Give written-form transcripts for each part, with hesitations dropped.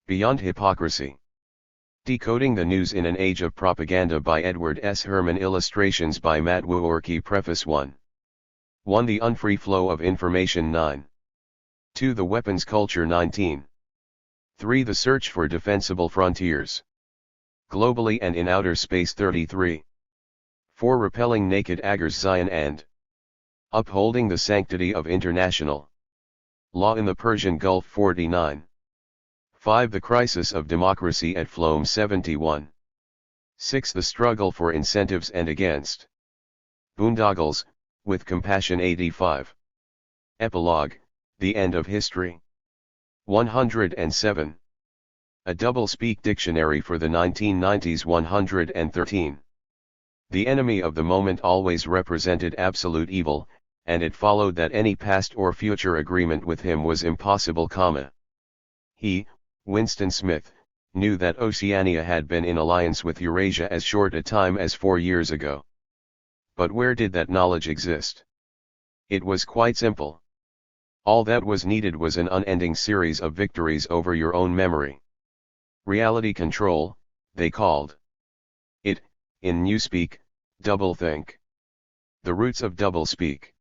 Beyond Hypocrisy. Decoding the News in an Age of Propaganda by Edward S. Herman. Illustrations by S Wuerker. Preface 1. 1. The Unfree Flow of Information 9. 2. The Weapons Culture 19. 3. The Search for Defensible Frontiers. Globally and in Outer Space 33. 4. Repelling Naked Agars Zion and Upholding the Sanctity of International Law in the Persian Gulf 49. 5. The Crisis of Democracy at Flome 71. 6. The Struggle for Incentives and Against Boondoggles, with Compassion 85. Epilogue, The End of History. 107. A Doublespeak Dictionary for the 1990s 113. The enemy of the moment always represented absolute evil, and it followed that any past or future agreement with him was impossible. He, Winston Smith, knew that Oceania had been in alliance with Eurasia as short a time as 4 years ago. But where did that knowledge exist? It was quite simple. All that was needed was an unending series of victories over your own memory. Reality control, they called it, in Newspeak, doublethink. The roots of doublespeak.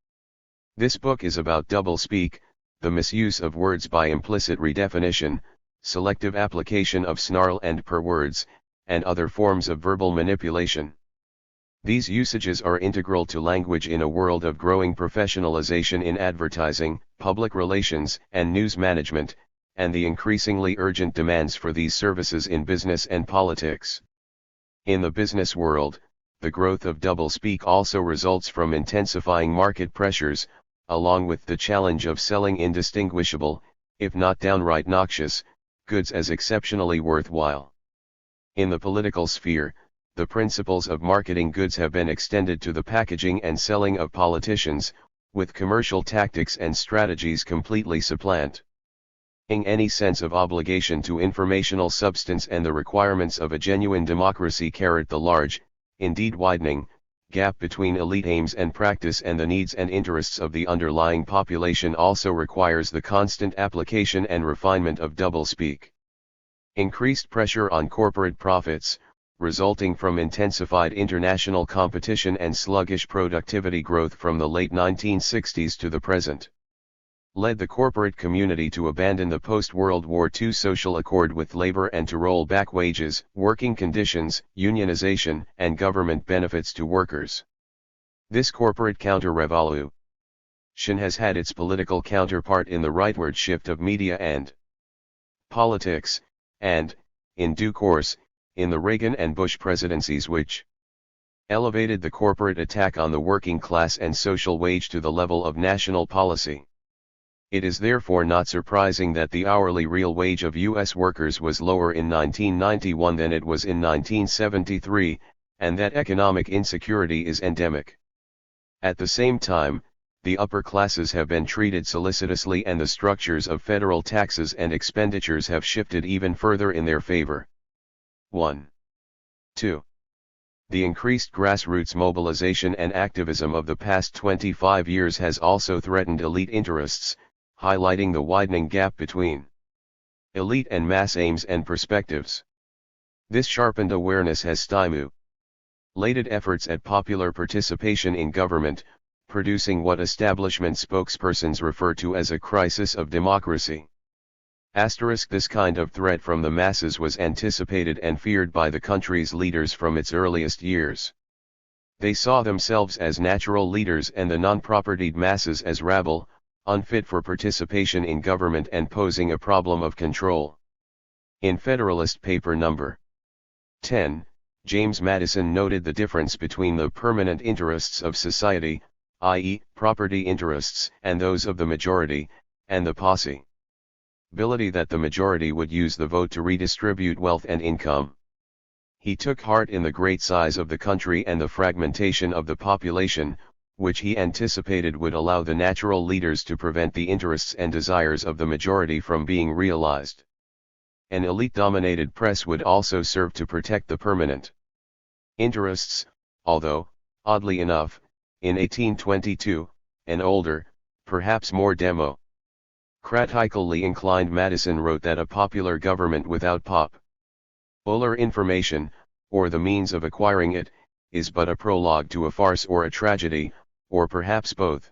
This book is about doublespeak, the misuse of words by implicit redefinition, selective application of snarl and per-words, and other forms of verbal manipulation. These usages are integral to language in a world of growing professionalization in advertising, public relations, and news management, and the increasingly urgent demands for these services in business and politics. In the business world, the growth of doublespeak also results from intensifying market pressures, along with the challenge of selling indistinguishable, if not downright noxious, goods as exceptionally worthwhile. In the political sphere, the principles of marketing goods have been extended to the packaging and selling of politicians, with commercial tactics and strategies completely supplanting any sense of obligation to informational substance and the requirements of a genuine democracy. The large, indeed widening, gap between elite aims and practice and the needs and interests of the underlying population also requires the constant application and refinement of doublespeak. Increased pressure on corporate profits, resulting from intensified international competition and sluggish productivity growth from the late 1960s to the present, led the corporate community to abandon the post-World War II social accord with labor and to roll back wages, working conditions, unionization, and government benefits to workers. This corporate counter-revolution has had its political counterpart in the rightward shift of media and politics, and, in due course, in the Reagan and Bush presidencies, which elevated the corporate attack on the working class and social wage to the level of national policy. It is therefore not surprising that the hourly real wage of U.S. workers was lower in 1991 than it was in 1973, and that economic insecurity is endemic. At the same time, the upper classes have been treated solicitously and the structures of federal taxes and expenditures have shifted even further in their favor. 1. 2. The increased grassroots mobilization and activism of the past 25 years has also threatened elite interests, highlighting the widening gap between elite and mass aims and perspectives. This sharpened awareness has stimulated efforts at popular participation in government, producing what establishment spokespersons refer to as a crisis of democracy. This kind of threat from the masses was anticipated and feared by the country's leaders from its earliest years. They saw themselves as natural leaders and the non-propertied masses as rabble, unfit for participation in government and posing a problem of control. In Federalist Paper No. 10, James Madison noted the difference between the permanent interests of society, i.e., property interests, and those of the majority, and the possibility that the majority would use the vote to redistribute wealth and income. He took heart in the great size of the country and the fragmentation of the population, which he anticipated would allow the natural leaders to prevent the interests and desires of the majority from being realized. An elite-dominated press would also serve to protect the permanent interests, although, oddly enough, in 1822, an older, perhaps more democratic Critically inclined Madison wrote that a popular government without popular information, or the means of acquiring it, is but a prologue to a farce or a tragedy, or perhaps both.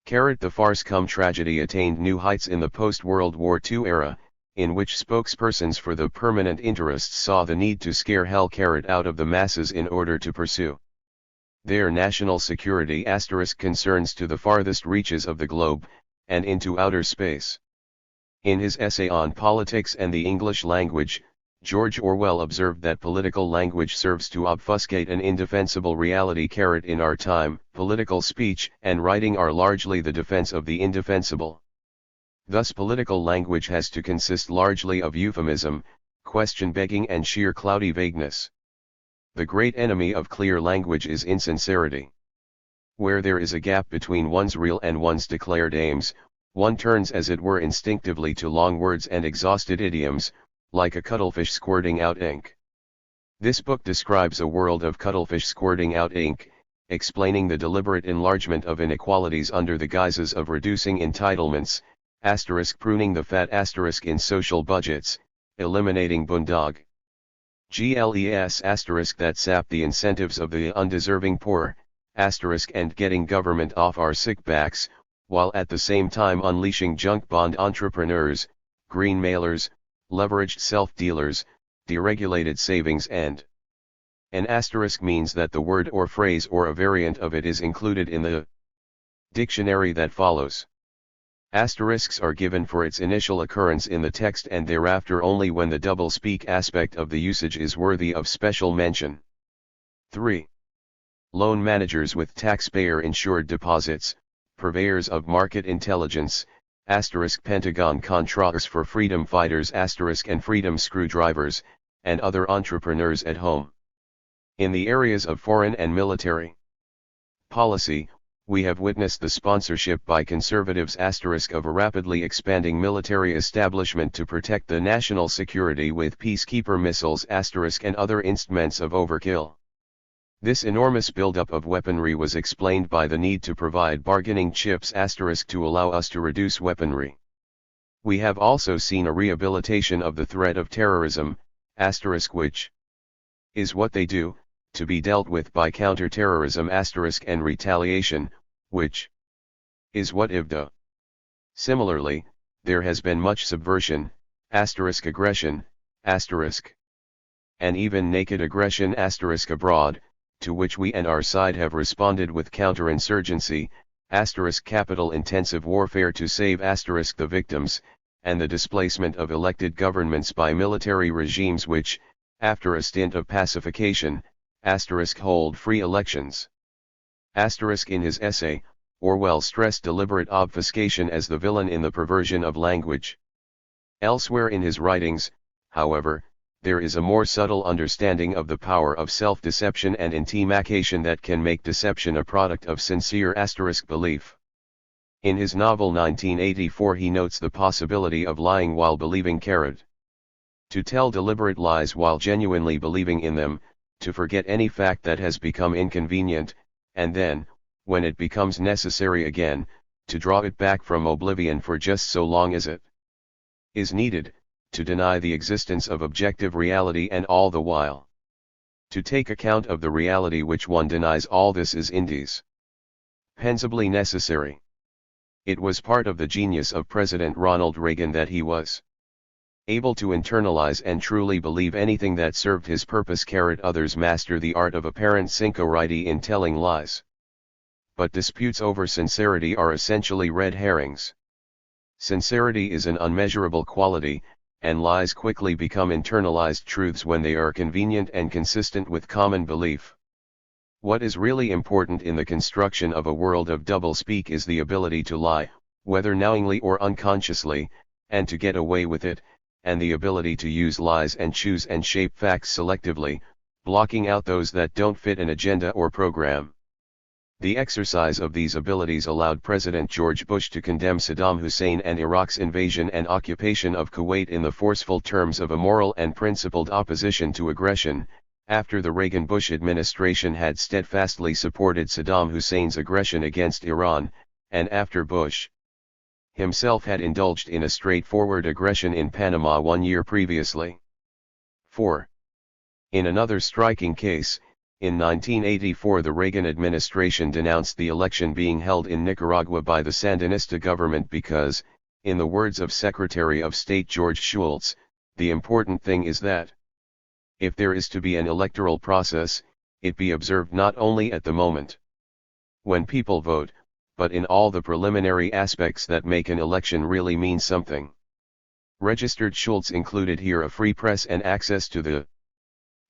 The farce cum tragedy attained new heights in the post-World War II era, in which spokespersons for the permanent interests saw the need to scare hell out of the masses in order to pursue their national security * concerns to the farthest reaches of the globe, and into outer space. In his essay on Politics and the English Language, George Orwell observed that political language serves to obfuscate an indefensible reality. In our time, political speech and writing are largely the defense of the indefensible. Thus political language has to consist largely of euphemism, question-begging and sheer cloudy vagueness. The great enemy of clear language is insincerity. Where there is a gap between one's real and one's declared aims, one turns as it were instinctively to long words and exhausted idioms, like a cuttlefish squirting out ink. This book describes a world of cuttlefish squirting out ink, explaining the deliberate enlargement of inequalities under the guises of reducing entitlements, pruning the fat in social budgets, eliminating boondoggle that sap the incentives of the undeserving poor, and getting government off our sick backs, while at the same time unleashing junk bond entrepreneurs, green mailers, leveraged self-dealers, deregulated savings and an asterisk means that the word or phrase or a variant of it is included in the dictionary that follows. Asterisks are given for its initial occurrence in the text and thereafter only when the double-speak aspect of the usage is worthy of special mention. 3. Loan managers with taxpayer-insured deposits, purveyors of market intelligence, Pentagon contractors for freedom fighters and freedom screwdrivers, and other entrepreneurs at home. In the areas of foreign and military policy, we have witnessed the sponsorship by conservatives of a rapidly expanding military establishment to protect the national security with peacekeeper missiles and other instruments of overkill. This enormous buildup of weaponry was explained by the need to provide bargaining chips to allow us to reduce weaponry. We have also seen a rehabilitation of the threat of terrorism, which is what they do, to be dealt with by counterterrorism and retaliation, which is what if do. Similarly, there has been much subversion, aggression, and even naked aggression abroad, to which we and our side have responded with counterinsurgency, capital-intensive warfare to save the victims, and the displacement of elected governments by military regimes which, after a stint of pacification, hold free elections. In his essay, Orwell stressed deliberate obfuscation as the villain in the perversion of language. Elsewhere in his writings, however, there is a more subtle understanding of the power of self-deception and intimidation that can make deception a product of sincere belief. In his novel 1984 he notes the possibility of lying while believing. To tell deliberate lies while genuinely believing in them, to forget any fact that has become inconvenient, and then, when it becomes necessary again, to draw it back from oblivion for just so long as it is needed, to deny the existence of objective reality and all the while to take account of the reality which one denies. All this is indispensably necessary. It was part of the genius of President Ronald Reagan that he was able to internalize and truly believe anything that served his purpose. Others master the art of apparent sincerity in telling lies. But disputes over sincerity are essentially red herrings. Sincerity is an unmeasurable quality, and lies quickly become internalized truths when they are convenient and consistent with common belief. What is really important in the construction of a world of doublespeak is the ability to lie, whether knowingly or unconsciously, and to get away with it, and the ability to use lies and choose and shape facts selectively, blocking out those that don't fit an agenda or program. The exercise of these abilities allowed President George Bush to condemn Saddam Hussein and Iraq's invasion and occupation of Kuwait in the forceful terms of a moral and principled opposition to aggression, after the Reagan-Bush administration had steadfastly supported Saddam Hussein's aggression against Iran, and after Bush himself had indulged in a straightforward aggression in Panama 1 year previously. 4. In another striking case, in 1984 the Reagan administration denounced the election being held in Nicaragua by the Sandinista government because, in the words of Secretary of State George Shultz, the important thing is that if there is to be an electoral process, it be observed not only at the moment when people vote, but in all the preliminary aspects that make an election really mean something. Registered Schultz included here a free press and access to the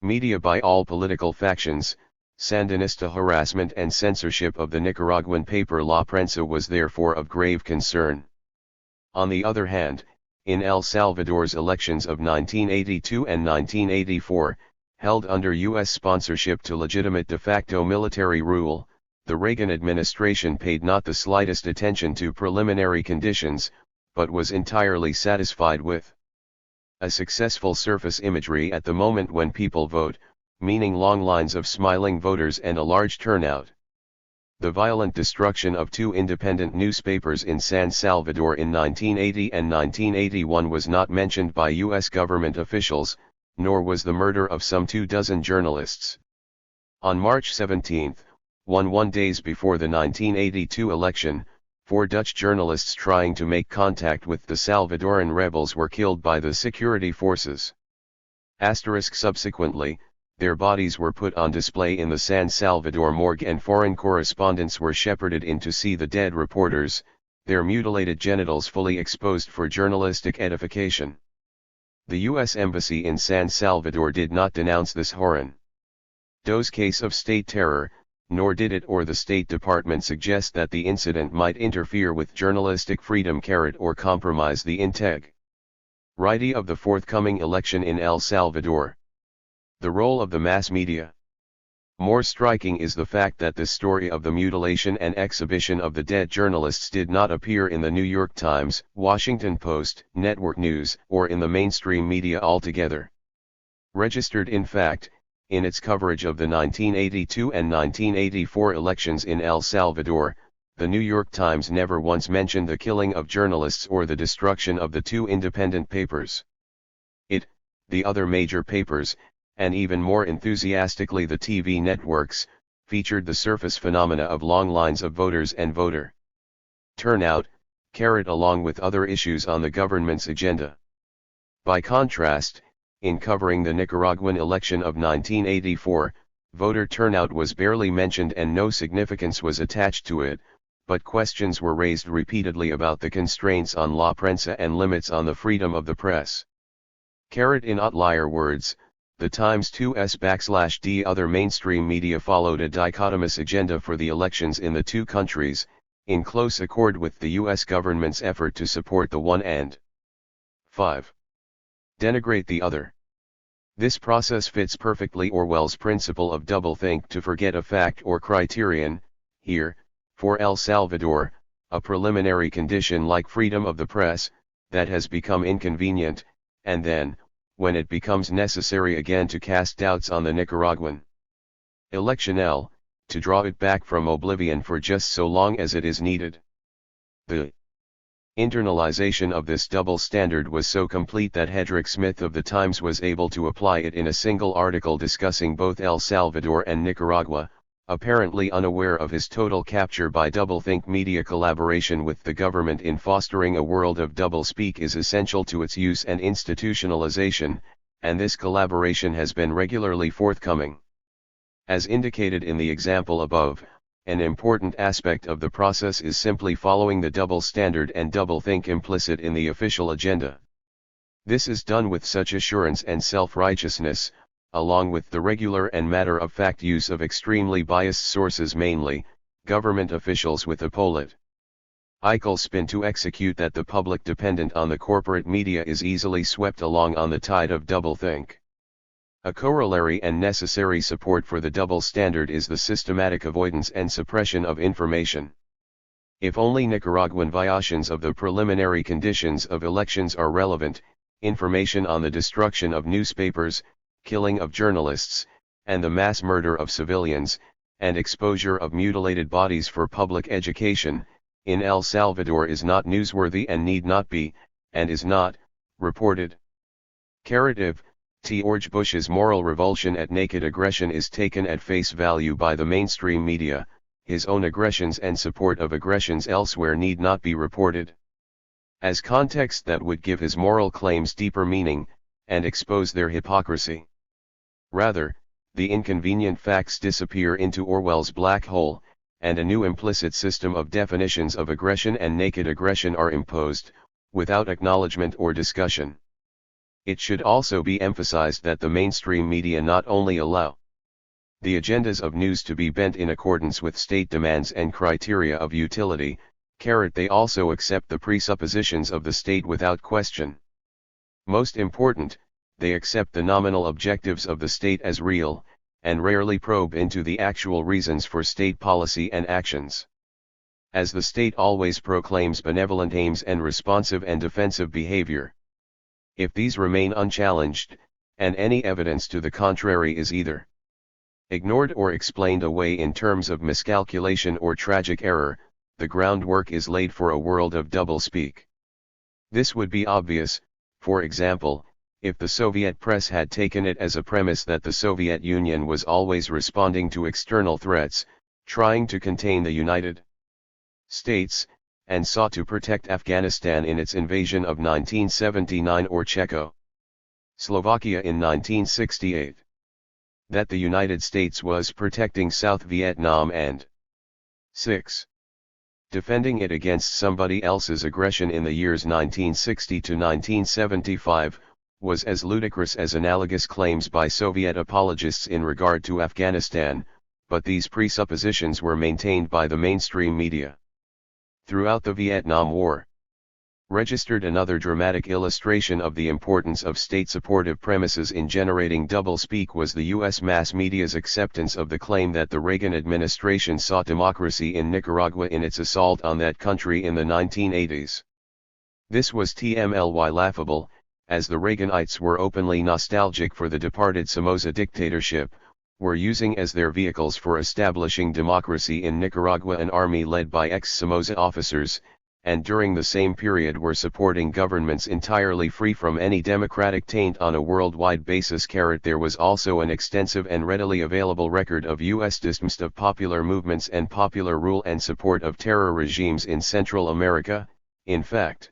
media by all political factions. Sandinista harassment and censorship of the Nicaraguan paper La Prensa was therefore of grave concern. On the other hand, in El Salvador's elections of 1982 and 1984, held under U.S. sponsorship to legitimate de facto military rule, the Reagan administration paid not the slightest attention to preliminary conditions, but was entirely satisfied with a successful surface imagery at the moment when people vote, meaning long lines of smiling voters and a large turnout. The violent destruction of 2 independent newspapers in San Salvador in 1980 and 1981 was not mentioned by U.S. government officials, nor was the murder of some 24 journalists. On March 17, one days before the 1982 election, 4 Dutch journalists trying to make contact with the Salvadoran rebels were killed by the security forces. Subsequently, their bodies were put on display in the San Salvador morgue and foreign correspondents were shepherded in to see the dead reporters, their mutilated genitals fully exposed for journalistic edification. The U.S. Embassy in San Salvador did not denounce this horrendous case of state terror, nor did it or the State Department suggest that the incident might interfere with journalistic freedom or compromise the integrity of the forthcoming election in El Salvador. The role of the mass media. More striking is the fact that the story of the mutilation and exhibition of the dead journalists did not appear in the New York Times, Washington Post, Network News, or in the mainstream media altogether. Registered in fact, in its coverage of the 1982 and 1984 elections in El Salvador, the New York Times never once mentioned the killing of journalists or the destruction of the 2 independent papers. The other major papers, and even more enthusiastically the TV networks, featured the surface phenomena of long lines of voters and voter turnout, along with other issues on the government's agenda. By contrast, in covering the Nicaraguan election of 1984, voter turnout was barely mentioned and no significance was attached to it, but questions were raised repeatedly about the constraints on La Prensa and limits on the freedom of the press. In outlier words, the Times 2s/d other mainstream media followed a dichotomous agenda for the elections in the 2 countries, in close accord with the U.S. government's effort to support the one and 5. Denigrate the other. This process fits perfectly Orwell's principle of doublethink to forget a fact or criterion. Here, for El Salvador, a preliminary condition like freedom of the press, that has become inconvenient, and then, when it becomes necessary again to cast doubts on the Nicaraguan election to draw it back from oblivion for just so long as it is needed. The internalization of this double standard was so complete that Hedrick Smith of the Times was able to apply it in a single article discussing both El Salvador and Nicaragua, apparently unaware of his total capture by doublethink. Media collaboration with the government in fostering a world of doublespeak is essential to its use and institutionalization, and this collaboration has been regularly forthcoming. As indicated in the example above, an important aspect of the process is simply following the double standard and doublethink implicit in the official agenda. This is done with such assurance and self-righteousness, along with the regular and matter-of-fact use of extremely biased sources, mainly government officials with a political spin to execute, that the public dependent on the corporate media is easily swept along on the tide of doublethink. A corollary and necessary support for the double standard is the systematic avoidance and suppression of information. If only Nicaraguan violations of the preliminary conditions of elections are relevant, information on the destruction of newspapers, killing of journalists, and the mass murder of civilians, and exposure of mutilated bodies for public education, in El Salvador is not newsworthy and need not be, and is not, reported. If George Bush's moral revulsion at naked aggression is taken at face value by the mainstream media, his own aggressions and support of aggressions elsewhere need not be reported as context that would give his moral claims deeper meaning, and expose their hypocrisy. Rather, the inconvenient facts disappear into Orwell's black hole, and a new implicit system of definitions of aggression and naked aggression are imposed, without acknowledgement or discussion. It should also be emphasized that the mainstream media not only allow the agendas of news to be bent in accordance with state demands and criteria of utility, they also accept the presuppositions of the state without question. Most important, they accept the nominal objectives of the state as real, and rarely probe into the actual reasons for state policy and actions. As the state always proclaims benevolent aims and responsive and defensive behavior. If these remain unchallenged, and any evidence to the contrary is either ignored or explained away in terms of miscalculation or tragic error, the groundwork is laid for a world of doublespeak. This would be obvious, for example, if the Soviet press had taken it as a premise that the Soviet Union was always responding to external threats, trying to contain the United States, and sought to protect Afghanistan in its invasion of 1979 or Czechoslovakia in 1968. That the United States was protecting South Vietnam and 6. Defending it against somebody else's aggression in the years 1960 to 1975, was as ludicrous as analogous claims by Soviet apologists in regard to Afghanistan, but these presuppositions were maintained by the mainstream media throughout the Vietnam War. Registered another dramatic illustration of the importance of state-supportive premises in generating doublespeak was the U.S. mass media's acceptance of the claim that the Reagan administration sought democracy in Nicaragua in its assault on that country in the 1980s. This was TMLY laughable, as the Reaganites were openly nostalgic for the departed Somoza dictatorship, were using as their vehicles for establishing democracy in Nicaragua an army led by ex-Somoza officers, and during the same period were supporting governments entirely free from any democratic taint on a worldwide basis. There was also an extensive and readily available record of U.S. dismissed of popular movements and popular rule and support of terror regimes in Central America, in fact.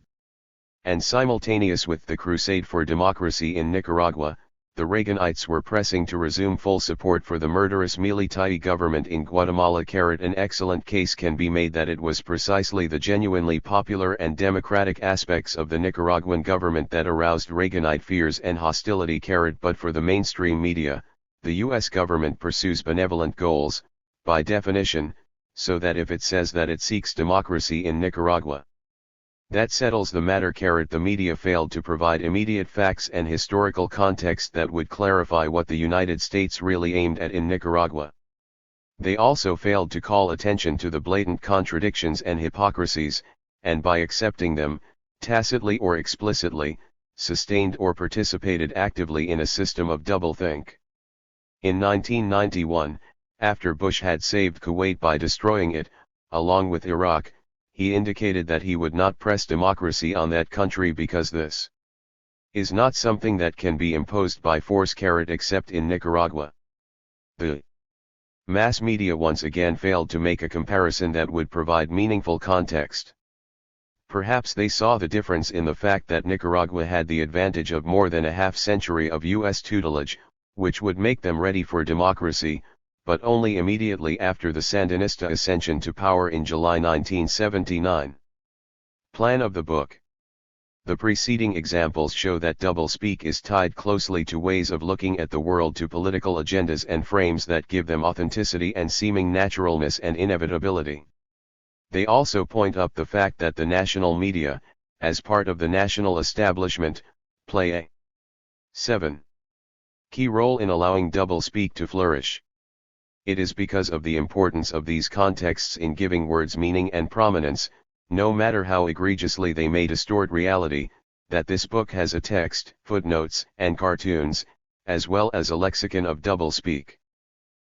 And simultaneous with the crusade for democracy in Nicaragua, the Reaganites were pressing to resume full support for the murderous military government in Guatemala. An excellent case can be made that it was precisely the genuinely popular and democratic aspects of the Nicaraguan government that aroused Reaganite fears and hostility. But for the mainstream media, the U.S. government pursues benevolent goals, by definition, so that if it says that it seeks democracy in Nicaragua, that settles the matter. The media failed to provide immediate facts and historical context that would clarify what the United States really aimed at in Nicaragua. They also failed to call attention to the blatant contradictions and hypocrisies, and by accepting them, tacitly or explicitly, sustained or participated actively in a system of doublethink. In 1991, after Bush had saved Kuwait by destroying it, along with Iraq, he indicated that he would not press democracy on that country because this is not something that can be imposed by force. Except in Nicaragua. The mass media once again failed to make a comparison that would provide meaningful context. Perhaps they saw the difference in the fact that Nicaragua had the advantage of more than a half-century of U.S. tutelage, which would make them ready for democracy, but only immediately after the Sandinista ascension to power in July 1979. Plan of the book. The preceding examples show that doublespeak is tied closely to ways of looking at the world, to political agendas and frames that give them authenticity and seeming naturalness and inevitability. They also point up the fact that the national media, as part of the national establishment, play a 7. key role in allowing doublespeak to flourish. It is because of the importance of these contexts in giving words meaning and prominence, no matter how egregiously they may distort reality, that this book has a text, footnotes, and cartoons, as well as a lexicon of doublespeak.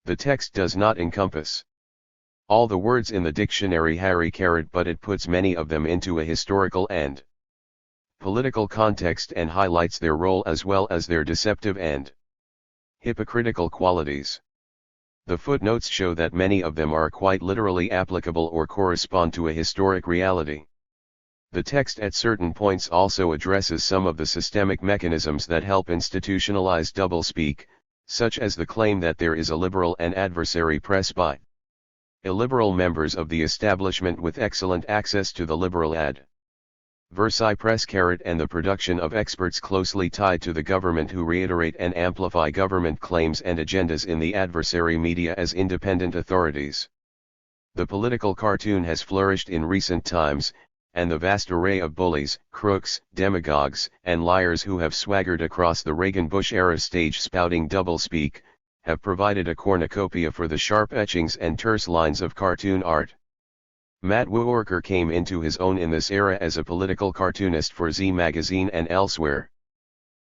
The text does not encompass All the words in the dictionary Harry carrot, but it puts many of them into a historical and political context and highlights their role as well as their deceptive and hypocritical qualities. The footnotes show that many of them are quite literally applicable or correspond to a historic reality. The text at certain points also addresses some of the systemic mechanisms that help institutionalize doublespeak, such as the claim that there is a liberal and adversary press by illiberal members of the establishment with excellent access to the liberal adversary press and the production of experts closely tied to the government who reiterate and amplify government claims and agendas in the adversary media as independent authorities. The political cartoon has flourished in recent times, and the vast array of bullies, crooks, demagogues, and liars who have swaggered across the Reagan-Bush-era stage spouting doublespeak, have provided a cornucopia for the sharp etchings and terse lines of cartoon art. S Wuerker came into his own in this era as a political cartoonist for Z magazine and elsewhere.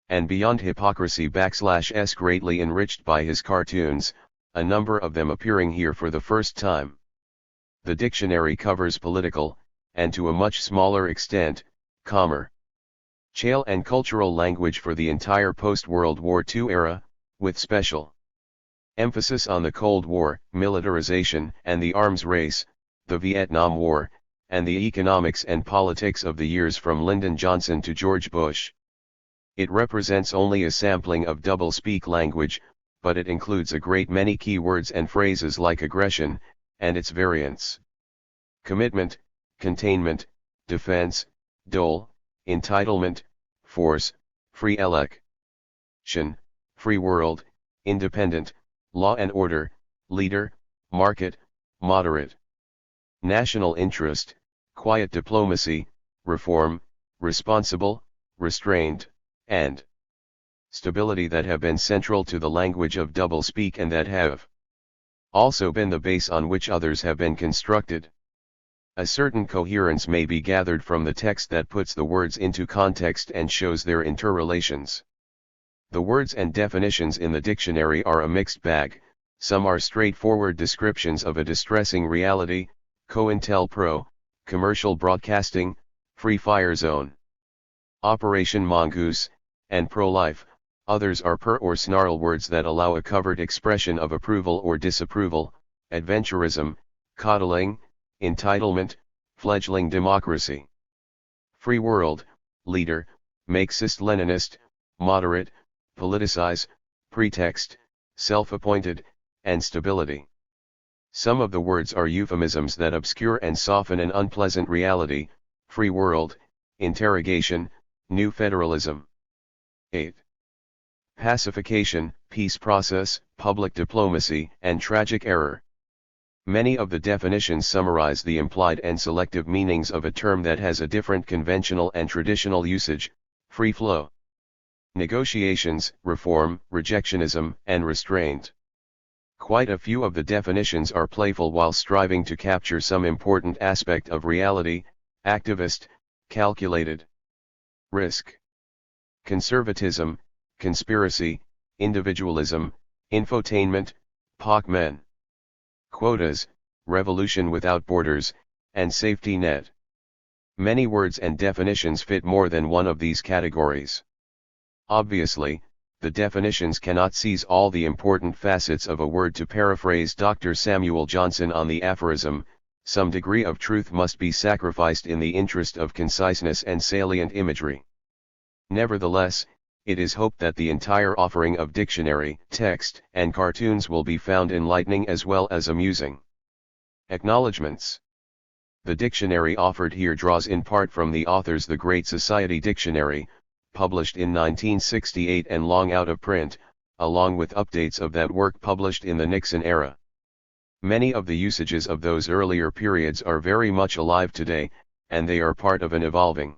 And beyond hypocrisy /S greatly enriched by his cartoons, a number of them appearing here for the first time. The dictionary covers political, and to a much smaller extent, commercial and cultural language for the entire post-World War II era, with special emphasis on the Cold War, militarization and the arms race, the Vietnam War, and the economics and politics of the years from Lyndon Johnson to George Bush. It represents only a sampling of doublespeak language, but it includes a great many key words and phrases like aggression, and its variants. Commitment, containment, defense, dole, entitlement, force, free election, free world, independent, law and order, leader, market, moderate, national interest, quiet diplomacy, reform, responsible, restrained, and stability that have been central to the language of doublespeak and that have also been the base on which others have been constructed. A certain coherence may be gathered from the text that puts the words into context and shows their interrelations. The words and definitions in the dictionary are a mixed bag. Some are straightforward descriptions of a distressing reality, COINTELPRO, commercial broadcasting, free fire zone, Operation Mongoose, and pro-life. Others are purr or snarl words that allow a covert expression of approval or disapproval, adventurism, coddling, entitlement, fledgling democracy. Free world, leader, Marxist-Leninist, moderate, politicize, pretext, self-appointed, and stability. Some of the words are euphemisms that obscure and soften an unpleasant reality: free world, interrogation, new federalism. 8. Pacification, peace process, public diplomacy, and tragic error. Many of the definitions summarize the implied and selective meanings of a term that has a different conventional and traditional usage: free flow, negotiations, reform, rejectionism, and restraint. Quite a few of the definitions are playful while striving to capture some important aspect of reality: activist, calculated, risk, conservatism, conspiracy, individualism, infotainment, POC-men, quotas, revolution without borders, and safety net. Many words and definitions fit more than one of these categories. Obviously, the definitions cannot seize all the important facets of a word. To paraphrase Dr. Samuel Johnson on the aphorism, some degree of truth must be sacrificed in the interest of conciseness and salient imagery. Nevertheless, it is hoped that the entire offering of dictionary, text, and cartoons will be found enlightening as well as amusing. Acknowledgements. The dictionary offered here draws in part from the author's The Great Society Dictionary, published in 1968 and long out of print, along with updates of that work published in the Nixon era. Many of the usages of those earlier periods are very much alive today, and they are part of an evolving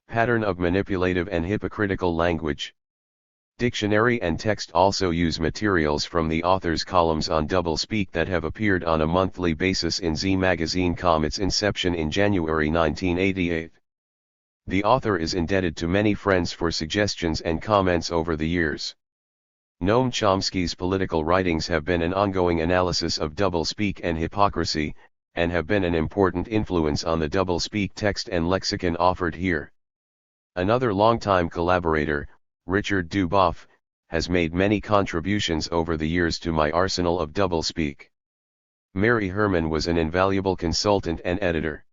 pattern of manipulative and hypocritical language. Dictionary and text also use materials from the author's columns on doublespeak that have appeared on a monthly basis in Z magazine from its inception in January 1988. The author is indebted to many friends for suggestions and comments over the years. Noam Chomsky's political writings have been an ongoing analysis of doublespeak and hypocrisy, and have been an important influence on the doublespeak text and lexicon offered here. Another longtime collaborator, Richard Duboff, has made many contributions over the years to my arsenal of doublespeak. Mary Herman was an invaluable consultant and editor.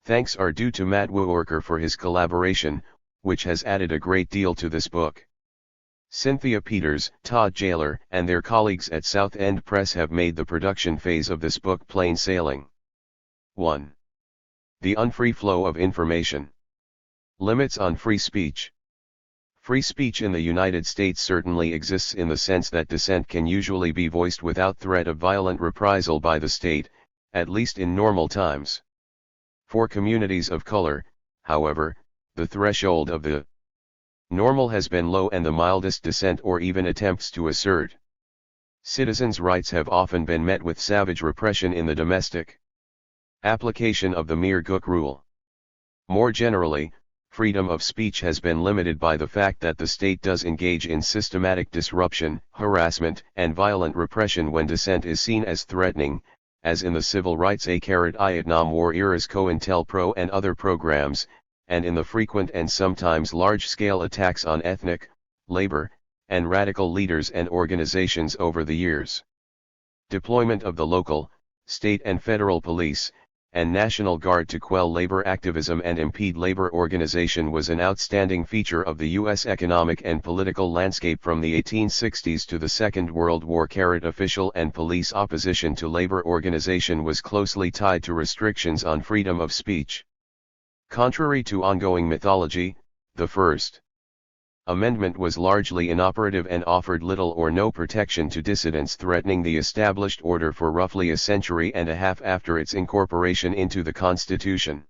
Thanks are due to S Wuerker for his collaboration, which has added a great deal to this book. Cynthia Peters, Todd Jailer, and their colleagues at South End Press have made the production phase of this book plain sailing. 1. The unfree flow of information. Limits on free speech. Free speech in the United States certainly exists in the sense that dissent can usually be voiced without threat of violent reprisal by the state, at least in normal times. For communities of color, however, the threshold of the normal has been low, and the mildest dissent or even attempts to assert citizens' rights have often been met with savage repression in the domestic application of the mere Cook rule. More generally, freedom of speech has been limited by the fact that the state does engage in systematic disruption, harassment, and violent repression when dissent is seen as threatening, as in the civil rights Vietnam War era's COINTELPRO and other programs, and in the frequent and sometimes large-scale attacks on ethnic, labor, and radical leaders and organizations over the years. Deployment of the local, state and federal police, and National Guard to quell labor activism and impede labor organization was an outstanding feature of the U.S. economic and political landscape from the 1860s to the Second World War. Official and police opposition to labor organization was closely tied to restrictions on freedom of speech. Contrary to ongoing mythology, the First Amendment was largely inoperative and offered little or no protection to dissidents threatening the established order for roughly a century and a half after its incorporation into the Constitution.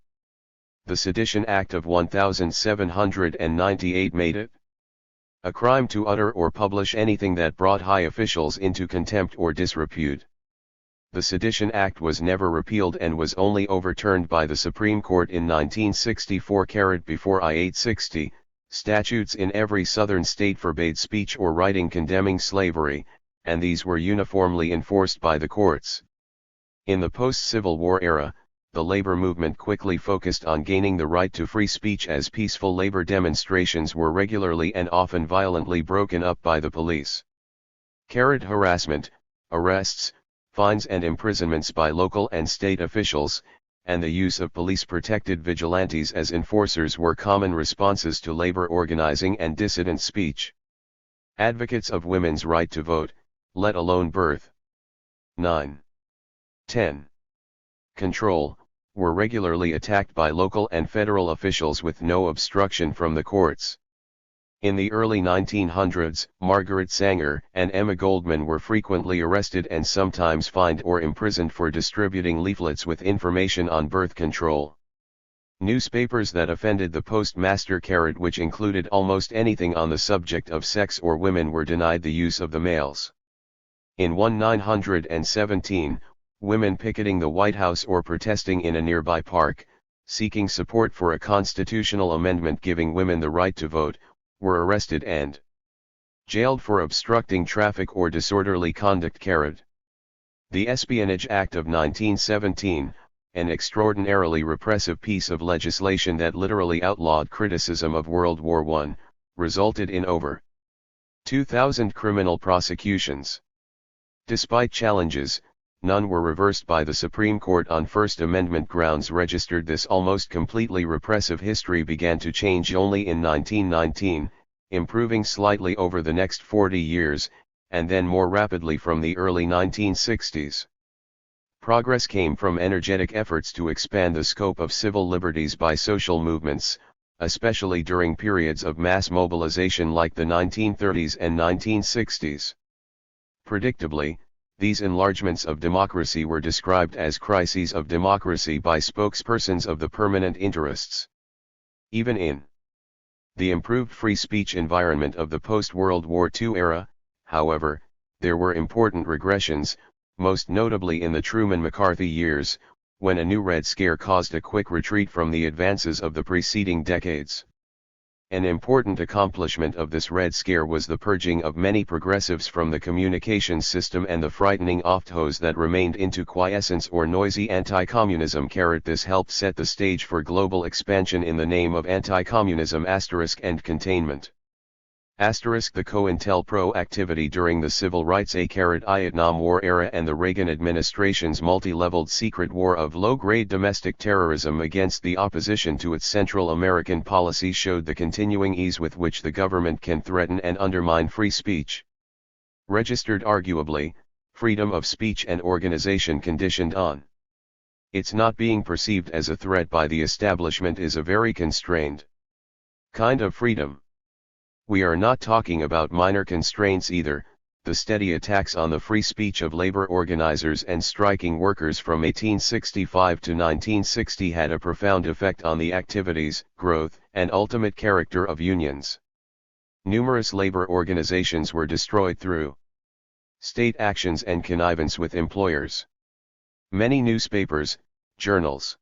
The Sedition Act of 1798 made it a crime to utter or publish anything that brought high officials into contempt or disrepute. The Sedition Act was never repealed and was only overturned by the Supreme Court in 1964. Before I-860, statutes in every southern state forbade speech or writing condemning slavery, and these were uniformly enforced by the courts. In the post-Civil War era, the labor movement quickly focused on gaining the right to free speech as peaceful labor demonstrations were regularly and often violently broken up by the police. Harassment, arrests, fines and imprisonments by local and state officials, and the use of police-protected vigilantes as enforcers were common responses to labor organizing and dissident speech. Advocates of women's right to vote, let alone birth, 9. 10. Control, were regularly attacked by local and federal officials with no obstruction from the courts. In the early 1900s, Margaret Sanger and Emma Goldman were frequently arrested and sometimes fined or imprisoned for distributing leaflets with information on birth control. Newspapers that offended the postmaster, which included almost anything on the subject of sex or women, were denied the use of the mails. In 1917, women picketing the White House or protesting in a nearby park, seeking support for a constitutional amendment giving women the right to vote, were arrested and jailed for obstructing traffic or disorderly conduct. The Espionage Act of 1917, an extraordinarily repressive piece of legislation that literally outlawed criticism of World War I, resulted in over 2,000 criminal prosecutions. Despite challenges, none were reversed by the Supreme Court on First Amendment grounds. This almost completely repressive history began to change only in 1919, improving slightly over the next 40 years, and then more rapidly from the early 1960s. Progress came from energetic efforts to expand the scope of civil liberties by social movements, especially during periods of mass mobilization like the 1930s and 1960s. Predictably, these enlargements of democracy were described as crises of democracy by spokespersons of the permanent interests. Even in the improved free speech environment of the post-World War II era, however, there were important regressions, most notably in the Truman-McCarthy years, when a new Red Scare caused a quick retreat from the advances of the preceding decades. An important accomplishment of this Red Scare was the purging of many progressives from the communications system and the frightening off-those that remained into quiescence or noisy anti-communism. This helped set the stage for global expansion in the name of anti-communism and containment. The COINTELPRO activity during the Civil Rights Vietnam War era and the Reagan administration's multi-leveled secret war of low-grade domestic terrorism against the opposition to its Central American policy showed the continuing ease with which the government can threaten and undermine free speech. Registered arguably, freedom of speech and organization conditioned on its not being perceived as a threat by the establishment is a very constrained kind of freedom. We are not talking about minor constraints either. The steady attacks on the free speech of labor organizers and striking workers from 1865 to 1960 had a profound effect on the activities, growth, and ultimate character of unions. Numerous labor organizations were destroyed through state actions and connivance with employers. Many newspapers, journals,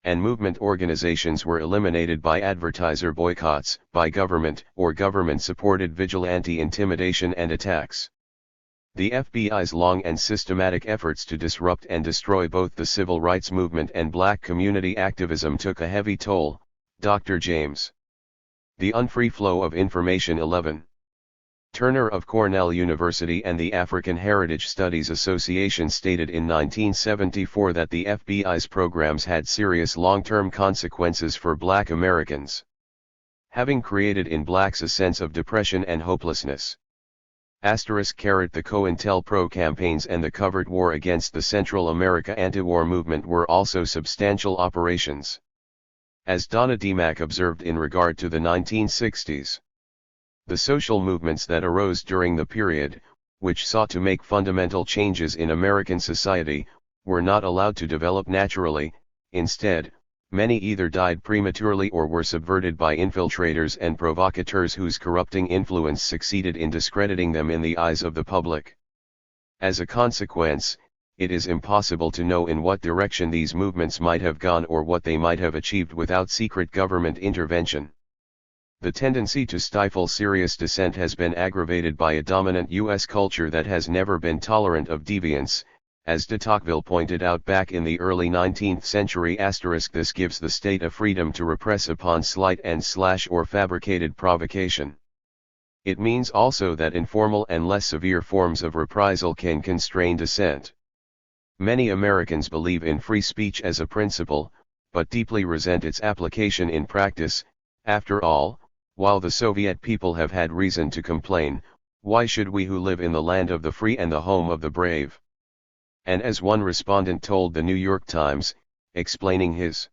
and movement organizations were eliminated by advertiser boycotts, by government or government-supported vigilante intimidation and attacks. The FBI's long and systematic efforts to disrupt and destroy both the civil rights movement and black community activism took a heavy toll. Dr. James. The Unfree Flow of Information 11. Turner of Cornell University and the African Heritage Studies Association stated in 1974 that the FBI's programs had serious long-term consequences for Black Americans, having created in blacks a sense of depression and hopelessness. The COINTELPRO campaigns and the covert war against the Central America anti-war movement were also substantial operations. As Donna Demack observed in regard to the 1960s, the social movements that arose during the period, which sought to make fundamental changes in American society, were not allowed to develop naturally. Instead, many either died prematurely or were subverted by infiltrators and provocateurs whose corrupting influence succeeded in discrediting them in the eyes of the public. As a consequence, it is impossible to know in what direction these movements might have gone or what they might have achieved without secret government intervention. The tendency to stifle serious dissent has been aggravated by a dominant U.S. culture that has never been tolerant of deviance, as de Tocqueville pointed out back in the early 19th century. This gives the state a freedom to repress upon slight and or fabricated provocation. It means also that informal and less severe forms of reprisal can constrain dissent. Many Americans believe in free speech as a principle, but deeply resent its application in practice. After all, while the Soviet people have had reason to complain, why should we who live in the land of the free and the home of the brave? And as one respondent told the New York Times, explaining his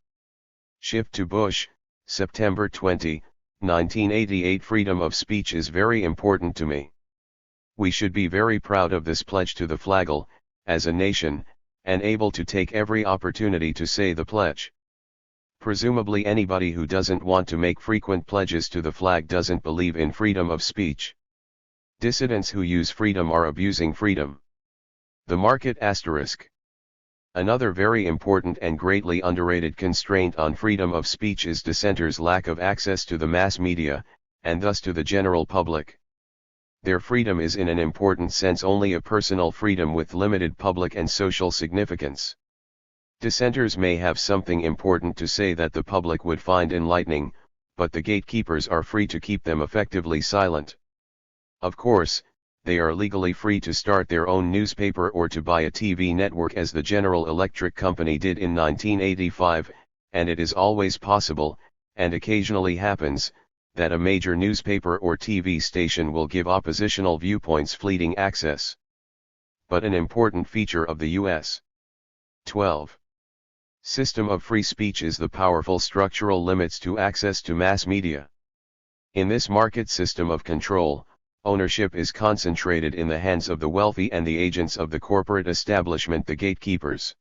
shift to Bush, September 20, 1988, freedom of speech is very important to me. We should be very proud of this pledge to the flag, as a nation, and able to take every opportunity to say the pledge. Presumably anybody who doesn't want to make frequent pledges to the flag doesn't believe in freedom of speech. Dissidents who use freedom are abusing freedom. The market *. Another very important and greatly underrated constraint on freedom of speech is dissenters' lack of access to the mass media, and thus to the general public. Their freedom is in an important sense only a personal freedom with limited public and social significance. Dissenters may have something important to say that the public would find enlightening, but the gatekeepers are free to keep them effectively silent. Of course, they are legally free to start their own newspaper or to buy a TV network as the General Electric Company did in 1985, and it is always possible, and occasionally happens, that a major newspaper or TV station will give oppositional viewpoints fleeting access. But an important feature of the U.S. 12. System of free speech is the powerful structural limits to access to mass media. In this market system of control, ownership is concentrated in the hands of the wealthy and the agents of the corporate establishment, the gatekeepers.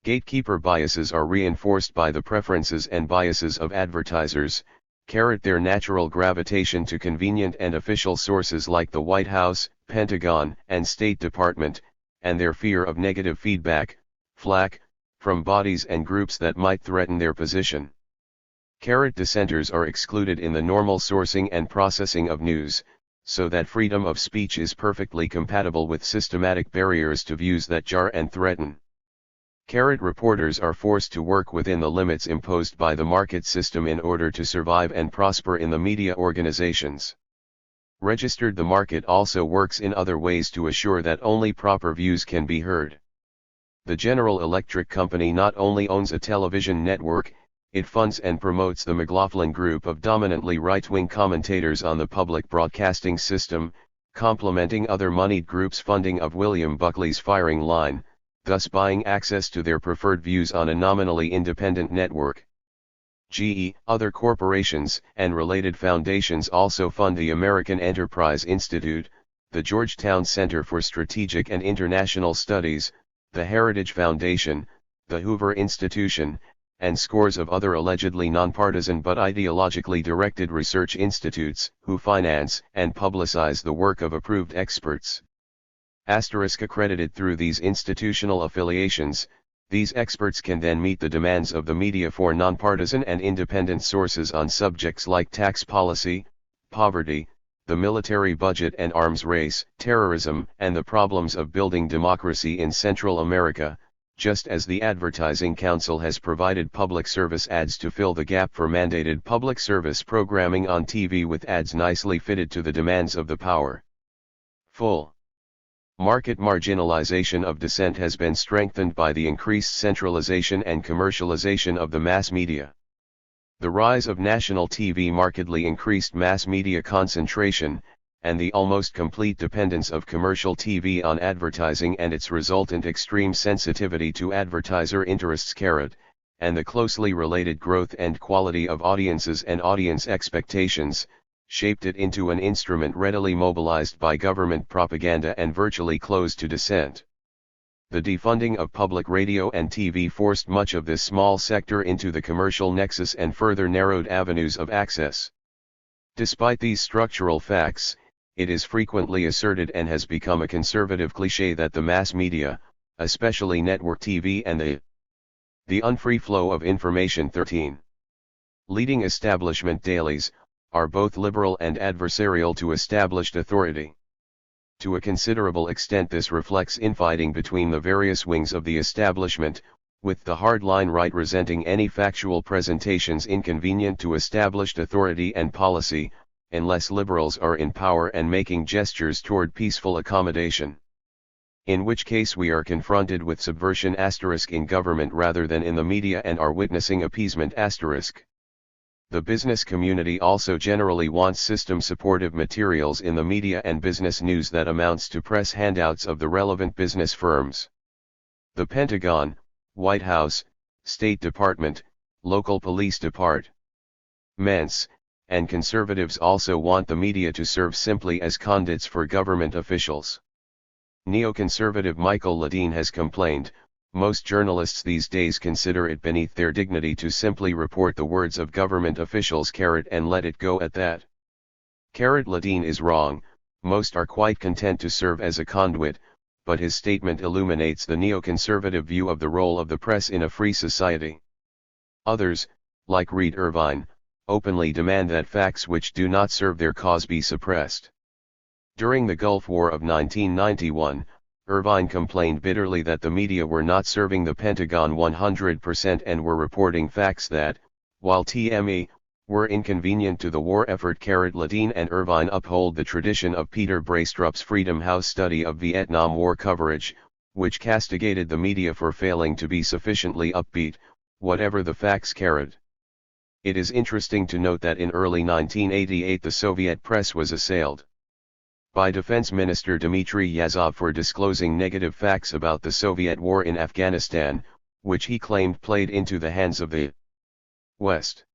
Gatekeeper biases are reinforced by the preferences and biases of advertisers, their natural gravitation to convenient and official sources like the White House, Pentagon, and State Department, and their fear of negative feedback, flack, from bodies and groups that might threaten their position. Dissenters are excluded in the normal sourcing and processing of news, so that freedom of speech is perfectly compatible with systematic barriers to views that jar and threaten. Reporters are forced to work within the limits imposed by the market system in order to survive and prosper in the media organizations. The market also works in other ways to assure that only proper views can be heard. The General Electric Company not only owns a television network, it funds and promotes the McLaughlin Group of dominantly right-wing commentators on the public broadcasting system, complementing other moneyed groups' funding of William Buckley's firing line, thus buying access to their preferred views on a nominally independent network. Other corporations and related foundations also fund the American Enterprise Institute, the Georgetown Center for Strategic and International Studies, the Heritage Foundation, the Hoover Institution, and scores of other allegedly nonpartisan but ideologically directed research institutes, who finance and publicize the work of approved experts. Accredited through these institutional affiliations, these experts can then meet the demands of the media for nonpartisan and independent sources on subjects like tax policy, poverty, the military budget and arms race, terrorism, and the problems of building democracy in Central America, just as the Advertising Council has provided public service ads to fill the gap for mandated public service programming on TV with ads nicely fitted to the demands of the powerful. Market marginalization of dissent has been strengthened by the increased centralization and commercialization of the mass media. The rise of national TV markedly increased mass media concentration, and the almost complete dependence of commercial TV on advertising and its resultant extreme sensitivity to advertiser interests, and the closely related growth and quality of audiences and audience expectations, shaped it into an instrument readily mobilized by government propaganda and virtually closed to dissent. The defunding of public radio and TV forced much of this small sector into the commercial nexus and further narrowed avenues of access. Despite these structural facts, it is frequently asserted and has become a conservative cliché that the mass media, especially network TV and the unfree flow of information 13 leading establishment dailies, are both liberal and adversarial to established authority. To a considerable extent this reflects infighting between the various wings of the establishment, with the hardline right resenting any factual presentations inconvenient to established authority and policy, unless liberals are in power and making gestures toward peaceful accommodation. In which case we are confronted with subversion in government rather than in the media and are witnessing appeasement. The business community also generally wants system-supportive materials in the media and business news that amounts to press handouts of the relevant business firms. The Pentagon, White House, State Department, local police departments, and conservatives also want the media to serve simply as conduits for government officials. Neoconservative Michael Ledeen has complained, most journalists these days consider it beneath their dignity to simply report the words of government officials and let it go at that. Ledeen is wrong, most are quite content to serve as a conduit, but his statement illuminates the neoconservative view of the role of the press in a free society. Others, like Reed Irvine, openly demand that facts which do not serve their cause be suppressed. During the Gulf War of 1991, Irvine complained bitterly that the media were not serving the Pentagon 100% and were reporting facts that, while TME, were inconvenient to the war effort. Ledeen and Irvine uphold the tradition of Peter Braestrup's Freedom House study of Vietnam War coverage, which castigated the media for failing to be sufficiently upbeat, whatever the facts. It is interesting to note that in early 1988 the Soviet press was assailed by Defense Minister Dmitry Yazov for disclosing negative facts about the Soviet war in Afghanistan, which he claimed played into the hands of the West.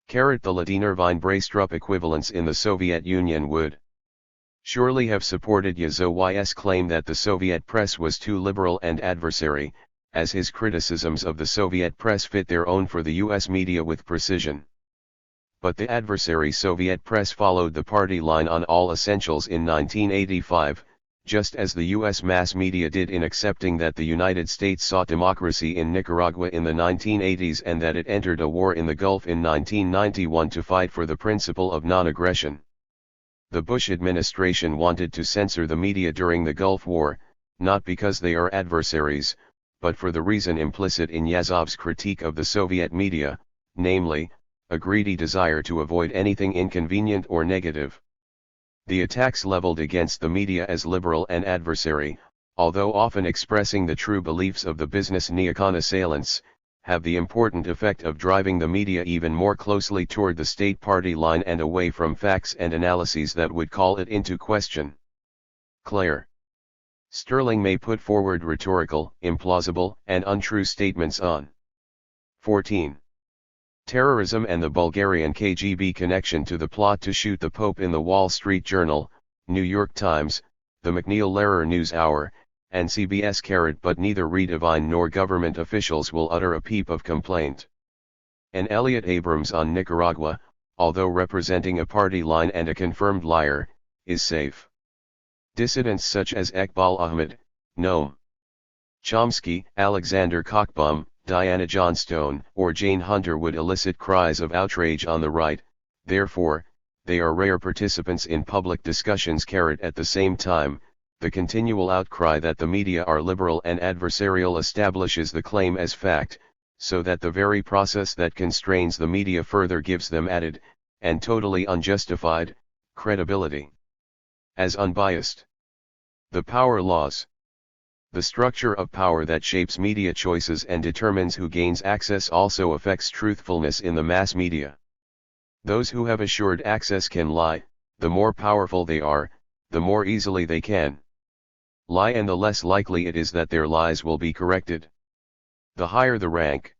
The Ledeen-Irvine Braestrup equivalents in the Soviet Union would surely have supported Yazov's claim that the Soviet press was too liberal and adversary, as his criticisms of the Soviet press fit their own for the US media with precision. But the adversary Soviet press followed the party line on all essentials in 1985, just as the US mass media did in accepting that the United States sought democracy in Nicaragua in the 1980s and that it entered a war in the Gulf in 1991 to fight for the principle of non-aggression. The Bush administration wanted to censor the media during the Gulf War, not because they are adversaries, but for the reason implicit in Yazov's critique of the Soviet media, namely, a greedy desire to avoid anything inconvenient or negative. The attacks leveled against the media as liberal and adversary, although often expressing the true beliefs of the business neocon assailants, have the important effect of driving the media even more closely toward the state party line and away from facts and analyses that would call it into question. Claire Sterling may put forward rhetorical, implausible, and untrue statements on 14. Terrorism and the Bulgarian KGB connection to the plot to shoot the Pope in the Wall Street Journal, New York Times, the McNeil-Lehrer News Hour, and CBS. But neither Redivine nor government officials will utter a peep of complaint. And Elliot Abrams on Nicaragua, although representing a party line and a confirmed liar, is safe. Dissidents such as Iqbal Ahmed, Noam Chomsky, Alexander Kochbaum, Diana Johnstone, or Jane Hunter would elicit cries of outrage on the right, therefore, they are rare participants in public discussions. At the same time, the continual outcry that the media are liberal and adversarial establishes the claim as fact, so that the very process that constrains the media further gives them added, and totally unjustified, credibility. As unbiased. The power laws. The structure of power that shapes media choices and determines who gains access also affects truthfulness in the mass media. Those who have assured access can lie, the more powerful they are, the more easily they can lie, and the less likely it is that their lies will be corrected. The higher the rank,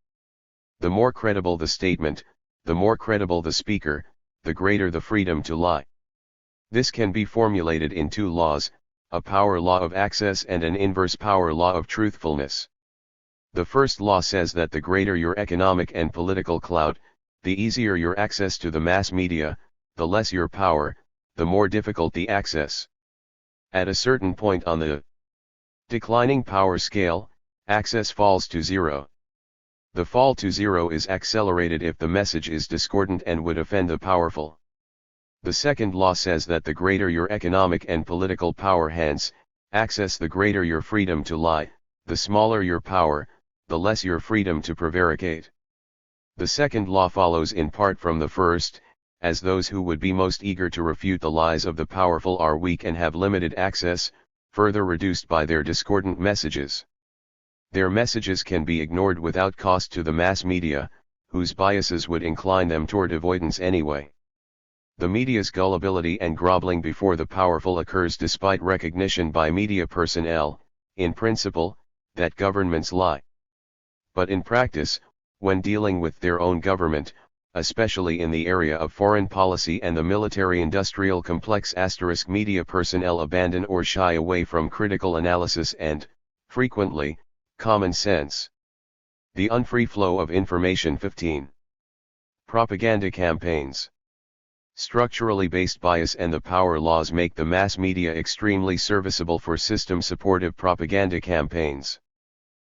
the more credible the statement, the more credible the speaker, the greater the freedom to lie. This can be formulated in two laws, a power law of access and an inverse power law of truthfulness. The first law says that the greater your economic and political clout, the easier your access to the mass media, the less your power, the more difficult the access. At a certain point on the declining power scale, access falls to zero. The fall to zero is accelerated if the message is discordant and would offend the powerful. The second law says that the greater your economic and political power, hence, access, the greater your freedom to lie, the smaller your power, the less your freedom to prevaricate. The second law follows in part from the first, as those who would be most eager to refute the lies of the powerful are weak and have limited access, further reduced by their discordant messages. Their messages can be ignored without cost to the mass media, whose biases would incline them toward avoidance anyway. The media's gullibility and groveling before the powerful occurs despite recognition by media personnel, in principle, that governments lie. But in practice, when dealing with their own government, especially in the area of foreign policy and the military-industrial complex, media personnel abandon or shy away from critical analysis and, frequently, common sense. The unfree flow of information. 15. Propaganda campaigns. Structurally based bias and the power laws make the mass media extremely serviceable for system-supportive propaganda campaigns.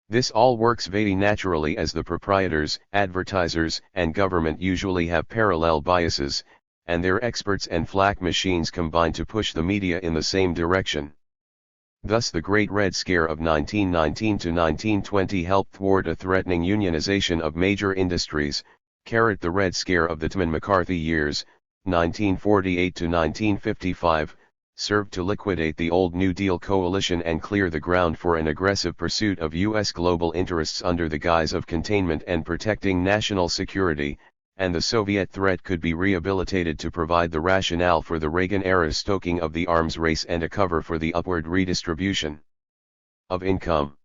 This all works very naturally as the proprietors, advertisers, and government usually have parallel biases, and their experts and flak machines combine to push the media in the same direction. Thus the Great Red Scare of 1919 to 1920 helped thwart a threatening unionization of major industries. The Red Scare of the Tubman-McCarthy years, 1948 to 1955, served to liquidate the old New Deal coalition and clear the ground for an aggressive pursuit of U.S. global interests under the guise of containment and protecting national security, and the Soviet threat could be rehabilitated to provide the rationale for the Reagan-era stoking of the arms race and a cover for the upward redistribution of income.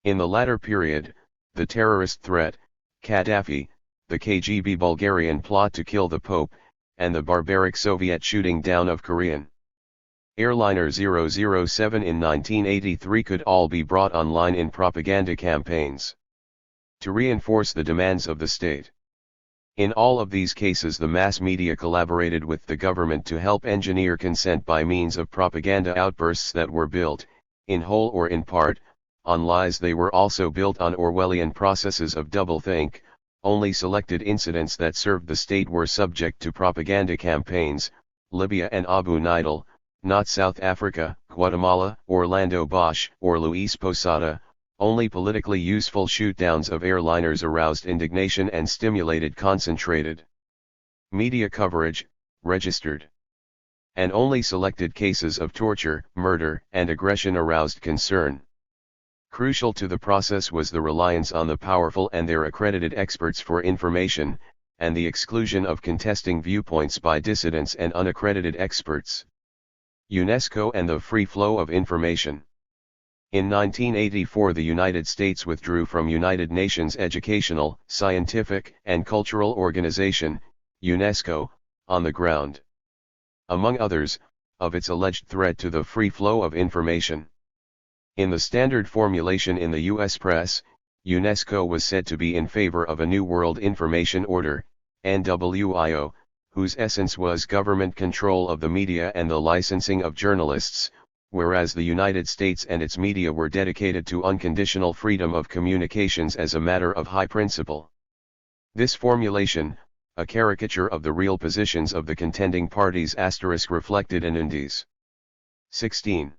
In the latter period, the terrorist threat, Gaddafi, the KGB Bulgarian plot to kill the Pope, and the barbaric Soviet shooting down of Korean airliner 007 in 1983 could all be brought online in propaganda campaigns to reinforce the demands of the state. In all of these cases the mass media collaborated with the government to help engineer consent by means of propaganda outbursts that were built, in whole or in part, on lies. They were also built on Orwellian processes of doublethink. Only selected incidents that served the state were subject to propaganda campaigns, Libya and Abu Nidal, not South Africa, Guatemala, Orlando Bosch, or Luis Posada. Only politically useful shootdowns of airliners aroused indignation and stimulated concentrated media coverage, registered. And only selected cases of torture, murder, and aggression aroused concern. Crucial to the process was the reliance on the powerful and their accredited experts for information, and the exclusion of contesting viewpoints by dissidents and unaccredited experts. UNESCO and the free flow of information. In 1984 the United States withdrew from United Nations Educational, Scientific, and Cultural Organization, UNESCO, on the ground, among others, of its alleged threat to the free flow of information. In the standard formulation in the U.S. press, UNESCO was said to be in favor of a New World Information Order, NWIO, whose essence was government control of the media and the licensing of journalists, whereas the United States and its media were dedicated to unconditional freedom of communications as a matter of high principle. This formulation, a caricature of the real positions of the contending parties * reflected in Indies. 16.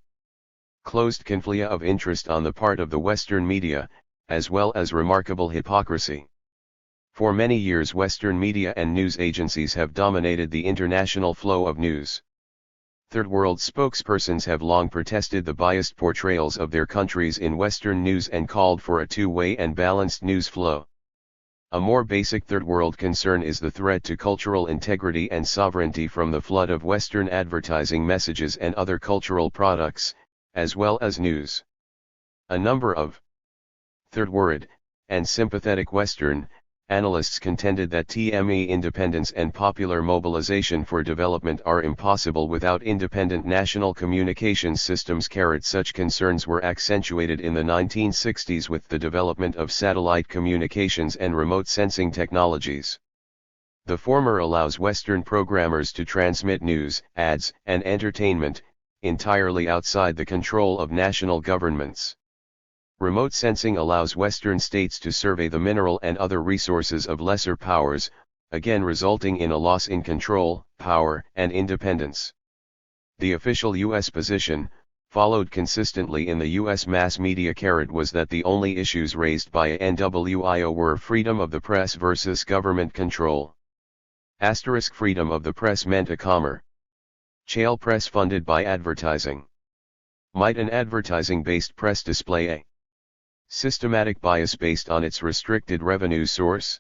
Closed conflicts of interest on the part of the Western media, as well as remarkable hypocrisy. For many years Western media and news agencies have dominated the international flow of news. Third world spokespersons have long protested the biased portrayals of their countries in Western news and called for a two-way and balanced news flow. A more basic third world concern is the threat to cultural integrity and sovereignty from the flood of Western advertising messages and other cultural products, as well as news. A number of third world and sympathetic Western analysts contended that TME independence and popular mobilization for development are impossible without independent national communications systems. Such concerns were accentuated in the 1960s with the development of satellite communications and remote sensing technologies. The former allows Western programmers to transmit news, ads, and entertainment, entirely outside the control of national governments. Remote sensing allows Western states to survey the mineral and other resources of lesser powers, again resulting in a loss in control, power, and independence. The official U.S. position, followed consistently in the U.S. mass media, was that the only issues raised by NWIO were freedom of the press versus government control. Freedom of the press meant a commercial press funded by advertising. Might an advertising-based press display a systematic bias based on its restricted revenue source?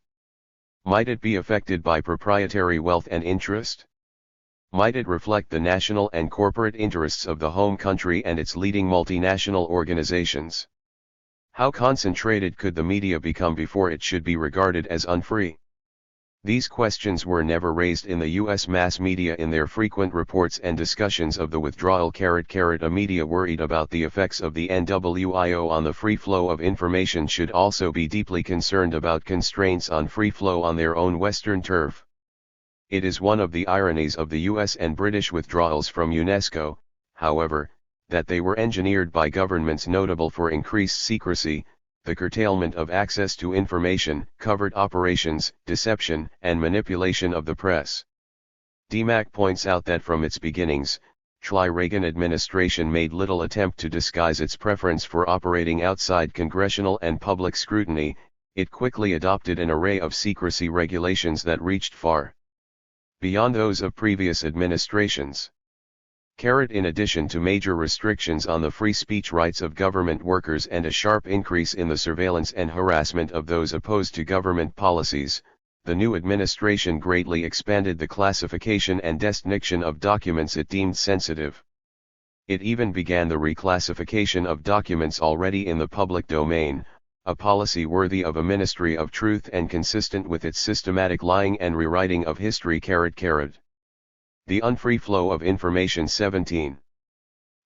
Might it be affected by proprietary wealth and interest? Might it reflect the national and corporate interests of the home country and its leading multinational organizations? How concentrated could the media become before it should be regarded as unfree? These questions were never raised in the U.S. mass media in their frequent reports and discussions of the withdrawal. A media worried about the effects of the NWIO on the free flow of information should also be deeply concerned about constraints on free flow on their own Western turf. It is one of the ironies of the US and British withdrawals from UNESCO, however, that they were engineered by governments notable for increased secrecy, the curtailment of access to information, covert operations, deception, and manipulation of the press. DMAC points out that from its beginnings, the Reagan administration made little attempt to disguise its preference for operating outside congressional and public scrutiny. It quickly adopted an array of secrecy regulations that reached far beyond those of previous administrations. In addition to major restrictions on the free speech rights of government workers and a sharp increase in the surveillance and harassment of those opposed to government policies, the new administration greatly expanded the classification and destination of documents it deemed sensitive. It even began the reclassification of documents already in the public domain, a policy worthy of a ministry of truth and consistent with its systematic lying and rewriting of history. The unfree flow of information. 17.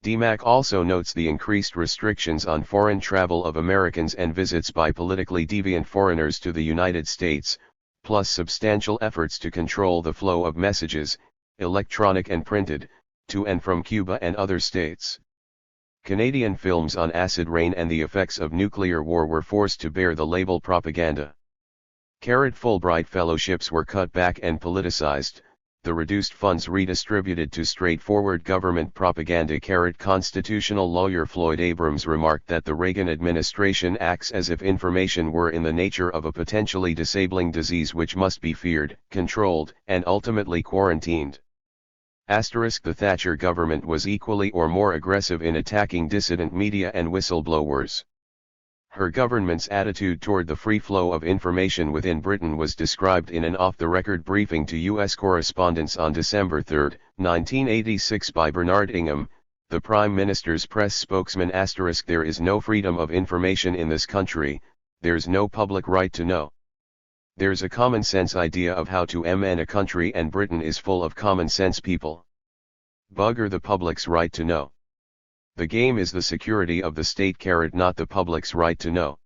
DMAC also notes the increased restrictions on foreign travel of Americans and visits by politically deviant foreigners to the United States, plus substantial efforts to control the flow of messages, electronic and printed, to and from Cuba and other states. Canadian films on acid rain and the effects of nuclear war were forced to bear the label propaganda. Fulbright fellowships were cut back and politicized, the reduced funds redistributed to straightforward government propaganda. Constitutional lawyer Floyd Abrams remarked that the Reagan administration acts as if information were in the nature of a potentially disabling disease which must be feared, controlled, and ultimately quarantined. The Thatcher government was equally or more aggressive in attacking dissident media and whistleblowers. Her government's attitude toward the free flow of information within Britain was described in an off-the-record briefing to U.S. correspondents on December 3, 1986 by Bernard Ingham, the Prime Minister's press spokesman. There is no freedom of information in this country, there's no public right to know. There's a common sense idea of how to run a country, and Britain is full of common sense people. Bugger the public's right to know. The game is the security of the state, not the public's right to know.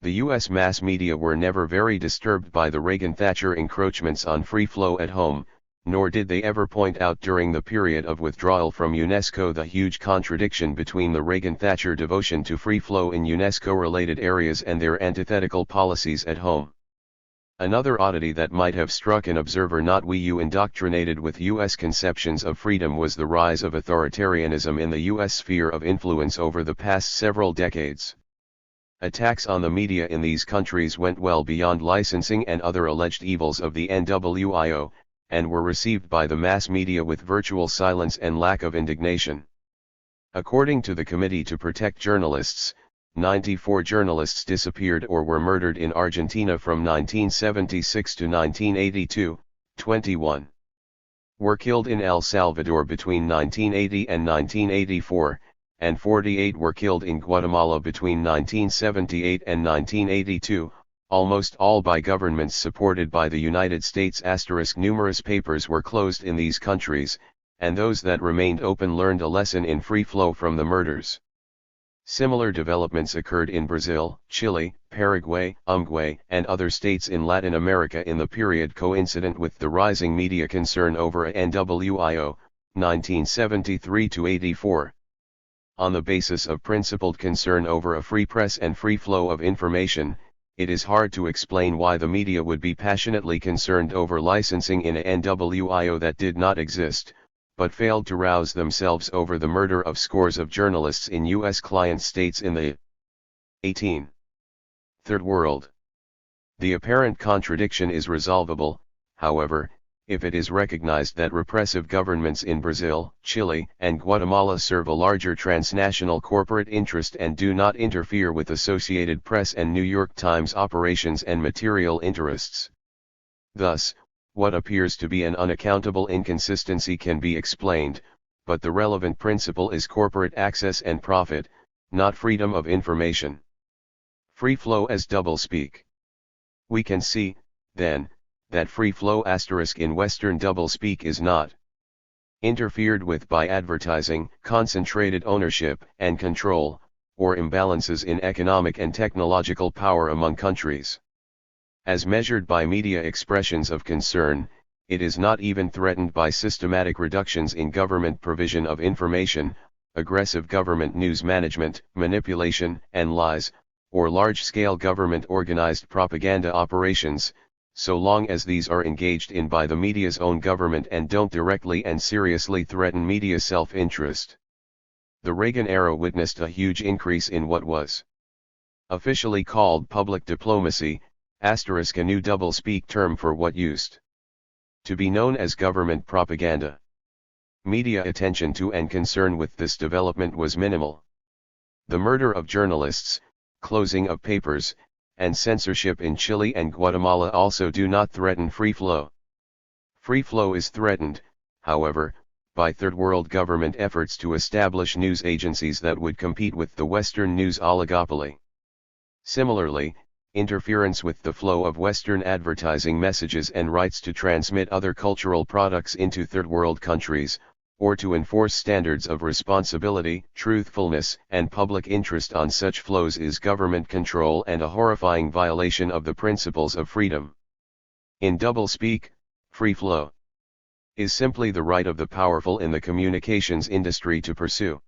The U.S. mass media were never very disturbed by the Reagan-Thatcher encroachments on free flow at home, nor did they ever point out during the period of withdrawal from UNESCO the huge contradiction between the Reagan-Thatcher devotion to free flow in UNESCO-related areas and their antithetical policies at home. Another oddity that might have struck an observer not indoctrinated with U.S. conceptions of freedom was the rise of authoritarianism in the U.S. sphere of influence over the past several decades. Attacks on the media in these countries went well beyond licensing and other alleged evils of the NWIO, and were received by the mass media with virtual silence and lack of indignation. According to the Committee to Protect Journalists, 94 journalists disappeared or were murdered in Argentina from 1976 to 1982, 21 were killed in El Salvador between 1980 and 1984, and 48 were killed in Guatemala between 1978 and 1982, almost all by governments supported by the United States. Numerous papers were closed in these countries, and those that remained open learned a lesson in free flow from the murders. Similar developments occurred in Brazil, Chile, Paraguay, Uruguay, and other states in Latin America in the period coincident with the rising media concern over NWIO, 1973-84. On the basis of principled concern over a free press and free flow of information, it is hard to explain why the media would be passionately concerned over licensing in a NWIO that did not exist, but failed to rouse themselves over the murder of scores of journalists in U.S. client states in the 18. Third World. The apparent contradiction is resolvable, however, if it is recognized that repressive governments in Brazil, Chile, and Guatemala serve a larger transnational corporate interest and do not interfere with Associated Press and New York Times operations and material interests. Thus, what appears to be an unaccountable inconsistency can be explained, but the relevant principle is corporate access and profit, not freedom of information. Free flow as doublespeak. We can see, then, that free flow in Western doublespeak is not interfered with by advertising, concentrated ownership and control, or imbalances in economic and technological power among countries. As measured by media expressions of concern, it is not even threatened by systematic reductions in government provision of information, aggressive government news management, manipulation and lies, or large-scale government-organized propaganda operations, so long as these are engaged in by the media's own government and don't directly and seriously threaten media self-interest. The Reagan era witnessed a huge increase in what was officially called public diplomacy, a new doublespeak term for what used to be known as government propaganda. Media attention to and concern with this development was minimal. The murder of journalists, closing of papers, and censorship in Chile and Guatemala also do not threaten free flow. Free flow is threatened, however, by Third World government efforts to establish news agencies that would compete with the Western news oligopoly. Similarly, interference with the flow of Western advertising messages and rights to transmit other cultural products into Third World countries, or to enforce standards of responsibility, truthfulness, and public interest on such flows is government control and a horrifying violation of the principles of freedom. In doublespeak, free flow is simply the right of the powerful in the communications industry to pursue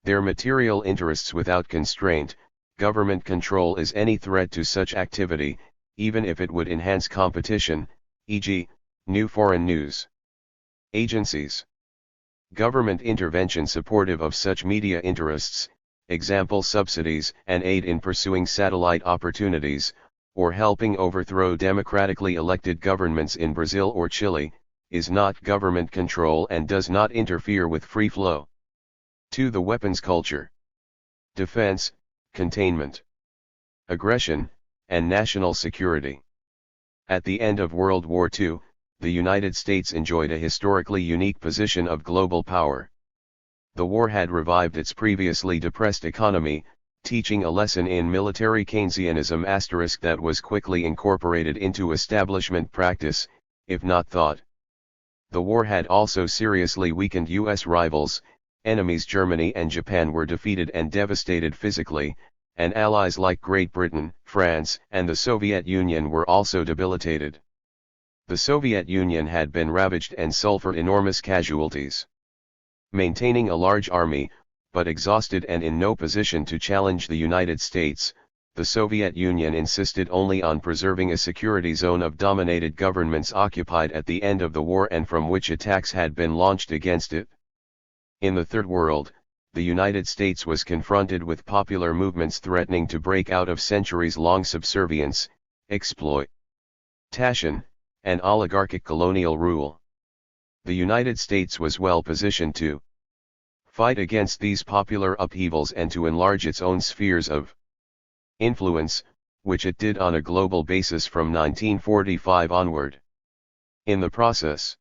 their material interests without constraint. Government control is any threat to such activity, even if it would enhance competition, e.g., new foreign news agencies. Government intervention supportive of such media interests, example subsidies and aid in pursuing satellite opportunities, or helping overthrow democratically elected governments in Brazil or Chile, is not government control and does not interfere with free flow. 2. The weapons culture. Defense, containment, aggression, and national security. At the end of World War II, the United States enjoyed a historically unique position of global power. The war had revived its previously depressed economy, teaching a lesson in military Keynesianism * that was quickly incorporated into establishment practice, if not thought. The war had also seriously weakened U.S. rivals. Enemies Germany and Japan were defeated and devastated physically, and allies like Great Britain, France, and the Soviet Union were also debilitated. The Soviet Union had been ravaged and suffered enormous casualties. Maintaining a large army, but exhausted and in no position to challenge the United States, the Soviet Union insisted only on preserving a security zone of dominated governments occupied at the end of the war and from which attacks had been launched against it. In the Third World, the United States was confronted with popular movements threatening to break out of centuries-long subservience, exploitation, and oligarchic colonial rule. The United States was well positioned to fight against these popular upheavals and to enlarge its own spheres of influence, which it did on a global basis from 1945 onward. In the process,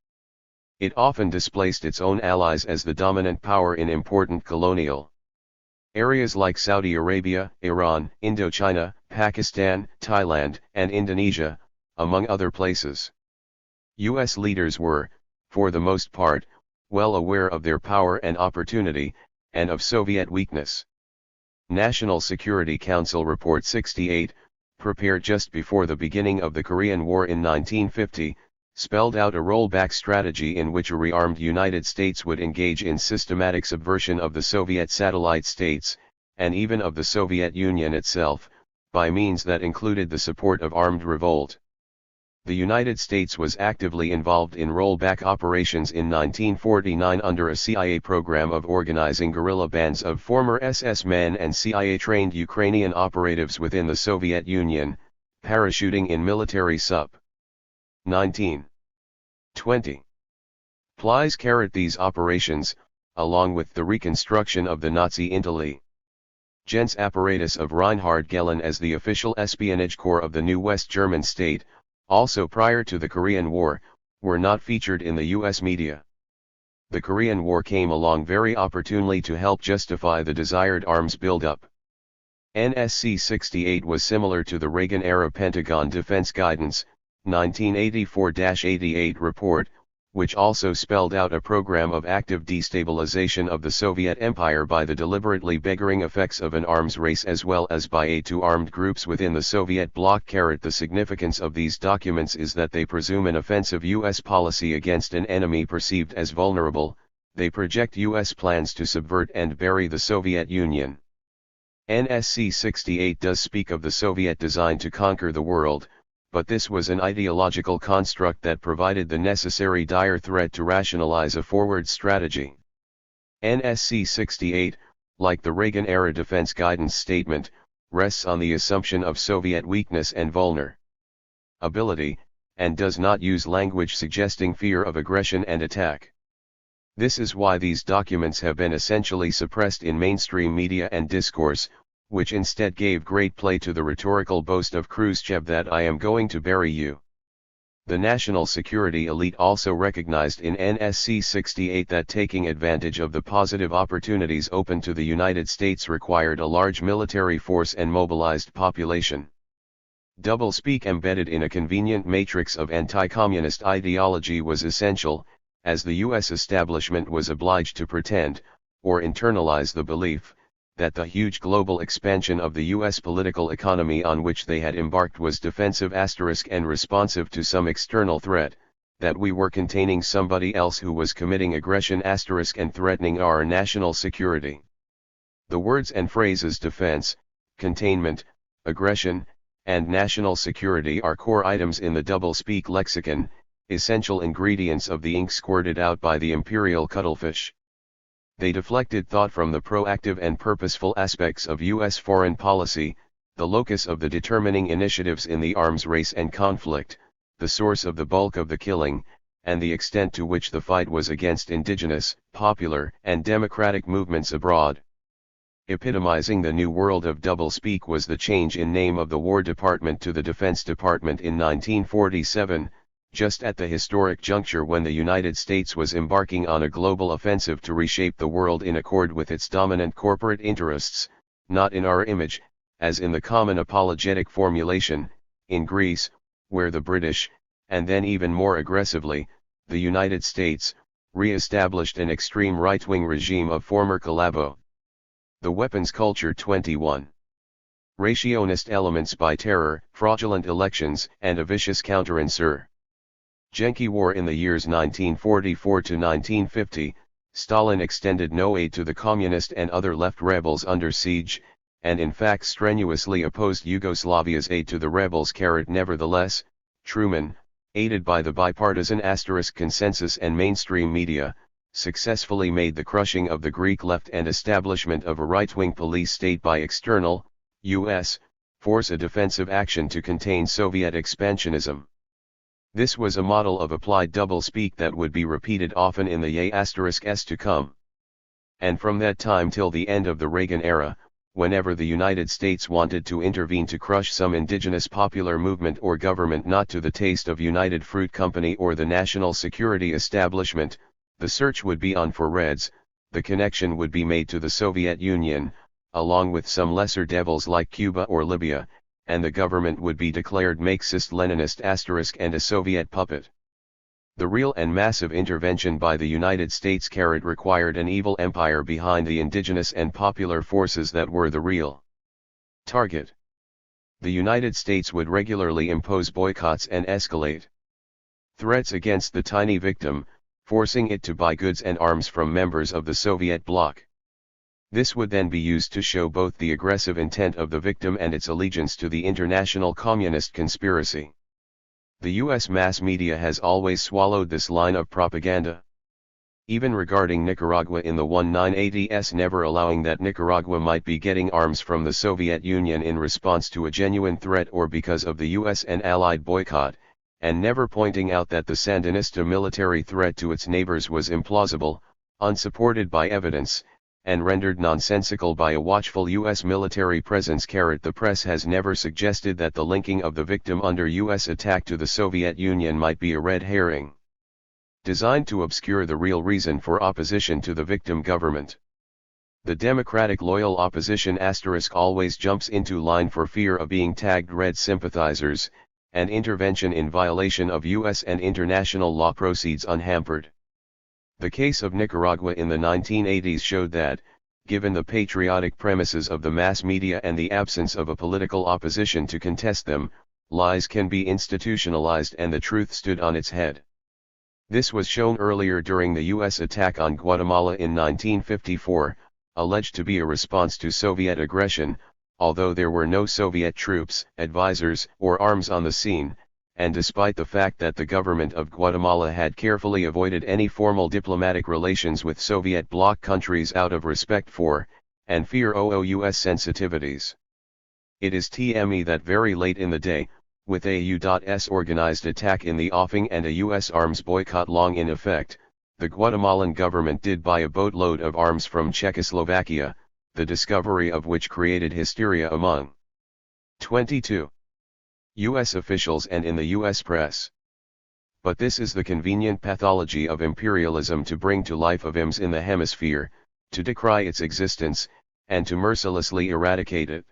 it often displaced its own allies as the dominant power in important colonial areas like Saudi Arabia, Iran, Indochina, Pakistan, Thailand, and Indonesia, among other places. U.S. leaders were, for the most part, well aware of their power and opportunity, and of Soviet weakness. National Security Council Report 68, prepared just before the beginning of the Korean War in 1950, spelled out a rollback strategy in which a rearmed United States would engage in systematic subversion of the Soviet satellite states, and even of the Soviet Union itself, by means that included the support of armed revolt. The United States was actively involved in rollback operations in 1949 under a CIA program of organizing guerrilla bands of former SS men and CIA-trained Ukrainian operatives within the Soviet Union, parachuting in military sup. 1920. Plies. These operations, along with the reconstruction of the Nazi intelligence apparatus of Reinhard Gehlen as the official espionage corps of the new West German state, also prior to the Korean War, were not featured in the U.S. media. The Korean War came along very opportunely to help justify the desired arms buildup. NSC 68 was similar to the Reagan-era Pentagon Defense Guidance, 1984-88 report, which also spelled out a program of active destabilization of the Soviet Empire by the deliberately beggaring effects of an arms race as well as by aid to armed groups within the Soviet bloc. The significance of these documents is that they presume an offensive U.S. policy against an enemy perceived as vulnerable. They project U.S. plans to subvert and bury the Soviet Union. NSC 68 does speak of the Soviet design to conquer the world, but this was an ideological construct that provided the necessary dire threat to rationalize a forward strategy. NSC 68, like the Reagan-era defense guidance statement, rests on the assumption of Soviet weakness and vulnerability, and does not use language suggesting fear of aggression and attack. This is why these documents have been essentially suppressed in mainstream media and discourse, which instead gave great play to the rhetorical boast of Khrushchev that I am going to bury you. The national security elite also recognized in NSC 68 that taking advantage of the positive opportunities open to the United States required a large military force and mobilized population. Doublespeak embedded in a convenient matrix of anti-communist ideology was essential, as the U.S. establishment was obliged to pretend, or internalize the belief, that the huge global expansion of the U.S. political economy on which they had embarked was defensive * and responsive to some external threat, that we were containing somebody else who was committing aggression * and threatening our national security. The words and phrases defense, containment, aggression, and national security are core items in the doublespeak lexicon, essential ingredients of the ink squirted out by the imperial cuttlefish. They deflected thought from the proactive and purposeful aspects of U.S. foreign policy, the locus of the determining initiatives in the arms race and conflict, the source of the bulk of the killing, and the extent to which the fight was against indigenous, popular, and democratic movements abroad. Epitomizing the new world of doublespeak was the change in name of the War Department to the Defense Department in 1947, just at the historic juncture when the United States was embarking on a global offensive to reshape the world in accord with its dominant corporate interests, not in our image, as in the common apologetic formulation, in Greece, where the British, and then even more aggressively, the United States, re-established an extreme right-wing regime of former collabo. The weapons culture 21. Rationist elements by terror, fraudulent elections, and a vicious counterinsurgency. War in the years 1944 to 1950, Stalin extended no aid to the communist and other left rebels under siege, and in fact strenuously opposed Yugoslavia's aid to the rebels. Nevertheless, Truman, aided by the bipartisan * consensus and mainstream media, successfully made the crushing of the Greek left and establishment of a right-wing police state by external, U.S., force a defensive action to contain Soviet expansionism. This was a model of applied doublespeak that would be repeated often in the years to come. And from that time till the end of the Reagan era, whenever the United States wanted to intervene to crush some indigenous popular movement or government not to the taste of United Fruit Company or the national security establishment, the search would be on for Reds, the connection would be made to the Soviet Union, along with some lesser devils like Cuba or Libya, and the government would be declared Marxist-Leninist * and a Soviet puppet. The real and massive intervention by the United States required an evil empire behind the indigenous and popular forces that were the real target. The United States would regularly impose boycotts and escalate threats against the tiny victim, forcing it to buy goods and arms from members of the Soviet bloc. This would then be used to show both the aggressive intent of the victim and its allegiance to the international communist conspiracy. The U.S. mass media has always swallowed this line of propaganda. Even regarding Nicaragua in the 1980s, never allowing that Nicaragua might be getting arms from the Soviet Union in response to a genuine threat or because of the U.S. and Allied boycott, and never pointing out that the Sandinista military threat to its neighbors was implausible, unsupported by evidence, and rendered nonsensical by a watchful U.S. military presence. The press has never suggested that the linking of the victim under U.S. attack to the Soviet Union might be a red herring, designed to obscure the real reason for opposition to the victim government. The Democratic loyal opposition * always jumps into line for fear of being tagged Red sympathizers, and intervention in violation of U.S. and international law proceeds unhampered. The case of Nicaragua in the 1980s showed that, given the patriotic premises of the mass media and the absence of a political opposition to contest them, lies can be institutionalized and the truth stood on its head. This was shown earlier during the U.S. attack on Guatemala in 1954, alleged to be a response to Soviet aggression, although there were no Soviet troops, advisors, or arms on the scene, and despite the fact that the government of Guatemala had carefully avoided any formal diplomatic relations with Soviet bloc countries out of respect for, and fear of U.S. sensitivities. It is TME that very late in the day, with a U.S. organized attack in the offing and a U.S. arms boycott long in effect, the Guatemalan government did buy a boatload of arms from Czechoslovakia, the discovery of which created hysteria among 22 U.S. officials and in the U.S. press. But this is the convenient pathology of imperialism to bring to life of IMS in the hemisphere, to decry its existence, and to mercilessly eradicate it.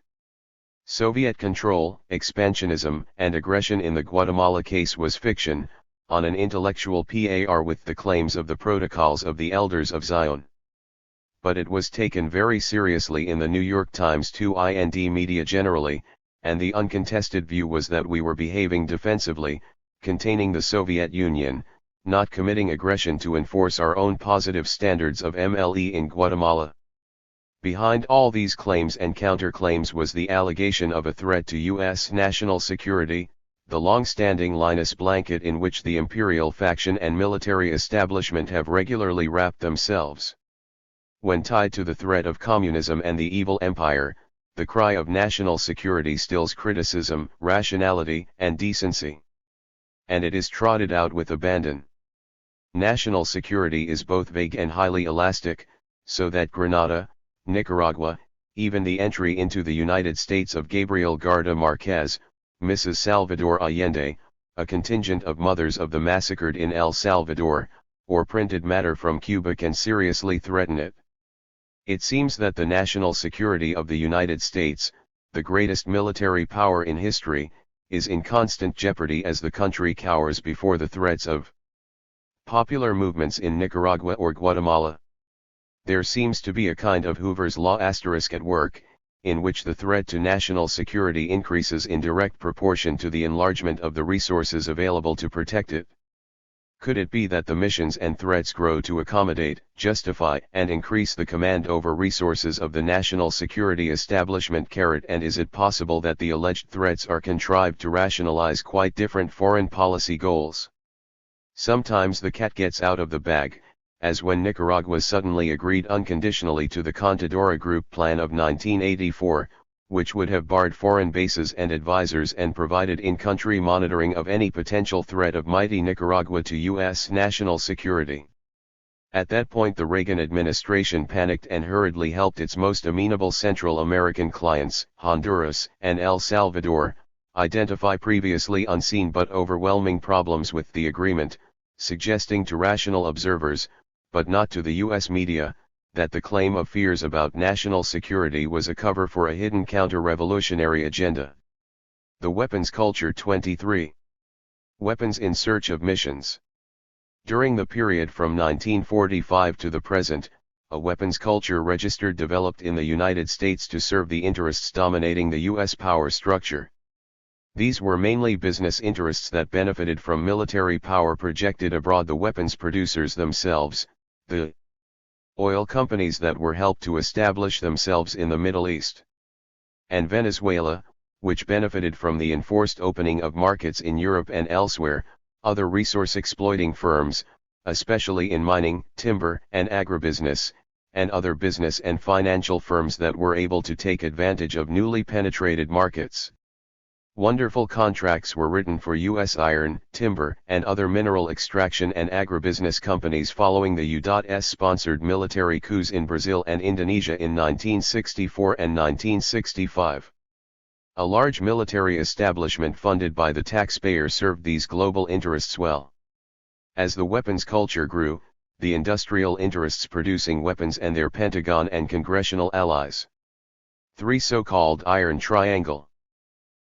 Soviet control, expansionism, and aggression in the Guatemala case was fiction, on an intellectual par with the claims of the protocols of the Elders of Zion. but it was taken very seriously in the New York Times and media generally, and the uncontested view was that we were behaving defensively, containing the Soviet Union, not committing aggression to enforce our own positive standards of MLE in Guatemala. Behind all these claims and counterclaims was the allegation of a threat to U.S. national security, the long-standing Linus blanket in which the imperial faction and military establishment have regularly wrapped themselves. When tied to the threat of communism and the evil empire, the cry of national security stills criticism, rationality, and decency. And it is trotted out with abandon. National security is both vague and highly elastic, so that Grenada, Nicaragua, even the entry into the United States of Gabriel García Márquez, Mrs. Salvador Allende, a contingent of mothers of the massacred in El Salvador, or printed matter from Cuba can seriously threaten it. It seems that the national security of the United States, the greatest military power in history, is in constant jeopardy as the country cowers before the threats of popular movements in Nicaragua or Guatemala. There seems to be a kind of Hoover's Law asterisk at work, in which the threat to national security increases in direct proportion to the enlargement of the resources available to protect it. Could it be that the missions and threats grow to accommodate, justify, and increase the command over resources of the national security establishment? And is it possible that the alleged threats are contrived to rationalize quite different foreign policy goals? Sometimes the cat gets out of the bag, as when Nicaragua suddenly agreed unconditionally to the Contadora Group plan of 1984, which would have barred foreign bases and advisors and provided in-country monitoring of any potential threat of mighty Nicaragua to U.S. national security. At that point the Reagan administration panicked and hurriedly helped its most amenable Central American clients, Honduras and El Salvador, identify previously unseen but overwhelming problems with the agreement, suggesting to rational observers, but not to the U.S. media, that the claim of fears about national security was a cover for a hidden counter-revolutionary agenda. The Weapons Culture. 23. Weapons in Search of Missions. During the period from 1945 to the present, a weapons culture registered developed in the United States to serve the interests dominating the U.S. power structure. These were mainly business interests that benefited from military power projected abroad, the weapons producers themselves, the oil companies that were helped to establish themselves in the Middle East, and Venezuela, which benefited from the enforced opening of markets in Europe and elsewhere, other resource-exploiting firms, especially in mining, timber, and agribusiness, and other business and financial firms that were able to take advantage of newly penetrated markets. Wonderful contracts were written for U.S. iron, timber, and other mineral extraction and agribusiness companies following the U.S.-sponsored military coups in Brazil and Indonesia in 1964 and 1965. A large military establishment funded by the taxpayer served these global interests well. As the weapons culture grew, the industrial interests producing weapons and their Pentagon and congressional allies. 3. So-called Iron Triangle,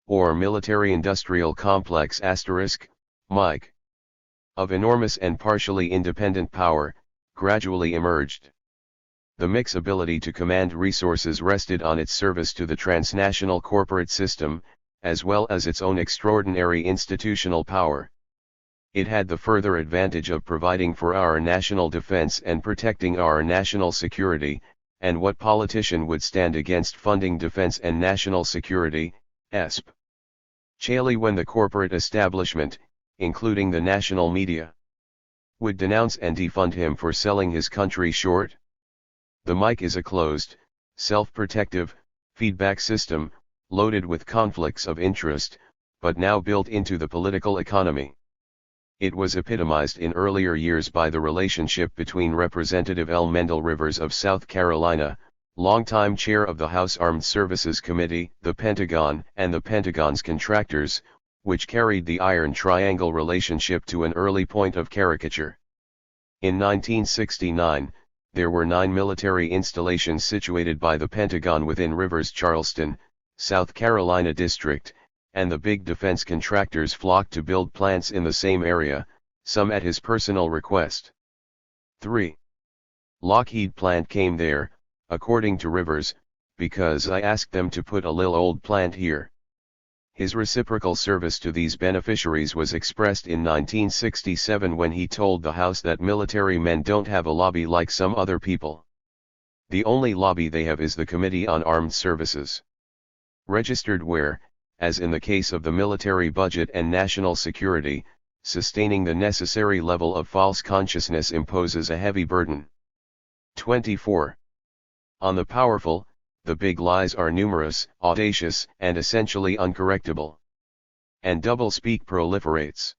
or military-industrial complex (MIC), of enormous and partially independent power, gradually emerged. The MIC's ability to command resources rested on its service to the transnational corporate system, as well as its own extraordinary institutional power. It had the further advantage of providing for our national defense and protecting our national security, and what politician would stand against funding defense and national security, ESP? Chaly, when the corporate establishment, including the national media, would denounce and defund him for selling his country short? The MIC is a closed, self-protective, feedback system, loaded with conflicts of interest, but now built into the political economy. It was epitomized in earlier years by the relationship between Representative L. Mendel Rivers of South Carolina, longtime chair of the House Armed Services Committee, the Pentagon, and the Pentagon's contractors, which carried the Iron Triangle relationship to an early point of caricature. In 1969, there were 9 military installations situated by the Pentagon within Rivers' Charleston, South Carolina district, and the big defense contractors flocked to build plants in the same area, some at his personal request. 3. Lockheed plant came there, according to Rivers, because I asked them to put a lil old plant here. His reciprocal service to these beneficiaries was expressed in 1967 when he told the House that military men don't have a lobby like some other people. The only lobby they have is the Committee on Armed Services. Registered where, as in the case of the military budget and national security, sustaining the necessary level of false consciousness imposes a heavy burden. 24. On the powerful, the big lies are numerous, audacious, and essentially uncorrectable. And double-speak proliferates.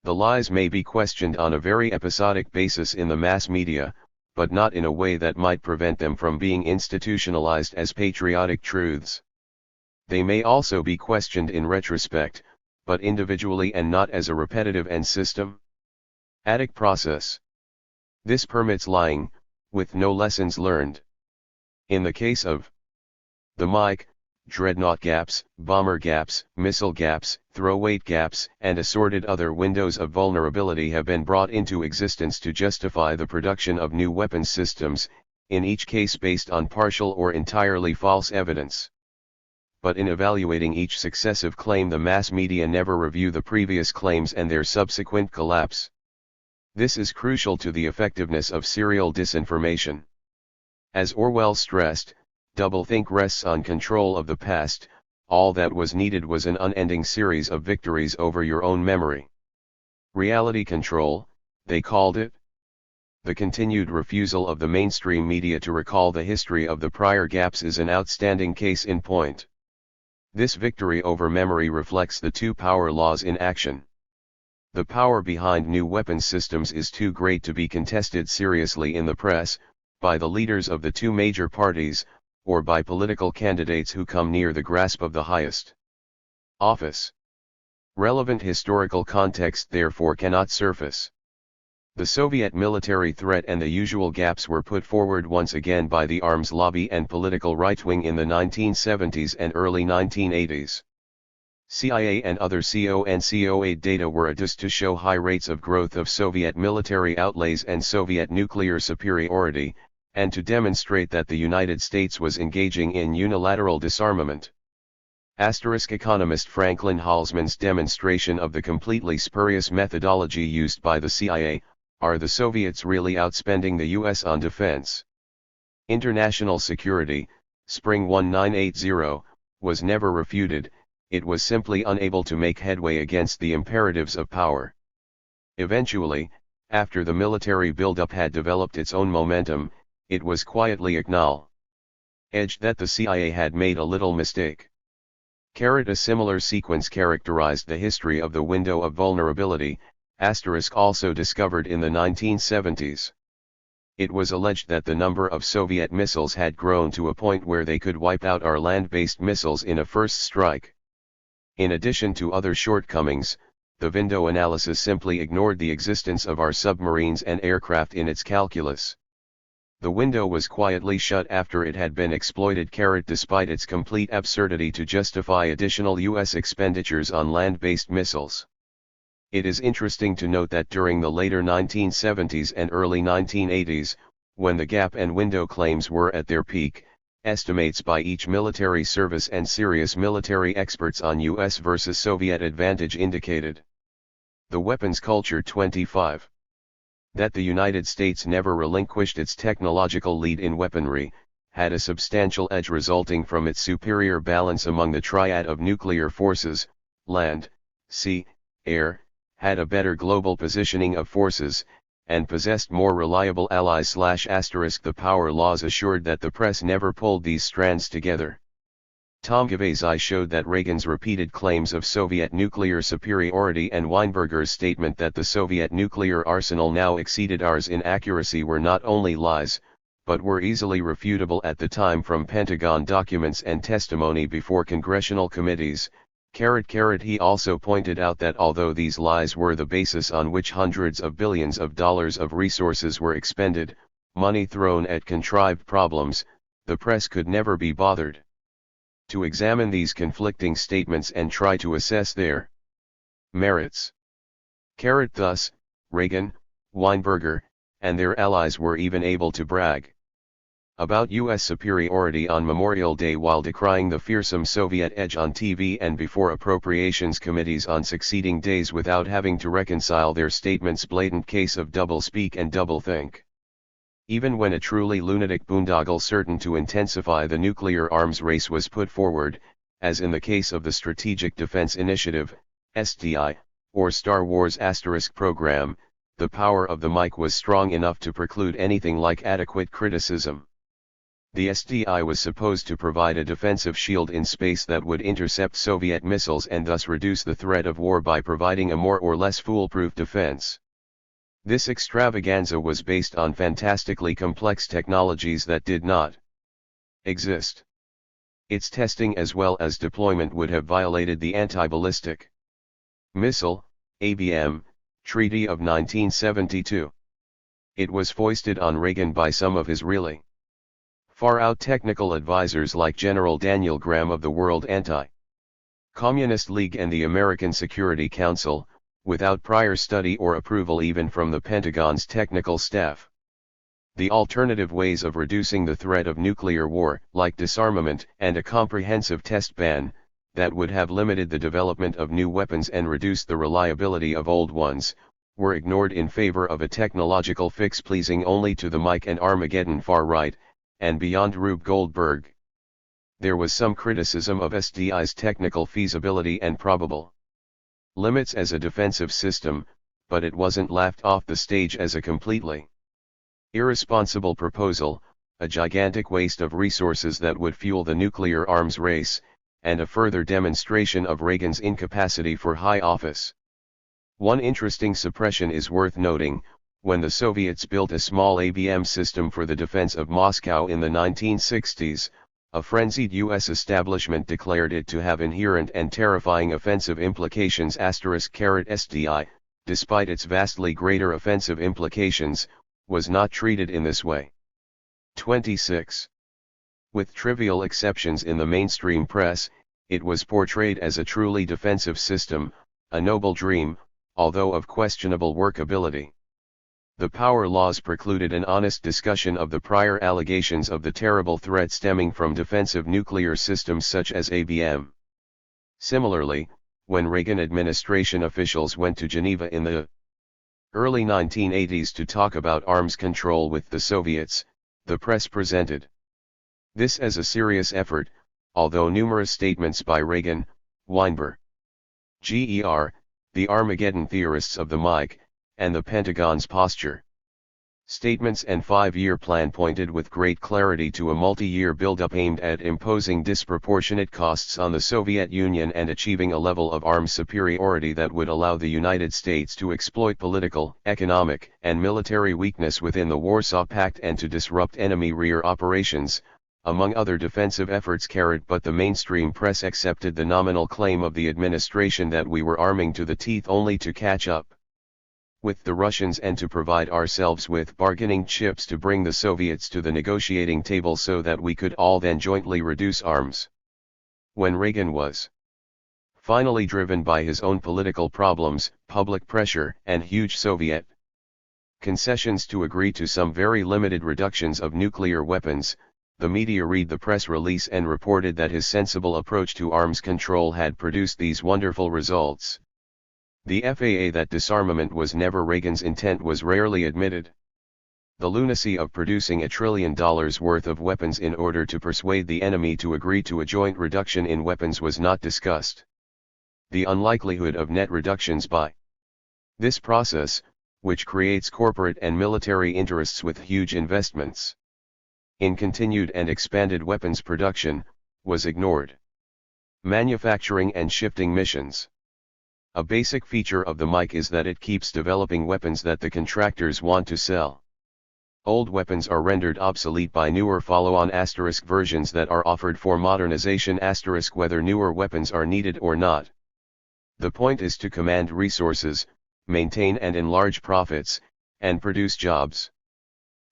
The lies may be questioned on a very episodic basis in the mass media, but not in a way that might prevent them from being institutionalized as patriotic truths. They may also be questioned in retrospect, but individually and not as a repetitive and systematic process. This permits lying, with no lessons learned. In the case of the Mike, dreadnought gaps, bomber gaps, missile gaps, throw-weight gaps, and assorted other windows of vulnerability have been brought into existence to justify the production of new weapons systems, in each case based on partial or entirely false evidence. But in evaluating each successive claim, the mass media never review the previous claims and their subsequent collapse. This is crucial to the effectiveness of serial disinformation. As Orwell stressed, doublethink rests on control of the past. All that was needed was an unending series of victories over your own memory. Reality control, they called it. The continued refusal of the mainstream media to recall the history of the prior gaps is an outstanding case in point. This victory over memory reflects the two power laws in action. The power behind new weapons systems is too great to be contested seriously in the press, by the leaders of the two major parties, or by political candidates who come near the grasp of the highest office. Relevant historical context therefore cannot surface. The Soviet military threat and the usual gaps were put forward once again by the arms lobby and political right-wing in the 1970s and early 1980s. CIA and other CONCOA data were adduced to show high rates of growth of Soviet military outlays and Soviet nuclear superiority, and to demonstrate that the United States was engaging in unilateral disarmament. Economist Franklin Halsman's demonstration of the completely spurious methodology used by the CIA, are the Soviets really outspending the US on defense? International security, Spring 1980, was never refuted, it was simply unable to make headway against the imperatives of power. Eventually, after the military buildup had developed its own momentum, it was quietly acknowledged that the CIA had made a little mistake. A similar sequence characterized the history of the window of vulnerability, also discovered in the 1970s. It was alleged that the number of Soviet missiles had grown to a point where they could wipe out our land-based missiles in a first strike. In addition to other shortcomings, the window analysis simply ignored the existence of our submarines and aircraft in its calculus. The window was quietly shut after it had been exploited. Despite its complete absurdity to justify additional U.S. expenditures on land-based missiles. It is interesting to note that during the later 1970s and early 1980s, when the gap and window claims were at their peak, estimates by each military service and serious military experts on U.S. versus Soviet advantage indicated the weapons culture 25. That the United States never relinquished its technological lead in weaponry, had a substantial edge resulting from its superior balance among the triad of nuclear forces, land, sea, air, had a better global positioning of forces, and possessed more reliable allies. The power laws assured that the press never pulled these strands together. Tom Gavazzi showed that Reagan's repeated claims of Soviet nuclear superiority and Weinberger's statement that the Soviet nuclear arsenal now exceeded ours in accuracy were not only lies, but were easily refutable at the time from Pentagon documents and testimony before congressional committees. He also pointed out that although these lies were the basis on which hundreds of billions of dollars of resources were expended, money thrown at contrived problems, the press could never be bothered to examine these conflicting statements and try to assess their merits. Thus, Reagan, Weinberger, and their allies were even able to brag about US superiority on Memorial Day while decrying the fearsome Soviet edge on TV and before appropriations committees on succeeding days without having to reconcile their statements. Blatant case of doublespeak and doublethink. Even when a truly lunatic boondoggle certain to intensify the nuclear arms race was put forward, as in the case of the Strategic Defense Initiative, SDI, or Star Wars * program, the power of the mic was strong enough to preclude anything like adequate criticism. The SDI was supposed to provide a defensive shield in space that would intercept Soviet missiles and thus reduce the threat of war by providing a more or less foolproof defense. This extravaganza was based on fantastically complex technologies that did not exist. Its testing as well as deployment would have violated the Anti-Ballistic Missile, ABM, Treaty of 1972. It was foisted on Reagan by some of his really far-out technical advisors like General Daniel Graham of the World Anti-Communist League and the American Security Council, without prior study or approval even from the Pentagon's technical staff. The alternative ways of reducing the threat of nuclear war, like disarmament and a comprehensive test ban, that would have limited the development of new weapons and reduced the reliability of old ones, were ignored in favor of a technological fix pleasing only to the Mike and Armageddon far right, and beyond Rube Goldberg. There was some criticism of SDI's technical feasibility and probable limits as a defensive system, but it wasn't laughed off the stage as a completely irresponsible proposal, a gigantic waste of resources that would fuel the nuclear arms race, and a further demonstration of Reagan's incapacity for high office. One interesting suppression is worth noting: when the Soviets built a small ABM system for the defense of Moscow in the 1960s, a frenzied US establishment declared it to have inherent and terrifying offensive implications. *SDI, despite its vastly greater offensive implications, was not treated in this way. 26. With trivial exceptions in the mainstream press, it was portrayed as a truly defensive system, a noble dream, although of questionable workability. The power laws precluded an honest discussion of the prior allegations of the terrible threat stemming from defensive nuclear systems such as ABM. Similarly, when Reagan administration officials went to Geneva in the early 1980s to talk about arms control with the Soviets, the press presented this as a serious effort, although numerous statements by Reagan, Weinberg, Ger, the Armageddon theorists of the Mike, and the Pentagon's posture statements and five-year plan pointed with great clarity to a multi-year buildup aimed at imposing disproportionate costs on the Soviet Union and achieving a level of arms superiority that would allow the United States to exploit political, economic, and military weakness within the Warsaw Pact and to disrupt enemy rear operations, among other defensive efforts. But the mainstream press accepted the nominal claim of the administration that we were arming to the teeth only to catch up with the Russians and to provide ourselves with bargaining chips to bring the Soviets to the negotiating table so that we could all then jointly reduce arms. When Reagan was finally driven by his own political problems, public pressure, and huge Soviet concessions to agree to some very limited reductions of nuclear weapons, the media read the press release and reported that his sensible approach to arms control had produced these wonderful results. The FAA that disarmament was never Reagan's intent was rarely admitted. The lunacy of producing $1 trillion worth of weapons in order to persuade the enemy to agree to a joint reduction in weapons was not discussed. The unlikelihood of net reductions by this process, which creates corporate and military interests with huge investments in continued and expanded weapons production, was ignored. Manufacturing and shifting missions. A basic feature of the Mike is that it keeps developing weapons that the contractors want to sell. Old weapons are rendered obsolete by newer follow-on * versions that are offered for modernization * whether newer weapons are needed or not. The point is to command resources, maintain and enlarge profits, and produce jobs.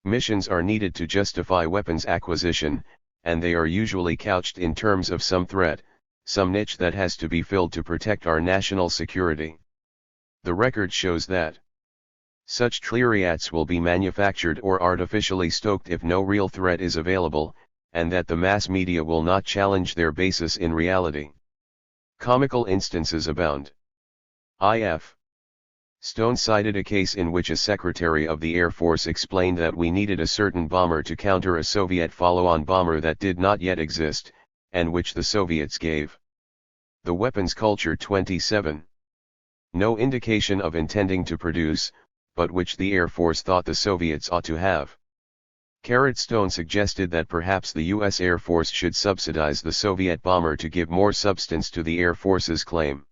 Missions are needed to justify weapons acquisition, and they are usually couched in terms of some threat, some niche that has to be filled to protect our national security. The record shows that Such triariats will be manufactured or artificially stoked if no real threat is available, and that the mass media will not challenge their basis in reality. Comical instances abound. I.F. Stone cited a case in which a secretary of the Air Force explained that we needed a certain bomber to counter a Soviet follow-on bomber that did not yet exist, and which the Soviets gave. The Weapons Culture 27. No indication of intending to produce, but which the Air Force thought the Soviets ought to have. Stone suggested that perhaps the U.S. Air Force should subsidize the Soviet bomber to give more substance to the Air Force's claim.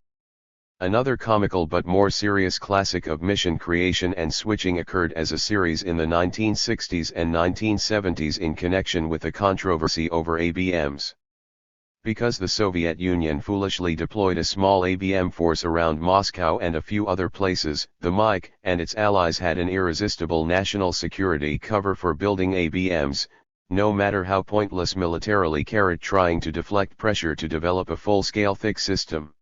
Another comical but more serious classic of mission creation and switching occurred as a series in the 1960s and 1970s in connection with a controversy over ABMs. Because the Soviet Union foolishly deployed a small ABM force around Moscow and a few other places, the MiC and its allies had an irresistible national security cover for building ABMs, no matter how pointless militarily, trying to deflect pressure to develop a full-scale thick system.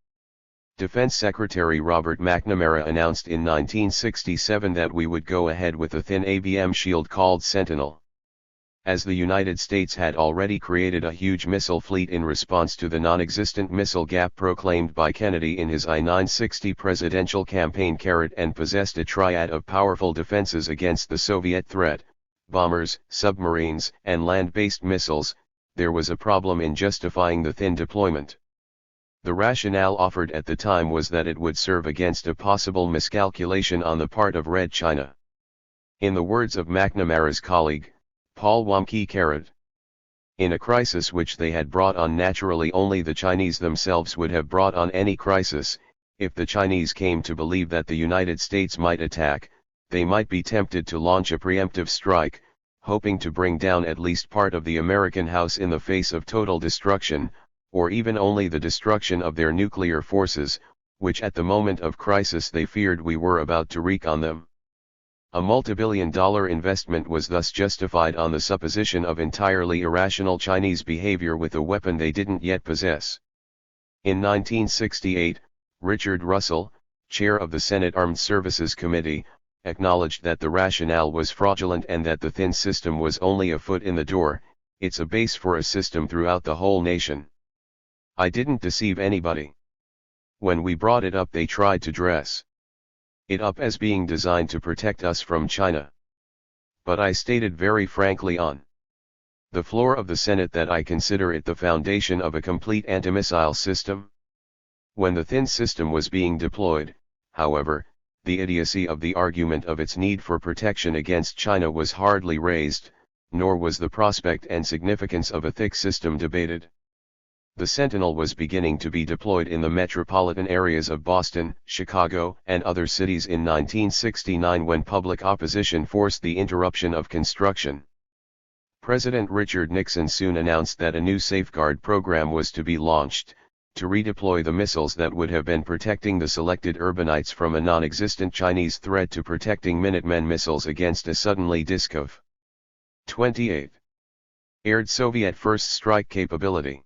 Defense Secretary Robert McNamara announced in 1967 that we would go ahead with a thin ABM shield called Sentinel. As the United States had already created a huge missile fleet in response to the non-existent missile gap proclaimed by Kennedy in his I-960 presidential campaign, and possessed a triad of powerful defenses against the Soviet threat, bombers, submarines, and land-based missiles, there was a problem in justifying the thin deployment. The rationale offered at the time was that it would serve against a possible miscalculation on the part of Red China. In the words of McNamara's colleague, Paul Wamke, in a crisis which they had brought on naturally only the Chinese themselves would have brought on any crisis, if the Chinese came to believe that the United States might attack, they might be tempted to launch a preemptive strike, hoping to bring down at least part of the American house in the face of total destruction, or even only the destruction of their nuclear forces, which at the moment of crisis they feared we were about to wreak on them. A multibillion-dollar investment was thus justified on the supposition of entirely irrational Chinese behavior with a weapon they didn't yet possess. In 1968, Richard Russell, chair of the Senate Armed Services Committee, acknowledged that the rationale was fraudulent and that the thin system was only a foot in the door, it's a base for a system throughout the whole nation. I didn't deceive anybody. When we brought it up, they tried to dress it up as being designed to protect us from China. But I stated very frankly on the floor of the Senate that I consider it the foundation of a complete anti-missile system. When the thin system was being deployed, however, the idiocy of the argument of its need for protection against China was hardly raised, nor was the prospect and significance of a thick system debated. The Sentinel was beginning to be deployed in the metropolitan areas of Boston, Chicago, and other cities in 1969 when public opposition forced the interruption of construction. President Richard Nixon soon announced that a new safeguard program was to be launched, to redeploy the missiles that would have been protecting the selected urbanites from a non-existent Chinese threat to protecting Minutemen missiles against a suddenly disk of 28 aired Soviet first strike capability.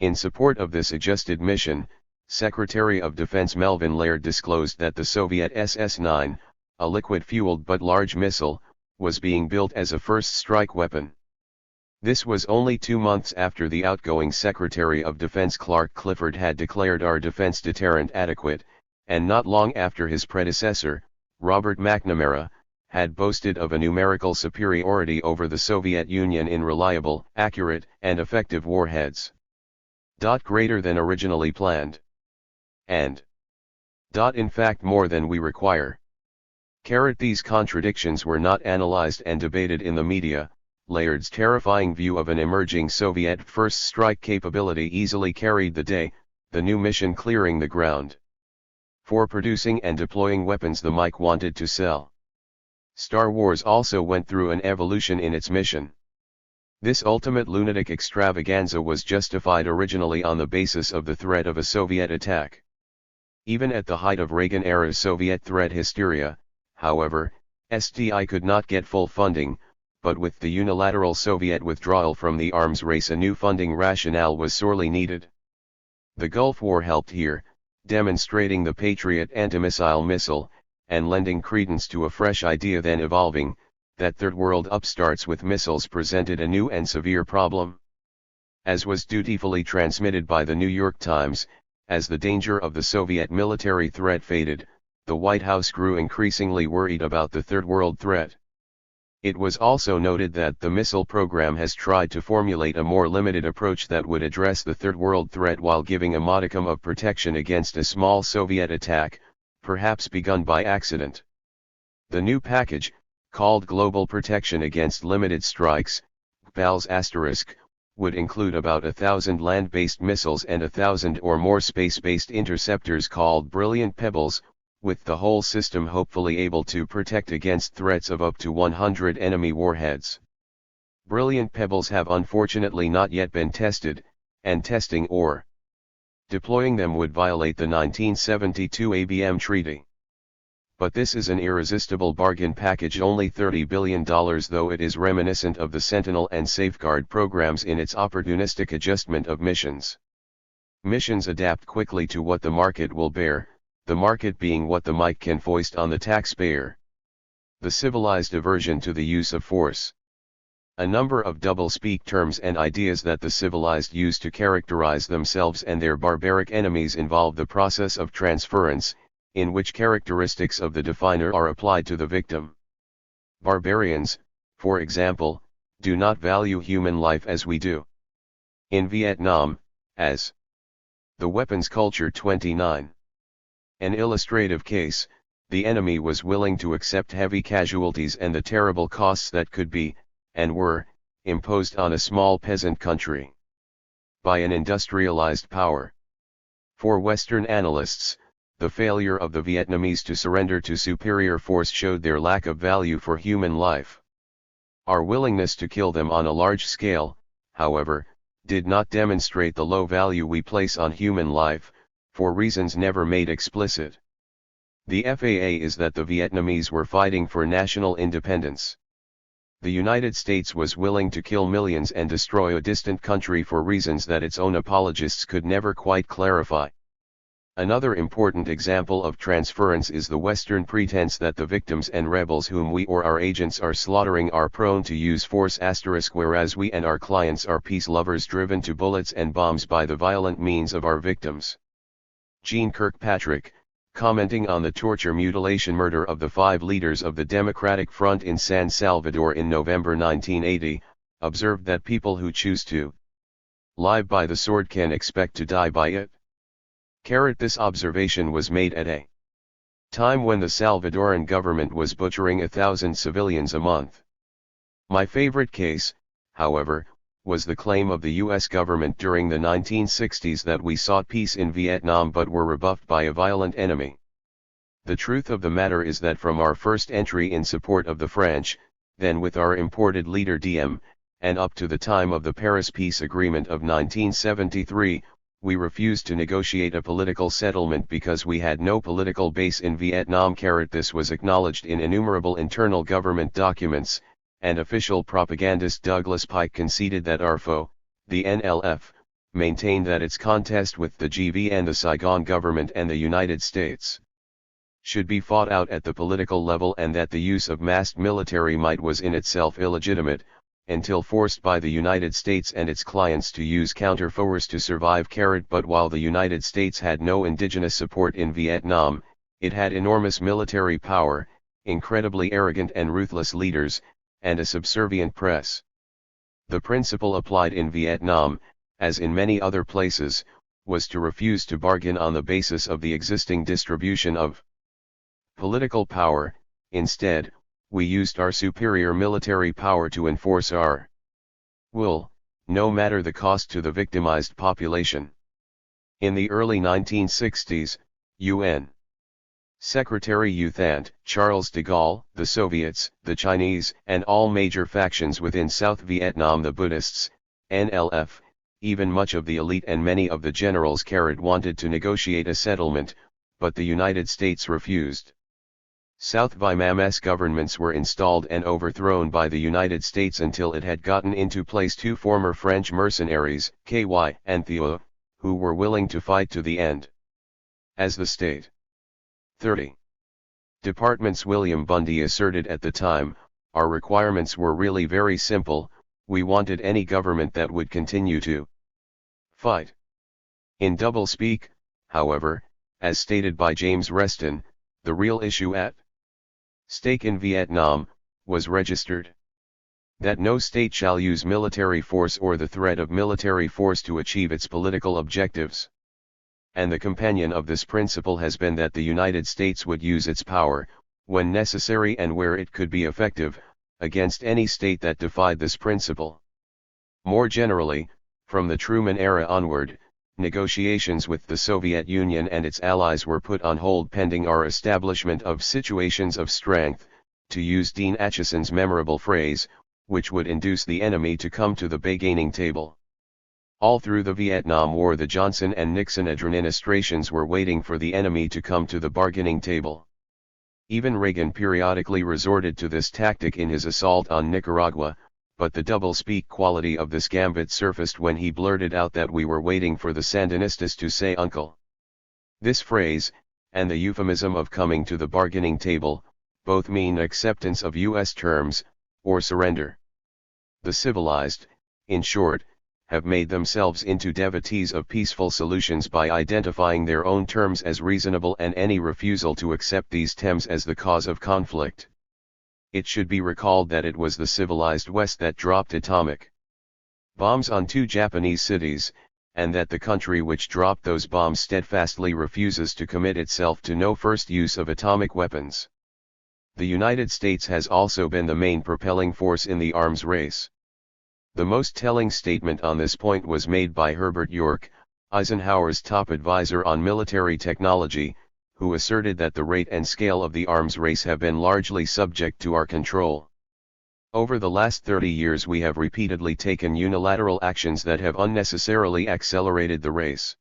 In support of this adjusted mission, Secretary of Defense Melvin Laird disclosed that the Soviet SS-9, a liquid-fueled but large missile, was being built as a first strike weapon. This was only 2 months after the outgoing Secretary of Defense Clark Clifford had declared our defense deterrent adequate, and not long after his predecessor, Robert McNamara, had boasted of a numerical superiority over the Soviet Union in reliable, accurate, and effective warheads. Greater than originally planned. And in fact more than we require. These contradictions were not analyzed and debated in the media. Laird's terrifying view of an emerging Soviet first strike capability easily carried the day, the new mission clearing the ground for producing and deploying weapons the MiC wanted to sell. Star Wars also went through an evolution in its mission. This ultimate lunatic extravaganza was justified originally on the basis of the threat of a Soviet attack. Even at the height of Reagan-era Soviet threat hysteria, however, SDI could not get full funding, but with the unilateral Soviet withdrawal from the arms race a new funding rationale was sorely needed. The Gulf War helped here, demonstrating the Patriot anti-missile missile, and lending credence to a fresh idea then evolving, that third world upstarts with missiles presented a new and severe problem. As was dutifully transmitted by the New York Times, as the danger of the Soviet military threat faded, the White House grew increasingly worried about the third world threat. It was also noted that the missile program has tried to formulate a more limited approach that would address the third world threat while giving a modicum of protection against a small Soviet attack, perhaps begun by accident. The new package, called Global Protection Against Limited Strikes, GPALS*, would include about 1,000 land-based missiles and 1,000 or more space-based interceptors called Brilliant Pebbles, with the whole system hopefully able to protect against threats of up to 100 enemy warheads. Brilliant Pebbles have unfortunately not yet been tested, and testing or deploying them would violate the 1972 ABM Treaty. But this is an irresistible bargain package, only $30 billion, though it is reminiscent of the Sentinel and Safeguard programs in its opportunistic adjustment of missions. Missions adapt quickly to what the market will bear, the market being what the mic can foist on the taxpayer. The civilized aversion to the use of force. A number of double-speak terms and ideas that the civilized use to characterize themselves and their barbaric enemies involve the process of transference, in which characteristics of the definer are applied to the victim. Barbarians, for example, do not value human life as we do. In Vietnam, as the weapons culture 29. An illustrative case, the enemy was willing to accept heavy casualties and the terrible costs that could be, and were, imposed on a small peasant country by an industrialized power. For Western analysts, the failure of the Vietnamese to surrender to superior force showed their lack of value for human life. Our willingness to kill them on a large scale, however, did not demonstrate the low value we place on human life, for reasons never made explicit. The FAA is that the Vietnamese were fighting for national independence. The United States was willing to kill millions and destroy a distant country for reasons that its own apologists could never quite clarify. Another important example of transference is the Western pretense that the victims and rebels whom we or our agents are slaughtering are prone to use force *, whereas we and our clients are peace lovers driven to bullets and bombs by the violent means of our victims. Jeane Kirkpatrick, commenting on the torture, mutilation, murder of the 5 leaders of the Democratic Front in San Salvador in November 1980, observed that people who choose to live by the sword can expect to die by it. This observation was made at a time when the Salvadoran government was butchering 1,000 civilians a month. My favorite case, however, was the claim of the U.S. government during the 1960s that we sought peace in Vietnam but were rebuffed by a violent enemy. The truth of the matter is that from our first entry in support of the French, then with our imported leader Diem, and up to the time of the Paris Peace Agreement of 1973, we refused to negotiate a political settlement because we had no political base in Vietnam. This was acknowledged in innumerable internal government documents, and official propagandist Douglas Pike conceded that our foe, the NLF, maintained that its contest with the GV and the Saigon government and the United States should be fought out at the political level, and that the use of massed military might was in itself illegitimate, until forced by the United States and its clients to use counter-force to survive. But while the United States had no indigenous support in Vietnam, it had enormous military power, incredibly arrogant and ruthless leaders, and a subservient press. The principle applied in Vietnam, as in many other places, was to refuse to bargain on the basis of the existing distribution of political power. Instead, we used our superior military power to enforce our will, no matter the cost to the victimized population. In the early 1960s, UN Secretary U Thant Charles de Gaulle, the Soviets, the Chinese, and all major factions within South Vietnam, the Buddhists, NLF, even much of the elite and many of the generals wanted to negotiate a settlement, but the United States refused. South Vietnamese governments were installed and overthrown by the United States until it had gotten into place 2 former French mercenaries, KY and Theo, who were willing to fight to the end. As the state 30. Department's William Bundy asserted at the time, our requirements were really very simple, we wanted any government that would continue to fight. In doublespeak, however, as stated by James Reston, the real issue at stake in Vietnam was registered. That no state shall use military force or the threat of military force to achieve its political objectives. And the companion of this principle has been that the United States would use its power, when necessary and where it could be effective, against any state that defied this principle. More generally, from the Truman era onward, negotiations with the Soviet Union and its allies were put on hold pending our establishment of situations of strength, to use Dean Acheson's memorable phrase, which would induce the enemy to come to the bargaining table. All through the Vietnam War the Johnson and Nixon administrations were waiting for the enemy to come to the bargaining table. Even Reagan periodically resorted to this tactic in his assault on Nicaragua, but the doublespeak quality of this gambit surfaced when he blurted out that we were waiting for the Sandinistas to say uncle. This phrase, and the euphemism of coming to the bargaining table, both mean acceptance of U.S. terms, or surrender. The civilized, in short, have made themselves into devotees of peaceful solutions by identifying their own terms as reasonable and any refusal to accept these terms as the cause of conflict. It should be recalled that it was the civilized West that dropped atomic bombs on 2 Japanese cities, and that the country which dropped those bombs steadfastly refuses to commit itself to no first use of atomic weapons. The United States has also been the main propelling force in the arms race. The most telling statement on this point was made by Herbert York, Eisenhower's top advisor on military technology, who asserted that the rate and scale of the arms race have been largely subject to our control. Over the last 30 years we have repeatedly taken unilateral actions that have unnecessarily accelerated the race.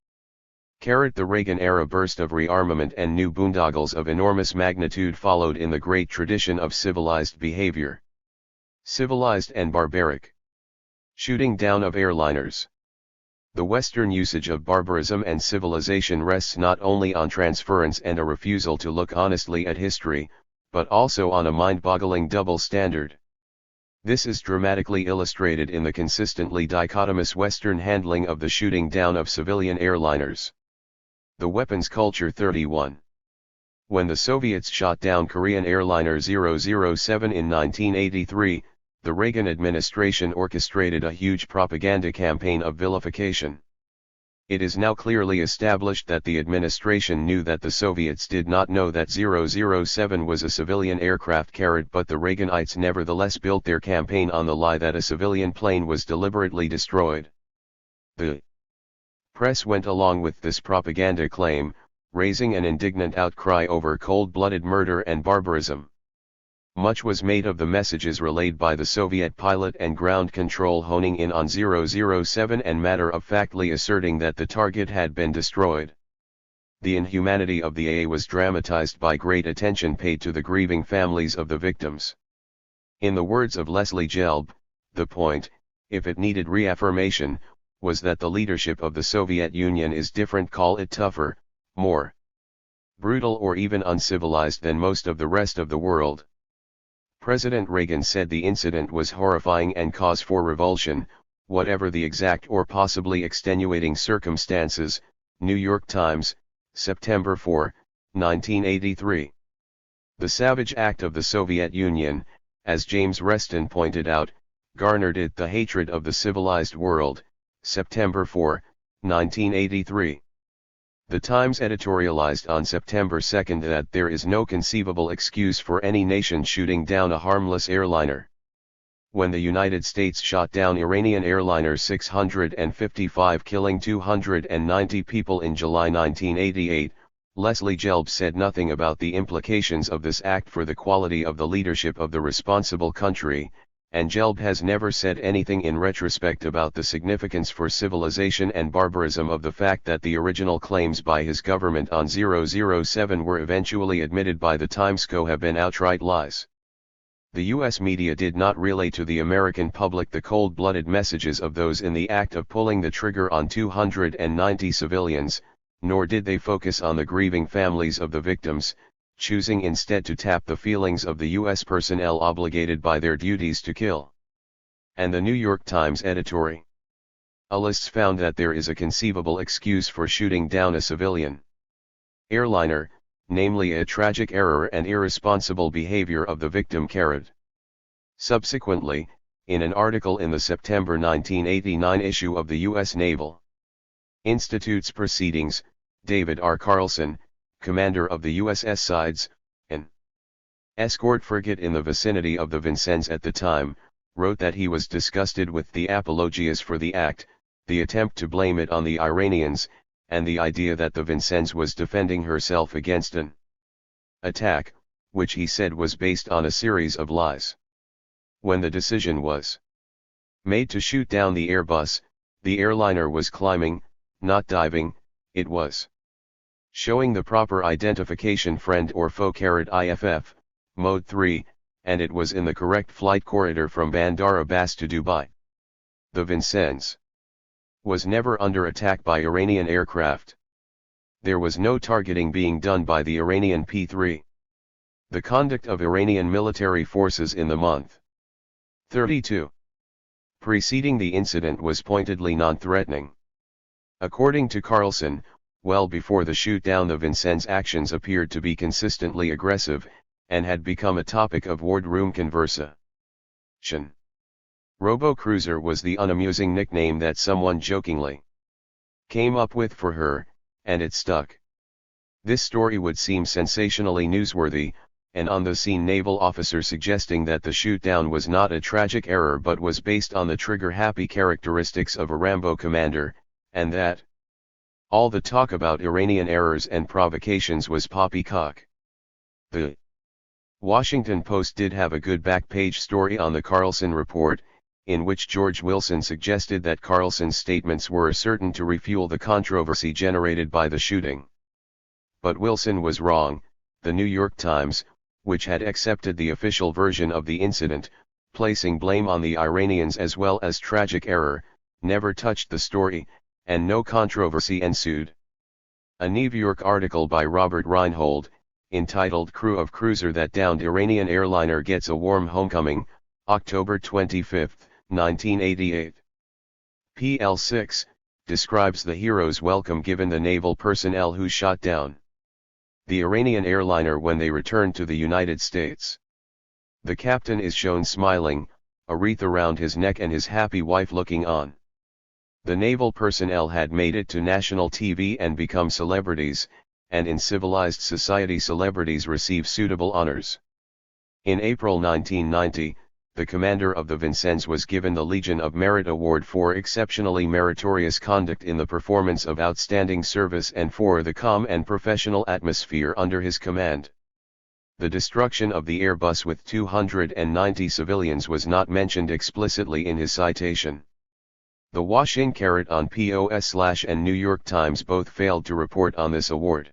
The Reagan-era burst of rearmament and new boondoggles of enormous magnitude followed in the great tradition of civilized behavior. Civilized and barbaric. Shooting down of airliners. The Western usage of barbarism and civilization rests not only on transference and a refusal to look honestly at history, but also on a mind-boggling double standard. This is dramatically illustrated in the consistently dichotomous Western handling of the shooting down of civilian airliners. The weapons culture 31. When the Soviets shot down Korean airliner 007 in 1983, the Reagan administration orchestrated a huge propaganda campaign of vilification. It is now clearly established that the administration knew that the Soviets did not know that 007 was a civilian aircraft, but the Reaganites nevertheless built their campaign on the lie that a civilian plane was deliberately destroyed. The press went along with this propaganda claim, raising an indignant outcry over cold-blooded murder and barbarism. Much was made of the messages relayed by the Soviet pilot and ground control, honing in on 007 and matter-of-factly asserting that the target had been destroyed. The inhumanity of the AA was dramatized by great attention paid to the grieving families of the victims. In the words of Leslie Gelb, the point, if it needed reaffirmation, was that the leadership of the Soviet Union is different, call it tougher, more brutal or even uncivilized than most of the rest of the world. President Reagan said the incident was horrifying and cause for revulsion, whatever the exact or possibly extenuating circumstances. New York Times, September 4, 1983. The savage act of the Soviet Union, as James Reston pointed out, garnered it the hatred of the civilized world. September 4, 1983. The Times editorialized on September 2 that there is no conceivable excuse for any nation shooting down a harmless airliner. When the United States shot down Iranian airliner 655, killing 290 people in July 1988, Leslie Gelb said nothing about the implications of this act for the quality of the leadership of the responsible country, and Gelb has never said anything in retrospect about the significance for civilization and barbarism of the fact that the original claims by his government on 007 were eventually admitted by the Times have been outright lies. The U.S. media did not relay to the American public the cold-blooded messages of those in the act of pulling the trigger on 290 civilians, nor did they focus on the grieving families of the victims, choosing instead to tap the feelings of the U.S. personnel obligated by their duties to kill. And the New York Times editorial analysts found that there is a conceivable excuse for shooting down a civilian airliner, namely a tragic error and irresponsible behavior of the victim. Subsequently, in an article in the September 1989 issue of the U.S. Naval Institute's Proceedings, David R. Carlson, commander of the USS Sides, an escort frigate in the vicinity of the Vincennes at the time, wrote that he was disgusted with the apologies for the act, the attempt to blame it on the Iranians, and the idea that the Vincennes was defending herself against an attack, which he said was based on a series of lies. When the decision was made to shoot down the Airbus, the airliner was climbing, not diving, it was showing the proper identification friend or foe IFF, Mode 3, and it was in the correct flight corridor from Bandar Abbas to Dubai. The Vincennes was never under attack by Iranian aircraft. There was no targeting being done by the Iranian P-3. The conduct of Iranian military forces in the month 32 preceding the incident was pointedly non-threatening. According to Carlson, well before the shoot-down the Vincennes actions appeared to be consistently aggressive, and had become a topic of wardroom conversation. Robo-cruiser was the unamusing nickname that someone jokingly came up with for her, and it stuck. This story would seem sensationally newsworthy, an on-the-scene naval officer suggesting that the shoot-down was not a tragic error but was based on the trigger-happy characteristics of a Rambo commander, and that all the talk about Iranian errors and provocations was poppycock. The Washington Post did have a good back-page story on the Carlson report, in which George Wilson suggested that Carlson's statements were certain to refuel the controversy generated by the shooting. But Wilson was wrong. The New York Times, which had accepted the official version of the incident, placing blame on the Iranians as well as tragic error, never touched the story, and no controversy ensued. A New York article by Robert Reinhold, entitled Crew of Cruiser That Downed Iranian Airliner Gets a Warm Homecoming, October 25, 1988. PL 6, describes the hero's welcome given the naval personnel who shot down the Iranian airliner when they returned to the United States. The captain is shown smiling, a wreath around his neck and his happy wife looking on. The naval personnel had made it to national TV and become celebrities, and in civilized society celebrities receive suitable honors. In April 1990, the commander of the Vincennes was given the Legion of Merit Award for exceptionally meritorious conduct in the performance of outstanding service and for the calm and professional atmosphere under his command. The destruction of the Airbus with 290 civilians was not mentioned explicitly in his citation. The Washington Post and New York Times both failed to report on this award.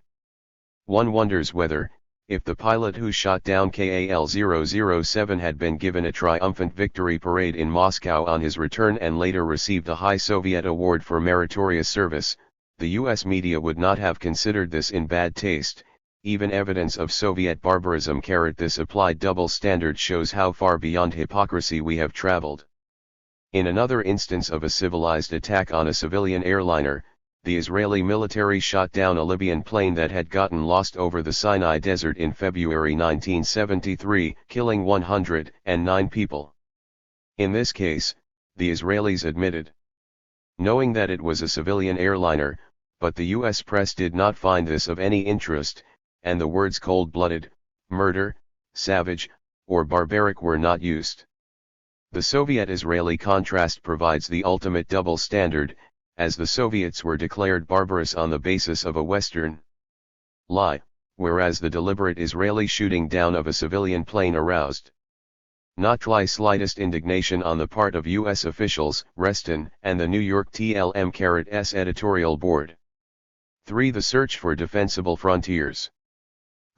One wonders whether, if the pilot who shot down KAL-007 had been given a triumphant victory parade in Moscow on his return and later received a high Soviet award for meritorious service, the U.S. media would not have considered this in bad taste. Even evidence of Soviet barbarism. This applied double standard shows how far beyond hypocrisy we have traveled. In another instance of a civilized attack on a civilian airliner, the Israeli military shot down a Libyan plane that had gotten lost over the Sinai Desert in February 1973, killing 109 people. In this case, the Israelis admitted knowing that it was a civilian airliner, but the U.S. press did not find this of any interest, and the words cold-blooded, murder, savage, or barbaric were not used. The Soviet-Israeli contrast provides the ultimate double standard, as the Soviets were declared barbarous on the basis of a Western lie, whereas the deliberate Israeli shooting down of a civilian plane aroused not the slightest indignation on the part of U.S. officials. Reston and the New York TLM-S editorial board. 3. The search for defensible frontiers.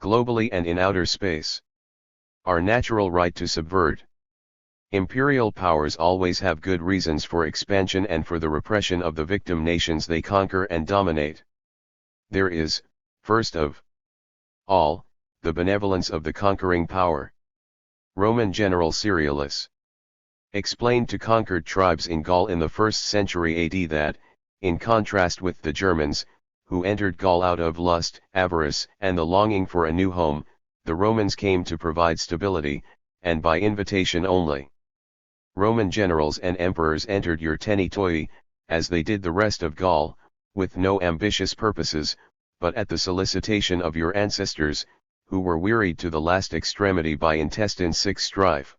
Globally and in outer space. Our natural right to subvert. Imperial powers always have good reasons for expansion and for the repression of the victim nations they conquer and dominate. There is, first of all, the the benevolence of the conquering power. Roman general Cerealis explained to conquered tribes in Gaul in the 1st century AD that, in contrast with the Germans, who entered Gaul out of lust, avarice, and the longing for a new home, the Romans came to provide stability, and by invitation only. Roman generals and emperors entered your tenitoi, as they did the rest of Gaul, with no ambitious purposes, but at the solicitation of your ancestors, who were wearied to the last extremity by intestine sick strife.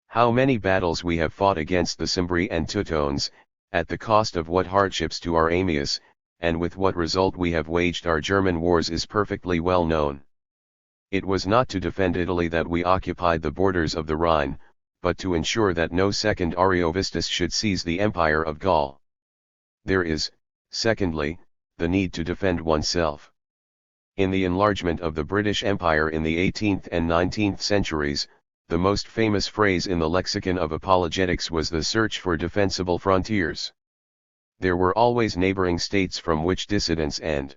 How many battles we have fought against the Cimbri and Teutones, at the cost of what hardships to our Ammius, and with what result we have waged our German wars is perfectly well known. It was not to defend Italy that we occupied the borders of the Rhine, but to ensure that no second Ariovistus should seize the empire of Gaul. There is, secondly, the need to defend oneself. In the enlargement of the British Empire in the 18th and 19th centuries, the most famous phrase in the lexicon of apologetics was the search for defensible frontiers. There were always neighboring states from which dissidents and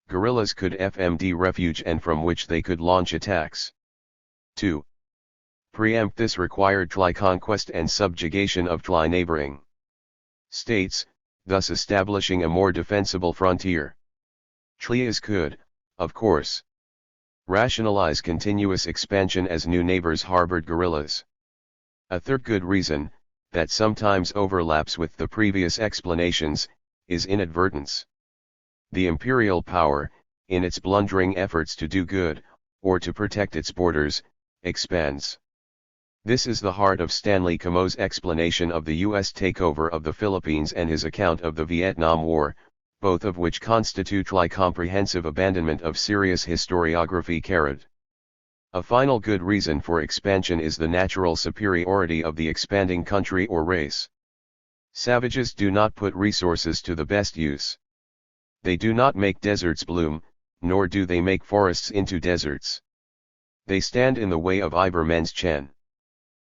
guerrillas could find refuge and from which they could launch attacks. To preempt this required conquest and subjugation of neighboring states, thus establishing a more defensible frontier. Tlias could, of course, rationalize continuous expansion as new neighbors harbored guerrillas. A third good reason, that sometimes overlaps with the previous explanations, is inadvertence. The imperial power, in its blundering efforts to do good, or to protect its borders, expands. This is the heart of Stanley Cameau's explanation of the U.S. takeover of the Philippines and his account of the Vietnam War, both of which constitute comprehensive abandonment of serious historiography. A final good reason for expansion is the natural superiority of the expanding country or race. Savages do not put resources to the best use. They do not make deserts bloom, nor do they make forests into deserts. They stand in the way of Ibermen's Chen.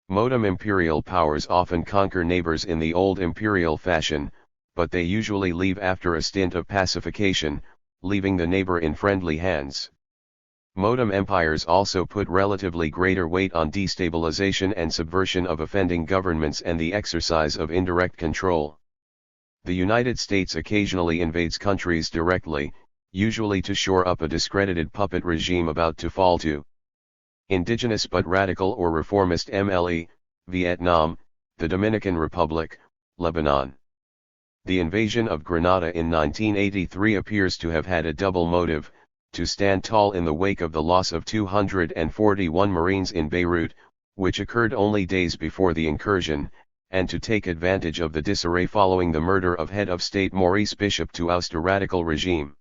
Modem imperial powers often conquer neighbors in the old imperial fashion, but they usually leave after a stint of pacification, leaving the neighbor in friendly hands. Modem empires also put relatively greater weight on destabilization and subversion of offending governments and the exercise of indirect control. The United States occasionally invades countries directly, usually to shore up a discredited puppet regime about to fall to indigenous but radical or reformist MLE, Vietnam, the Dominican Republic, Lebanon. The invasion of Grenada in 1983 appears to have had a double motive: to stand tall in the wake of the loss of 241 Marines in Beirut, which occurred only days before the incursion, and to take advantage of the disarray following the murder of head of state Maurice Bishop to oust a radical regime.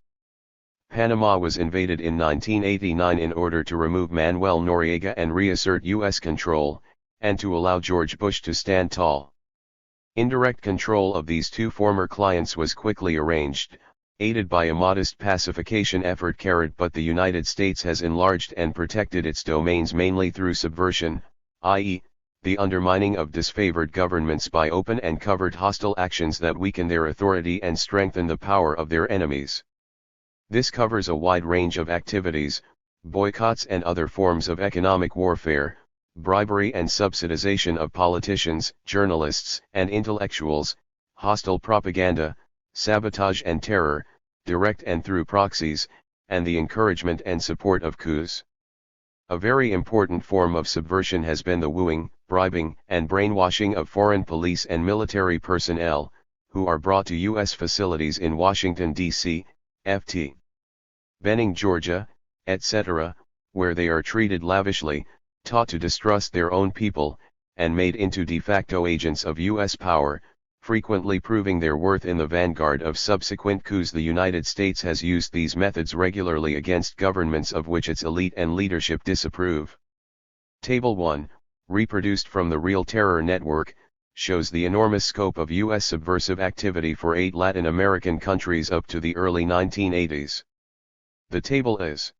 Panama was invaded in 1989 in order to remove Manuel Noriega and reassert U.S. control, and to allow George Bush to stand tall. Indirect control of these two former clients was quickly arranged, aided by a modest pacification effort. But the United States has enlarged and protected its domains mainly through subversion, i.e., the undermining of disfavored governments by open and covert hostile actions that weaken their authority and strengthen the power of their enemies. This covers a wide range of activities: boycotts and other forms of economic warfare, bribery and subsidization of politicians, journalists, and intellectuals, hostile propaganda, sabotage and terror, direct and through proxies, and the encouragement and support of coups. A very important form of subversion has been the wooing, bribing, and brainwashing of foreign police and military personnel, who are brought to U.S. facilities in Washington, D.C., Ft. Benning, Georgia, etc., where they are treated lavishly, taught to distrust their own people, and made into de facto agents of U.S. power, frequently proving their worth in the vanguard of subsequent coups. The United States has used these methods regularly against governments of which its elite and leadership disapprove. Table 1, reproduced from the Real Terror Network, shows the enormous scope of U.S. subversive activity for 8 Latin American countries up to the early 1980s. The table is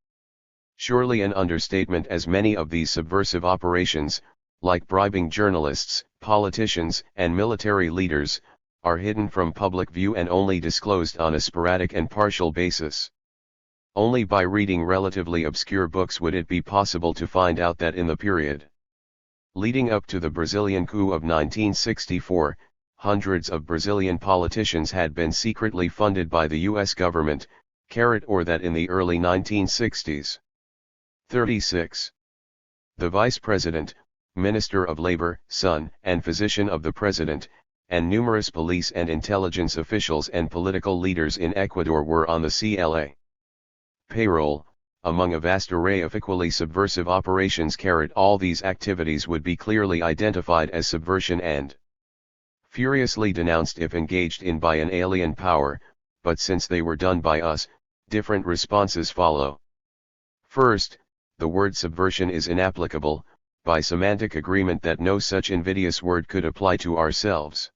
surely an understatement, as many of these subversive operations, like bribing journalists, politicians, and military leaders, are hidden from public view and only disclosed on a sporadic and partial basis. Only by reading relatively obscure books would it be possible to find out that in the period leading up to the Brazilian coup of 1964, hundreds of Brazilian politicians had been secretly funded by the US government, or that in the early 1960s. 36. The Vice President, Minister of Labor, son and physician of the President, and numerous police and intelligence officials and political leaders in Ecuador were on the CLA payroll, among a vast array of equally subversive operations. All these activities would be clearly identified as subversion and furiously denounced if engaged in by an alien power, but since they were done by us, different responses follow. First, the word subversion is inapplicable, by semantic agreement that no such invidious word could apply to ourselves.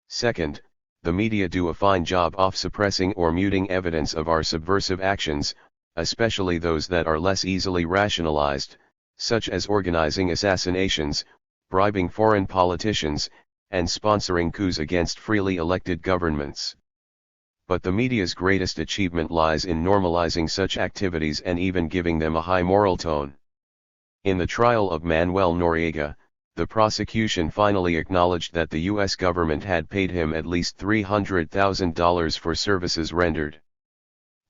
Second, the media do a fine job of suppressing or muting evidence of our subversive actions, especially those that are less easily rationalized, such as organizing assassinations, bribing foreign politicians, and sponsoring coups against freely elected governments. But the media's greatest achievement lies in normalizing such activities and even giving them a high moral tone. In the trial of Manuel Noriega, the prosecution finally acknowledged that the US government had paid him at least $300,000 for services rendered.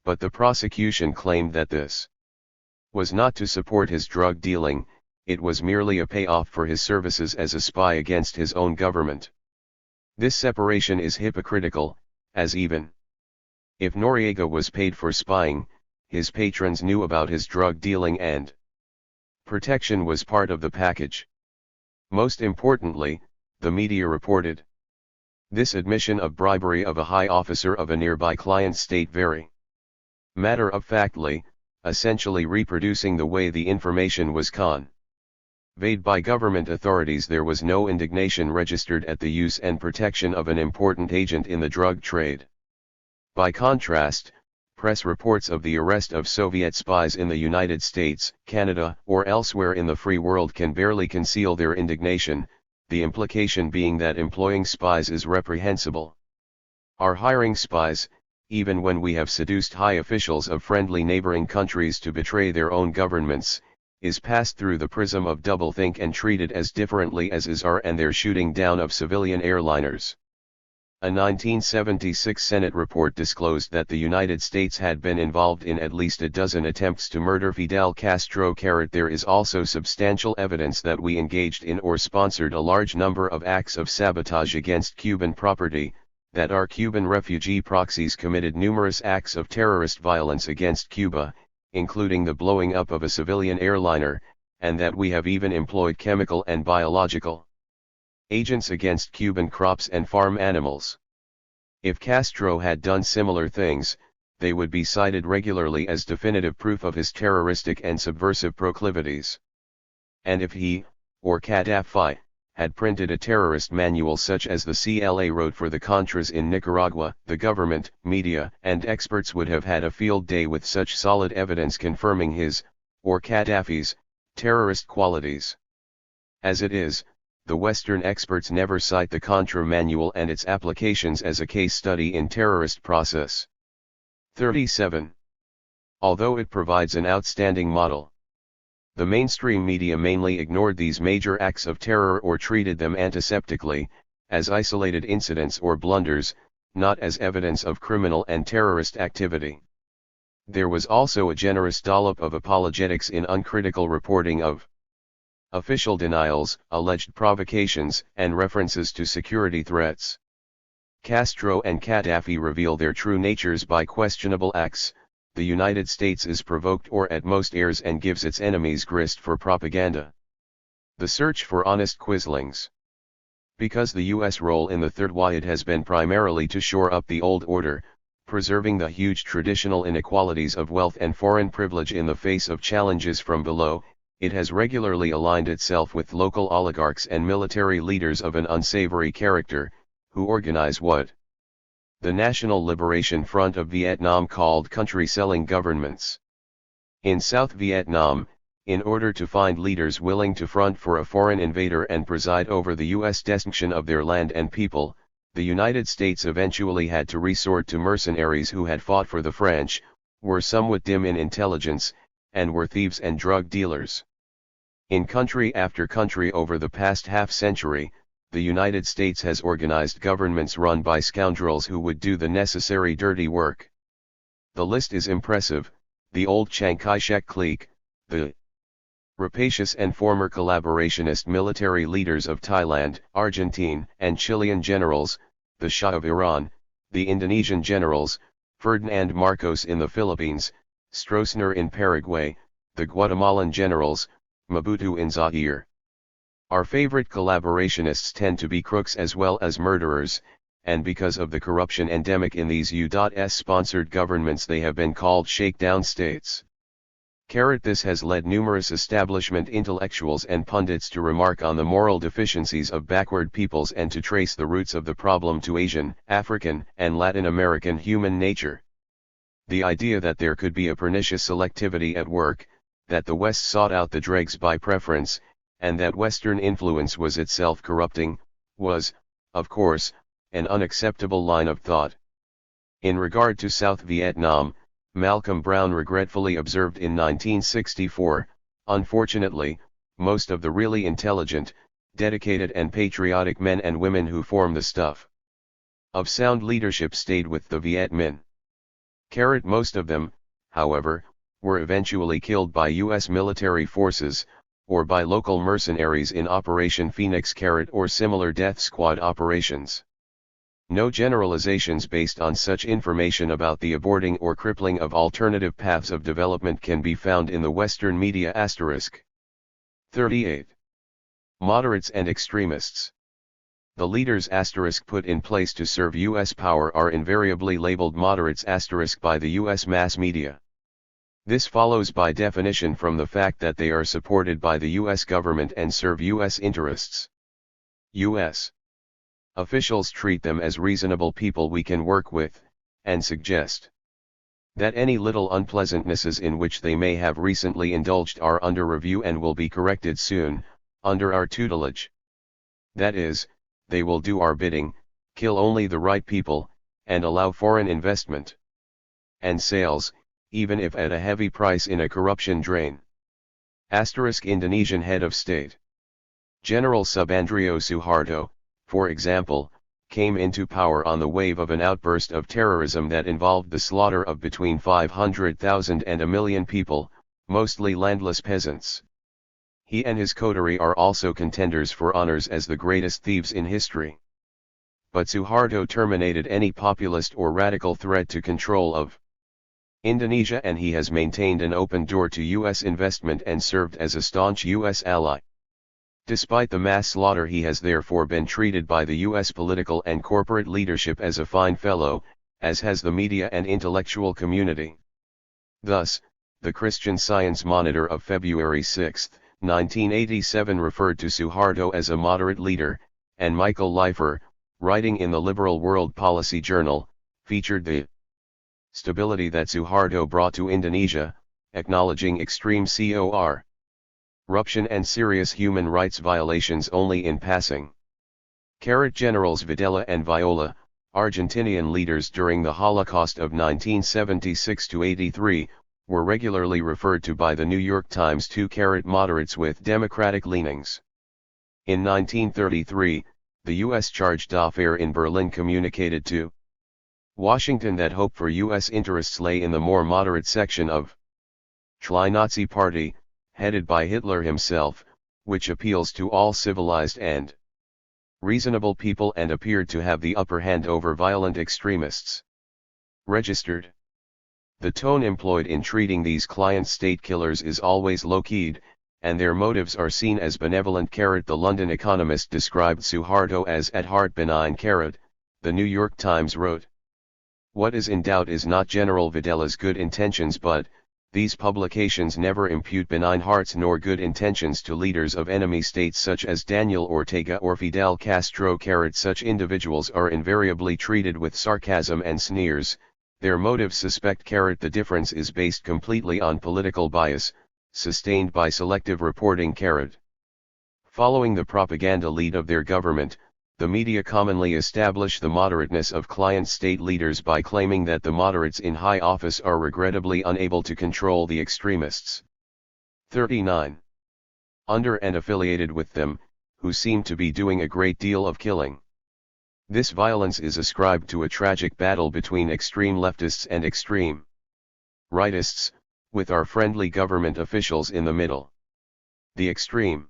But the prosecution claimed that this was not to support his drug dealing, it was merely a payoff for his services as a spy against his own government. This separation is hypocritical, as even if Noriega was paid for spying, his patrons knew about his drug dealing and protection was part of the package. Most importantly, the media reported this admission of bribery of a high officer of a nearby client state very matter-of-factly, essentially reproducing the way the information was conveyed by government authorities. There was no indignation registered at the use and protection of an important agent in the drug trade. By contrast, press reports of the arrest of Soviet spies in the United States, Canada, or elsewhere in the free world can barely conceal their indignation, the implication being that employing spies is reprehensible. Our hiring spies, even when we have seduced high officials of friendly neighboring countries to betray their own governments, is passed through the prism of doublethink and treated as differently as is our and their shooting down of civilian airliners. A 1976 Senate report disclosed that the United States had been involved in at least a dozen attempts to murder Fidel Castro. There is also substantial evidence that we engaged in or sponsored a large number of acts of sabotage against Cuban property, that our Cuban refugee proxies committed numerous acts of terrorist violence against Cuba, including the blowing up of a civilian airliner, and that we have even employed chemical and biological agents against Cuban crops and farm animals. If Castro had done similar things, they would be cited regularly as definitive proof of his terroristic and subversive proclivities. And if he, or Gaddafi, had printed a terrorist manual such as the CLA wrote for the Contras in Nicaragua, the government, media, and experts would have had a field day with such solid evidence confirming his, or Gaddafi's, terrorist qualities. As it is, the Western experts never cite the Contra manual and its applications as a case study in terrorist process. 37. Although it provides an outstanding model, the mainstream media mainly ignored these major acts of terror or treated them antiseptically, as isolated incidents or blunders, not as evidence of criminal and terrorist activity. There was also a generous dollop of apologetics in uncritical reporting of official denials, alleged provocations, and references to security threats. Castro and Gaddafi reveal their true natures by questionable acts. The United States is provoked or at most airs and gives its enemies grist for propaganda. The search for honest quislings. Because the U.S. role in the Third World has been primarily to shore up the old order, preserving the huge traditional inequalities of wealth and foreign privilege in the face of challenges from below, it has regularly aligned itself with local oligarchs and military leaders of an unsavory character, who organize what the National Liberation Front of Vietnam called country-selling governments. In South Vietnam, in order to find leaders willing to front for a foreign invader and preside over the U.S. destruction of their land and people, the United States eventually had to resort to mercenaries who had fought for the French, were somewhat dim in intelligence, and were thieves and drug dealers. In country after country over the past half-century, the United States has organized governments run by scoundrels who would do the necessary dirty work. The list is impressive: the old Chiang Kai-shek clique, the rapacious and former collaborationist military leaders of Thailand, Argentine, and Chilean generals, the Shah of Iran, the Indonesian generals, Ferdinand Marcos in the Philippines, Stroessner in Paraguay, the Guatemalan generals, Mobutu in Zaire. Our favorite collaborationists tend to be crooks as well as murderers, and because of the corruption endemic in these U.S.-sponsored governments they have been called shakedown states. This has led numerous establishment intellectuals and pundits to remark on the moral deficiencies of backward peoples and to trace the roots of the problem to Asian, African, and Latin American human nature. The idea that there could be a pernicious selectivity at work, that the West sought out the dregs by preference, and that Western influence was itself corrupting, was, of course, an unacceptable line of thought. In regard to South Vietnam, Malcolm Brown regretfully observed in 1964, "Unfortunately, most of the really intelligent, dedicated and patriotic men and women who form the stuff of sound leadership stayed with the Viet Minh." Most of them, however, were eventually killed by U.S. military forces, or by local mercenaries in Operation Phoenix or similar death squad operations. No generalizations based on such information about the aborting or crippling of alternative paths of development can be found in the Western media. 38. Moderates and extremists. The leaders put in place to serve U.S. power are invariably labeled moderates by the U.S. mass media. This follows by definition from the fact that they are supported by the U.S. government and serve U.S. interests. U.S. officials treat them as reasonable people we can work with, and suggest that any little unpleasantnesses in which they may have recently indulged are under review and will be corrected soon, under our tutelage. That is, they will do our bidding, kill only the right people, and allow foreign investment and sales, even if at a heavy price in a corruption drain. Indonesian head of state General Subandrio Suharto, for example, came into power on the wave of an outburst of terrorism that involved the slaughter of between 500,000 and 1 million people, mostly landless peasants. He and his coterie are also contenders for honors as the greatest thieves in history. But Suharto terminated any populist or radical threat to control of Indonesia, and he has maintained an open door to U.S. investment and served as a staunch U.S. ally. Despite the mass slaughter, he has therefore been treated by the U.S. political and corporate leadership as a fine fellow, as has the media and intellectual community. Thus, the Christian Science Monitor of February 6, 1987 referred to Suharto as a moderate leader, and Michael Leifer, writing in the Liberal World Policy Journal, featured the stability that Suharto brought to Indonesia, acknowledging extreme corruption and serious human rights violations only in passing. Generals Videla and Viola, Argentinian leaders during the Holocaust of 1976–83, were regularly referred to by the New York Times to moderates with democratic leanings. In 1933, the U.S. charge d'affaires in Berlin communicated to Washington that hope for U.S. interests lay in the more moderate section of Nazi Party, headed by Hitler himself, which appeals to all civilized and reasonable people and appeared to have the upper hand over violent extremists. Registered. The tone employed in treating these client-state killers is always low-keyed, and their motives are seen as benevolent. The London Economist described Suharto as at heart benign. The New York Times wrote, "What is in doubt is not General Videla's good intentions, but these publications never impute benign hearts nor good intentions to leaders of enemy states such as Daniel Ortega or Fidel Castro. Such individuals are invariably treated with sarcasm and sneers. Their motives suspect. The difference is based completely on political bias, sustained by selective reporting. Following the propaganda lead of their government, The media commonly establish the moderateness of client state leaders by claiming that the moderates in high office are regrettably unable to control the extremists. 39. Under and affiliated with them, who seem to be doing a great deal of killing. This violence is ascribed to a tragic battle between extreme leftists and extreme rightists, with our friendly government officials in the middle. The extreme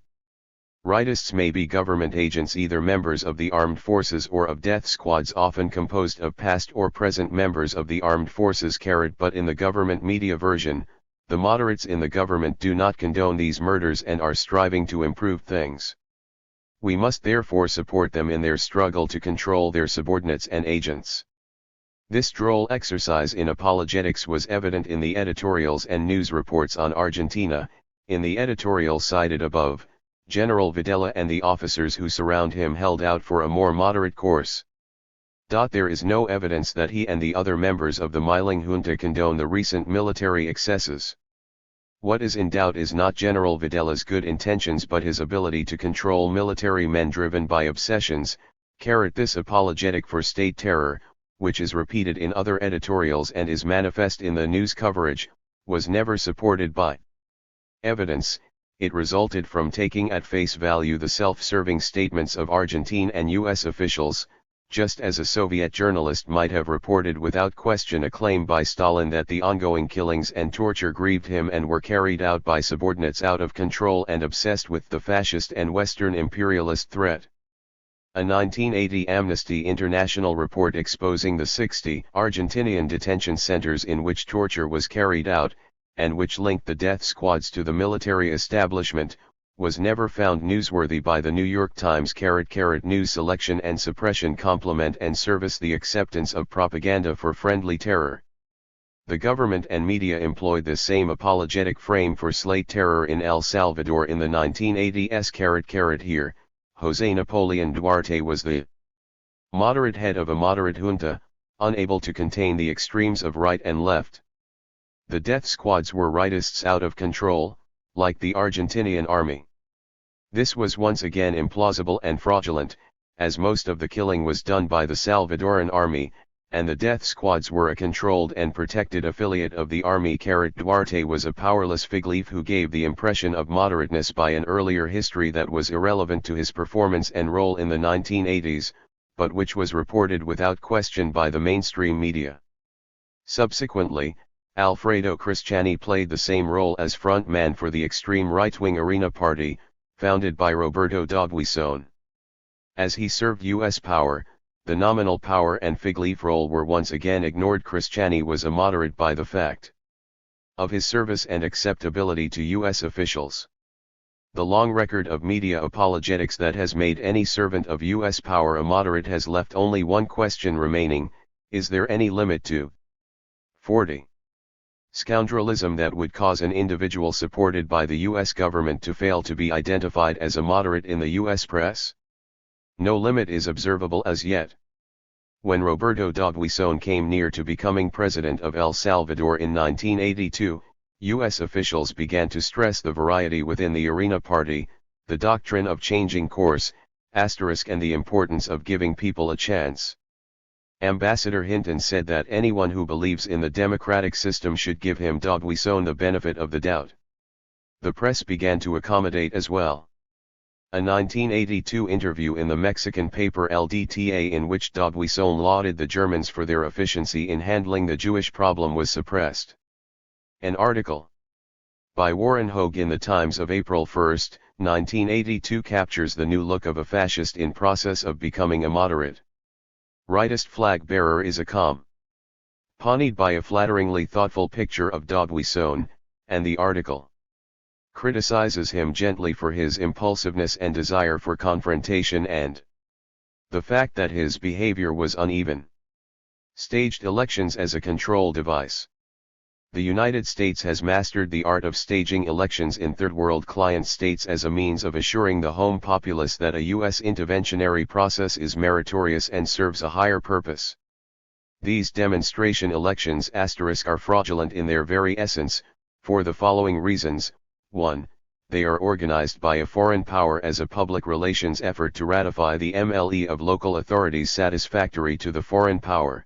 rightists may be government agents, either members of the armed forces or of death squads often composed of past or present members of the armed forces. But in the government media version, the moderates in the government do not condone these murders and are striving to improve things. We must therefore support them in their struggle to control their subordinates and agents. This droll exercise in apologetics was evident in the editorials and news reports on Argentina. In the editorial cited above, General Videla and the officers who surround him held out for a more moderate course. There is no evidence that he and the other members of the Milling junta condone the recent military excesses. What is in doubt is not General Videla's good intentions but his ability to control military men driven by obsessions. This apologetic for state terror, which is repeated in other editorials and is manifest in the news coverage, was never supported by evidence. It resulted from taking at face value the self-serving statements of Argentine and U.S. officials, just as a Soviet journalist might have reported without question a claim by Stalin that the ongoing killings and torture grieved him and were carried out by subordinates out of control and obsessed with the fascist and Western imperialist threat. A 1980 Amnesty International report exposing the 60 Argentinian detention centers in which torture was carried out, and which linked the death squads to the military establishment, was never found newsworthy by the New York Times. News selection and suppression complement and service the acceptance of propaganda for friendly terror. The government and media employed the same apologetic frame for slate terror in El Salvador in the 1980s. Here, José Napoleon Duarte was the moderate head of a moderate junta, unable to contain the extremes of right and left. The death squads were rightists out of control, like the Argentinian army. This was once again implausible and fraudulent, as most of the killing was done by the Salvadoran army, and the death squads were a controlled and protected affiliate of the army. Duarte was a powerless fig leaf who gave the impression of moderateness by an earlier history that was irrelevant to his performance and role in the 1980s, but which was reported without question by the mainstream media. Subsequently, Alfredo Cristiani played the same role as front man for the extreme right-wing Arena Party, founded by Roberto D'Aubuisson. As he served U.S. power, the nominal power and fig leaf role were once again ignored. Cristiani was a moderate by the fact of his service and acceptability to U.S. officials. The long record of media apologetics that has made any servant of U.S. power a moderate has left only one question remaining: is there any limit to 40. Scoundrelism that would cause an individual supported by the U.S. government to fail to be identified as a moderate in the U.S. press? No limit is observable as yet. When Roberto D'Aubuisson came near to becoming president of El Salvador in 1982, U.S. officials began to stress the variety within the Arena Party, the doctrine of changing course, and the importance of giving people a chance. Ambassador Hinton said that anyone who believes in the democratic system should give him D'Aubuisson the benefit of the doubt. The press began to accommodate as well. A 1982 interview in the Mexican paper El Dta in which D'Aubuisson lauded the Germans for their efficiency in handling the Jewish problem was suppressed. An article by Warren Hogue in the Times of April 1, 1982 captures the new look of a fascist in process of becoming a moderate. Rightist flag bearer is a accompanied by a flatteringly thoughtful picture of D'Aubuisson, and the article criticizes him gently for his impulsiveness and desire for confrontation and the fact that his behavior was uneven. Staged elections as a control device. The United States has mastered the art of staging elections in third world client states as a means of assuring the home populace that a U.S. interventionary process is meritorious and serves a higher purpose. These demonstration elections are fraudulent in their very essence, for the following reasons: 1. they are organized by a foreign power as a public relations effort to ratify the MLE of local authorities satisfactory to the foreign power.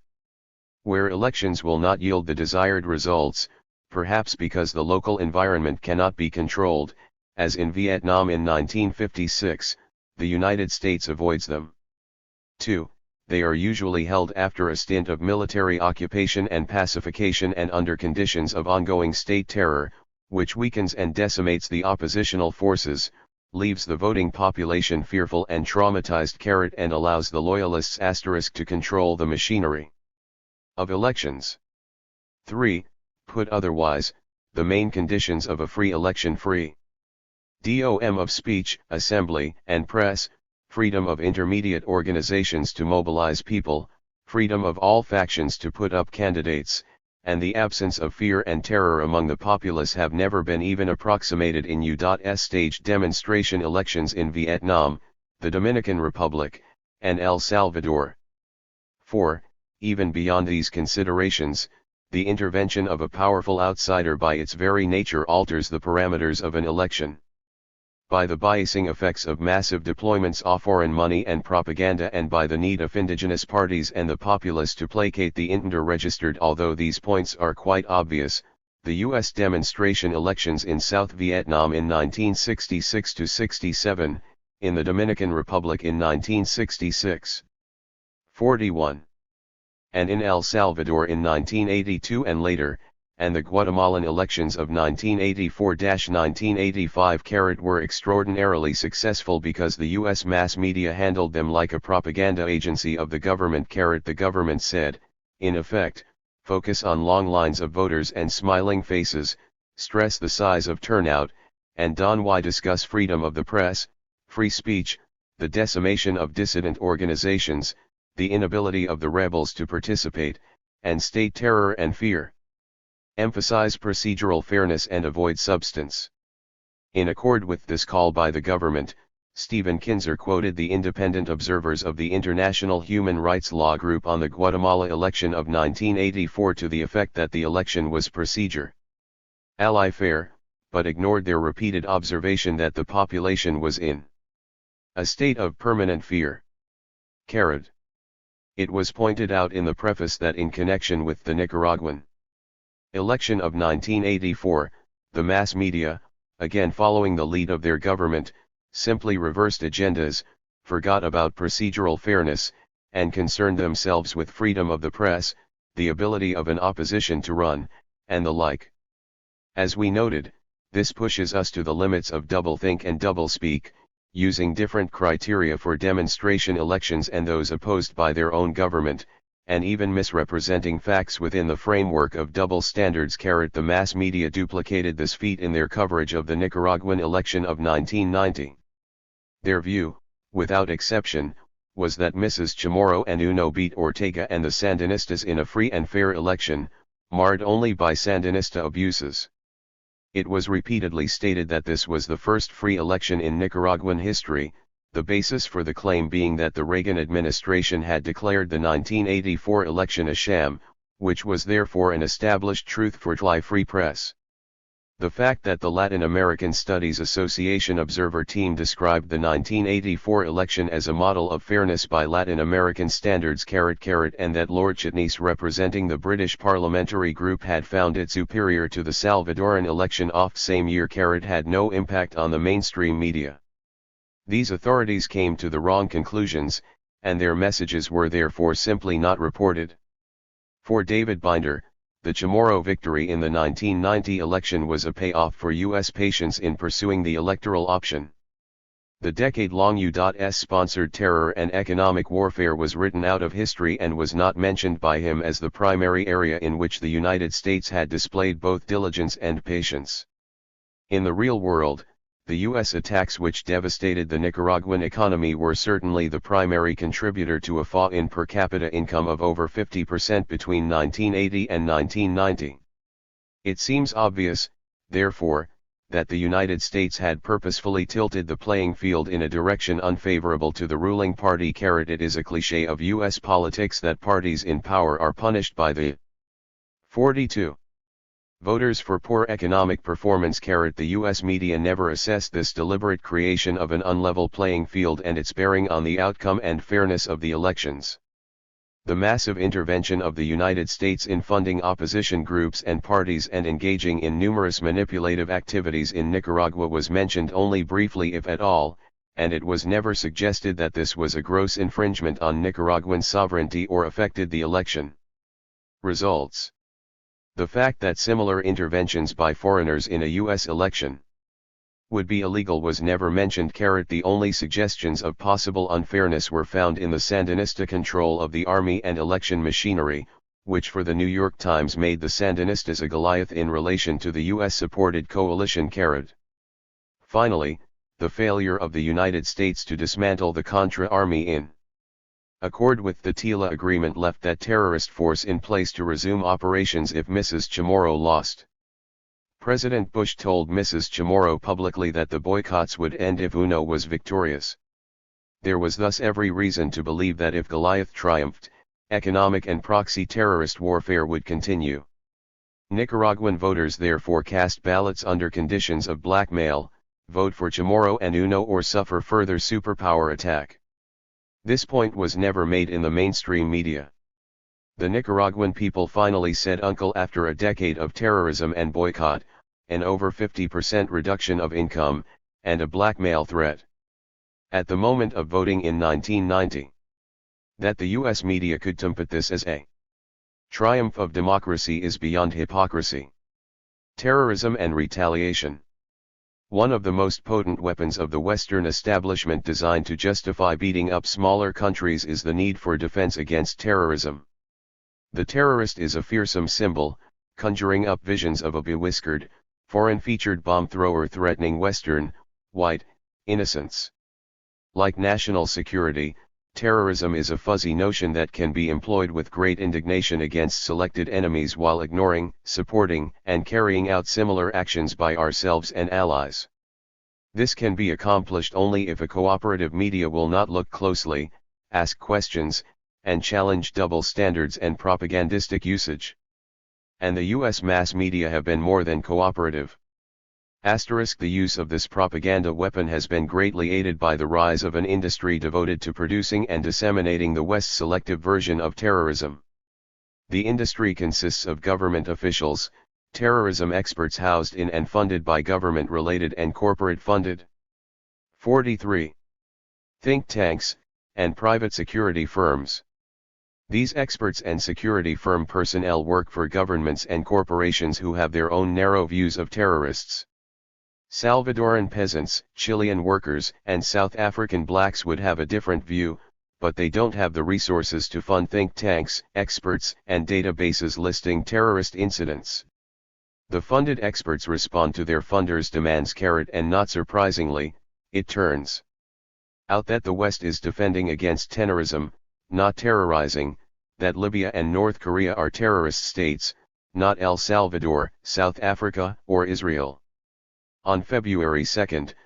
Where elections will not yield the desired results, perhaps because the local environment cannot be controlled, as in Vietnam in 1956, the United States avoids them. 2. They are usually held after a stint of military occupation and pacification and under conditions of ongoing state terror, which weakens and decimates the oppositional forces, leaves the voting population fearful and traumatized, and allows the loyalists to control the machinery of elections. 3. Put otherwise, the main conditions of a free election: freedom of speech, assembly, and press, freedom of intermediate organizations to mobilize people, freedom of all factions to put up candidates, and the absence of fear and terror among the populace have never been even approximated in U.S. staged demonstration elections in Vietnam, the Dominican Republic, and El Salvador. 4. Even beyond these considerations, the intervention of a powerful outsider by its very nature alters the parameters of an election. By the biasing effects of massive deployments of foreign money and propaganda, and by the need of indigenous parties and the populace to placate the inter-registered. Although these points are quite obvious, the U.S. demonstration elections in South Vietnam in 1966-67, in the Dominican Republic in 1966, 41, and in El Salvador in 1982 and later, and the Guatemalan elections of 1984-1985 were extraordinarily successful because the U.S. mass media handled them like a propaganda agency of the government. The government said, in effect, focus on long lines of voters and smiling faces, stress the size of turnout, and don't discuss freedom of the press, free speech, the decimation of dissident organizations, the inability of the rebels to participate, and state terror and fear. Emphasize procedural fairness and avoid substance. In accord with this call by the government, Stephen Kinzer quoted the independent observers of the International Human Rights Law Group on the Guatemala election of 1984 to the effect that the election was procedure ally fair, but ignored their repeated observation that the population was in a state of permanent fear. It was pointed out in the preface that in connection with the Nicaraguan election of 1984, the mass media, again following the lead of their government, simply reversed agendas, forgot about procedural fairness, and concerned themselves with freedom of the press, the ability of an opposition to run, and the like. As we noted, this pushes us to the limits of doublethink and doublespeak, using different criteria for demonstration elections and those opposed by their own government, and even misrepresenting facts within the framework of double standards. The mass media duplicated this feat in their coverage of the Nicaraguan election of 1990. Their view, without exception, was that Mrs. Chamorro and Uno beat Ortega and the Sandinistas in a free and fair election, marred only by Sandinista abuses. It was repeatedly stated that this was the first free election in Nicaraguan history, the basis for the claim being that the Reagan administration had declared the 1984 election a sham, which was therefore an established truth for the free press. The fact that the Latin American Studies Association observer team described the 1984 election as a model of fairness by Latin American standards, and that Lord Chitnis representing the British parliamentary group had found it superior to the Salvadoran election of same year, had no impact on the mainstream media. These authorities came to the wrong conclusions, and their messages were therefore simply not reported. For David Binder, the Chamorro victory in the 1990 election was a payoff for U.S. patience in pursuing the electoral option. The decade-long U.S.-sponsored terror and economic warfare was written out of history and was not mentioned by him as the primary area in which the United States had displayed both diligence and patience. In the real world, the U.S. attacks which devastated the Nicaraguan economy were certainly the primary contributor to a fall in per capita income of over 50% between 1980 and 1990. It seems obvious, therefore, that the United States had purposefully tilted the playing field in a direction unfavorable to the ruling party. It is a cliché of U.S. politics that parties in power are punished by the 42. Voters for poor economic performance. The U.S. media never assessed this deliberate creation of an unlevel playing field and its bearing on the outcome and fairness of the elections. The massive intervention of the United States in funding opposition groups and parties and engaging in numerous manipulative activities in Nicaragua was mentioned only briefly if at all, and it was never suggested that this was a gross infringement on Nicaraguan sovereignty or affected the election results. The fact that similar interventions by foreigners in a U.S. election would be illegal was never mentioned. The only suggestions of possible unfairness were found in the Sandinista control of the army and election machinery, which for the New York Times made the Sandinistas a Goliath in relation to the U.S.-supported coalition. Finally, the failure of the United States to dismantle the Contra Army in accord with the TILA agreement left that terrorist force in place to resume operations if Mrs. Chamorro lost. President Bush told Mrs. Chamorro publicly that the boycotts would end if UNO was victorious. There was thus every reason to believe that if Goliath triumphed, economic and proxy terrorist warfare would continue. Nicaraguan voters therefore cast ballots under conditions of blackmail: vote for Chamorro and UNO or suffer further superpower attack. This point was never made in the mainstream media. The Nicaraguan people finally said uncle after a decade of terrorism and boycott, an over 50% reduction of income, and a blackmail threat. At the moment of voting in 1990. That the U.S. media could trumpet this as a triumph of democracy is beyond hypocrisy. Terrorism and retaliation. One of the most potent weapons of the Western establishment designed to justify beating up smaller countries is the need for defense against terrorism. The terrorist is a fearsome symbol, conjuring up visions of a bewhiskered, foreign-featured bomb thrower threatening Western, white, innocents. Like national security, terrorism is a fuzzy notion that can be employed with great indignation against selected enemies while ignoring, supporting, and carrying out similar actions by ourselves and allies. This can be accomplished only if a cooperative media will not look closely, ask questions, and challenge double standards and propagandistic usage. And the U.S. mass media have been more than cooperative. The use of this propaganda weapon has been greatly aided by the rise of an industry devoted to producing and disseminating the West's selective version of terrorism. The industry consists of government officials, terrorism experts housed in and funded by government-related and corporate-funded 43 think tanks, and private security firms. These experts and security firm personnel work for governments and corporations who have their own narrow views of terrorists. Salvadoran peasants, Chilean workers, and South African blacks would have a different view, but they don't have the resources to fund think tanks, experts, and databases listing terrorist incidents. The funded experts respond to their funders' demands, and not surprisingly, it turns out that the West is defending against terrorism, not terrorizing, that Libya and North Korea are terrorist states, not El Salvador, South Africa, or Israel. On February 2,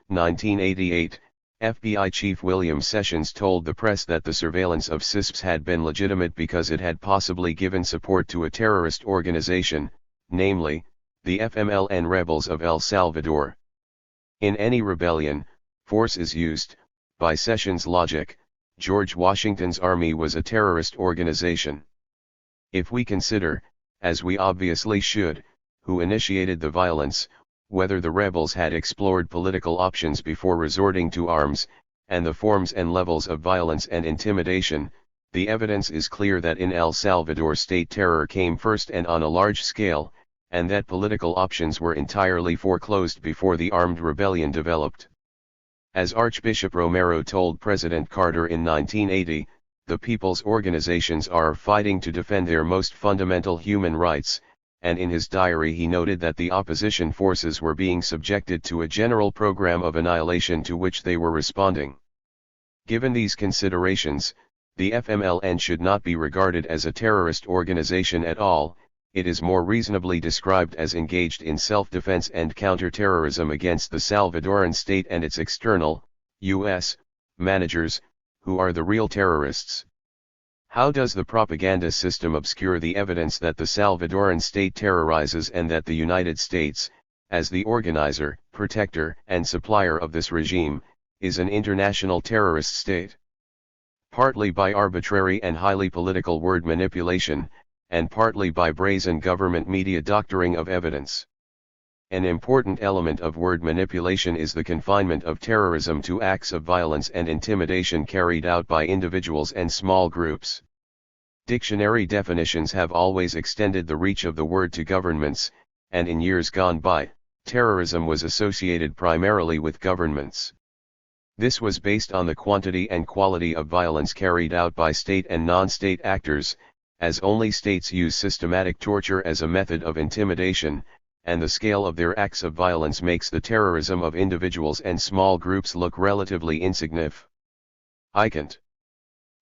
1988, FBI Chief William Sessions told the press that the surveillance of CISPs had been legitimate because it had possibly given support to a terrorist organization, namely, the FMLN rebels of El Salvador. In any rebellion, force is used. By Sessions' logic, George Washington's army was a terrorist organization. If we consider, as we obviously should, who initiated the violence, whether the rebels had explored political options before resorting to arms, and the forms and levels of violence and intimidation, the evidence is clear that in El Salvador state terror came first and on a large scale, and that political options were entirely foreclosed before the armed rebellion developed. As Archbishop Romero told President Carter in 1980, the people's organizations are fighting to defend their most fundamental human rights, and in his diary he noted that the opposition forces were being subjected to a general program of annihilation to which they were responding. Given these considerations, the FMLN should not be regarded as a terrorist organization at all. It is more reasonably described as engaged in self-defense and counter-terrorism against the Salvadoran state and its external, U.S., managers, who are the real terrorists. How does the propaganda system obscure the evidence that the Salvadoran state terrorizes and that the United States, as the organizer, protector, and supplier of this regime, is an international terrorist state? Partly by arbitrary and highly political word manipulation, and partly by brazen government media doctoring of evidence. An important element of word manipulation is the confinement of terrorism to acts of violence and intimidation carried out by individuals and small groups. Dictionary definitions have always extended the reach of the word to governments, and in years gone by, terrorism was associated primarily with governments. This was based on the quantity and quality of violence carried out by state and non-state actors, as only states use systematic torture as a method of intimidation, and the scale of their acts of violence makes the terrorism of individuals and small groups look relatively insignificant.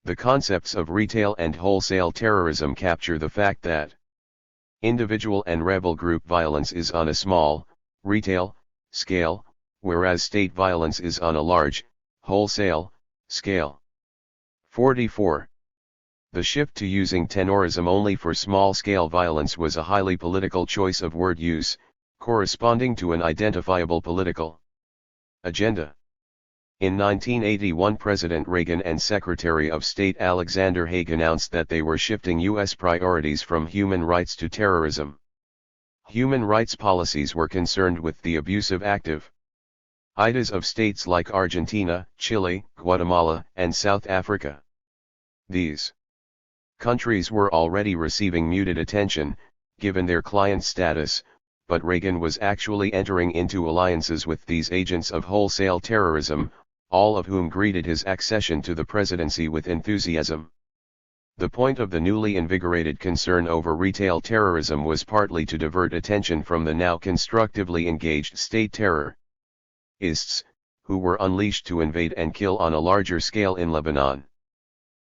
The concepts of retail and wholesale terrorism capture the fact that individual and rebel group violence is on a small, retail, scale, whereas state violence is on a large, wholesale, scale. 44. The shift to using terrorism only for small-scale violence was a highly political choice of word use, corresponding to an identifiable political agenda. In 1981, President Reagan and Secretary of State Alexander Haig announced that they were shifting U.S. priorities from human rights to terrorism. Human rights policies were concerned with the abusive active IDAs of states like Argentina, Chile, Guatemala, and South Africa. These countries were already receiving muted attention, given their client status, but Reagan was actually entering into alliances with these agents of wholesale terrorism, all of whom greeted his accession to the presidency with enthusiasm. The point of the newly invigorated concern over retail terrorism was partly to divert attention from the now constructively engaged state terrorists, who were unleashed to invade and kill on a larger scale in Lebanon,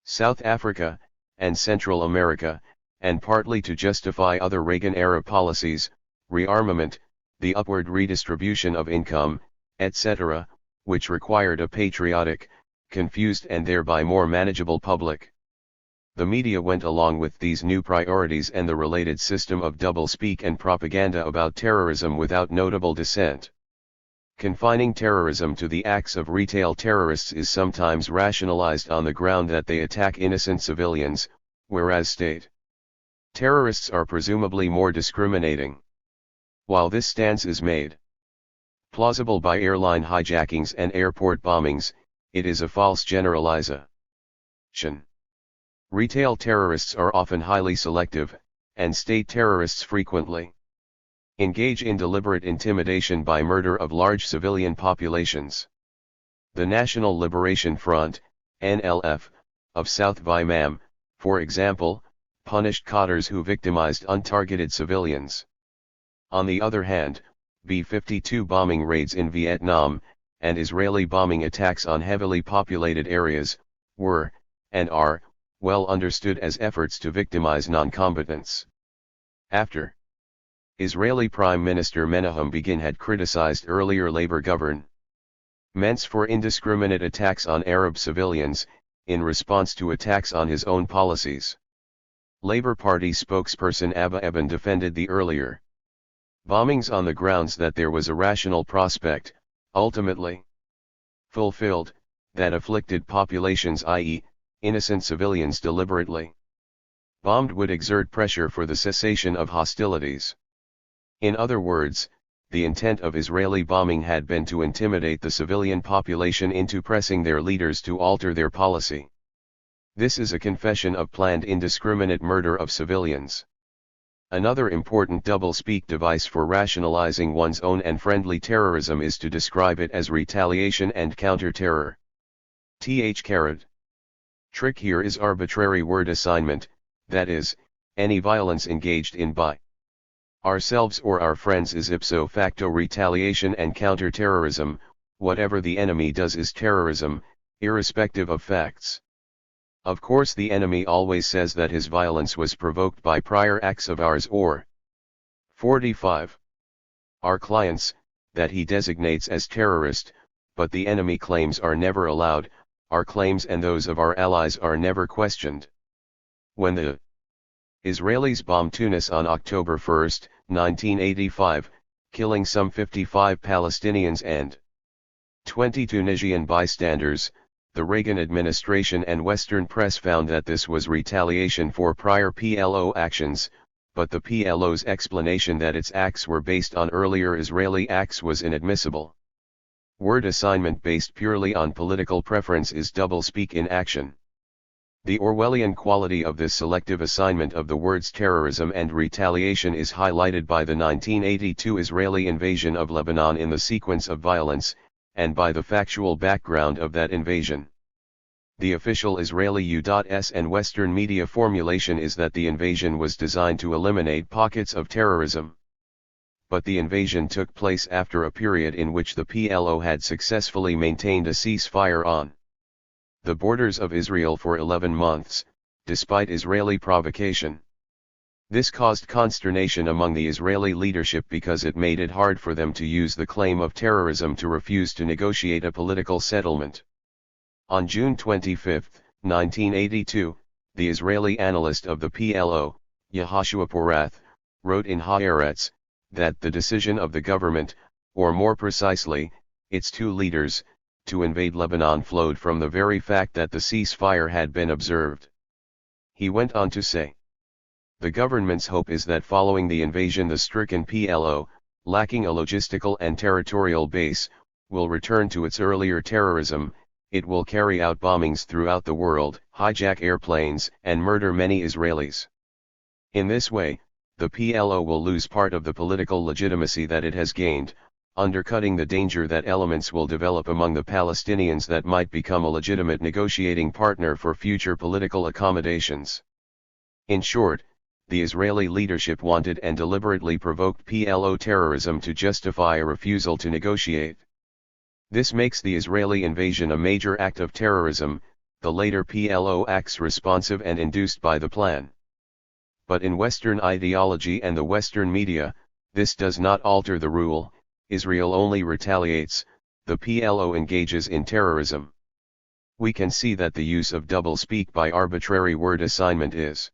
South Africa, and Central America, and partly to justify other Reagan-era policies, rearmament, the upward redistribution of income, etc., which required a patriotic, confused and thereby more manageable public. The media went along with these new priorities and the related system of doublespeak and propaganda about terrorism without notable dissent. Confining terrorism to the acts of retail terrorists is sometimes rationalized on the ground that they attack innocent civilians, whereas state terrorists are presumably more discriminating. While this stance is made plausible by airline hijackings and airport bombings, it is a false generalization. Retail terrorists are often highly selective, and state terrorists frequently engage in deliberate intimidation by murder of large civilian populations. The National Liberation Front, NLF, of South Vietnam, for example, punished Qatars who victimized untargeted civilians. On the other hand, B-52 bombing raids in Vietnam, and Israeli bombing attacks on heavily populated areas, were, and are, well understood as efforts to victimize non-combatants. After Israeli Prime Minister Menahem Begin had criticized earlier labor governments for indiscriminate attacks on Arab civilians, in response to attacks on his own policies. Labour Party spokesperson Abba Eban defended the earlier bombings on the grounds that there was a rational prospect, ultimately fulfilled, that afflicted populations, i.e., innocent civilians deliberately bombed, would exert pressure for the cessation of hostilities. In other words, the intent of Israeli bombing had been to intimidate the civilian population into pressing their leaders to alter their policy. This is a confession of planned indiscriminate murder of civilians. Another important double-speak device for rationalizing one's own and friendly terrorism is to describe it as retaliation and counter-terror. Trick here is arbitrary word assignment, that is, any violence engaged in by ourselves or our friends is ipso facto retaliation and counter-terrorism. Whatever the enemy does is terrorism, irrespective of facts. Of course, the enemy always says that his violence was provoked by prior acts of ours or 45. Our clients, that he designates as terrorist, but the enemy claims are never allowed, our claims and those of our allies are never questioned. When the Israelis bombed Tunis on October 1, 1985, killing some 55 Palestinians and 20 Tunisian bystanders, the Reagan administration and Western press found that this was retaliation for prior PLO actions, but the PLO's explanation that its acts were based on earlier Israeli acts was inadmissible. Word assignment based purely on political preference is doublespeak in action. The Orwellian quality of this selective assignment of the words terrorism and retaliation is highlighted by the 1982 Israeli invasion of Lebanon in the sequence of violence, and by the factual background of that invasion. The official Israeli U.S. and Western media formulation is that the invasion was designed to eliminate pockets of terrorism. But the invasion took place after a period in which the PLO had successfully maintained a ceasefire on the borders of Israel for 11 months, despite Israeli provocation. This caused consternation among the Israeli leadership because it made it hard for them to use the claim of terrorism to refuse to negotiate a political settlement. On June 25, 1982, the Israeli analyst of the PLO, Yehoshua Porath, wrote in Haaretz that the decision of the government, or more precisely, its two leaders, to invade Lebanon flowed from the very fact that the ceasefire had been observed. He went on to say, "The government's hope is that following the invasion the stricken PLO, lacking a logistical and territorial base, will return to its earlier terrorism. It will carry out bombings throughout the world, hijack airplanes, and murder many Israelis. In this way, the PLO will lose part of the political legitimacy that it has gained, undercutting the danger that elements will develop among the Palestinians that might become a legitimate negotiating partner for future political accommodations." In short, the Israeli leadership wanted and deliberately provoked PLO terrorism to justify a refusal to negotiate. This makes the Israeli invasion a major act of terrorism, the later PLO acts responsive and induced by the plan. But in Western ideology and the Western media, this does not alter the rule: Israel only retaliates, the PLO engages in terrorism. We can see that the use of doublespeak by arbitrary word assignment is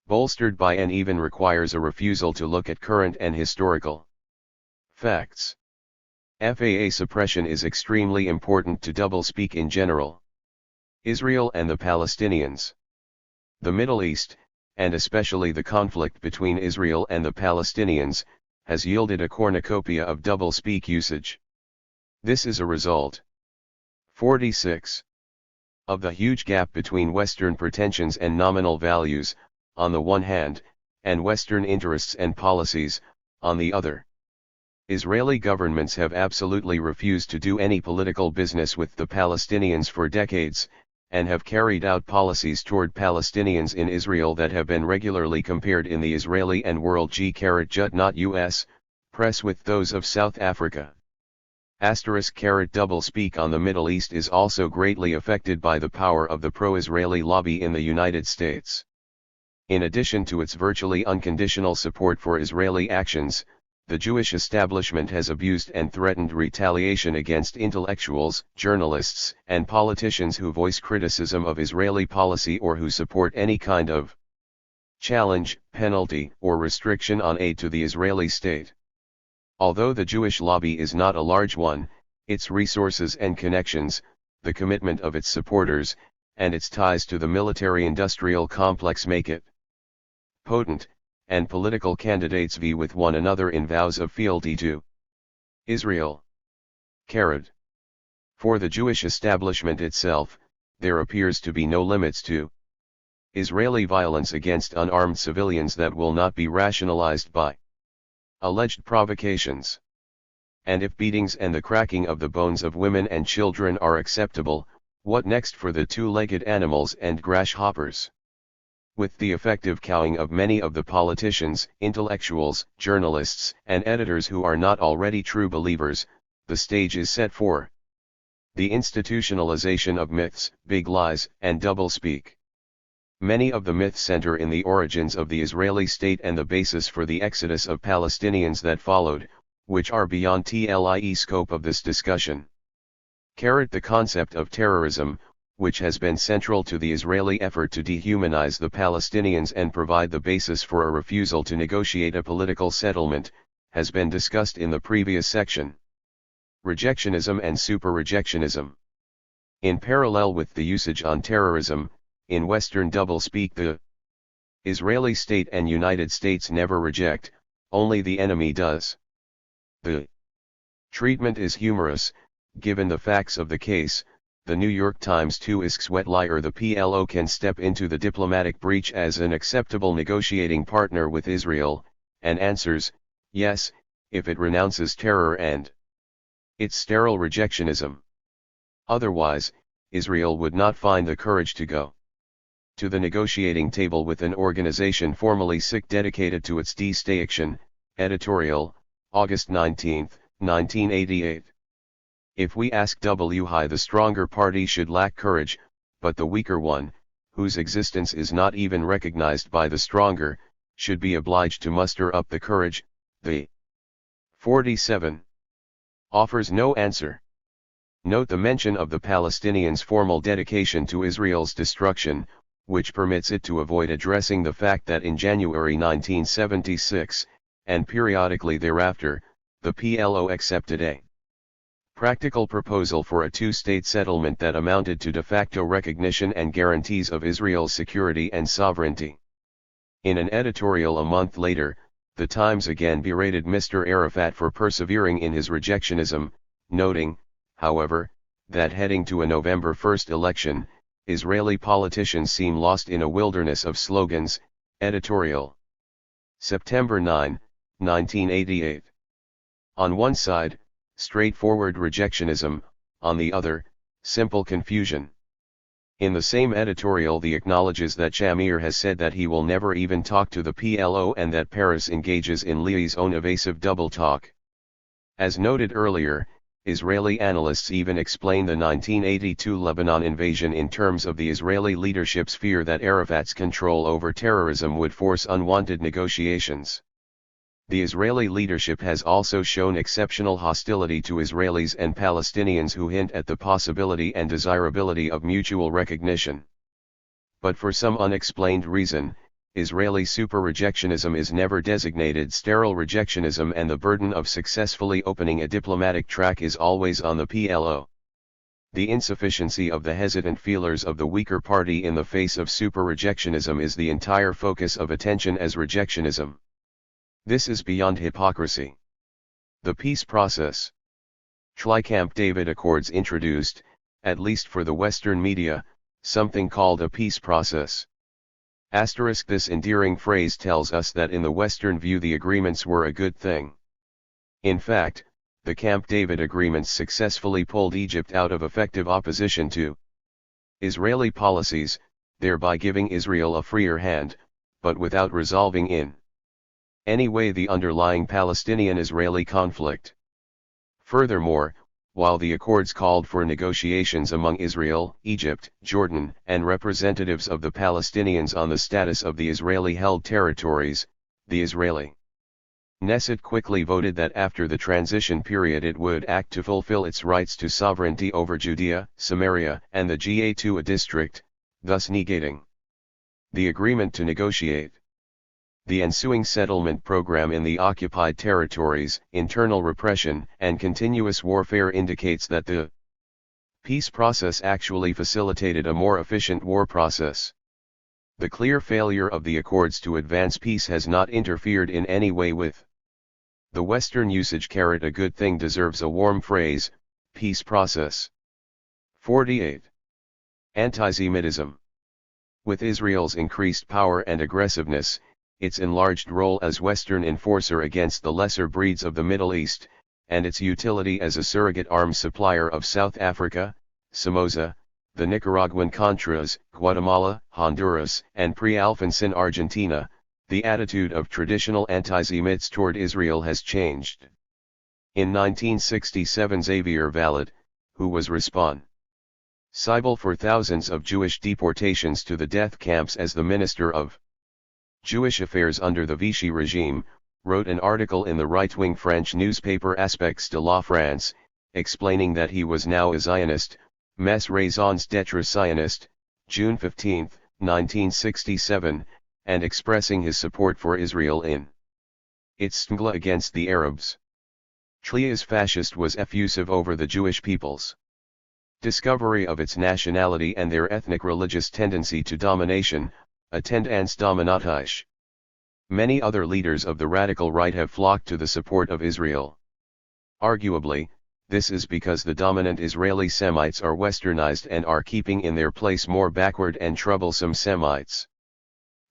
bolstered by and even requires a refusal to look at current and historical facts. FAA suppression is extremely important to doublespeak in general. Israel and the Palestinians. The Middle East, and especially the conflict between Israel and the Palestinians, has yielded a cornucopia of doublespeak usage. This is a result 46 of the huge gap between Western pretensions and nominal values, on the one hand, and Western interests and policies, on the other. Israeli governments have absolutely refused to do any political business with the Palestinians for decades, and have carried out policies toward Palestinians in Israel that have been regularly compared in the Israeli and World G-Not-US press with those of South Africa. *doublespeak on the Middle East is also greatly affected by the power of the pro-Israeli lobby in the United States. In addition to its virtually unconditional support for Israeli actions, the Jewish establishment has abused and threatened retaliation against intellectuals, journalists, and politicians who voice criticism of Israeli policy or who support any kind of challenge, penalty, or restriction on aid to the Israeli state. Although the Jewish lobby is not a large one, its resources and connections, the commitment of its supporters, and its ties to the military-industrial complex make it potent, and political candidates vie with one another in vows of fealty to Israel. For the Jewish establishment itself, there appears to be no limits to Israeli violence against unarmed civilians that will not be rationalized by alleged provocations. And if beatings and the cracking of the bones of women and children are acceptable, what next for the two-legged animals and grasshoppers? With the effective cowing of many of the politicians, intellectuals, journalists, and editors who are not already true believers, the stage is set for the institutionalization of myths, big lies, and doublespeak. Many of the myths center in the origins of the Israeli state and the basis for the exodus of Palestinians that followed, which are beyond the scope of this discussion. The concept of terrorism, which has been central to the Israeli effort to dehumanize the Palestinians and provide the basis for a refusal to negotiate a political settlement, has been discussed in the previous section. Rejectionism and super-rejectionism. In parallel with the usage on terrorism, in Western doublespeak the Israeli state and United States never reject, only the enemy does. The treatment is humorous, given the facts of the case. The New York Times too is liar. The PLO can step into the diplomatic breach as an acceptable negotiating partner with Israel, and answers, yes, if it renounces terror and its sterile rejectionism. Otherwise, Israel would not find the courage to go to the negotiating table with an organization formally dedicated to its destruction. Editorial, August 19, 1988. If we ask why the stronger party should lack courage, but the weaker one, whose existence is not even recognized by the stronger, should be obliged to muster up the courage, the 47 offers no answer. Note the mention of the Palestinians' formal dedication to Israel's destruction, which permits it to avoid addressing the fact that in January 1976, and periodically thereafter, the PLO accepted a practical proposal for a two-state settlement that amounted to de facto recognition and guarantees of Israel's security and sovereignty. In an editorial a month later, the Times again berated Mr. Arafat for persevering in his rejectionism, noting, however, that heading to a November 1 election, Israeli politicians seem lost in a wilderness of slogans. Editorial. September 9, 1988. On one side, straightforward rejectionism, on the other, simple confusion. In the same editorial, he acknowledges that Shamir has said that he will never even talk to the PLO and that Paris engages in Leahy's own evasive double talk. As noted earlier, Israeli analysts even explain the 1982 Lebanon invasion in terms of the Israeli leadership's fear that Arafat's control over terrorism would force unwanted negotiations. The Israeli leadership has also shown exceptional hostility to Israelis and Palestinians who hint at the possibility and desirability of mutual recognition. But for some unexplained reason, Israeli super-rejectionism is never designated sterile rejectionism, and the burden of successfully opening a diplomatic track is always on the PLO. The insufficiency of the hesitant feelers of the weaker party in the face of super-rejectionism is the entire focus of attention as rejectionism. This is beyond hypocrisy. The peace process. Camp David Accords introduced, at least for the Western media, something called a peace process. This endearing phrase tells us that in the Western view the agreements were a good thing. In fact, the Camp David agreements successfully pulled Egypt out of effective opposition to Israeli policies, thereby giving Israel a freer hand, but without resolving in any way the underlying Palestinian-Israeli conflict. Furthermore, while the accords called for negotiations among Israel, Egypt, Jordan, and representatives of the Palestinians on the status of the Israeli-held territories, the Israeli Knesset quickly voted that after the transition period it would act to fulfill its rights to sovereignty over Judea, Samaria, and the Ga district, thus negating the agreement to negotiate. The ensuing settlement program in the occupied territories, internal repression, and continuous warfare indicates that the peace process actually facilitated a more efficient war process. The clear failure of the accords to advance peace has not interfered in any way with the Western usage. A good thing deserves a warm phrase, peace process. 48. Antisemitism. With Israel's increased power and aggressiveness, its enlarged role as Western enforcer against the lesser breeds of the Middle East, and its utility as a surrogate arms supplier of South Africa, Somoza, the Nicaraguan Contras, Guatemala, Honduras, and pre-Alfonsin Argentina, the attitude of traditional anti-Semites toward Israel has changed. In 1967, Xavier Vallet, who was responsible for thousands of Jewish deportations to the death camps as the Minister of Jewish Affairs under the Vichy regime, wrote an article in the right-wing French newspaper Aspects de la France, explaining that he was now a Zionist, Mes Raisons d'être Sioniste, June 15, 1967, and expressing his support for Israel in its stngla against the Arabs. Tlia's fascist was effusive over the Jewish people's discovery of its nationality and their ethnic-religious tendency to domination, a tendance dominatische. Many other leaders of the radical right have flocked to the support of Israel. Arguably, this is because the dominant Israeli Semites are westernized and are keeping in their place more backward and troublesome Semites.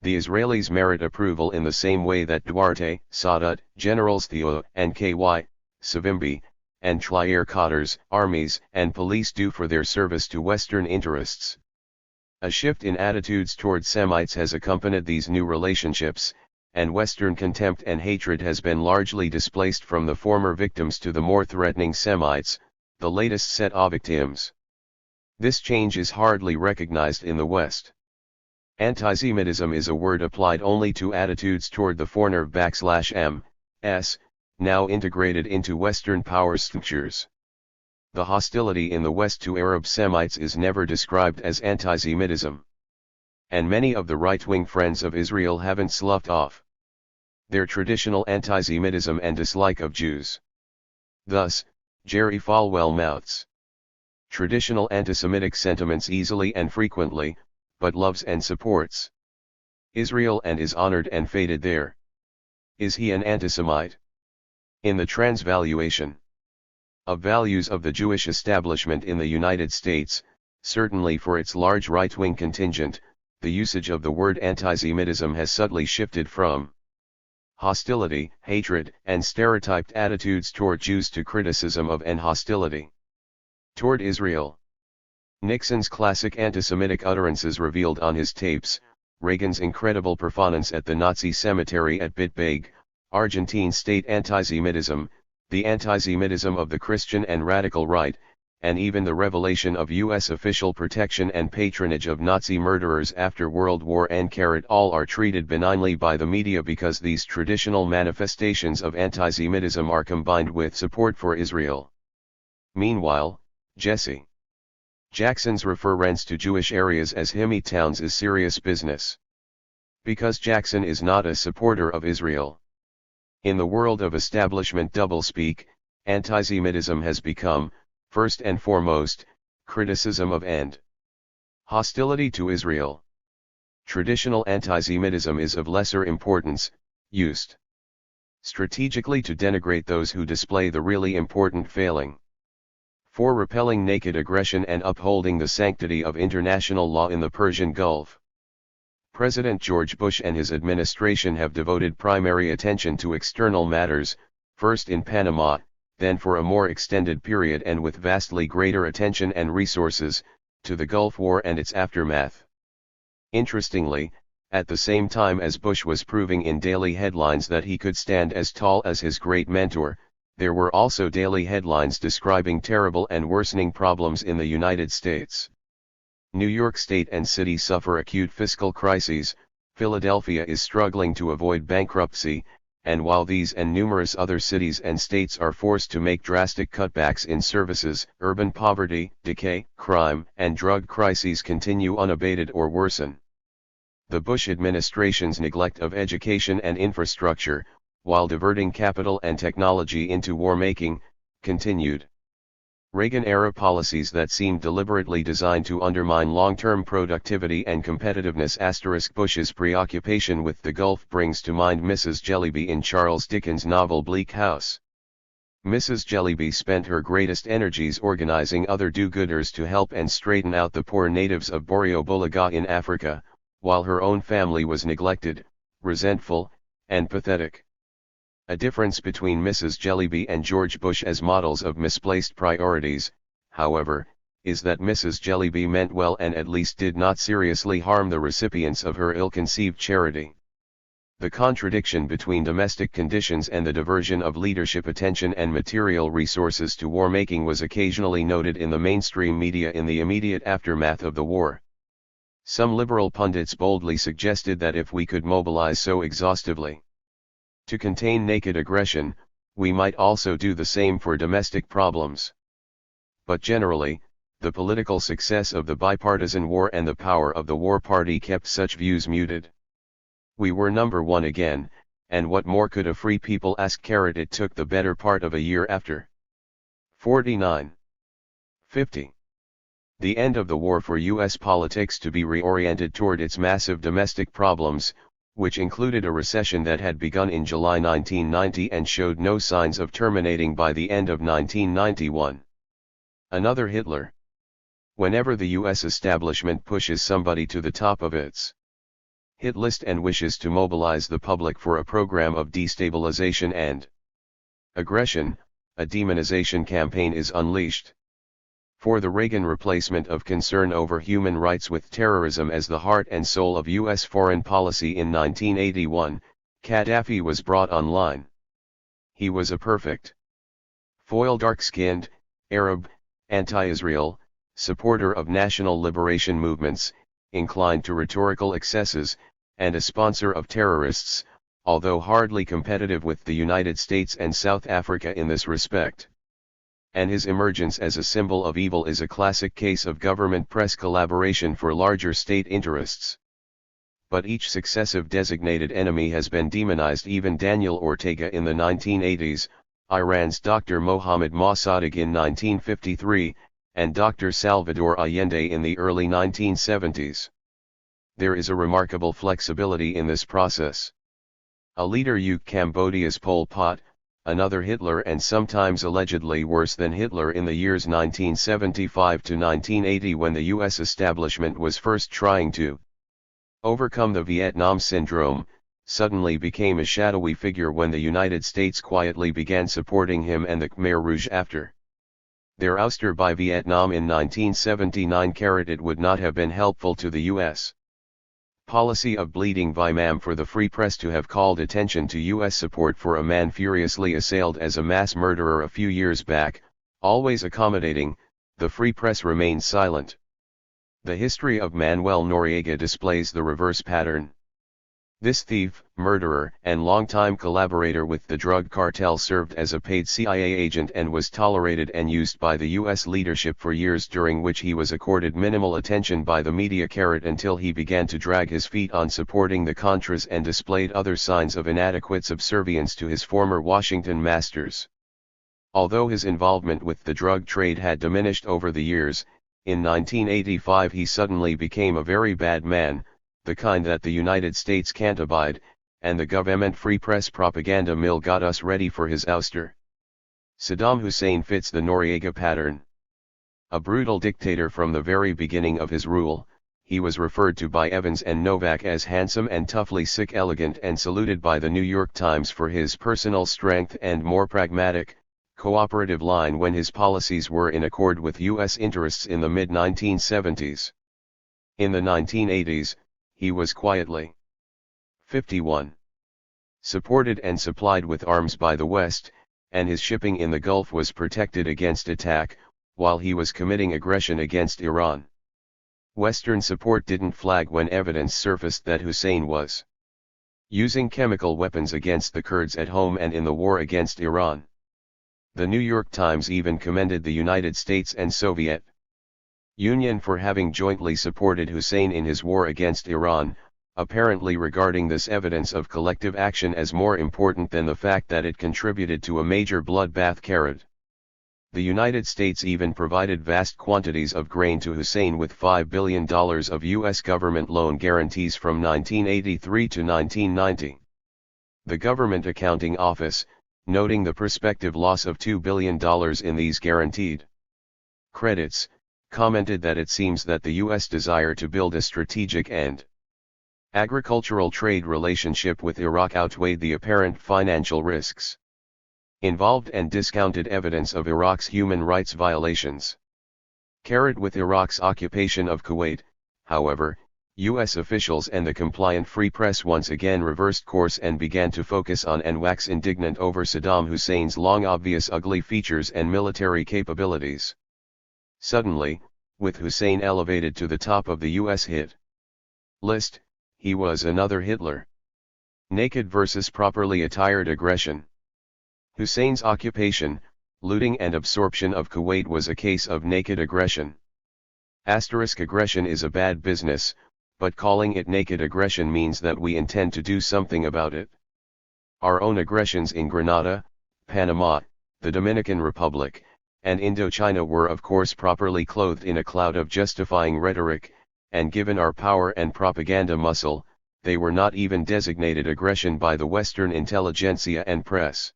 The Israelis merit approval in the same way that Duarte, Sadat, Generals Theo and K.Y. Savimbi, and Tlair Qatars, armies and police do for their service to Western interests. A shift in attitudes toward Semites has accompanied these new relationships, and Western contempt and hatred has been largely displaced from the former victims to the more threatening Semites, the latest set of victims. This change is hardly recognized in the West. Antisemitism is a word applied only to attitudes toward the foreigner /m/s, now integrated into Western power structures. The hostility in the West to Arab Semites is never described as antisemitism. And many of the right-wing friends of Israel haven't sloughed off their traditional antisemitism and dislike of Jews. Thus, Jerry Falwell mouths traditional antisemitic sentiments easily and frequently, but loves and supports Israel and is honored and feted there. Is he an antisemite? In the transvaluation of values of the Jewish establishment in the United States, certainly for its large right-wing contingent, the usage of the word antisemitism has subtly shifted from hostility, hatred, and stereotyped attitudes toward Jews to criticism of and hostility toward Israel. Nixon's classic anti-Semitic utterances revealed on his tapes, Reagan's incredible performance at the Nazi cemetery at Bitbeg, Argentine state antisemitism, the antisemitism of the Christian and radical right, and even the revelation of U.S. official protection and patronage of Nazi murderers after World War N. All are treated benignly by the media because these traditional manifestations of antisemitism are combined with support for Israel. Meanwhile, Jesse Jackson's reference to Jewish areas as Himmy towns is serious business. Because Jackson is not a supporter of Israel. In the world of establishment doublespeak, antisemitism has become, first and foremost, criticism of and hostility to Israel. Traditional antisemitism is of lesser importance, used strategically to denigrate those who display the really important failing. For repelling naked aggression and upholding the sanctity of international law in the Persian Gulf. President George Bush and his administration have devoted primary attention to external matters, first in Panama, then for a more extended period and with vastly greater attention and resources, to the Gulf War and its aftermath. Interestingly, at the same time as Bush was proving in daily headlines that he could stand as tall as his great mentor, there were also daily headlines describing terrible and worsening problems in the United States. New York State and City suffer acute fiscal crises, Philadelphia is struggling to avoid bankruptcy, and while these and numerous other cities and states are forced to make drastic cutbacks in services, urban poverty, decay, crime, and drug crises continue unabated or worsen. The Bush administration's neglect of education and infrastructure, while diverting capital and technology into war-making, continued. Reagan-era policies that seemed deliberately designed to undermine long-term productivity and competitiveness. Bush's preoccupation with the Gulf brings to mind Mrs. Jellyby in Charles Dickens' novel Bleak House. Mrs. Jellyby spent her greatest energies organizing other do-gooders to help and straighten out the poor natives of Boreo Bulaga in Africa, while her own family was neglected, resentful, and pathetic. A difference between Mrs. Jellyby and George Bush as models of misplaced priorities, however, is that Mrs. Jellyby meant well and at least did not seriously harm the recipients of her ill-conceived charity. The contradiction between domestic conditions and the diversion of leadership attention and material resources to war-making was occasionally noted in the mainstream media in the immediate aftermath of the war. Some liberal pundits boldly suggested that if we could mobilize so exhaustively to contain naked aggression, we might also do the same for domestic problems. But generally, the political success of the bipartisan war and the power of the war party kept such views muted. We were number one again, and what more could a free people ask? It took the better part of a year after 49. 50. The end of the war for U.S. politics to be reoriented toward its massive domestic problems, which included a recession that had begun in July 1990 and showed no signs of terminating by the end of 1991. Another Hitler. Whenever the U.S. establishment pushes somebody to the top of its hit list and wishes to mobilize the public for a program of destabilization and aggression, a demonization campaign is unleashed. For the Reagan replacement of concern over human rights with terrorism as the heart and soul of U.S. foreign policy in 1981, Gaddafi was brought online. He was a perfect foil, dark-skinned, Arab, anti-Israel, supporter of national liberation movements, inclined to rhetorical excesses, and a sponsor of terrorists, although hardly competitive with the United States and South Africa in this respect. And his emergence as a symbol of evil is a classic case of government-press collaboration for larger state interests. But each successive designated enemy has been demonized. Even Daniel Ortega in the 1980s, Iran's Dr. Mohammad Mossadegh in 1953, and Dr. Salvador Allende in the early 1970s. There is a remarkable flexibility in this process. A leader like Cambodia's Pol Pot, another Hitler, and sometimes allegedly worse than Hitler in the years 1975 to 1980, when the U.S. establishment was first trying to overcome the Vietnam Syndrome, suddenly became a shadowy figure when the United States quietly began supporting him and the Khmer Rouge after their ouster by Vietnam in 1979. It would not have been helpful to the U.S. policy of bleeding Vietnam for the free press to have called attention to U.S. support for a man furiously assailed as a mass murderer a few years back. Always accommodating, the free press remained silent. The history of Manuel Noriega displays the reverse pattern. This thief, murderer, and longtime collaborator with the drug cartel served as a paid CIA agent and was tolerated and used by the U.S. leadership for years, during which he was accorded minimal attention by the media. Until he began to drag his feet on supporting the Contras and displayed other signs of inadequate subservience to his former Washington masters. Although his involvement with the drug trade had diminished over the years, in 1985 he suddenly became a very bad man, the kind that the United States can't abide, and the government free press propaganda mill got us ready for his ouster. Saddam Hussein fits the Noriega pattern. A brutal dictator from the very beginning of his rule, he was referred to by Evans and Novak as handsome and toughly sick, elegant, and saluted by the New York Times for his personal strength and more pragmatic, cooperative line when his policies were in accord with U.S. interests in the mid-1970s. In the 1980s, he was quietly 51. Supported and supplied with arms by the West, and his shipping in the Gulf was protected against attack, while he was committing aggression against Iran. Western support didn't flag when evidence surfaced that Hussein was using chemical weapons against the Kurds at home and in the war against Iran. The New York Times even commended the United States and Soviet Union for having jointly supported Hussein in his war against Iran, apparently regarding this evidence of collective action as more important than the fact that it contributed to a major bloodbath. The United States even provided vast quantities of grain to Hussein with $5 billion of U.S. government loan guarantees from 1983 to 1990. The Government Accounting Office, noting the prospective loss of $2 billion in these guaranteed credits, commented that it seems that the U.S. desire to build a strategic and agricultural trade relationship with Iraq outweighed the apparent financial risks involved and discounted evidence of Iraq's human rights violations. With Iraq's occupation of Kuwait, however, U.S. officials and the compliant free press once again reversed course and began to focus on and wax indignant over Saddam Hussein's long obvious ugly features and military capabilities. Suddenly, with Hussein elevated to the top of the U.S. hit list, he was another Hitler. Naked versus properly attired aggression. Hussein's occupation, looting and absorption of Kuwait was a case of naked aggression. Aggression is a bad business, but calling it naked aggression means that we intend to do something about it. Our own aggressions in Grenada, Panama, the Dominican Republic, and Indochina were of course properly clothed in a cloud of justifying rhetoric, and given our power and propaganda muscle, they were not even designated aggression by the Western intelligentsia and press.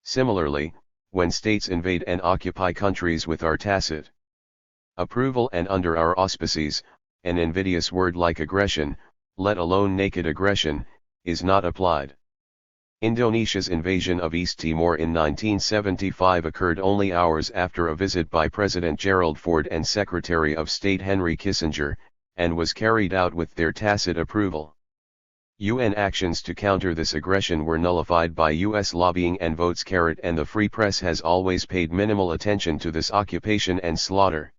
Similarly, when states invade and occupy countries with our tacit approval and under our auspices, an invidious word like aggression, let alone naked aggression, is not applied. Indonesia's invasion of East Timor in 1975 occurred only hours after a visit by President Gerald Ford and Secretary of State Henry Kissinger, and was carried out with their tacit approval. UN actions to counter this aggression were nullified by US lobbying and votes, and the free press has always paid minimal attention to this occupation and slaughter.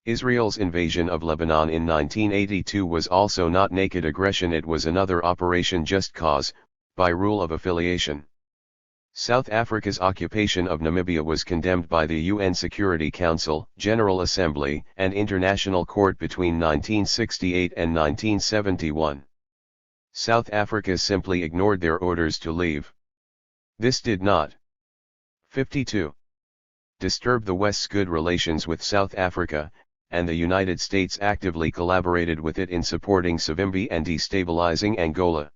Israel's invasion of Lebanon in 1982 was also not naked aggression, it was another Operation Just Cause, by rule of affiliation. South Africa's occupation of Namibia was condemned by the UN Security Council, General Assembly, and International Court between 1968 and 1971. South Africa simply ignored their orders to leave. This did not 52. Disturb the West's good relations with South Africa, and the United States actively collaborated with it in supporting Savimbi and destabilizing Angola.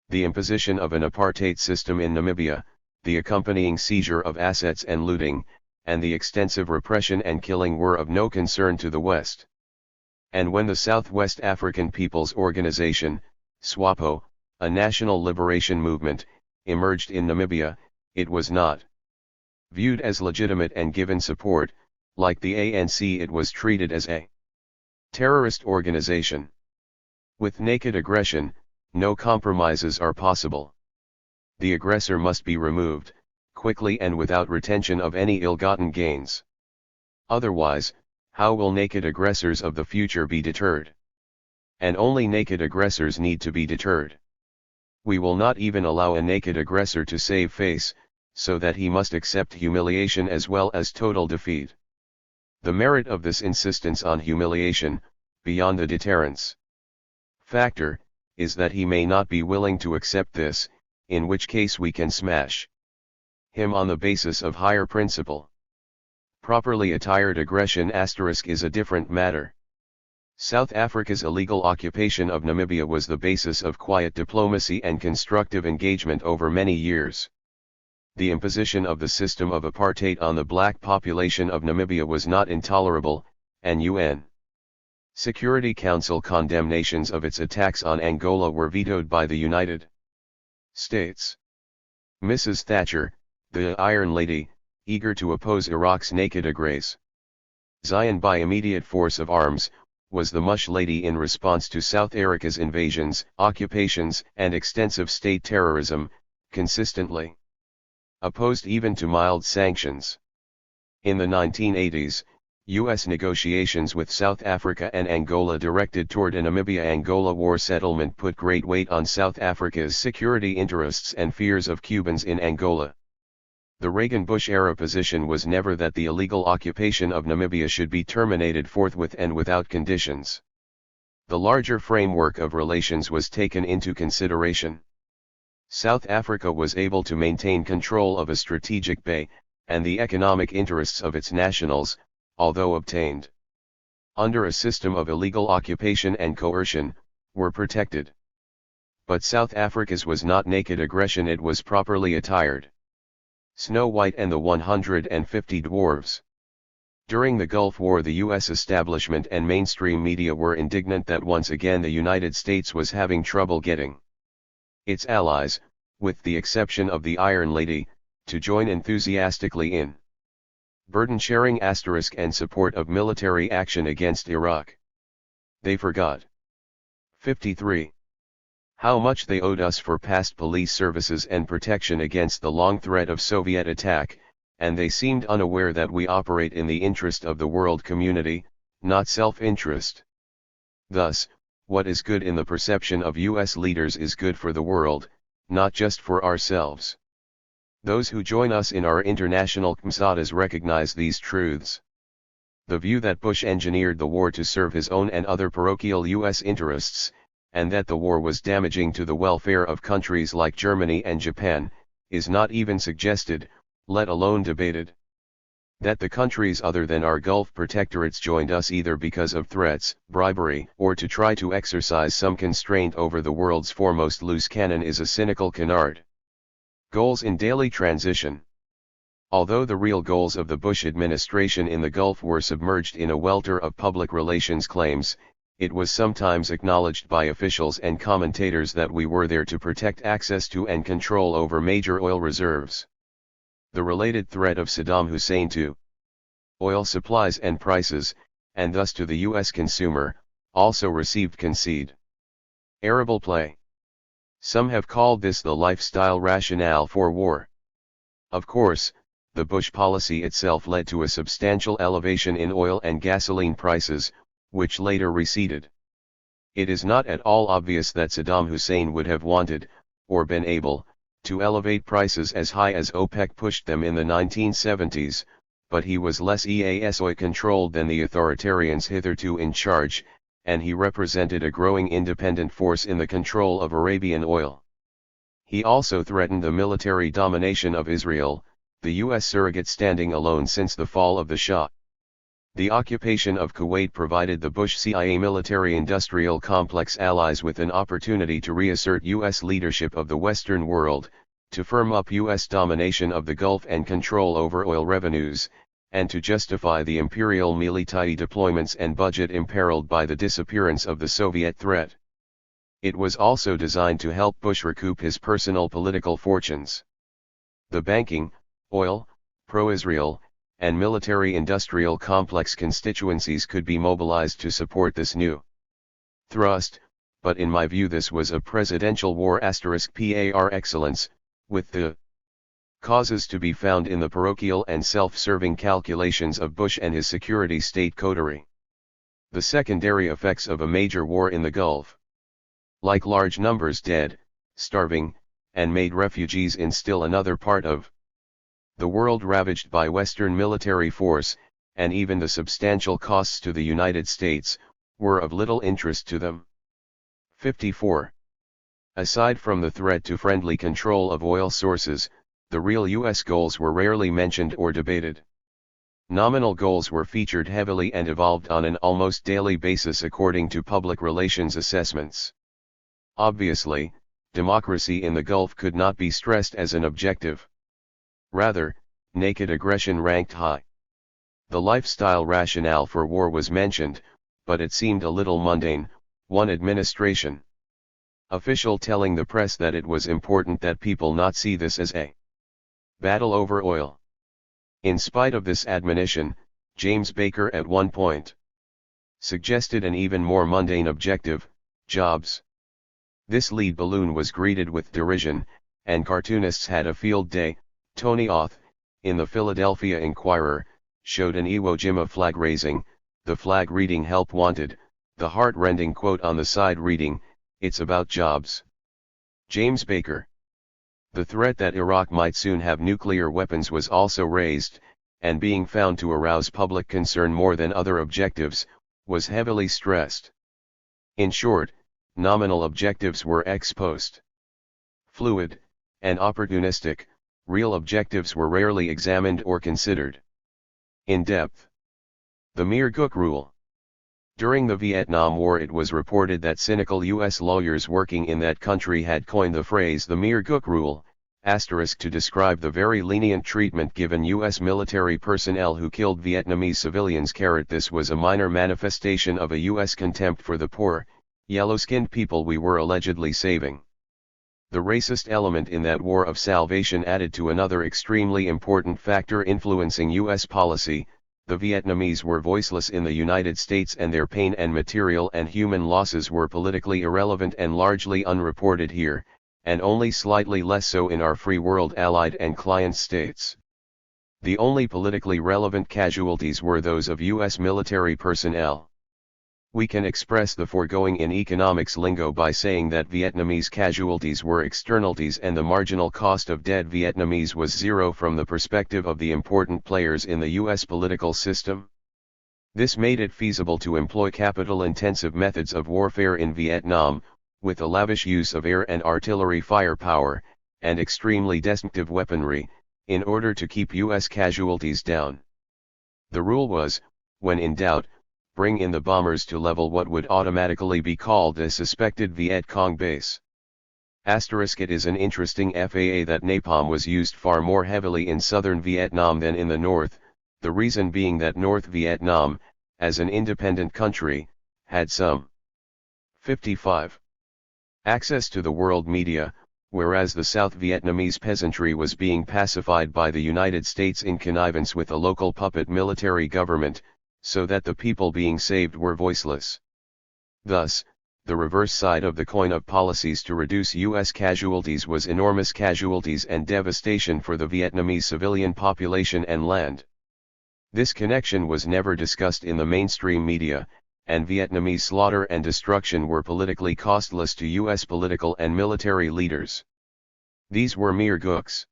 The imposition of an apartheid system in Namibia, the accompanying seizure of assets and looting, and the extensive repression and killing were of no concern to the West. And when the Southwest African People's Organization, SWAPO, a national liberation movement, emerged in Namibia, it was not viewed as legitimate and given support. Like the ANC, it was treated as a terrorist organization. With naked aggression, no compromises are possible. The aggressor must be removed, quickly and without retention of any ill-gotten gains. Otherwise, how will naked aggressors of the future be deterred? And only naked aggressors need to be deterred. We will not even allow a naked aggressor to save face, so that he must accept humiliation as well as total defeat. The merit of this insistence on humiliation, beyond the deterrence factor, is that he may not be willing to accept this, in which case we can smash him on the basis of higher principle. Properly attired aggression is a different matter. South Africa's illegal occupation of Namibia was the basis of quiet diplomacy and constructive engagement over many years. The imposition of the system of apartheid on the black population of Namibia was not intolerable, and UN Security Council condemnations of its attacks on Angola were vetoed by the United States. Mrs. Thatcher, the Iron Lady, eager to oppose Iraq's naked aggression by immediate force of arms, was the Mush Lady in response to South Africa's invasions, occupations, and extensive state terrorism, consistently opposed even to mild sanctions. In the 1980s, U.S. negotiations with South Africa and Angola directed toward a Namibia-Angola war settlement put great weight on South Africa's security interests and fears of Cubans in Angola. The Reagan-Bush-era position was never that the illegal occupation of Namibia should be terminated forthwith and without conditions. The larger framework of relations was taken into consideration. South Africa was able to maintain control of a strategic bay, and the economic interests of its nationals, although obtained under a system of illegal occupation and coercion, were protected. But South Africa's was not naked aggression, it was properly attired. Snow White and the 150 Dwarfs. During the Gulf War, the U.S. establishment and mainstream media were indignant that once again the United States was having trouble getting its allies, with the exception of the Iron Lady, to join enthusiastically in burden-sharing and support of military action against Iraq. They forgot 53. How much they owed us for past police services and protection against the long threat of Soviet attack, and they seemed unaware that we operate in the interest of the world community, not self-interest. Thus, what is good in the perception of U.S. leaders is good for the world, not just for ourselves. Those who join us in our international CMSADAs recognize these truths. The view that Bush engineered the war to serve his own and other parochial U.S. interests, and that the war was damaging to the welfare of countries like Germany and Japan, is not even suggested, let alone debated. That the countries other than our Gulf protectorates joined us either because of threats, bribery, or to try to exercise some constraint over the world's foremost loose cannon is a cynical canard. Goals in daily transition. Although the real goals of the Bush administration in the Gulf were submerged in a welter of public relations claims, it was sometimes acknowledged by officials and commentators that we were there to protect access to and control over major oil reserves. The related threat of Saddam Hussein to oil supplies and prices, and thus to the U.S. consumer, also received concede. Arable play. Some have called this the lifestyle rationale for war. Of course, the Bush policy itself led to a substantial elevation in oil and gasoline prices, which later receded. It is not at all obvious that Saddam Hussein would have wanted, or been able, to elevate prices as high as OPEC pushed them in the 1970s, but he was less oil-controlled than the authoritarians hitherto in charge, and he represented a growing independent force in the control of Arabian oil. He also threatened the military domination of Israel, the U.S. surrogate standing alone since the fall of the Shah. The occupation of Kuwait provided the Bush-CIA military-industrial complex allies with an opportunity to reassert U.S. leadership of the Western world, to firm up U.S. domination of the Gulf and control over oil revenues, and to justify the imperial military deployments and budget imperiled by the disappearance of the Soviet threat. It was also designed to help Bush recoup his personal political fortunes. The banking, oil, pro-Israel, and military-industrial complex constituencies could be mobilized to support this new thrust, but in my view this was a presidential war par excellence, with the causes to be found in the parochial and self-serving calculations of Bush and his security state coterie. The secondary effects of a major war in the Gulf, like large numbers dead, starving, and made refugees in still another part of the world ravaged by Western military force, and even the substantial costs to the United States, were of little interest to them. 54. Aside from the threat to friendly control of oil sources, the real U.S. goals were rarely mentioned or debated. Nominal goals were featured heavily and evolved on an almost daily basis according to public relations assessments. Obviously, democracy in the Gulf could not be stressed as an objective. Rather, naked aggression ranked high. The lifestyle rationale for war was mentioned, but it seemed a little mundane. One administration official telling the press that it was important that people not see this as a battle over oil. In spite of this admonition, James Baker at one point suggested an even more mundane objective: jobs. This lead balloon was greeted with derision, and cartoonists had a field day. Tony Auth, in the Philadelphia Inquirer, showed an Iwo Jima flag raising, the flag reading "Help Wanted," the heart-rending quote on the side reading, "It's about jobs." James Baker. The threat that Iraq might soon have nuclear weapons was also raised, and being found to arouse public concern more than other objectives, was heavily stressed. In short, nominal objectives were ex post fluid, and opportunistic. Real objectives were rarely examined or considered in depth. The Mir-Cook Rule. During the Vietnam War it was reported that cynical U.S. lawyers working in that country had coined the phrase the Mir-Cook Rule, to describe the very lenient treatment given U.S. military personnel who killed Vietnamese civilians. This was a minor manifestation of a U.S. contempt for the poor, yellow-skinned people we were allegedly saving. The racist element in that war of salvation added to another extremely important factor influencing U.S. policy: the Vietnamese were voiceless in the United States and their pain and material and human losses were politically irrelevant and largely unreported here, and only slightly less so in our free world allied and client states. The only politically relevant casualties were those of U.S. military personnel. We can express the foregoing in economics lingo by saying that Vietnamese casualties were externalities and the marginal cost of dead Vietnamese was zero from the perspective of the important players in the U.S. political system. This made it feasible to employ capital-intensive methods of warfare in Vietnam, with a lavish use of air and artillery firepower, and extremely destructive weaponry, in order to keep U.S. casualties down. The rule was, when in doubt, bring in the bombers to level what would automatically be called a suspected Viet Cong base. It is an interesting FAA that napalm was used far more heavily in southern Vietnam than in the north, the reason being that North Vietnam, as an independent country, had some 55 access to the world media, whereas the South Vietnamese peasantry was being pacified by the United States in connivance with a local puppet military government, so that the people being saved were voiceless. Thus, the reverse side of the coin of policies to reduce U.S. casualties was enormous casualties and devastation for the Vietnamese civilian population and land. This connection was never discussed in the mainstream media, and Vietnamese slaughter and destruction were politically costless to U.S. political and military leaders. These were mere gooks.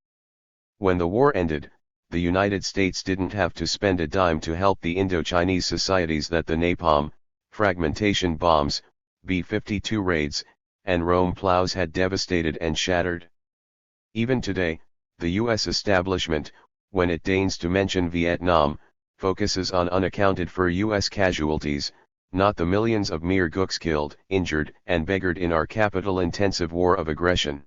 When the war ended, the United States didn't have to spend a dime to help the Indo-Chinese societies that the napalm, fragmentation bombs, B-52 raids, and Rome plows had devastated and shattered. Even today, the U.S. establishment, when it deigns to mention Vietnam, focuses on unaccounted for U.S. casualties, not the millions of mere gooks killed, injured, and beggared in our capital-intensive war of aggression.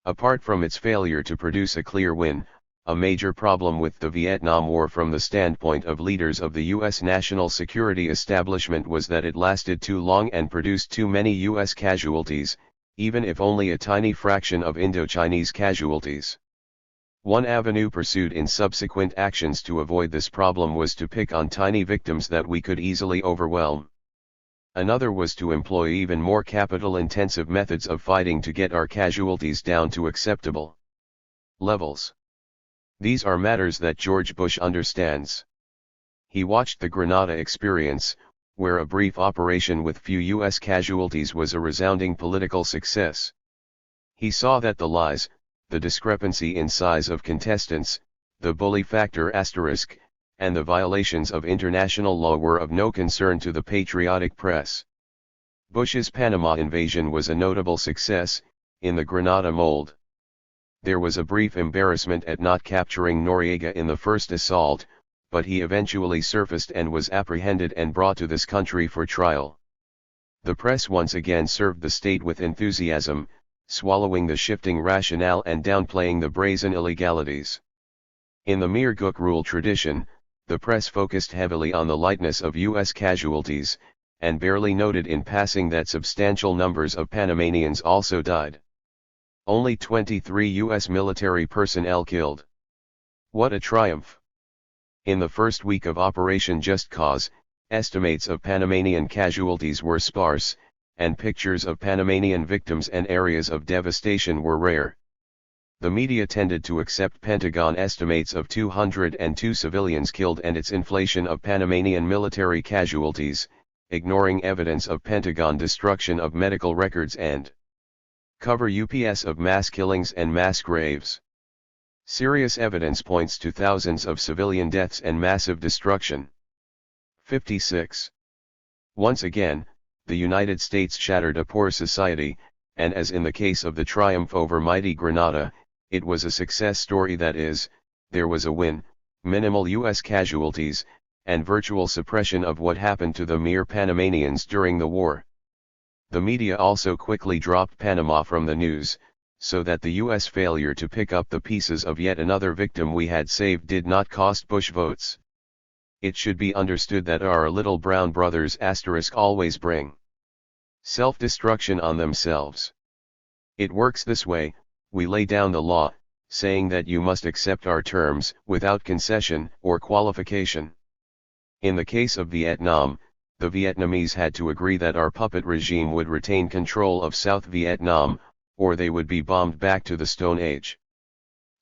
Apart from its failure to produce a clear win, a major problem with the Vietnam War from the standpoint of leaders of the U.S. national security establishment was that it lasted too long and produced too many U.S. casualties, even if only a tiny fraction of Indo-Chinese casualties. One avenue pursued in subsequent actions to avoid this problem was to pick on tiny victims that we could easily overwhelm. Another was to employ even more capital-intensive methods of fighting to get our casualties down to acceptable levels. These are matters that George Bush understands. He watched the Grenada experience, where a brief operation with few U.S. casualties was a resounding political success. He saw that the lies, the discrepancy in size of contestants, the bully factor asterisk, and the violations of international law were of no concern to the patriotic press. Bush's Panama invasion was a notable success, in the Grenada mold. There was a brief embarrassment at not capturing Noriega in the first assault, but he eventually surfaced and was apprehended and brought to this country for trial. The press once again served the state with enthusiasm, swallowing the shifting rationale and downplaying the brazen illegalities. In the mere Gook rule tradition, the press focused heavily on the lightness of U.S. casualties, and barely noted in passing that substantial numbers of Panamanians also died. Only 23 U.S. military personnel killed. What a triumph! In the first week of Operation Just Cause, estimates of Panamanian casualties were sparse, and pictures of Panamanian victims and areas of devastation were rare. The media tended to accept Pentagon estimates of 202 civilians killed and its inflation of Panamanian military casualties, ignoring evidence of Pentagon destruction of medical records and cover UPS of mass killings and mass graves. Serious evidence points to thousands of civilian deaths and massive destruction. 56. Once again, the United States shattered a poor society, and as in the case of the triumph over mighty Grenada, it was a success story, that is, there was a win, minimal U.S. casualties, and virtual suppression of what happened to the mere Panamanians during the war. The media also quickly dropped Panama from the news, so that the U.S. failure to pick up the pieces of yet another victim we had saved did not cost Bush votes. It should be understood that our little brown brothers always bring self-destruction on themselves. It works this way: we lay down the law, saying that you must accept our terms, without concession or qualification. In the case of Vietnam, the Vietnamese had to agree that our puppet regime would retain control of South Vietnam, or they would be bombed back to the Stone Age.